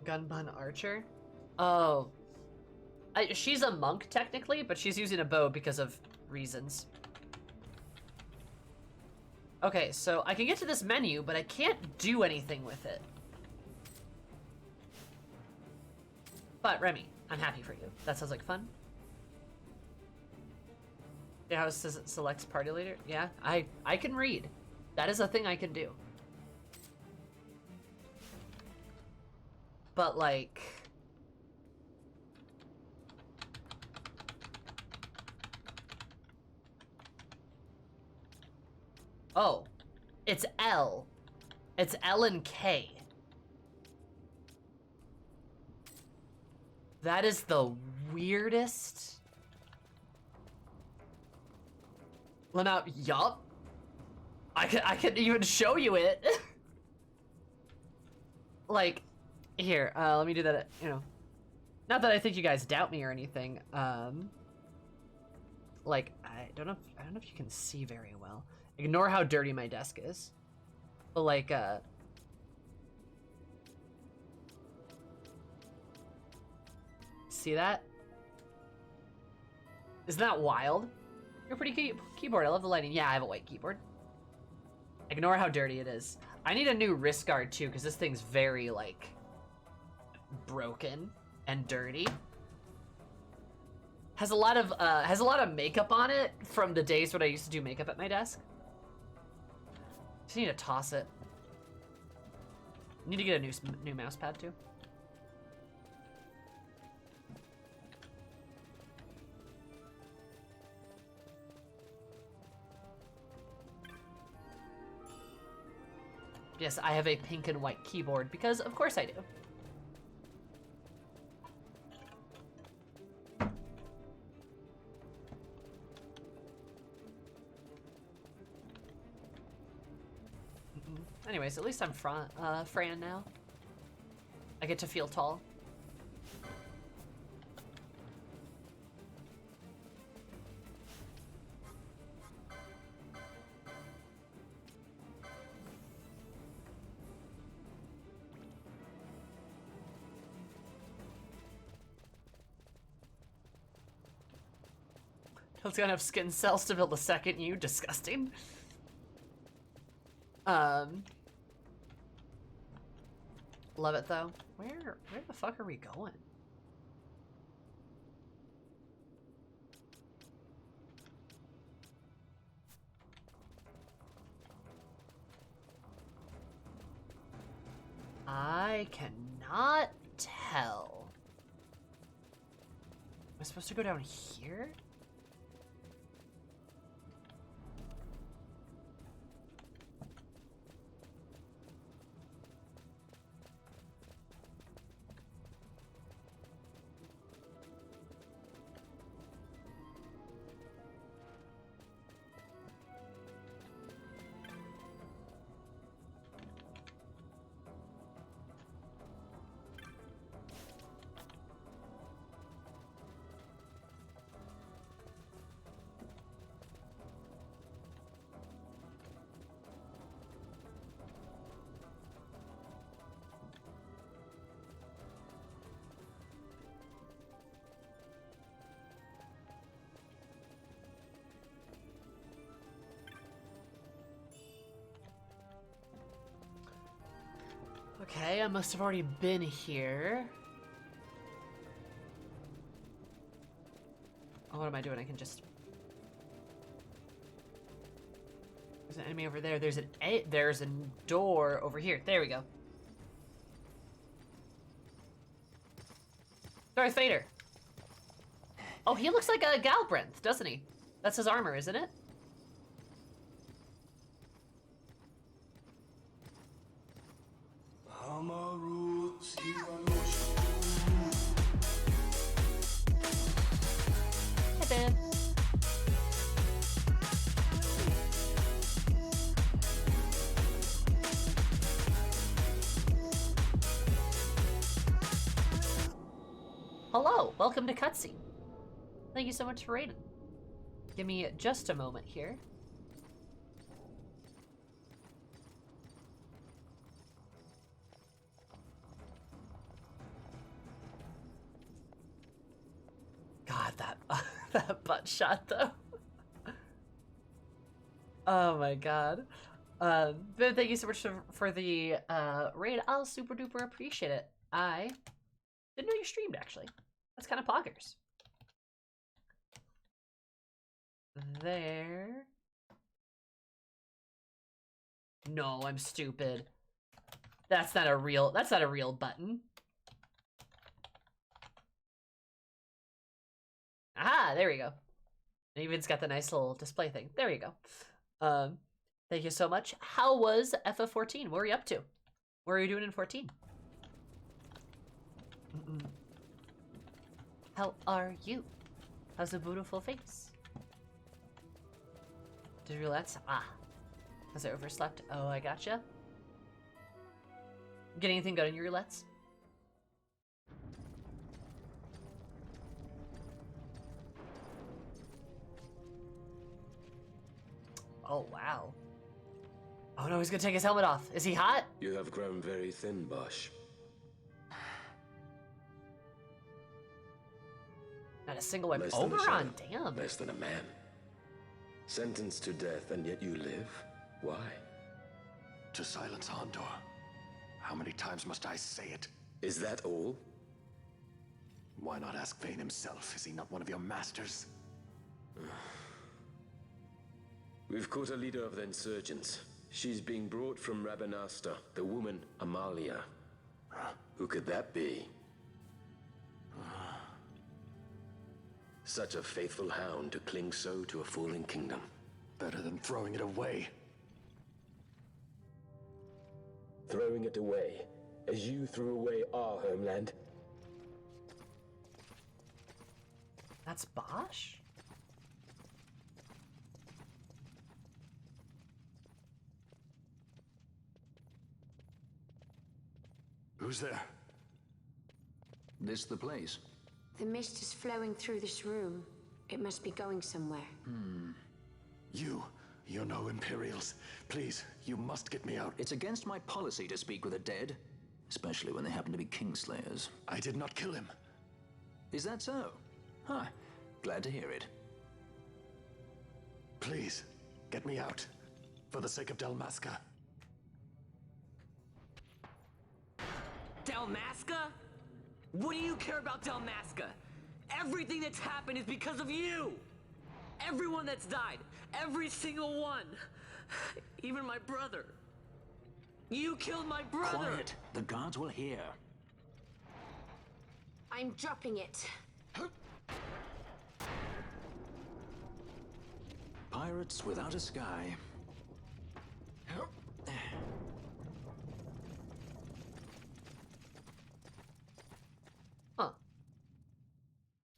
Gunbun archer? Oh. She's a monk, technically, but she's using a bow because of reasons. Okay, so I can get to this menu, but I can't do anything with it. But, Remy, I'm happy for you. That sounds like fun. Yeah, how it says it selects party leader? Yeah, I can read. That is a thing I can do. But, like... Oh. It's L. It's L and K. That is the weirdest... Well, now, yup. I can even show you it. Like... Here, let me do that, you know. Not that I think you guys doubt me or anything. Like, I don't know if you can see very well. Ignore how dirty my desk is. But like, see that? Isn't that wild? You're a pretty keyboard. I love the lighting. Yeah, I have a white keyboard. Ignore how dirty it is. I need a new wrist guard too, because this thing's very like broken and dirty. Has a lot of makeup on it from the days when I used to do makeup at my desk. Just need to toss it. Need to get a new mouse pad too. Yes, I have a pink and white keyboard because of course I do. Anyways, at least I'm Fran now. I get to feel tall. It's gonna have skin cells to build a second you. Disgusting. Love it though. Where the fuck are we going? I cannot tell. Am I supposed to go down here? Okay, I must have already been here. Oh, what am I doing? I can just... There's an enemy over there. There's a door over here. There we go. Darth Vader. Oh, he looks like a Galbranth, doesn't he? That's his armor, isn't it? Hey, Ben. Hello, welcome to Cutscene. Thank you so much for raiding. Give me just a moment here. God, that that butt shot though. Oh my god. Ben, thank you so much for the raid. I'll super duper appreciate it. I didn't know you streamed actually. That's kind of poggers. There. No, I'm stupid. That's not a real button. Ah, there we go. It even's got the nice little display thing. There you go. Thank you so much. How was FF14? What were you up to? What were you doing in 14? How are you? How's a beautiful face? Did you relax? Ah. Has it overslept? Oh, I gotcha. Get anything good in your roulettes? Oh, wow. Oh no, he's gonna take his helmet off. Is he hot? You have grown very thin, Bosch. Not a single weapon. Oberon, damn. Less than a man. Sentenced to death, and yet you live? Why? To silence Hondor. How many times must I say it? Is that all? Why not ask Vane himself? Is he not one of your masters? We've caught a leader of the insurgents. She's being brought from Rabanasta, the woman Amalia. Who could that be? Such a faithful hound to cling so to a fallen kingdom. Better than throwing it away. Throwing it away, as you threw away our homeland. That's Bosch? Who's there? This the place? The mist is flowing through this room. It must be going somewhere. You're no Imperials. Please, you must get me out. It's against my policy to speak with the dead, especially when they happen to be Kingslayers. I did not kill him. Is that so? Huh. Glad to hear it. Please, get me out. For the sake of Dalmasca. Dalmasca? What do you care about Dalmasca? Everything that's happened is because of you! Everyone that's died. Every single one. Even my brother. You killed my brother! Quiet. The guards will hear. I'm dropping it. Pirates without a sky. Huh.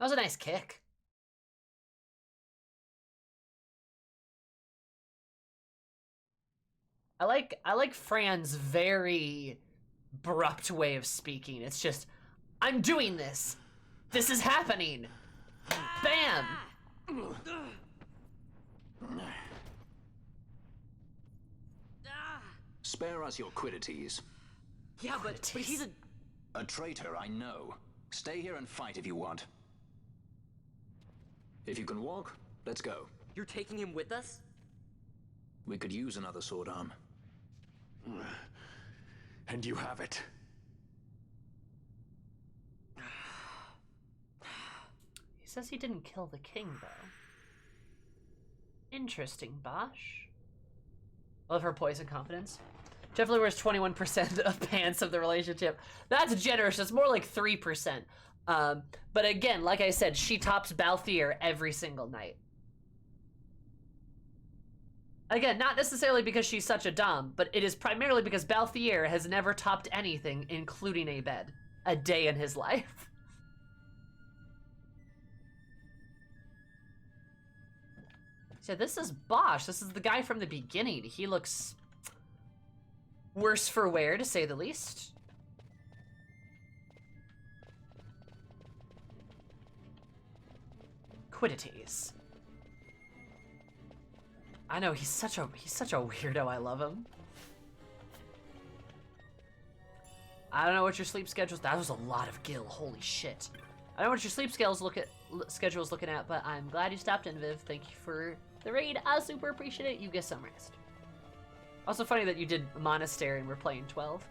That was a nice kick. I like Fran's very abrupt way of speaking. It's just, I'm doing this. This is happening. Bam. Spare us your quiddities. Yeah, but he's a traitor, I know. Stay here and fight if you want. If you can walk, let's go. You're taking him with us? We could use another sword arm. And you have it. He says he didn't kill the king, though. Interesting, Bosch. Love her poise and confidence. Definitely wears 21% of pants of the relationship. That's generous. It's more like 3%. But again, like I said, she tops Balthier every single night. Again, not necessarily because she's such a dom, but it is primarily because Balthier has never topped anything, including a bed, a day in his life. So this is Bosch. This is the guy from the beginning. He looks worse for wear, to say the least. Quiddities. I know, he's such a weirdo. I love him. I don't know what your sleep schedule's. That was a lot of Gil. Holy shit. I don't know what your sleep schedule's looking at, but I'm glad you stopped in, Viv. Thank you for the raid. I super appreciate it. You get some rest. Also funny that you did Monastery and we're playing 12.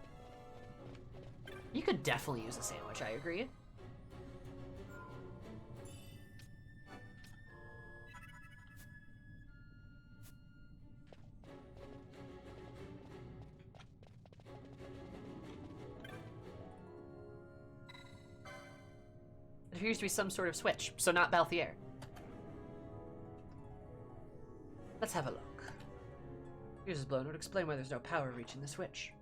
You could definitely use a sandwich, I agree. It appears to be some sort of switch, so not Balthier. Let's have a look. Fuse is blown. It would explain why there's no power reaching the switch.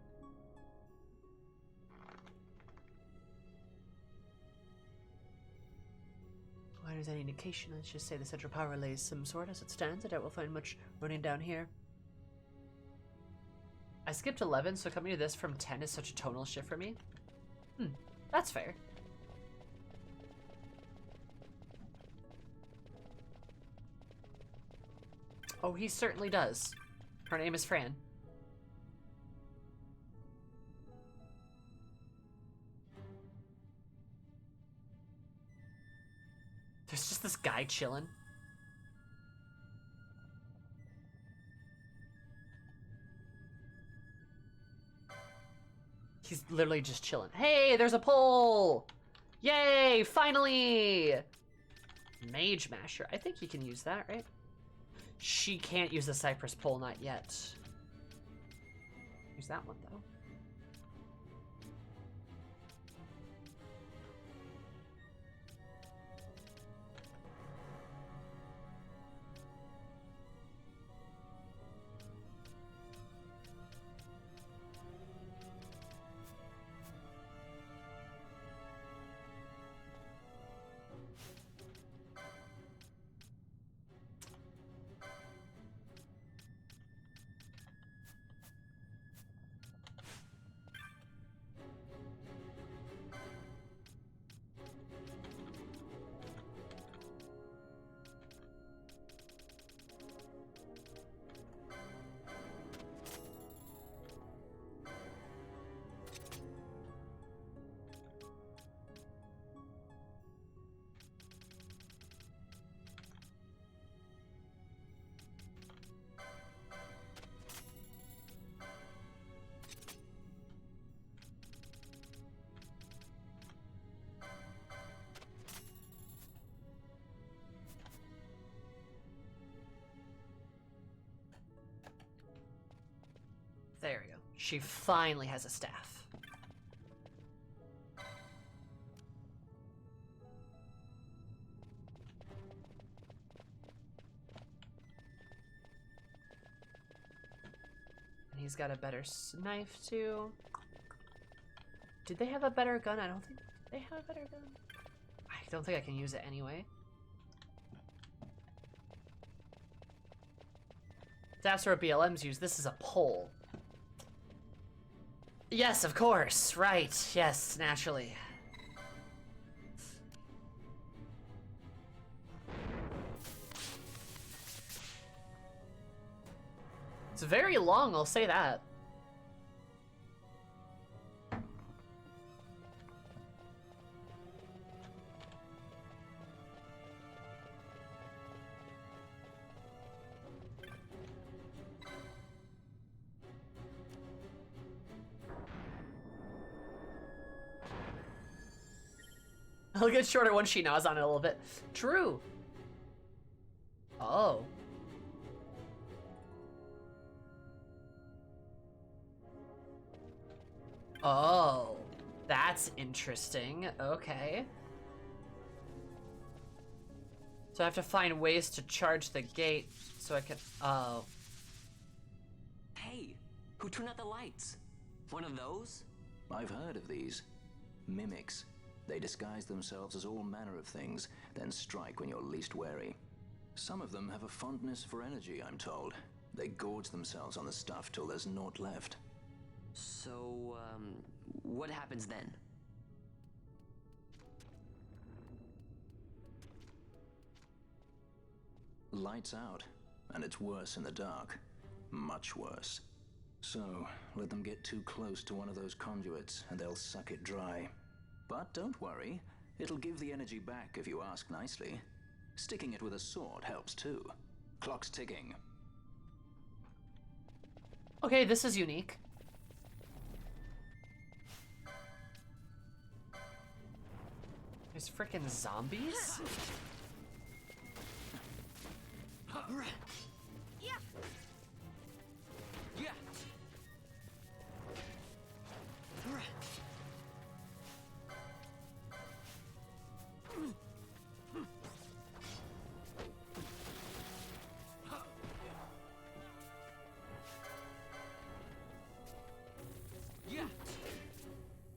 Why there's any indication? Let's just say the central power relay is some sort as it stands. I doubt we'll find much running down here. I skipped 11, so coming to this from 10 is such a tonal shift for me. That's fair. Oh, he certainly does. Her name is Fran. There's just this guy chilling. He's literally just chilling. Hey, there's a pole! Yay, finally! Mage Masher. I think you can use that, right? She can't use the Cypress pole, not yet. Use that one, though. There we go. She finally has a staff. And he's got a better knife too. Did they have a better gun? I don't think they have a better gun. I don't think I can use it anyway. That's what BLMs use. This is a pole. Yes, of course. Right. Yes, naturally. It's very long, I'll say that. It'll get shorter once she gnaws on it a little bit. True. Oh. Oh, that's interesting. Okay. So I have to find ways to charge the gate so I can... Oh. Hey, who turned out the lights? One of those? I've heard of these. Mimics. They disguise themselves as all manner of things, then strike when you're least wary. Some of them have a fondness for energy, I'm told. They gorge themselves on the stuff till there's naught left. So, what happens then? Lights out, and it's worse in the dark. Much worse. So, let them get too close to one of those conduits, and they'll suck it dry. But don't worry, it'll give the energy back if you ask nicely. Sticking it with a sword helps too. Clock's ticking. Okay, this is unique. There's freaking zombies?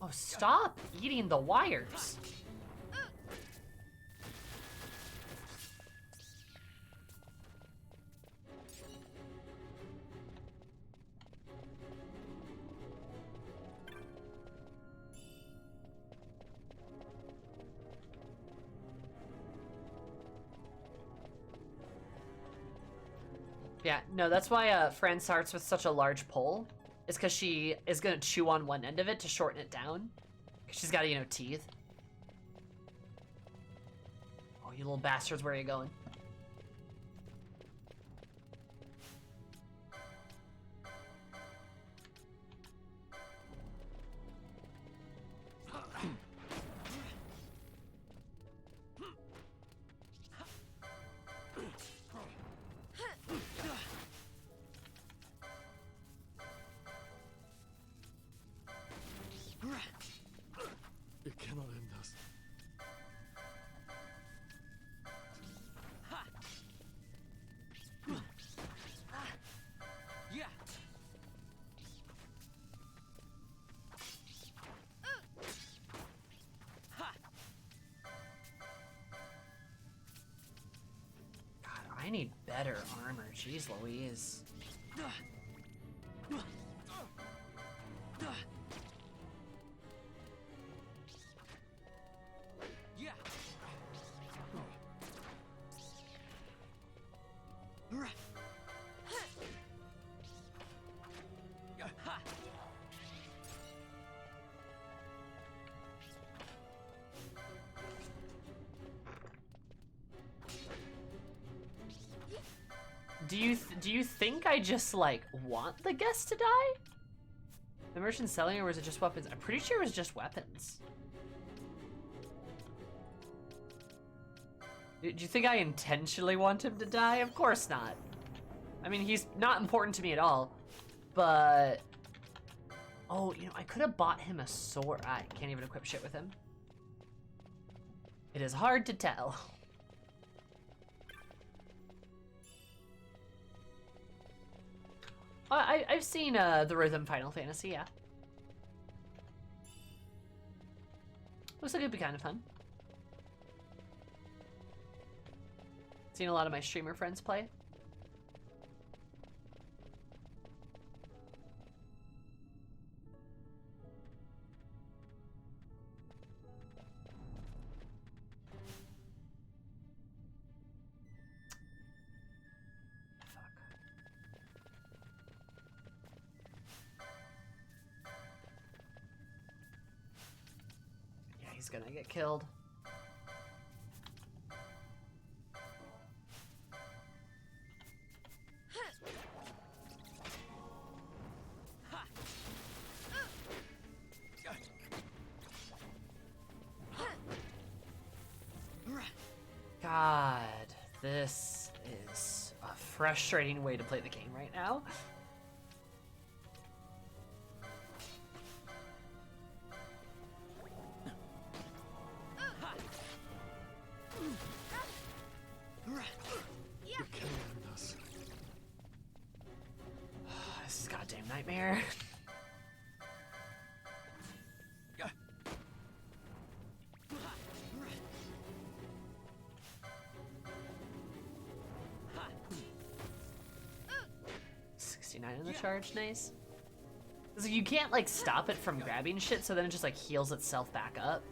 Oh, stop eating the wires. Yeah, no, that's why Fran starts with such a large pole. It's because she is going to chew on one end of it to shorten it down. Because she's got, you know, teeth. Oh, you little bastards, where are you going? It cannot end us. God, I need better armor. Jeez Louise. Do you think I just, like, want the guest to die? The merchant selling, or was it just weapons? I'm pretty sure it was just weapons. Do you think I intentionally want him to die? Of course not. I mean, he's not important to me at all. But... Oh, you know, I could have bought him a sword. I can't even equip shit with him. It is hard to tell. I've seen the Rhythm Final Fantasy, yeah. Looks like it'd be kind of fun. Seen a lot of my streamer friends play. He's gonna get killed. God, this is a frustrating way to play the game right now. charge, nice. So you can't like stop it from grabbing shit, so then it just like heals itself back up.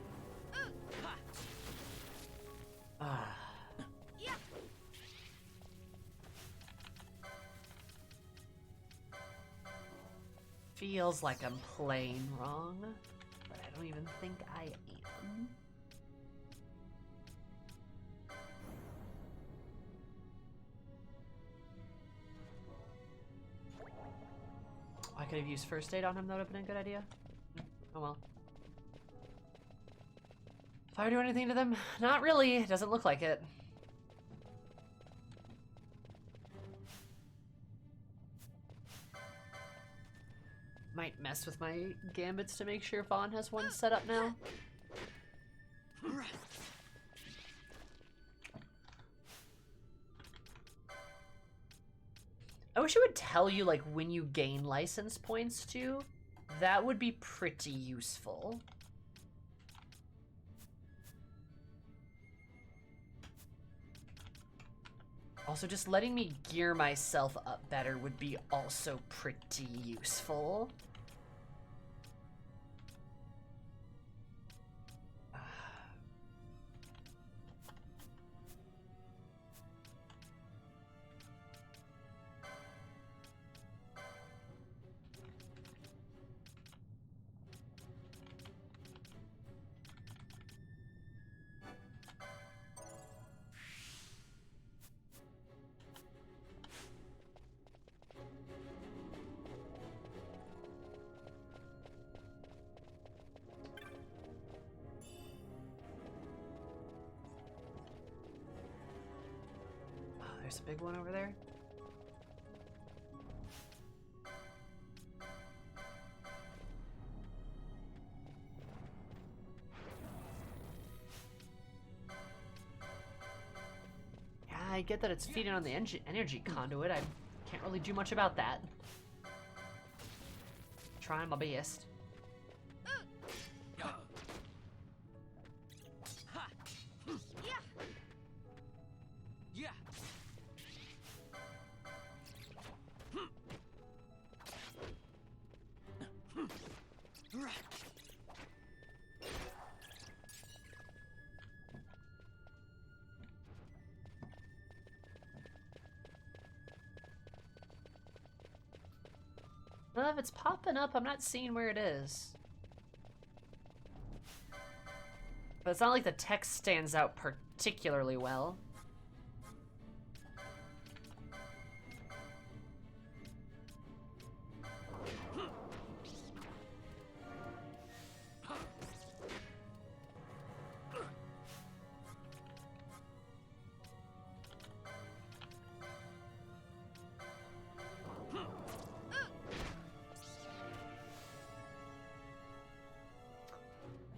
Feels like I'm playing wrong, but I don't even think I am. I could have used first aid on him, that would have been a good idea. Oh well. If I do anything to them? Not really, it doesn't look like it. Might mess with my gambits to make sure Vaughn has one set up now. I wish it would tell you like when you gain license points too. That would be pretty useful. Also, just letting me gear myself up better would be also pretty useful. There's a big one over there. Yeah, I get that it's feeding on the energy conduit. I can't really do much about that. Trying my best. Well, if it's popping up, I'm not seeing where it is. But it's not like the text stands out particularly well.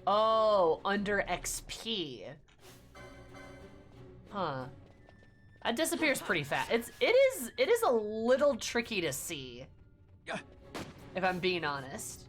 Oh, under XP. Huh. That disappears pretty fast. It is a little tricky to see. If I'm being honest.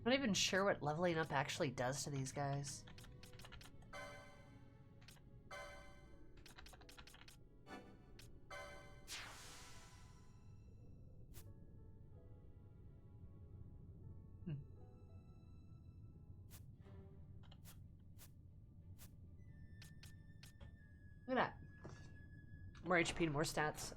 I'm not even sure what leveling up actually does to these guys. Look at that. More HP and more stats.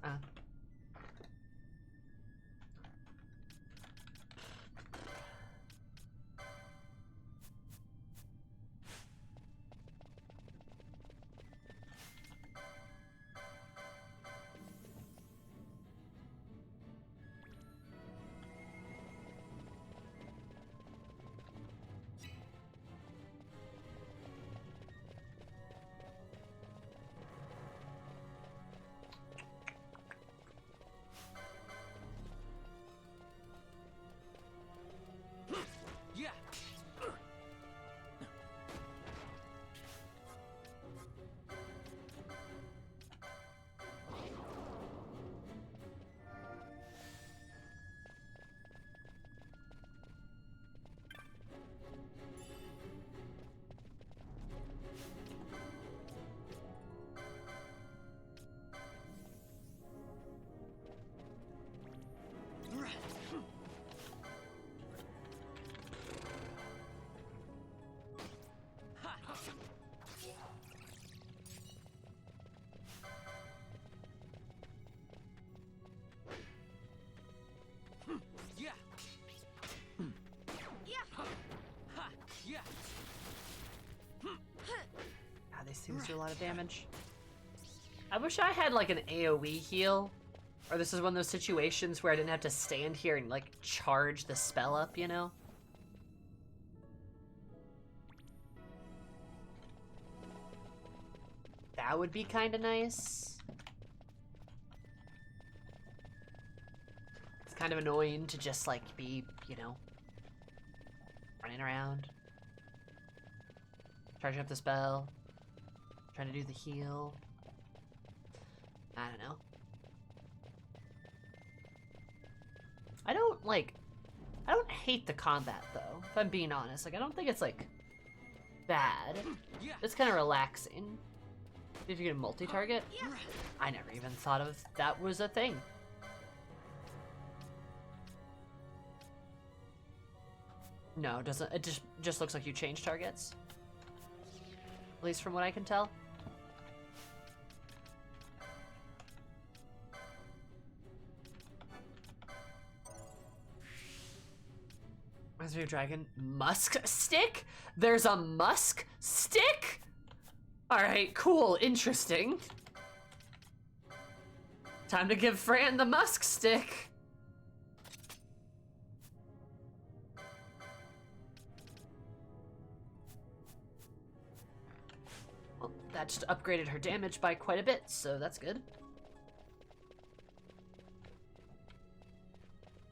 these things do a lot of damage. I wish I had like an AoE heal. Or this is one of those situations where I didn't have to stand here and like charge the spell up, you know? That would be kind of nice. It's kind of annoying to just like be, you know, running around. Charging up the spell. Trying to do the heal. I don't know. I don't hate the combat though, if I'm being honest. Like, I don't think it's like bad. It's kind of relaxing. If you can multi-target, I never even thought of that was a thing. No, it doesn't. It just looks like you change targets. At least from what I can tell. Reminds me of Dragon. Musk stick? There's a musk stick? Alright, cool, interesting. Time to give Fran the musk stick. Well, that just upgraded her damage by quite a bit, so that's good.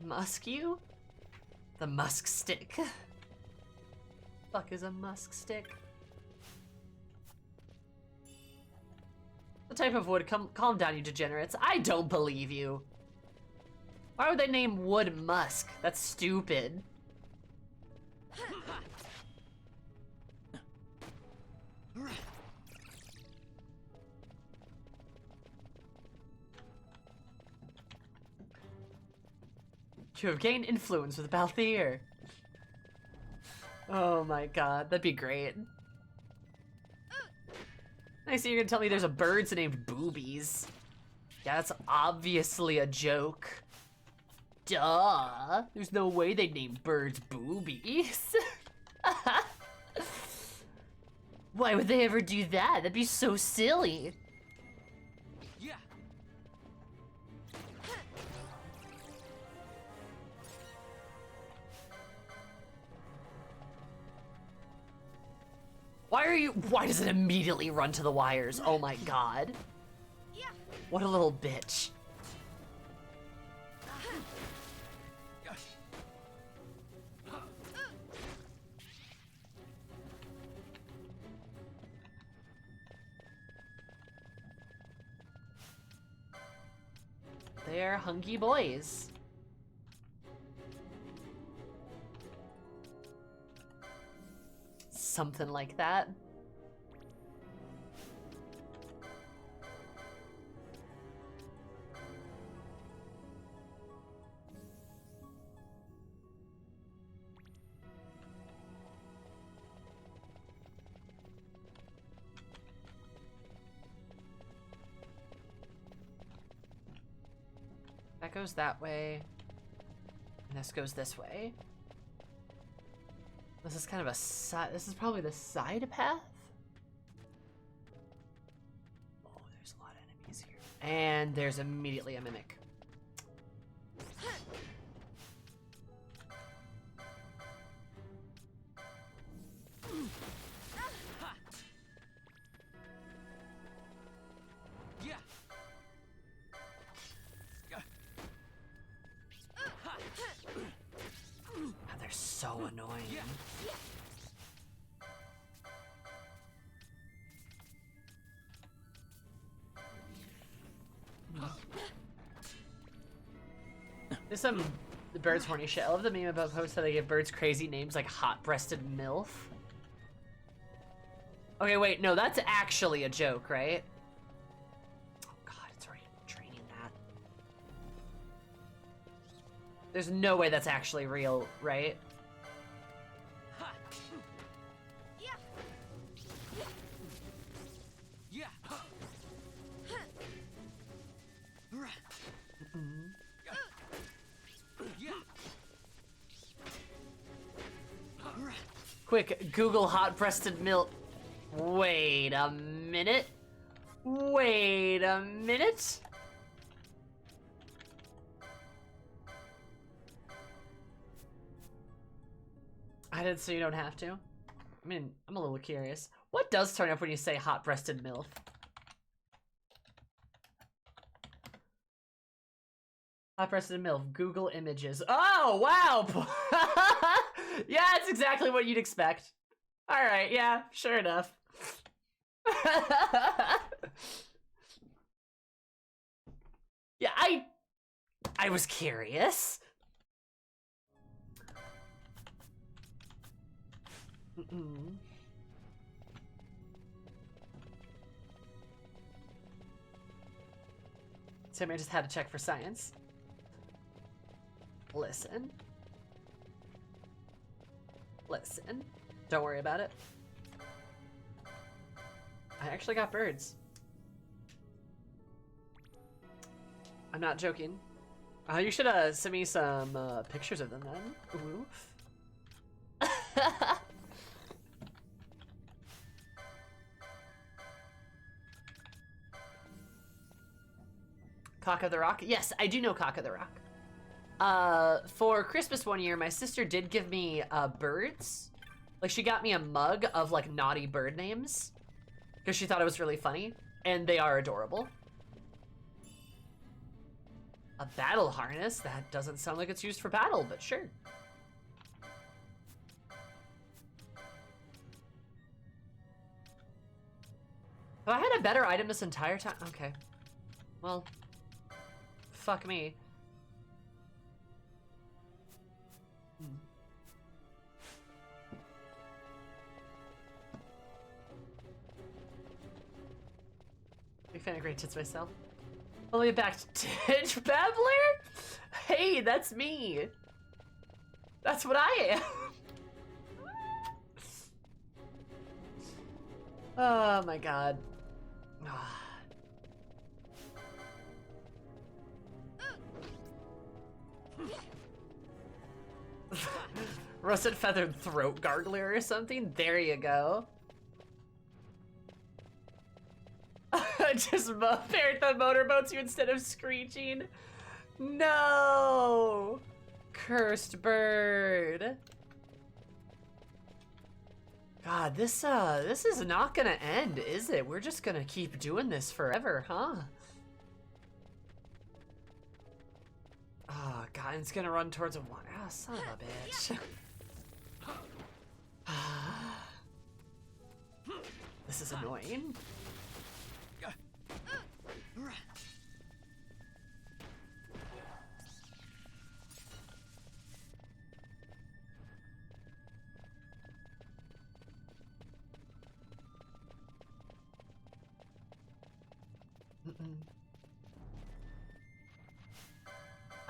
Musk you? The musk stick. Fuck is a musk stick? The type of wood, calm down you degenerates. I don't believe you. Why would they name wood musk? That's stupid. You have gained influence with Balthier. Oh my god, that'd be great. I see you're gonna tell me there's a bird named Boobies. Yeah, that's obviously a joke. Duh. There's no way they'd name birds Boobies. Why would they ever do that? That'd be so silly. Yeah. Why does it immediately run to the wires? Oh my god. What a little bitch. They're hunky boys. Something like that. That goes that way. And this goes this way. This is kind of a side. This is probably the side path. Oh, there's a lot of enemies here. And there's immediately a mimic. They're so annoying. There's some birds horny shit. I love the meme about posts how they give birds crazy names like hot-breasted MILF. Okay, wait, no, that's actually a joke, right? Oh god, it's already draining that. There's no way that's actually real, right? Quick, Google hot-breasted milk. Wait a minute. Wait a minute. I didn't say you don't have to. I mean, I'm a little curious. What does turn up when you say hot-breasted MILF? Hot-breasted MILF, Google Images. Oh, wow! Yeah, it's exactly what you'd expect. Alright, yeah, sure enough. Yeah, I was curious. Sammy just had to check for science. Listen. Listen. Don't worry about it. I actually got birds. I'm not joking. You should send me some pictures of them then. Ooh. Cock of the Rock? Yes, I do know Cock of the Rock. For Christmas one year, my sister did give me birds. Like, she got me a mug of, like, naughty bird names. Because she thought it was really funny. And they are adorable. A battle harness? That doesn't sound like it's used for battle, but sure. Have I had a better item this entire time? Okay. Well, fuck me. Big fan of Great Tits myself. Only back to Titch Babbler? Hey, that's me. That's what I am. Oh my god. Russet feathered throat gargler or something? There you go. Just marathon motorboats you instead of screeching. No! Cursed bird. God, this is not gonna end, is it? We're just gonna keep doing this forever, huh? Oh, God, it's gonna run towards a water. Oh, son of a bitch. This is annoying.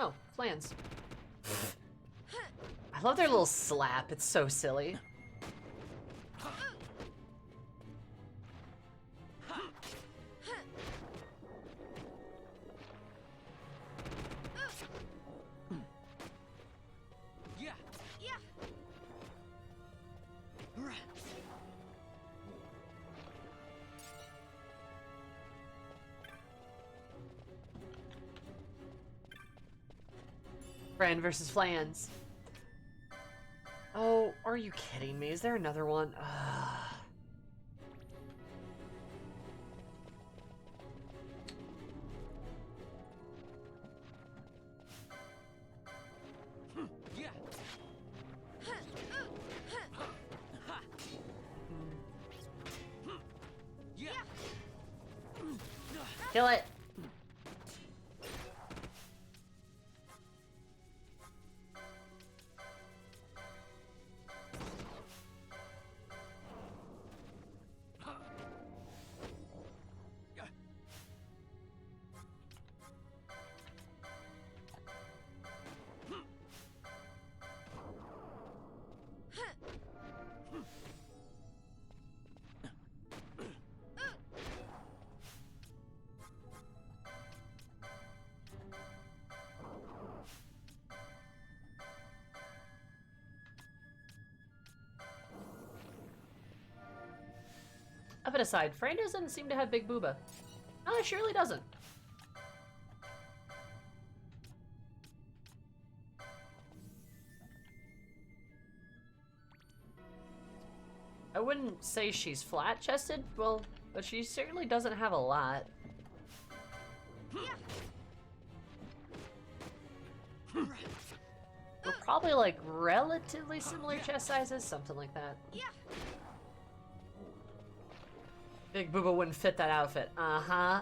Oh, flans. I love their little slap. It's so silly. Brand versus Flans. Oh, are you kidding me? Is there another one? Kill it. F it aside, Fran doesn't seem to have big booba. No, it surely doesn't. I wouldn't say she's flat-chested, well, but she certainly doesn't have a lot. We're probably like relatively similar chest sizes, something like that. Big booba wouldn't fit that outfit. Uh-huh.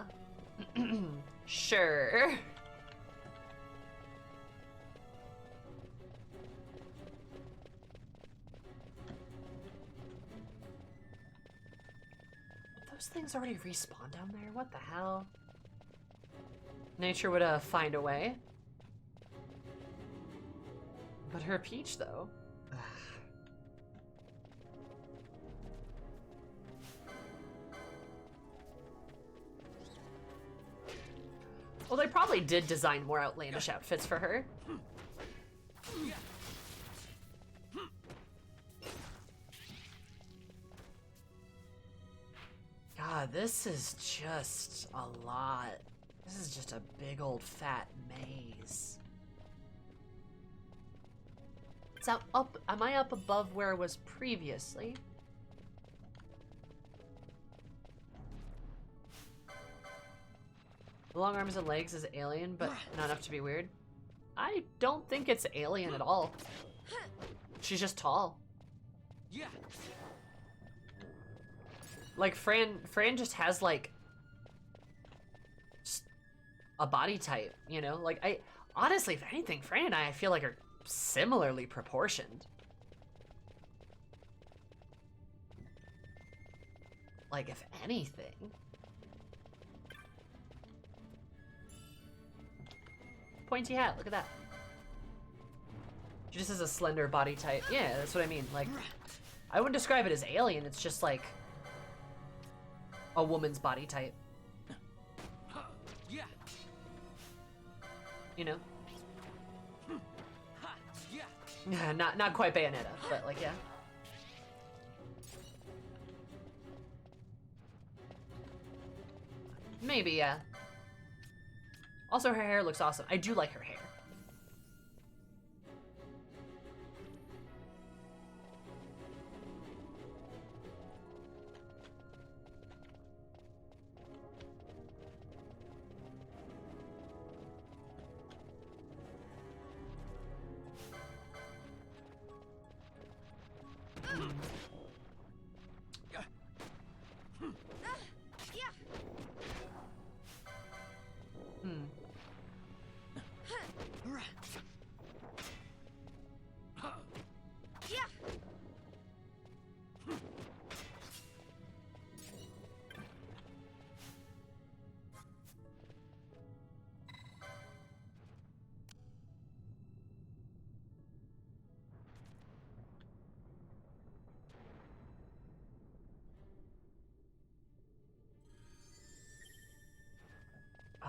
Sure. Those things already respawn down there? What the hell? Nature would find a way. But her peach, though. Ugh. Well, they probably did design more outlandish outfits for her. God, this is just a lot. This is just a big old fat maze. It's up. Am I up above where I was previously? The long arms and legs is alien, but not enough to be weird. I don't think it's alien at all. She's just tall. Yeah. Like Fran just has like a body type, you know? Like honestly, if anything, Fran and I feel like are similarly proportioned. Like if anything. Pointy hat, look at that. She just has a slender body type. Yeah, that's what I mean. Like, I wouldn't describe it as alien, it's just like a woman's body type. You know? Not quite Bayonetta, but like, yeah. Maybe, yeah. Also, her hair looks awesome. I do like her hair.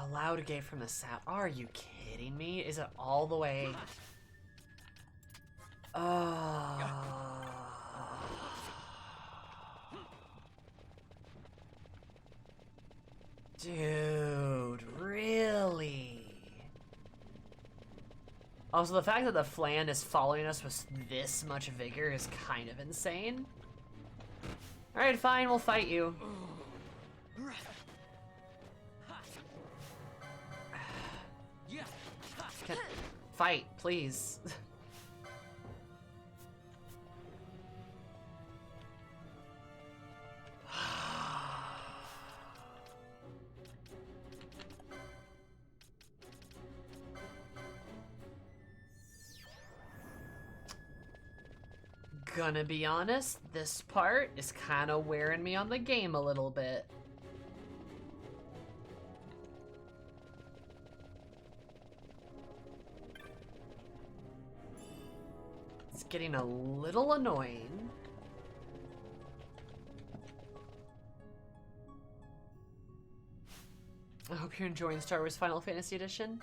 A loud gate from the south. Are you kidding me? Is it all the way? Dude, really? Also, the fact that the Flan is following us with this much vigor is kind of insane. Alright, fine, we'll fight you. Fight, please. Gonna be honest, this part is kind of wearing me on the game a little bit. It's getting a little annoying. I hope you're enjoying Star Wars Final Fantasy Edition.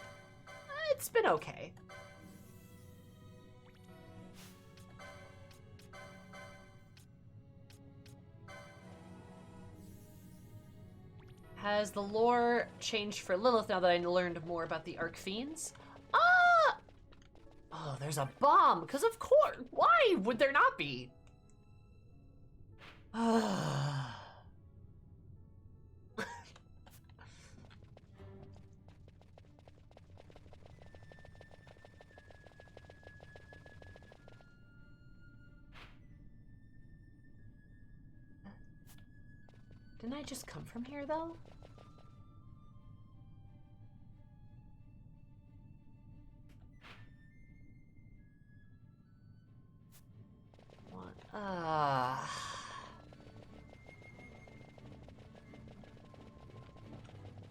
It's been okay. Has the lore changed for Lilith now that I learned more about the Archfiends? Ah! Oh, there's a bomb, because of course. Why would there not be? Didn't I just come from here, though? What?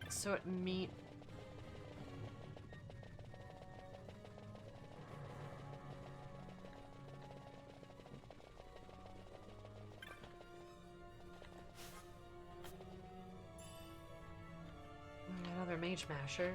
So it meet. Another mage masher.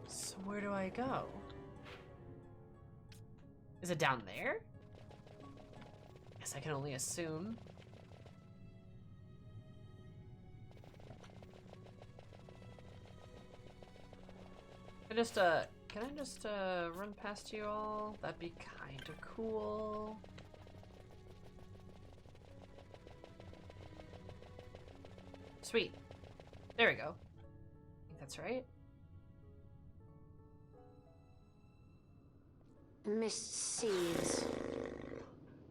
So where do I go? Is it down there? Guess I can only assume. Can I just run past you all? That'd be kinda cool. Sweet. There we go. I think that's right. Mist seeds.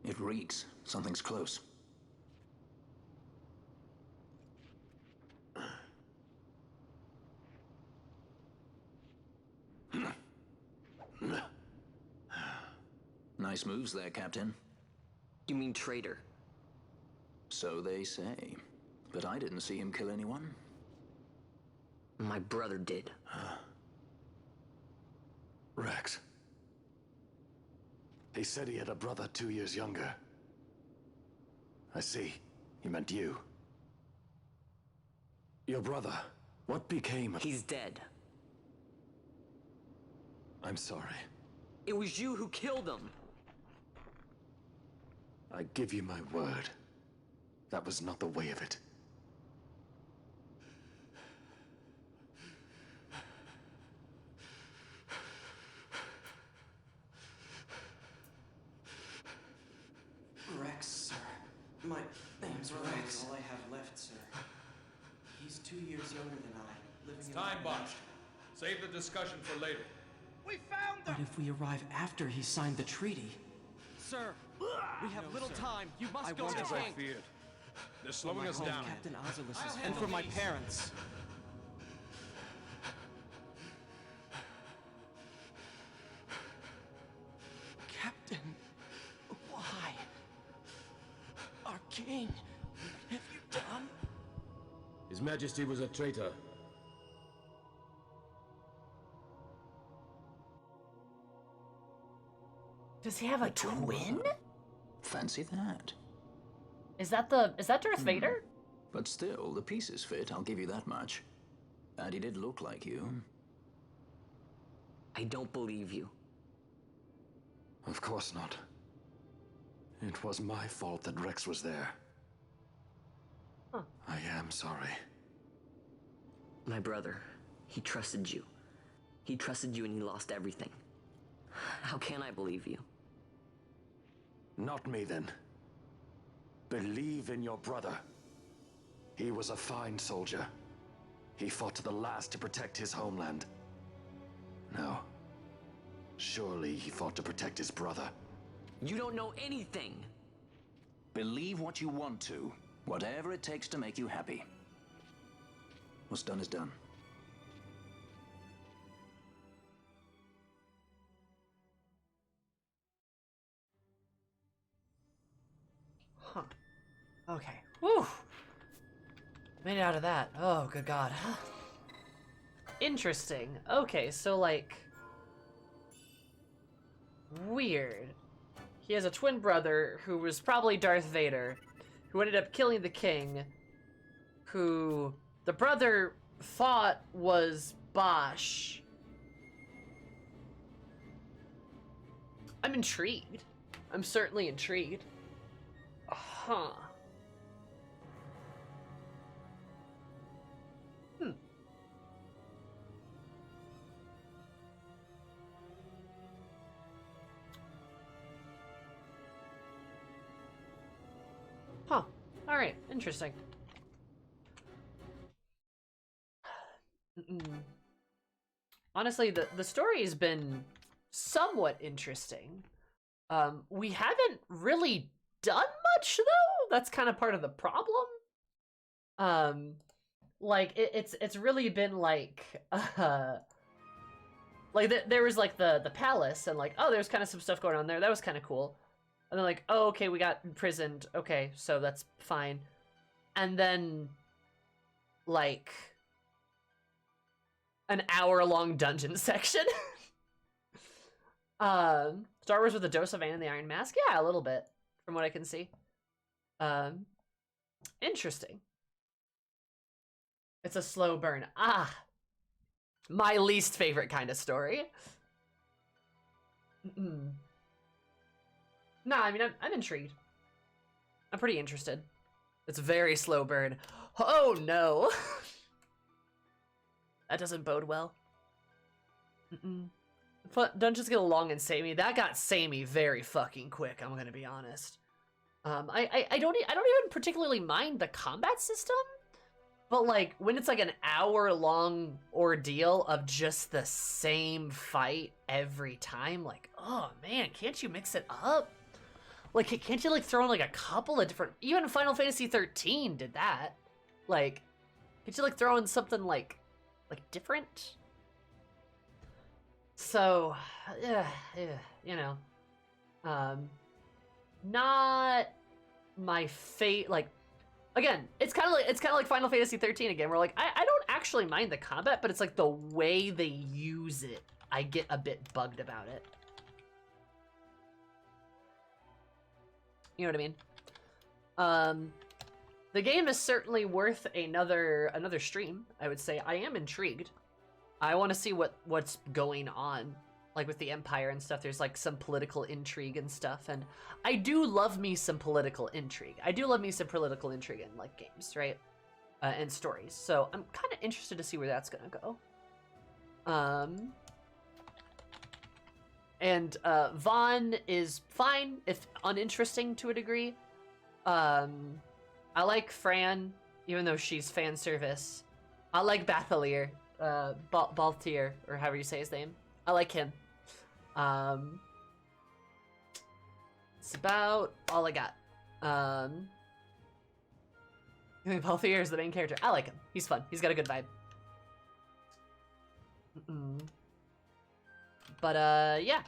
It reeks. Something's close. Nice moves there, Captain. You mean traitor? So they say. But I didn't see him kill anyone. My brother did. Rex. He said he had a brother 2 years younger. I see. He meant you. Your brother. What became of... He's dead. I'm sorry. It was you who killed him. I give you my word. That was not the way of it. Rex, sir. My name's Rex. All I have left, sir. He's 2 years younger than I. Living It's in time, Rabanasta. Bosch. Save the discussion for later. We found them! But if we arrive after he signed the treaty... Sir, we have little time. You must go to the As I king. feared. They're slowing us home, down. Captain Ozilus's and for my parents. Captain, why? Our king, what have you done? His Majesty was a traitor. Does he have a twin? Fancy that. Is that Darth Vader? But still, the pieces fit, I'll give you that much. And he did look like you. I don't believe you. Of course not. It was my fault that Rex was there. Huh. I am sorry. My brother, he trusted you. He trusted you and he lost everything. How can I believe you? Not me, then. Believe in your brother. He was a fine soldier. He fought to the last to protect his homeland. No. Surely he fought to protect his brother. You don't know anything! Believe what you want to. Whatever it takes to make you happy. What's done is done. Huh. Okay. Whew. Made it out of that. Oh, good God. Interesting. Okay, so like... weird. He has a twin brother who was probably Darth Vader, who ended up killing the king, who the brother thought was Bosch. I'm intrigued. I'm certainly intrigued. Huh. Huh. Alright, interesting. Honestly, the story has been somewhat interesting. We haven't really done much, though. That's kind of part of the problem. Like, it's really been, like, there was, like, the palace, and, like, oh, there's kind of some stuff going on there. That was kind of cool. And then, like, oh, okay, we got imprisoned. Okay, so that's fine. And then, like, an hour-long dungeon section. Star Wars with a dose of Anne and the Iron Mask? Yeah, a little bit, from what I can see. Interesting. It's a slow burn. Ah, my least favorite kind of story. No, I mean, I'm intrigued. I'm pretty interested. It's a very slow burn. Oh, no. That doesn't bode well. Dungeons get long and samey. That got samey very fucking quick, I'm gonna be honest. I don't even particularly mind the combat system, but like when it's like an hour-long ordeal of just the same fight every time, like, oh man, can't you mix it up? Like, can't you like throw in like a couple of different, even Final Fantasy XIII did that. Like, can't you like throw in something like different? So, yeah, you know, not my fate. Like, again, it's kind of like Final Fantasy XIII again. Where like I don't actually mind the combat, but it's like the way they use it, I get a bit bugged about it. You know what I mean? The game is certainly worth another stream, I would say. I am intrigued. I want to see what's going on, like with the Empire and stuff. There's like some political intrigue and stuff, and I do love me some political intrigue. I do love me some political intrigue in like games, right? And stories. So I'm kind of interested to see where that's gonna go. And Vaughn is fine, if uninteresting to a degree. I like Fran, even though she's fan service. I like Bathalier, Baltier, or however you say his name. I like him. It's about all I got. I think Balthier is the main character. I like him. He's fun. He's got a good vibe. But, yeah.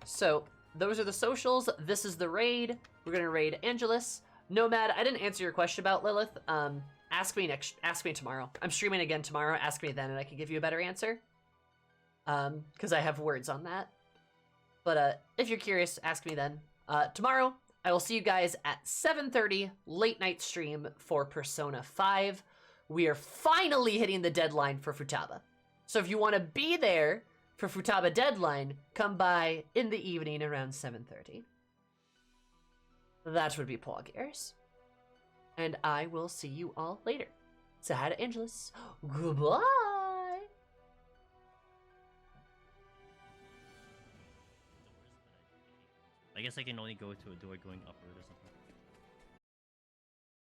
So, those are the socials. This is the raid. We're gonna raid Angelus. Nomad, I didn't answer your question about Lilith. Ask me tomorrow. I'm streaming again tomorrow. Ask me then and I can give you a better answer. Because I have words on that. But, if you're curious, ask me then. Tomorrow, I will see you guys at 7:30 late night stream for Persona 5. We are finally hitting the deadline for Futaba. So if you want to be there for Futaba deadline, come by in the evening around 7:30. That would be Paul Gears. And I will see you all later. Say hi to Angelus. Goodbye! I guess I can only go to a door going upward or something.